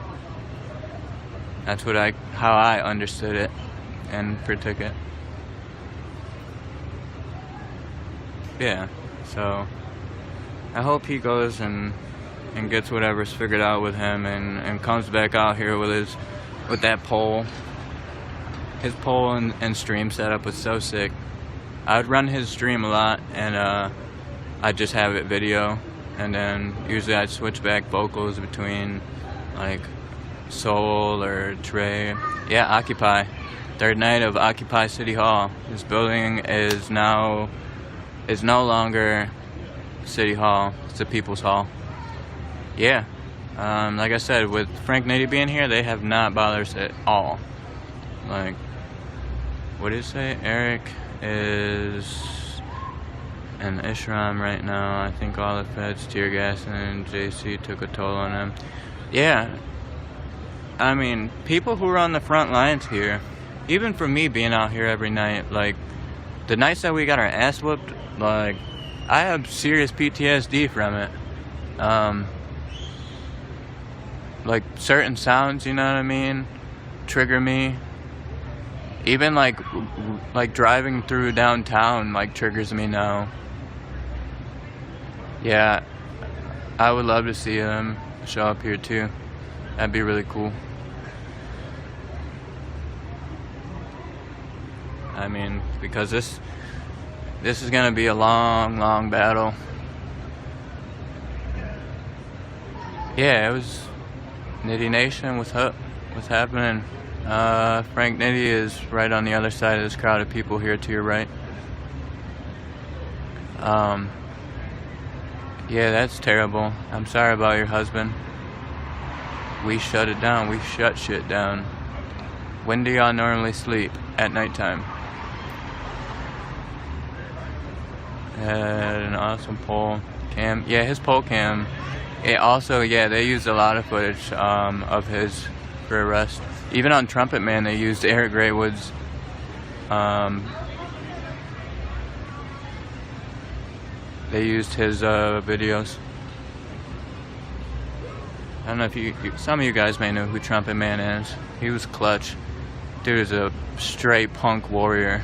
That's how I understood it and partook it. Yeah, so I hope he goes and gets whatever's figured out with him and comes back out here with that pole. His pole and stream setup was so sick. I would run his stream a lot, and I'd just have it video, and then usually I'd switch back vocals between like Soul or Trey. Yeah, Occupy. Third night of Occupy City Hall. This building is no longer City Hall. It's a People's Hall. Yeah. Like I said, with Frank Nitty being here, they have not bothered us at all. Like, what did it say? Eric is in Ishram right now. I think all the feds tear gassing and JC took a toll on him. Yeah. I mean, people who are on the front lines here, even for me being out here every night, like, the nights that we got our ass whooped, like, I have serious PTSD from it. Like, certain sounds, you know what I mean, trigger me. Even, like driving through downtown, like, triggers me now. Yeah, I would love to see them show up here, too. That'd be really cool. I mean, because this is gonna be a long battle. Yeah, it was Nitty Nation. What's up? What's happening? Frank Nitty is right on the other side of this crowd of people here to your right. Yeah, that's terrible. I'm sorry about your husband. We shut it down. We shut shit down. When do y'all normally sleep? At nighttime. Had an awesome poll cam. Yeah, his poll cam. It also, yeah, they used a lot of footage of his for arrest. Even on Trumpet Man, they used Eric Graywood's. They used his videos. I don't know if some of you guys may know who Trumpet Man is. He was clutch. Dude is a straight punk warrior.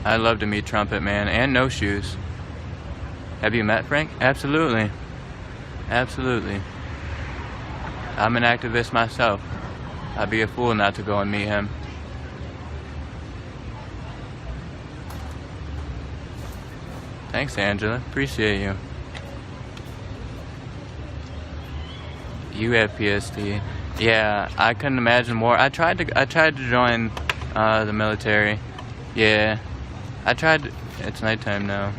I'd love to meet Trumpet Man and No Shoes. Have you met Frank? Absolutely. Absolutely. I'm an activist myself. I'd be a fool not to go and meet him. Thanks, Angela. Appreciate you. You have PSD. Yeah, I couldn't imagine more. I tried to join the military. Yeah, I tried to, it's nighttime now.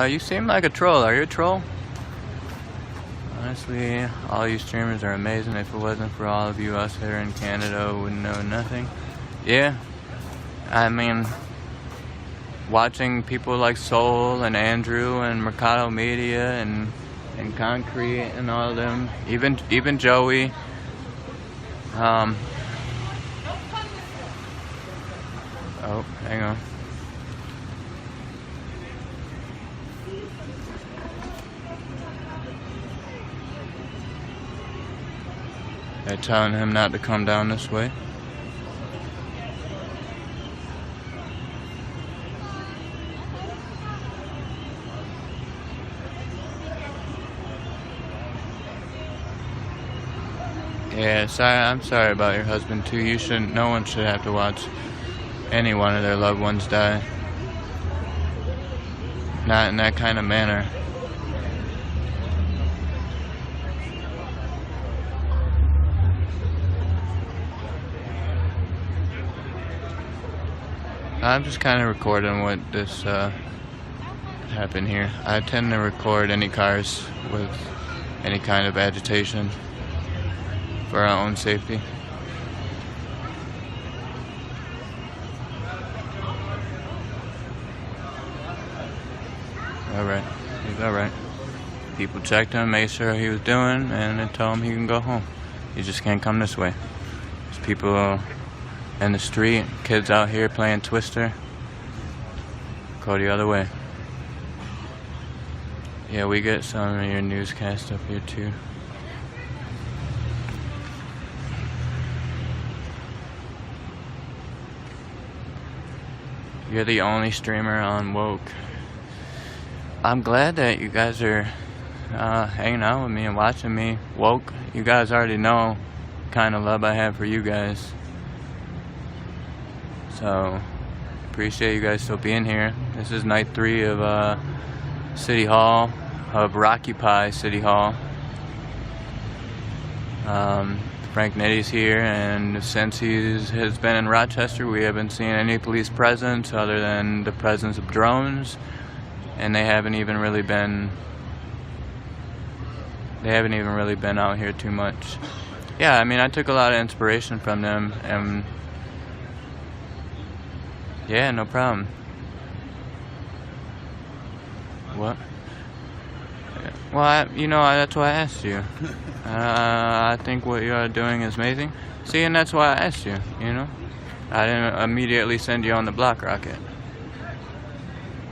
You seem like a troll. Are you a troll? Honestly, all you streamers are amazing. If it wasn't for all of you, us here in Canada wouldn't know nothing. Yeah, I mean, watching people like Soul and Andrew and Mercado Media and Concrete and all of them, even Joey. Oh, hang on. They're telling him not to come down this way. Yeah, I'm sorry about your husband too. No one should have to watch any one of their loved ones die. Not in that kind of manner. I'm just kind of recording what this happened here. I tend to record any cars with any kind of agitation for our own safety. Alright, he's alright. People checked him, made sure he was doing, and then told him he can go home. You just can't come this way. There's people in the street, kids out here playing Twister. Go the other way. Yeah, we get some of your newscasts up here too. You're the only streamer on Woke. I'm glad that you guys are hanging out with me and watching me. Woke, you guys already know the kind of love I have for you guys. So, appreciate you guys still being here. This is night 3 of City Hall, of Rockupy City Hall. Frank Nitty's here, and since he has been in Rochester, we haven't seen any police presence other than the presence of drones, and they haven't even really been out here too much. Yeah, I mean, I took a lot of inspiration from them, and yeah, no problem. What? Well, that's why I asked you. I think what you are doing is amazing. See, and that's why I asked you, I didn't immediately send you on the block rocket.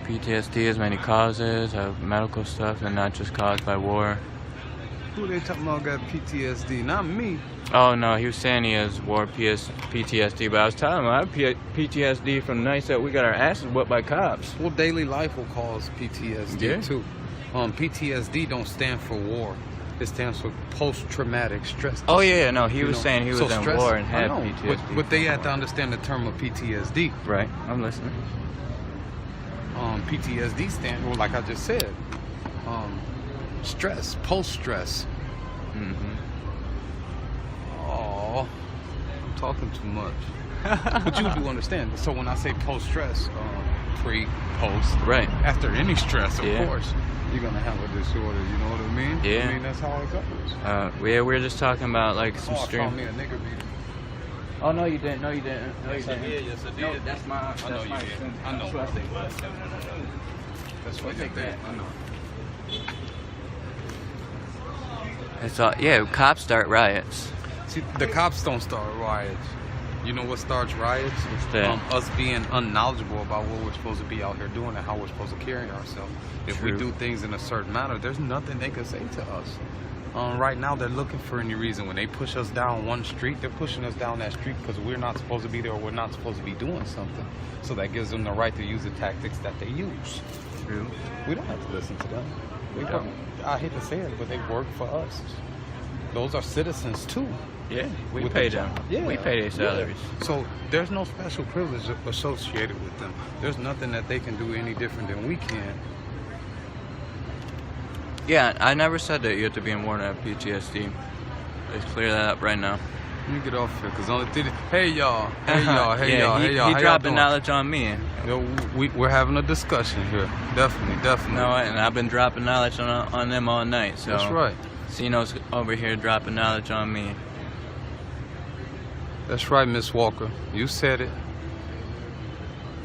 PTSD has many causes of medical stuff and not just caused by war. Who they talking about got PTSD? Not me. Oh, no, he was saying he has war PTSD, but I was telling him I have PTSD from the nights that we got our asses whipped by cops. Well, daily life will cause PTSD, too. PTSD don't stand for war. It stands for post-traumatic stress disorder. Oh, yeah, no, he was saying he was in war and had PTSD. But they have to understand the term of PTSD. Right, I'm listening. PTSD stands, well, like I just said, stress, post-stress. Oh, I'm talking too much. But you do understand. So when I say post-stress, pre, post, right, after any stress, of course, you're gonna have a disorder. You know what I mean? Yeah. I mean, that's how it goes. We're just talking about like some stream. Call me a nigger beater. Oh no, you didn't. No, you didn't. No, you didn't. Yes, I did. No, that's my. I know you did. I know. That's what I think. That's what you think. I know. It's all. Yeah, cops start riots. See, the cops don't start riots. You know what starts riots? Us being unknowledgeable about what we're supposed to be out here doing and how we're supposed to carry ourselves. If we do things in a certain manner, there's nothing they can say to us. Right now, they're looking for any reason. When they push us down one street, they're pushing us down that street because we're not supposed to be there or we're not supposed to be doing something. So that gives them the right to use the tactics that they use. True. We don't have to listen to them. We don't. I hate to say it, but they work for us. Those are citizens too. Yeah, we pay them. Yeah, we pay their salaries. Yeah. So there's no special privilege associated with them. There's nothing that they can do any different than we can. Yeah, I never said that you have to be in war to have PTSD. Let's clear that up right now. Let me get off here, cause only hey y'all, hey y'all, hey y'all, hey y'all. He dropped the knowledge on me. We're having a discussion here. Definitely. No, and I've been dropping knowledge on them all night. So that's right. Cino's over here dropping knowledge on me. That's right, Miss Walker. You said it.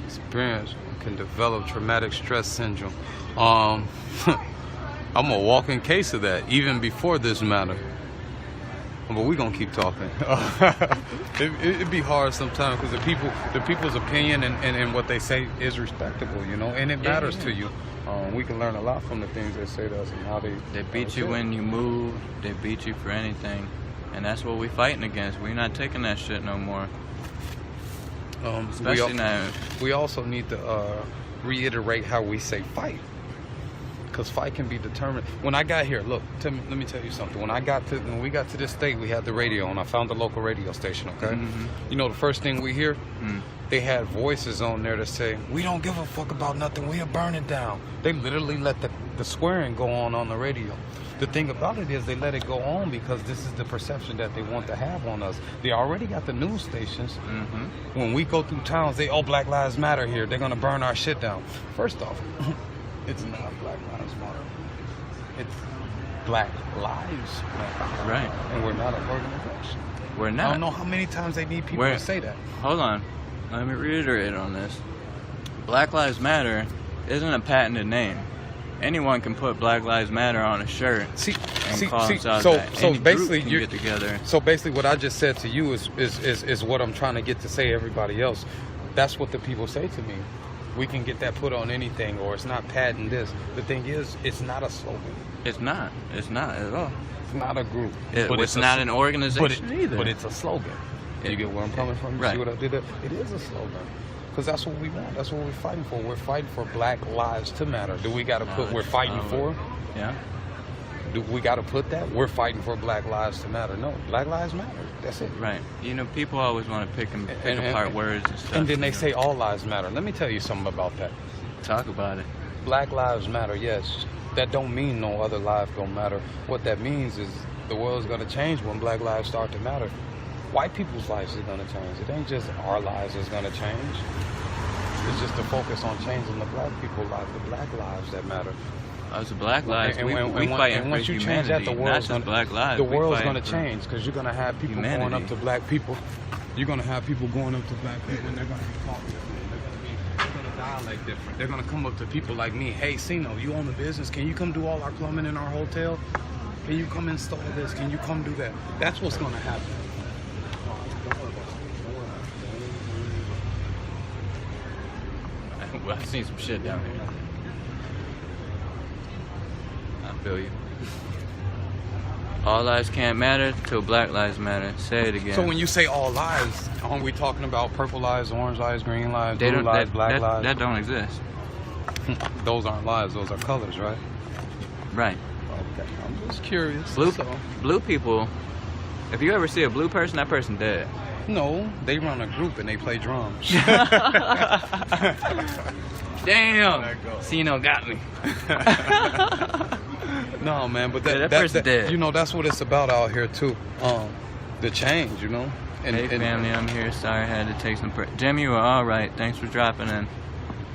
Experience can develop traumatic stress syndrome. I'm a walking case of that, even before this matter. But we gonna keep talking. It'd be hard sometimes because the people's opinion and what they say is respectable, and it matters to you. We can learn a lot from the things they say to us and how they beat you when you move. They beat you for anything. And that's what we're fighting against. We're not taking that shit no more. Especially now. We also need to reiterate how we say fight. Because fight can be determined. When I got here, look, let me tell you something. When we got to this state, we had the radio, and I found the local radio station, okay? Mm-hmm. The first thing we hear? They had voices on there that say, we don't give a fuck about nothing, we'll burn it down. They literally let the swearing go on the radio. The thing about it is they let it go on because this is the perception that they want to have on us. They already got the news stations. Mm-hmm. When we go through towns, Black Lives Matter here. They're going to burn our shit down. First off, it's not Black Lives Matter. It's Black Lives Matter. Right. And we're not an organization. We're not. I don't know how many times they need people to say that. Hold on. Let me reiterate on this. Black Lives Matter isn't a patented name. Anyone can put Black Lives Matter on a shirt and call themselves that. So basically, you get together. So basically, what I just said to you is what I'm trying to get to say to everybody else. That's what the people say to me. We can get that put on anything, or it's not patent this. The thing is, it's not a slogan. It's not. It's not at all. It's not a group. It's not an organization either. But it's a slogan. You get where I'm coming from? You Right. see what I did there? It is a slogan. Because that's what we want. That's what we're fighting for. We're fighting for black lives to matter. Do we got to put we're fighting for? Yeah. Do we got to put that? We're fighting for black lives to matter. No, black lives matter. That's it. Right. You know, people always want to pick apart words and stuff. And then they say all lives matter. Let me tell you something about that. Talk about it. Black lives matter, yes. That don't mean no other life don't matter. What that means is the world's going to change when black lives start to matter. White people's lives is going to change. It ain't just our lives is going to change. It's just the focus on changing the black people's lives, the black lives that matter. As the black lives, we fight for humanity, not just black lives. The world's going to change because you're going to have people humanity. going up to black people. You're going to have people going up to black people and they're going to be talking different. They're going to dialect different. They're going to come up to people like me. Hey, Sino, you own the business. Can you come do all our plumbing in our hotel? Can you come install this? Can you come do that? That's what's going to happen. Well, I've seen some shit down here. I feel you. All lives can't matter till black lives matter. Say it again. So when you say all lives, aren't we talking about purple lives, orange lives, green lives, blue lives, black lives? That don't exist. Those aren't lives, those are colors, right? Right. Okay, I'm just curious. Blue people, if you ever see a blue person, that person dead. No, they run a group and they play drums. Damn! Sino got me. No, man, but that person's dead. You know, that's what it's about out here too. The change, you know. Hey family, I'm here. Sorry I had to take some. Jim, you were all right. Thanks for dropping in.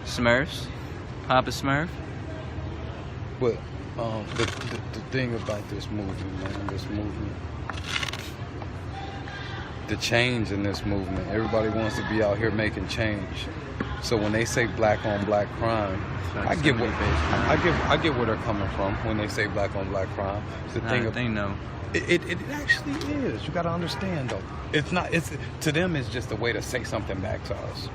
Smurfs, Papa Smurf. But the thing about this movement, man, this movement. The change in this movement. Everybody wants to be out here making change. So when they say black on black crime, I get where they're coming from when they say black on black crime. It's the thing they know. It actually is. You got to understand though. It's not. It's to them. It's just a way to say something back to us.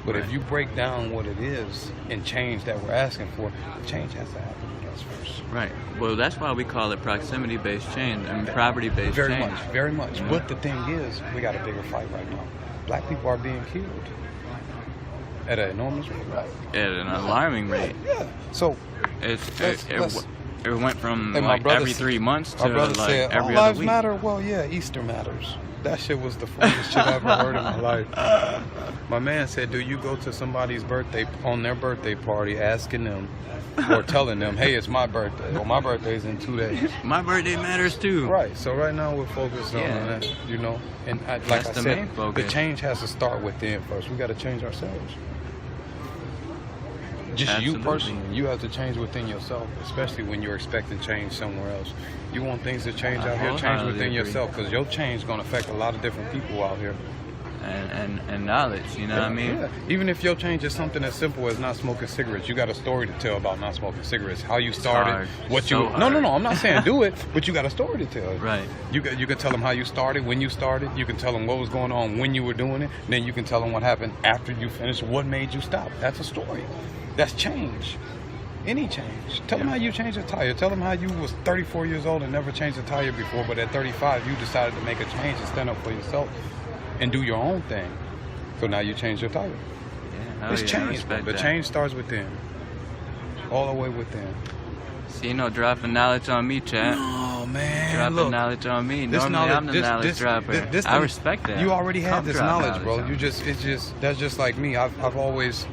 But if you break down what it is and change that we're asking for, change has to happen with us first. Right. Well, that's why we call it proximity-based change and property-based change. Very much. Yeah. But the thing is, we got a bigger fight right now. Black people are being killed at an enormous rate, right? At an alarming rate. Yeah. So it went from like every 3 months to like said, every all other lives week. matter. Well, yeah, Easter matters. That shit was the funniest shit I ever heard in my life. My man said, do you go to somebody's birthday, on their birthday party, asking them or telling them, hey, it's my birthday, or my birthday's in 2 days. My birthday matters too. Right, so right now we're focused on that, you know. And like I said, the change has to start within first. We got to change ourselves. Just you personally, you have to change within yourself, especially when you're expecting change somewhere else. You want things to change out here, change within yourself, because your change is going to affect a lot of different people out here. And knowledge, you know what I mean? Yeah. Even if your change is something as simple as not smoking cigarettes, you got a story to tell about not smoking cigarettes. How you started, No, I'm not saying do it, but you got a story to tell. Right. You can tell them how you started, when you started. You can tell them what was going on when you were doing it. Then you can tell them what happened after you finished. What made you stop? That's a story. That's change. Any change. Tell them how you changed a tire. Tell them how you was 34 years old and never changed a tire before, but at 35 you decided to make a change and stand up for yourself and do your own thing. So now you change your tire. Yeah, it's change. The change starts within. All the way within. See, dropping knowledge on me, chat. Oh man, dropping knowledge on me. Normally I'm the knowledge dropper. I respect that. You already had this knowledge, bro. That's just like me. I've always,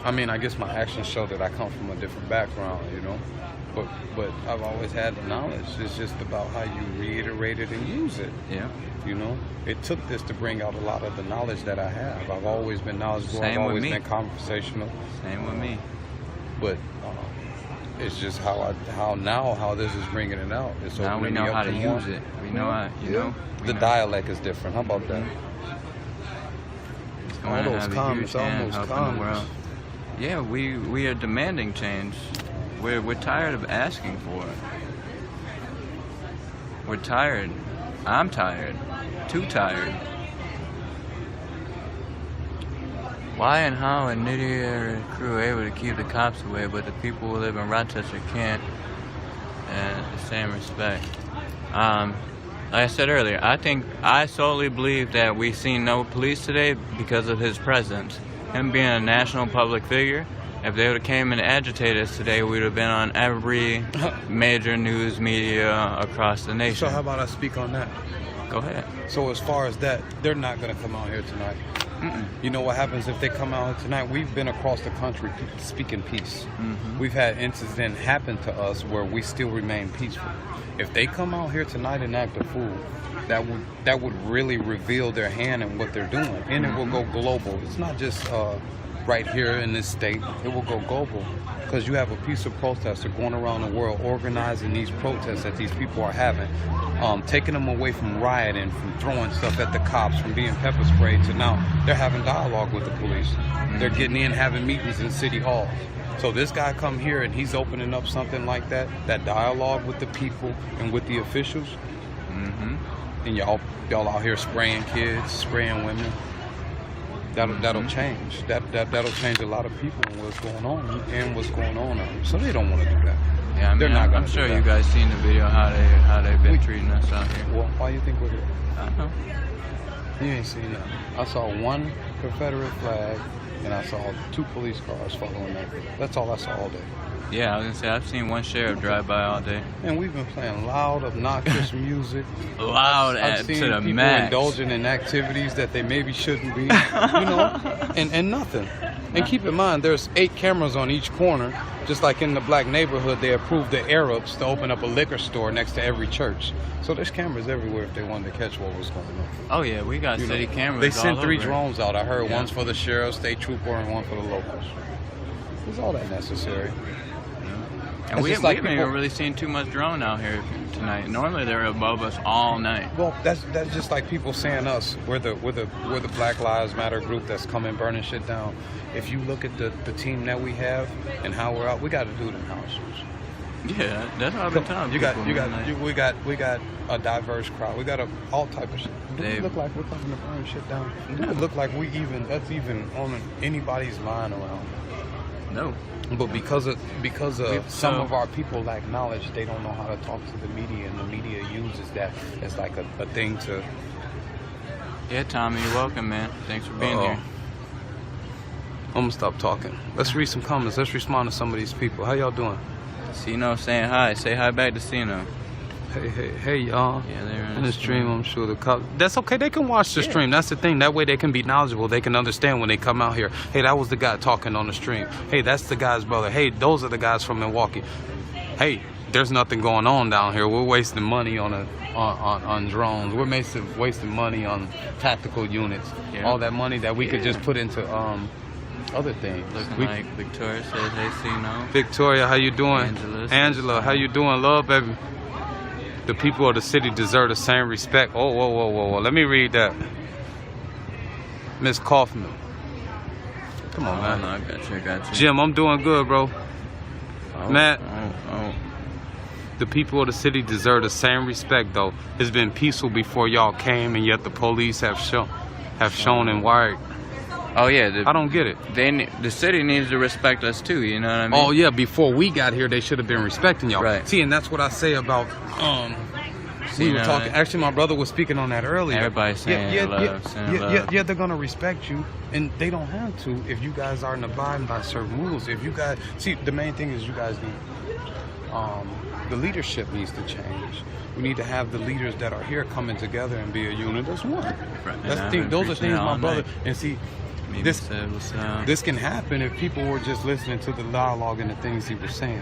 I mean, I guess my actions show that I come from a different background, you know. But I've always had the knowledge. It's just about how you reiterate it and use it. Yeah. You know, it took this to bring out a lot of the knowledge that I have. I've always been knowledgeable. I've always been conversational. Same with me. But it's just how this is bringing it out. It's now we know how to use it. We know how, you know. The dialect is different. How about that? It's going to have a huge hand helping the world. Yeah, we are demanding change. We're tired of asking for it. We're tired. I'm tired. Too tired. Why and how a Nitty crew are able to keep the cops away, but the people who live in Rochester can't? And the same respect. Like I said earlier, I solely believe that we've seen no police today because of his presence. Him being a national public figure. If they would have came and agitated us today, we would have been on every major news media across the nation. So how about I speak on that? Go ahead. So as far as that, they're not going to come out here tonight. You know what happens if they come out here tonight? We've been across the country speaking peace. We've had incidents happen to us where we still remain peaceful. If they come out here tonight and act a fool, that would really reveal their hand and what they're doing, and it will go global. It's not just right here in this state. It will go global because you have a peaceful protester going around the world organizing these protests that these people are having, taking them away from rioting, from throwing stuff at the cops, from being pepper sprayed, to now they're having dialogue with the police. They're getting in, having meetings in city halls. So this guy come here and he's opening up something like that dialogue with the people and with the officials. And y'all out here spraying kids, spraying women. That'll change. That'll change a lot of people and what's going on. So they don't want to do that. Yeah, I mean, I'm sure you guys seen the video how they've been treating us out here. Well, why you think we're here? I don't know. You ain't seen nothing. I saw one Confederate flag and I saw 2 police cars following that. That's all I saw all day. Yeah, I was gonna say I've seen one sheriff drive by all day. And we've been playing loud, obnoxious music. Loud I've seen to the people max. indulging in activities that they maybe shouldn't be, and nothing. And keep in mind, there's 8 cameras on each corner. Just like in the black neighborhood, they approved the Arabs to open up a liquor store next to every church. So there's cameras everywhere if they wanted to catch what was going on. Oh yeah, we got city cameras. They sent all 3 over. drones out. I heard one's for the sheriff, state trooper, and one for the locals. Is all that necessary? And we haven't even really seen too much drone out here tonight. Normally they're above us all night. Well, that's just like people saying us. We're the Black Lives Matter group that's coming burning shit down. If you look at the team that we have and how we're out, we got to do it in house shoes. Yeah, that's what I've been telling people. We got a diverse crowd. We got all type of shit. Do we look like we're coming to burn shit down? Do it look like that's even on anybody's mind around? No. But because of some of our people lack knowledge, they don't know how to talk to the media, and the media uses that as like a thing to. Yeah, Tommy, you're welcome, man. Thanks for being here. I'm gonna stop talking. Let's read some comments. Let's respond to some of these people. How y'all doing? Sino saying hi. Say hi back to Sino. Hey, y'all. Yeah, they're in the stream. I'm sure the cops. That's okay. They can watch the stream. That's the thing. That way they can be knowledgeable. They can understand when they come out here. Hey, that was the guy talking on the stream. Hey, that's the guy's brother. Hey, those are the guys from Milwaukee. Hey, there's nothing going on down here. We're wasting money on drones. We're wasting money on tactical units. Yeah. All that money that we could just put into other things. Looking like Victoria says, hey, Sino. Victoria, how you doing? Angela, how you doing? Love, baby. The people of the city deserve the same respect. Oh, whoa. Let me read that. Miss Kaufman. Come on, man. No, I got you. Jim, I'm doing good, bro. Matt. The people of the city deserve the same respect, though. It's been peaceful before y'all came, and yet the police have shown and wired. Oh yeah, I don't get it. The city needs to respect us too. You know what I mean? Oh yeah, before we got here, they should have been respecting y'all. Right. See, and that's what I say about. We were talking. Actually, my brother was speaking on that earlier. Everybody's saying love. Yeah, they're gonna respect you, and they don't have to if you guys aren't abiding by certain rules. If you guys see, the main thing is you guys need. The leadership needs to change. We need to have the leaders that are here coming together and be a unit as one. Right. That's the thing. Those are things my brother and see. This can happen if people were just listening to the dialogue and the things he was saying.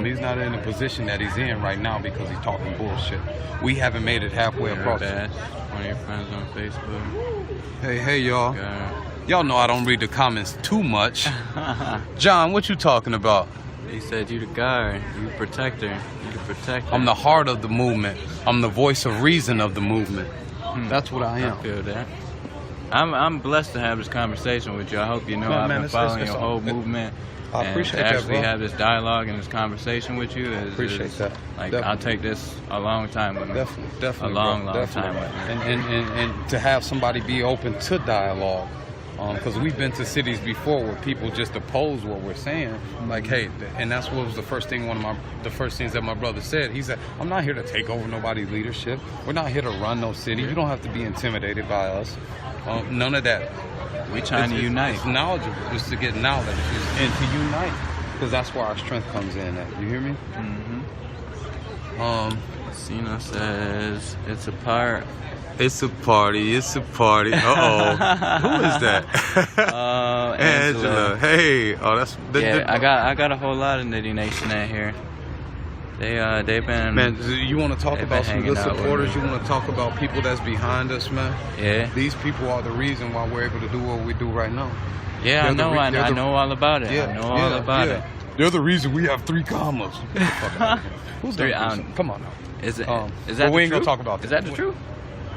He's not in the position that he's in right now because he's talking bullshit. We haven't made it halfway across. One of your friends on Facebook. Hey, y'all. Y'all know I don't read the comments too much. John, what you talking about? He said you the guard, you protector, you the protector. I'm the heart of the movement. I'm the voice of reason of the movement. That's what I am. I feel that. I'm blessed to have this conversation with you. I hope you know I've been following your whole movement. I appreciate that, to actually bro. have this dialogue and this conversation with you. Appreciate that. Like, I'll take this a long time with me. Definitely. A long time with me. And to have somebody be open to dialogue Because we've been to cities before where people just oppose what we're saying. Like, hey, and that's what was the first thing, the first things that my brother said. He said, I'm not here to take over nobody's leadership. We're not here to run no city. You don't have to be intimidated by us. None of that. We trying to unite. It's knowledgeable, just to get knowledge and to unite. Because that's where our strength comes in at. You hear me? Cena says, it's a part. It's a party. It's a party. Uh-oh. Who is that? Angela. Hey. Oh, that's... I got a whole lot of Nitty Nation in here. They've been... Man, you want to talk about some good supporters? You want to talk about people that's behind us, man? Yeah. These people are the reason why we're able to do what we do right now. Yeah, I know all about it. Yeah, I know all about it. They're the reason we have 3 commas. Who's three? Come on now. Is that we the ain't truth? gonna talk about that. Is that the truth?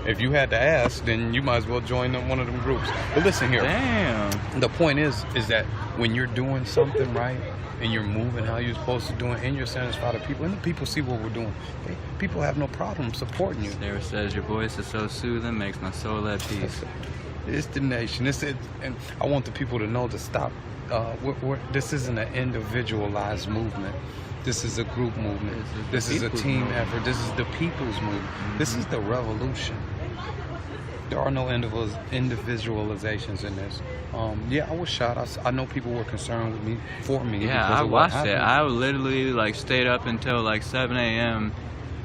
If you had to ask, then you might as well join one of them groups. But listen here. Damn. The point is that when you're doing something right and you're moving how you're supposed to do it and you're satisfied with people and the people see what we're doing, people have no problem supporting you. Sarah says your voice is so soothing, makes my soul at peace. It's the nation. And I want the people to know to stop. This isn't an individualized movement. This is a group movement. This is a team effort. This is the people's movement. This is the revolution. There are no individualizations in this. Yeah, I was shot. I know people were concerned with me, for me. Yeah, I watched it. I literally stayed up until 7 a.m.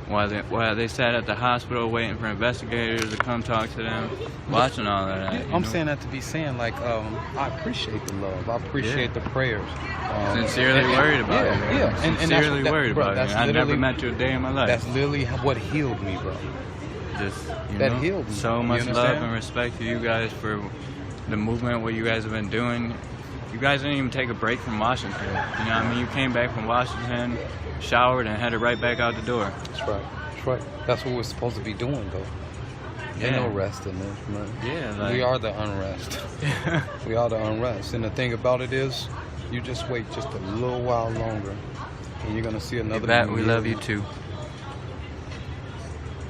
while they sat at the hospital waiting for investigators to come talk to them, watching all of that. I'm saying that to be saying I appreciate the love. I appreciate the prayers. Sincerely worried about it. Yeah, sincerely worried about it. I never met you a day in my life. That's literally what healed me, bro. Just healed me. So much love and respect to you guys for the movement, what you guys have been doing. You guys didn't even take a break from Washington. You know what I mean? You came back from Washington, showered, and headed right back out the door. That's right. That's right. That's what we're supposed to be doing, though. Ain't no rest in this, man. Yeah, we are the unrest. We are the unrest. And the thing about it is, you just wait just a little while longer, and you're gonna see another. We love you too.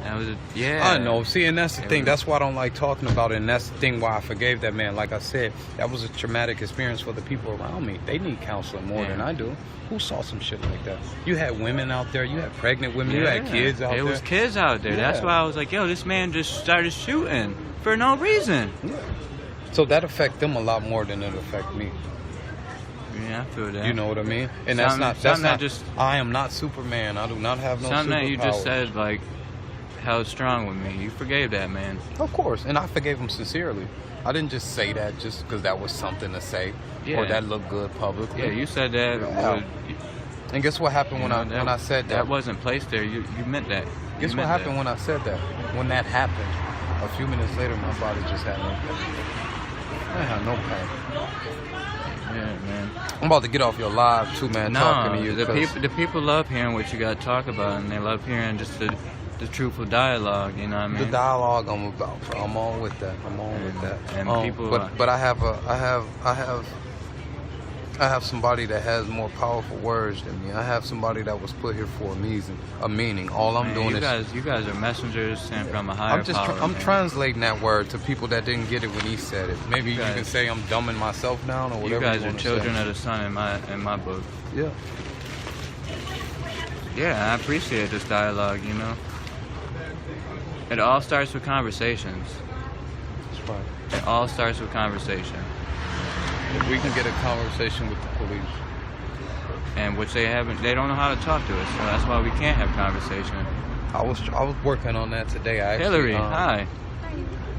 That was I know. See, and that's the thing. That's why I don't like talking about it, and that's the thing why I forgave that man. Like I said, that was a traumatic experience for the people around me. They need counseling more than I do. Who saw some shit like that? You had women out there. You had pregnant women. You had kids out there. There was kids out there. That's why I was like, yo, this man just started shooting for no reason. Yeah. So that affect them a lot more than it affect me. Yeah, I feel that. You know what I mean? And that's not. I am not Superman. I do not have no. Something that you just said held strong with me. You forgave that man. Of course, and I forgave him sincerely. I didn't just say that just because that was something to say or that looked good publicly. Yeah, you said that. Yeah. And guess what happened when I said that? That wasn't placed there. You meant that. Guess what happened when I said that? When that happened, a few minutes later, my body just had no pain. I had no pain. Yeah, man. I'm about to get off your live too, man. Talking to you. The people love hearing what you got to talk about, and they love hearing just the truthful dialogue. You know what I mean? The dialogue I'm about. I'm on with that. And people. But I have somebody that has more powerful words than me. I have somebody that was put here for a meaning. All I'm doing is you guys are messengers sent from a higher power. I'm translating that word to people that didn't get it when he said it. Maybe you can say I'm dumbing myself down or whatever. You guys are children of the sun in my book. Yeah. Yeah, I appreciate this dialogue. You know, it all starts with conversations. That's right. It all starts with conversation. If we can get a conversation with the police. And which they don't know how to talk to us, so that's why we can't have conversation. I was working on that today. Hillary, hi.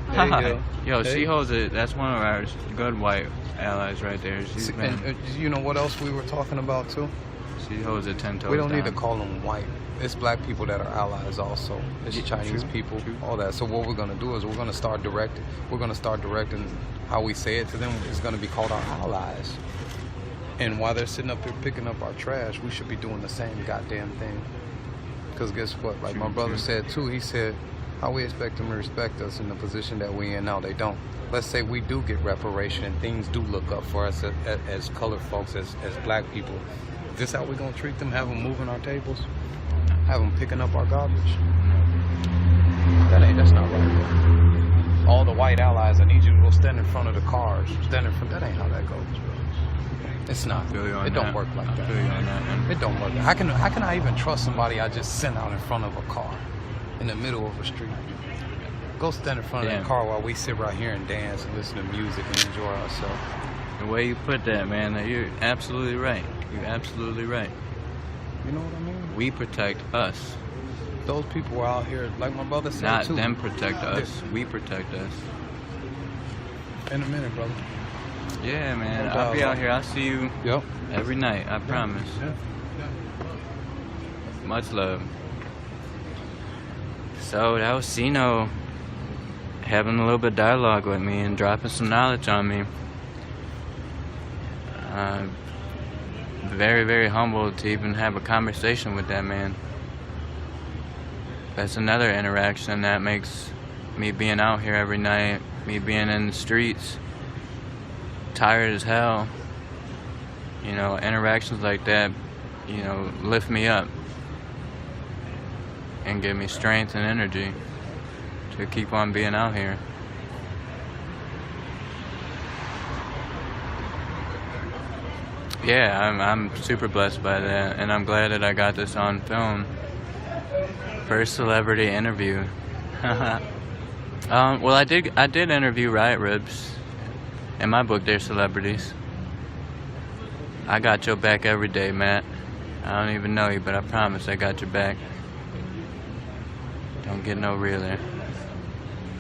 Hi. Yo, hey. She holds it. That's one of our good white allies right there. And you know what else we were talking about too? She holds it 10 toes We don't down. need to call them white. It's black people that are allies also. It's Chinese people, all that. So what we're going to do is we're going to start directing. We're going to start directing how we say it to them. It's going to be called our allies. And while they're sitting up there picking up our trash, we should be doing the same goddamn thing. Because guess what? Like my brother said too, he said, how we expect them to respect us in the position that we in now? They don't. Let's say we do get reparation and things do look up for us as colored folks, as black people. Is this how we're going to treat them? Have them moving our tables? Have them picking up our garbage? That's not right. all the white allies, I need you to go stand in front of the cars. Stand in front. That ain't how that goes, bro. It's not. It don't work like that. It don't work. How can I even trust somebody I just sent out in front of a car in the middle of a street? Go stand in front of that car while we sit right here and dance and listen to music and enjoy ourselves. The way you put that, man, you're absolutely right. You're absolutely right. You know what I mean? We protect us. Those people are out here, like my brother said, not too. Them protect us. We protect us. In a minute, brother. Yeah, man. I'll be out here. I'll see you every night. I promise. Much love. So that was Sino having a little bit of dialogue with me and dropping some knowledge on me. Very, very humbled to even have a conversation with that man. That's another interaction that makes me being out here every night, me being in the streets, tired as hell. You know, interactions like that, you know, lift me up and give me strength and energy to keep on being out here. Yeah, I'm super blessed by that, and I'm glad that I got this on film. First celebrity interview. Well, I did interview Riot Ribs. In my book, they're celebrities. I got your back every day, Matt. I don't even know you, but I promise I got your back. Don't get no realer.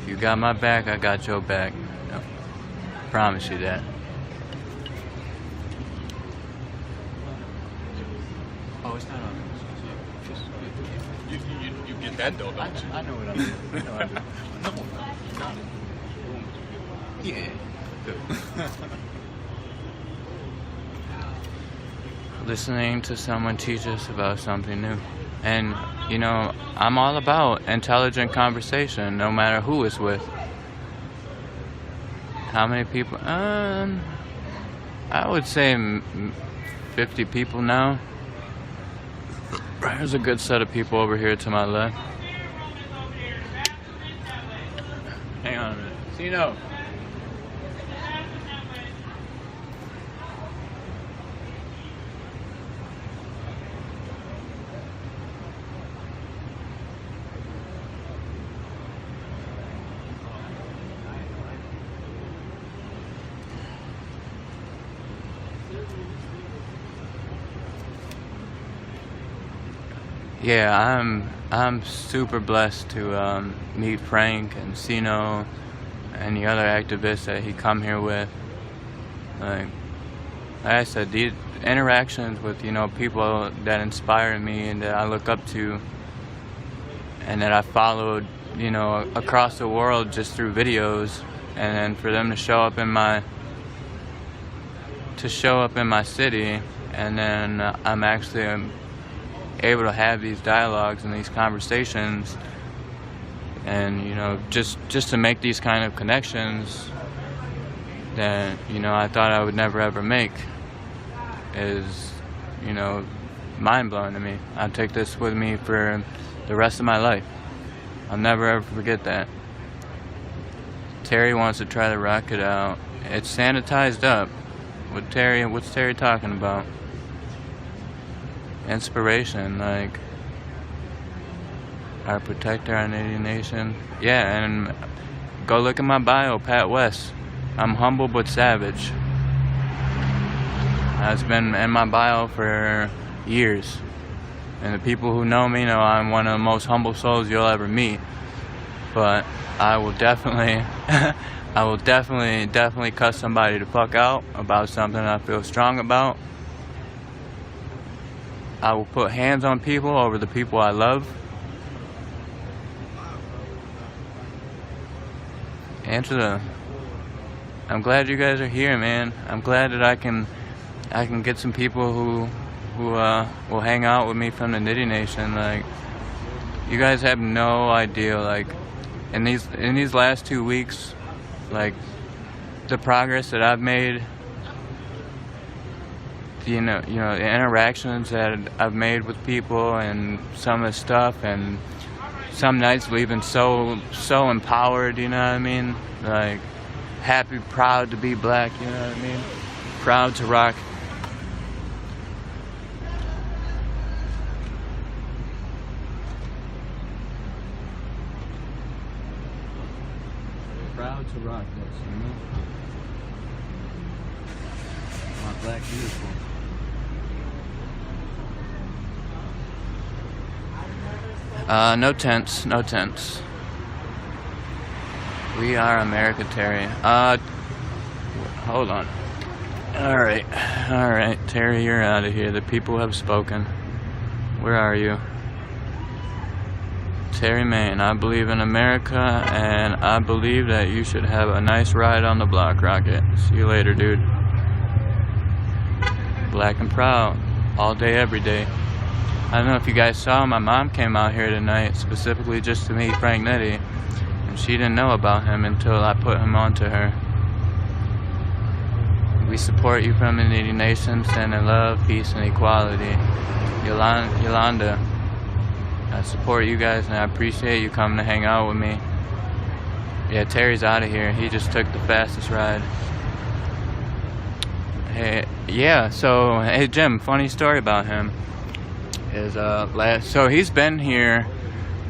If you got my back, I got your back. No. Promise you that. Oh, it's not on. You get that though, don't you? I know what I mean. I know I do. Yeah. Listening to someone teach us about something new. And, you know, I'm all about intelligent conversation, no matter who it's with. How many people? I would say 50 people now. There's a good set of people over here to my left. Hang on a minute. Sino. Yeah, I'm super blessed to meet Frank and Sino and the other activists that he come here with. Like I said, these interactions with, you know, people that inspire me and that I look up to and that I followed, you know, across the world just through videos, and then for them to show up in my city, and then I'm actually able to have these dialogues and these conversations, and, you know, just to make these kind of connections that, you know, I thought I would never ever make is, you know, mind-blowing to me. I take this with me for the rest of my life. I'll never ever forget that. Terry wants to try to rock it out. It's sanitized up. What's Terry talking about? Inspiration, like our protector, our Indian nation. Yeah, and go look at my bio, Pat West. I'm humble but savage. It's been in my bio for years, and the people who know me know I'm one of the most humble souls you'll ever meet. But I will definitely definitely cuss somebody the fuck out about something I feel strong about. I will put hands on people over the people I love. Angela, I'm glad you guys are here, man. I'm glad that I can get some people who will hang out with me from the Nitty Nation. Like, you guys have no idea, like, in these last 2 weeks, like, the progress that I've made, you know, the interactions that I've made with people, and some of the stuff, and some nights leaving so empowered, you know what I mean? Like, happy, proud to be black, you know what I mean? Proud to rock. Proud to rock this, you know? My black beautiful. No tents, no tents. We are America, Terry. Hold on. Alright, Terry, you're out of here. The people have spoken. Where are you? Terry Maine, I believe in America, and I believe that you should have a nice ride on the block rocket. See you later, dude. Black and proud. All day, every day. I don't know if you guys saw, my mom came out here tonight specifically just to meet Frank Nitti, and she didn't know about him until I put him on to her. We support you from the Needy Nations, and in love, peace, and equality. Yolanda, I support you guys, and I appreciate you coming to hang out with me. Yeah, Terry's out of here. He just took the fastest ride. Hey, yeah, so, hey Jim, funny story about him. So he's been here,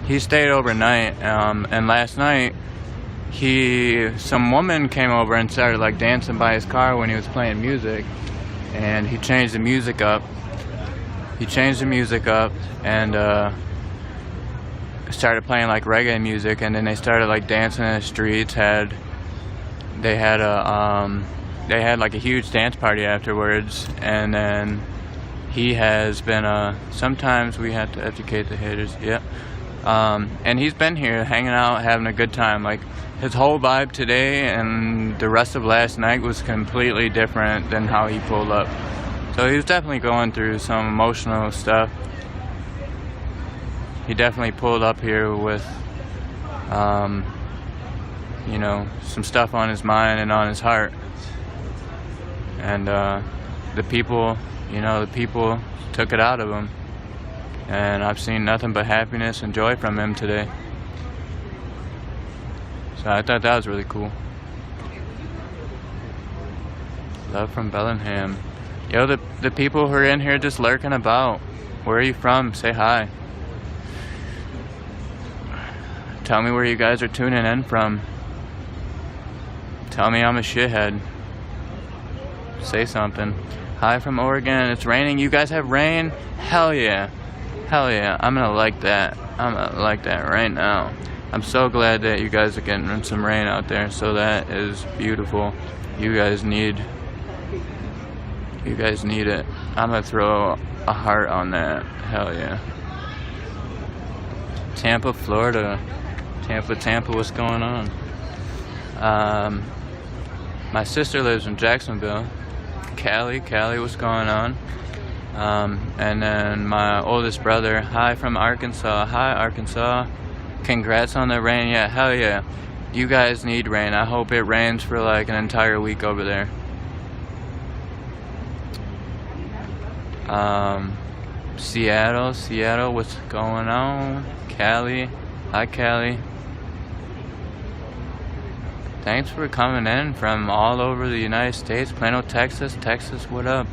he stayed overnight, and last night some woman came over and started like dancing by his car when he was playing music, and he changed the music up and started playing like reggae music, and then they started like dancing in the streets. They had like a huge dance party afterwards, and then he has been, sometimes we have to educate the haters, yeah. And he's been here hanging out, having a good time. Like, his whole vibe today and the rest of last night was completely different than how he pulled up. So he was definitely going through some emotional stuff. He definitely pulled up here with, you know, some stuff on his mind and on his heart. And the people took it out of him, and I've seen nothing but happiness and joy from him today. So I thought that was really cool. Love from Bellingham. Yo, the people who are in here just lurking about, where are you from? Say hi. Tell me where you guys are tuning in from. Tell me I'm a shithead. Say something. Hi from Oregon. It's raining. You guys have rain? Hell yeah. Hell yeah. I'm gonna like that. I'm gonna like that right now. I'm so glad that you guys are getting some rain out there. So that is beautiful. You guys need it. I'm gonna throw a heart on that. Hell yeah. Tampa, Florida. Tampa, what's going on? My sister lives in Jacksonville. Callie, what's going on? And then my oldest brother, hi from Arkansas. Hi, Arkansas. Congrats on the rain. Yeah, hell yeah. You guys need rain. I hope it rains for like an entire week over there. Seattle, what's going on? Callie, hi Callie. Thanks for coming in from all over the United States. Plano, Texas, what up?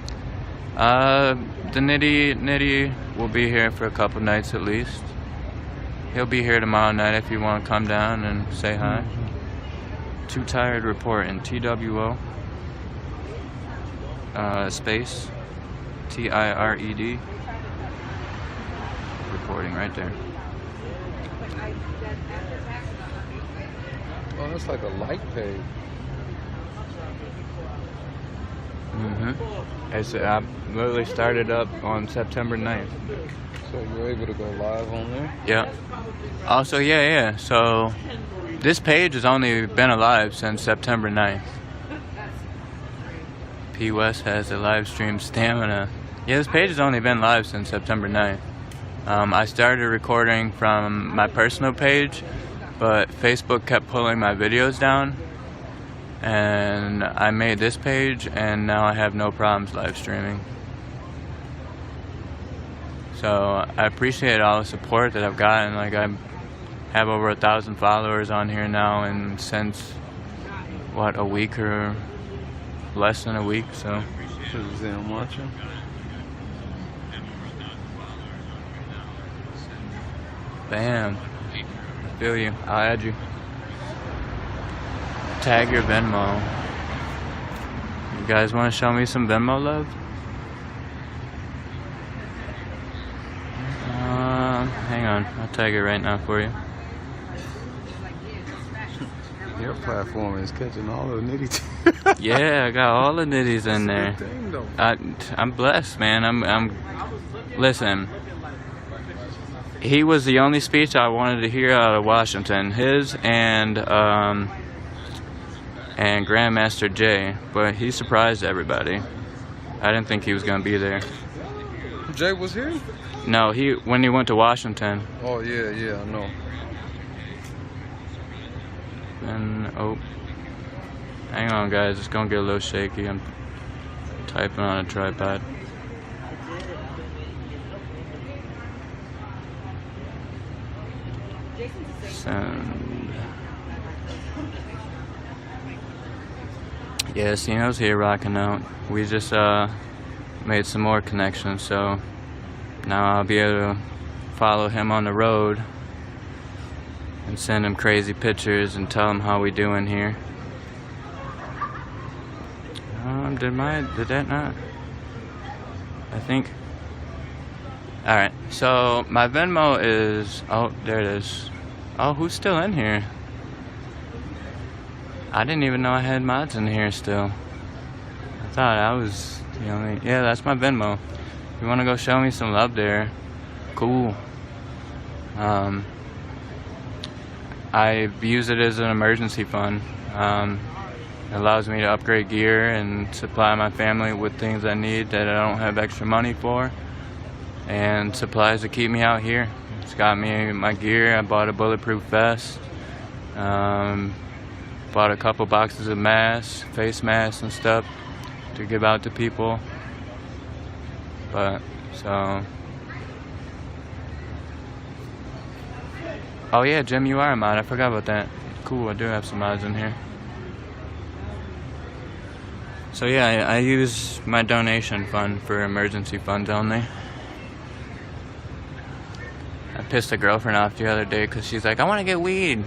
The Nitty will be here for a couple nights at least. He'll be here tomorrow night if you want to come down and say hi. Too Tired reporting. TWO. Space. TIRED. Reporting right there. Oh, that's like a like page. I literally started up on September 9th. So you're able to go live on there? Yeah. Also, yeah. So this page has only been alive since September 9th. P. West has a live stream stamina. Yeah, this page has only been live since September 9th. I started recording from my personal page, but Facebook kept pulling my videos down, and I made this page, and now I have no problems live streaming. So I appreciate all the support that I've gotten. Like, have over 1,000 followers on here now, and since what, a week or less than a week. So I'm watching. bam, feel you. I'll add you. Tag your Venmo. You guys want to show me some Venmo love? Hang on, I'll tag it right now for you. Your platform is catching all the nitties. Yeah, I got all the nitties in there. I'm blessed, man. I'm. Listen, he was the only speech I wanted to hear out of Washington. His and Grandmaster Jay, but he surprised everybody. I didn't think he was gonna be there. Jay was here? No, when he went to Washington. Oh yeah, I know. And hang on, guys, it's gonna get a little shaky. I'm typing on a tripod. Send. Yeah, Sino's here rocking out. We just made some more connections, so now I'll be able to follow him on the road and send him crazy pictures and tell him how we doing here. Did that not? I think. Alright, so my Venmo is, oh, there it is. Oh, who's still in here? I didn't even know I had mods in here still. I thought I was the only, yeah, that's my Venmo. If you want to go show me some love there, cool. I use it as an emergency fund. It allows me to upgrade gear and supply my family with things I need that I don't have extra money for, and supplies to keep me out here. It's got me my gear. I bought a bulletproof vest, bought a couple boxes of masks, face masks and stuff to give out to people. But so, oh yeah, Jim, you are a mod. I forgot about that. Cool, I do have some mods in here. So yeah, I use my donation fund for emergency funds only. I pissed a girlfriend off the other day because she's like, I want to get weed,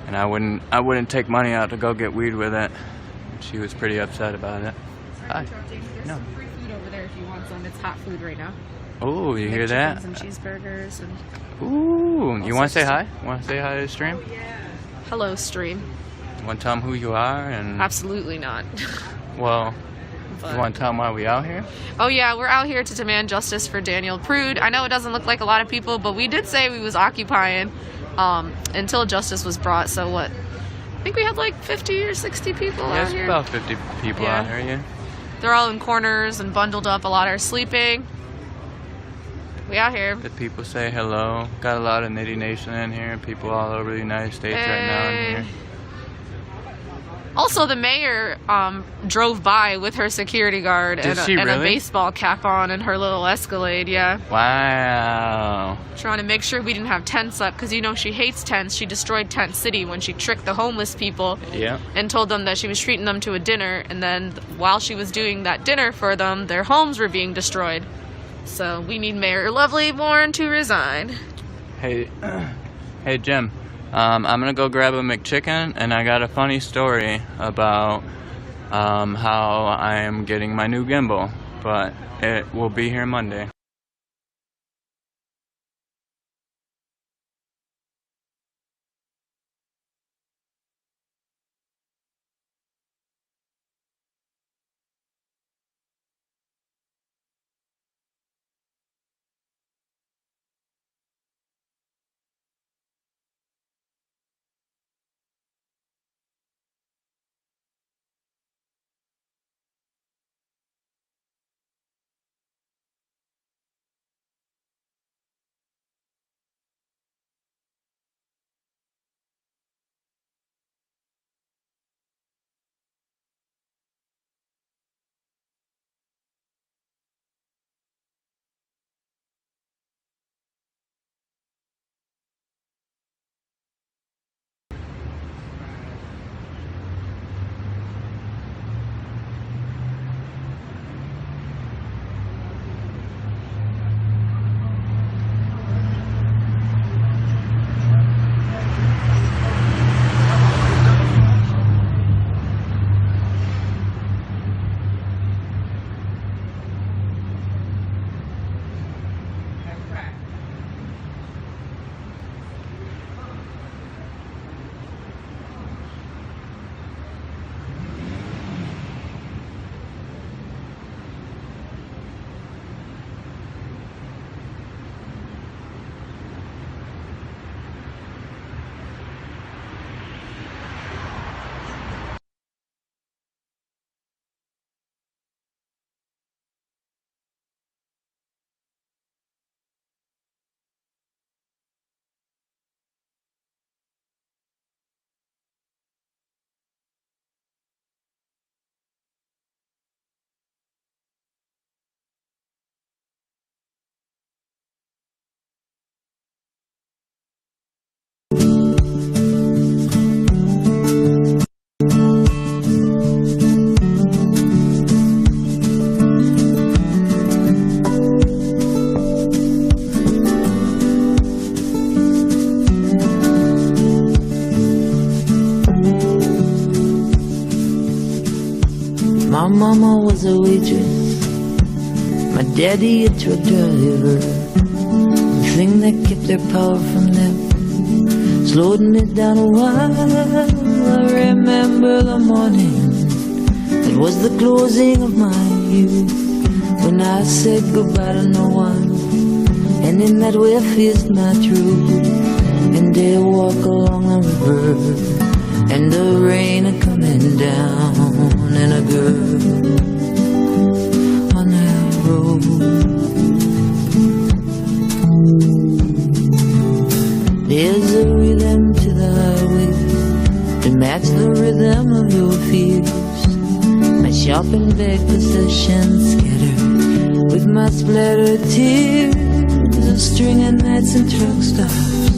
and I wouldn't take money out to go get weed with it. She was pretty upset about it. Hi. There's some free food over there if you want some. It's hot food right now. Oh, you hear that? Some cheeseburgers and. Ooh, you want to say hi? Want to say hi to the stream? Hello, stream. Want to tell them who you are and? Absolutely not. Well, you want to tell them why we out here? Oh yeah, we're out here to demand justice for Daniel Prude. I know it doesn't look like a lot of people, but we did say we was occupying until justice was brought. So what? I think we had like 50 or 60 people out here. About 50 people out here, yeah. They're all in corners and bundled up. A lot are sleeping. We out here. The people say hello. Got a lot of Nitty Nation in here. People all over the United States right now in here. Also, the mayor drove by with her security guard and a baseball cap on and her little Escalade, yeah. Wow. Trying to make sure we didn't have tents up, because you know she hates tents. She destroyed Tent City when she tricked the homeless people and told them that she was treating them to a dinner, and then while she was doing that dinner for them, their homes were being destroyed. So we need Mayor Lovely Warren to resign. Hey, hey Jim. I'm gonna go grab a McChicken, and I got a funny story about how I am getting my new gimbal, but it will be here Monday. mama was a waitress, my daddy a truck driver. The thing that kept their power from them, slowing it down a while. I remember the morning, it was the closing of my youth, when I said goodbye to no one, and in that way I faced my truth. And they walk along the river, and the rain a coming down, and a girl on that road. There's a rhythm to the highway to match the rhythm of your fears. My shopping bag possessions scattered with my splattered tears. A string of nights and truck stops,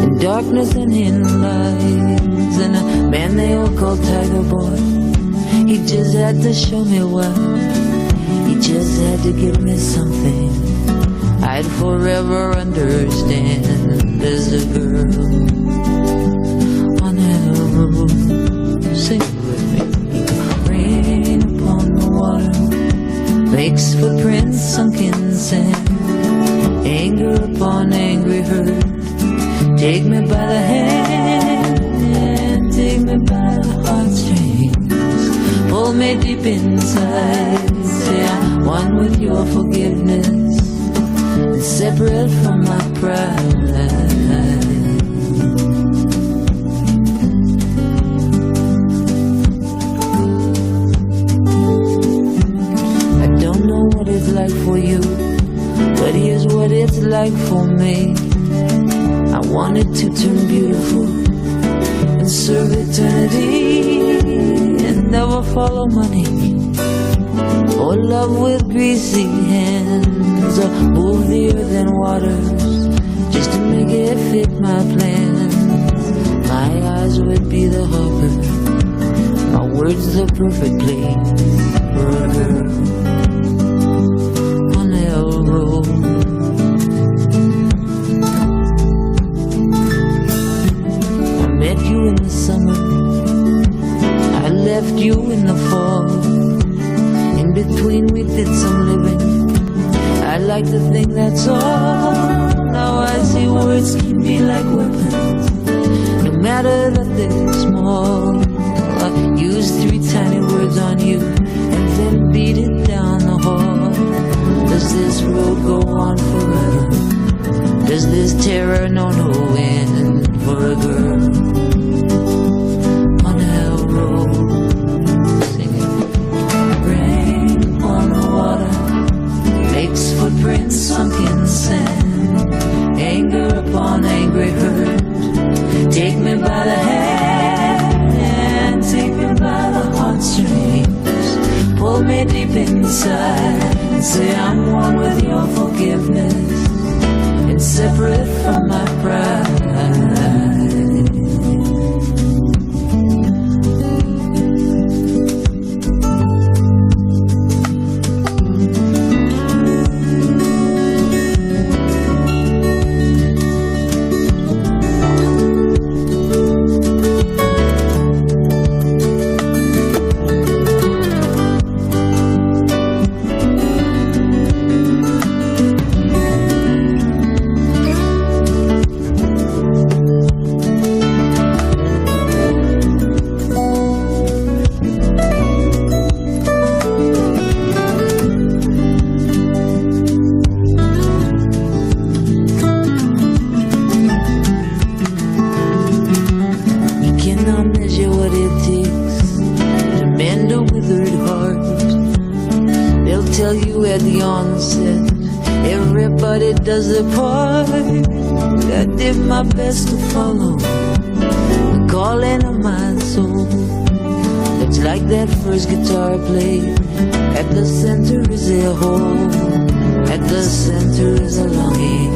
in darkness and in lights, and a man they all call Tiger Boy. He just had to show me why. He just had to give me something I'd forever understand. There's a girl on that road. Sing it with me. Rain upon the water makes footprints sunk in sand. Anger upon angry hurt, take me by the hand, take me by the heartstrings, pull me deep inside, say I'm one with your forgiveness, and separate from my pride. I don't know what it's like for you, but here's what it's like for me. I wanted to turn beautiful and serve eternity, and never follow money or love with greasy hands, or move the earth and waters just to make it fit my plans. My eyes would be the harbor, my words the perfect place for a girl on the road. You in the summer, I left you in the fall. In between we did some living, I like to think that's all. Now I see words can be like weapons, no matter that they're small. I used 3 tiny words on you and then beat it down the hall. Does this road go on forever? Does this terror know no end for a girl? Footprints sunk in sand, anger upon angry hurt, take me by the hand and take me by the heartstrings, pull me deep inside and say I'm one with your forgiveness and separate from my pride. Does the part I did my best to follow the calling of my soul. It's like that first guitar played, at the center is a hole, at the center is a longing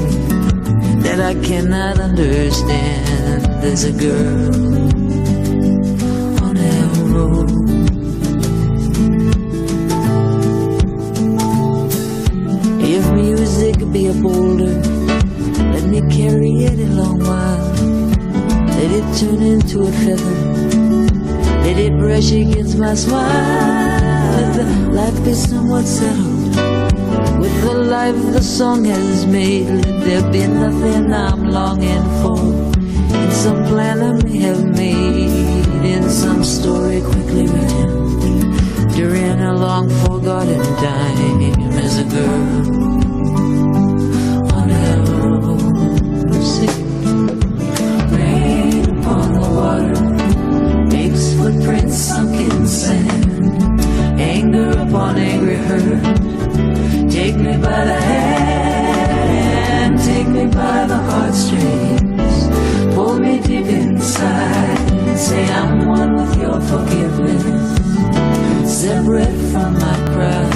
that I cannot understand. There's a girl on that road. If music could be a boulder, let me carry it a long while. Let it turn into a feather, let it brush against my smile. let the life be somewhat settled. With the life the song has made, let there be nothing I'm longing for. In some plan I may have made, in some story quickly written, during a long forgotten time as a girl on Elsie. Rain upon the water makes footprints sunk in sand. Anger upon angry hurt. Take me by the hand, take me by the heartstrings, pull me deep inside, say I'm one with your forgiveness, separate from my pride.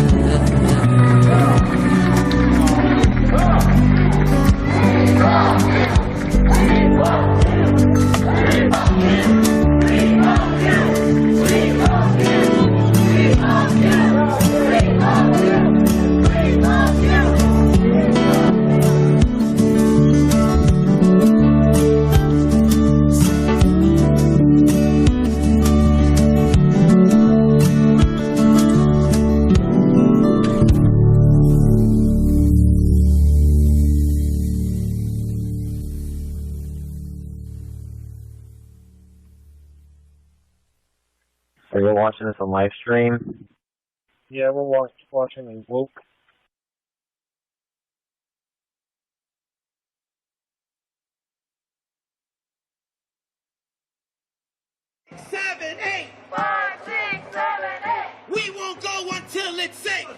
Are you watching this on live stream? Yeah, we're watching a woke. We won't go until it's safe.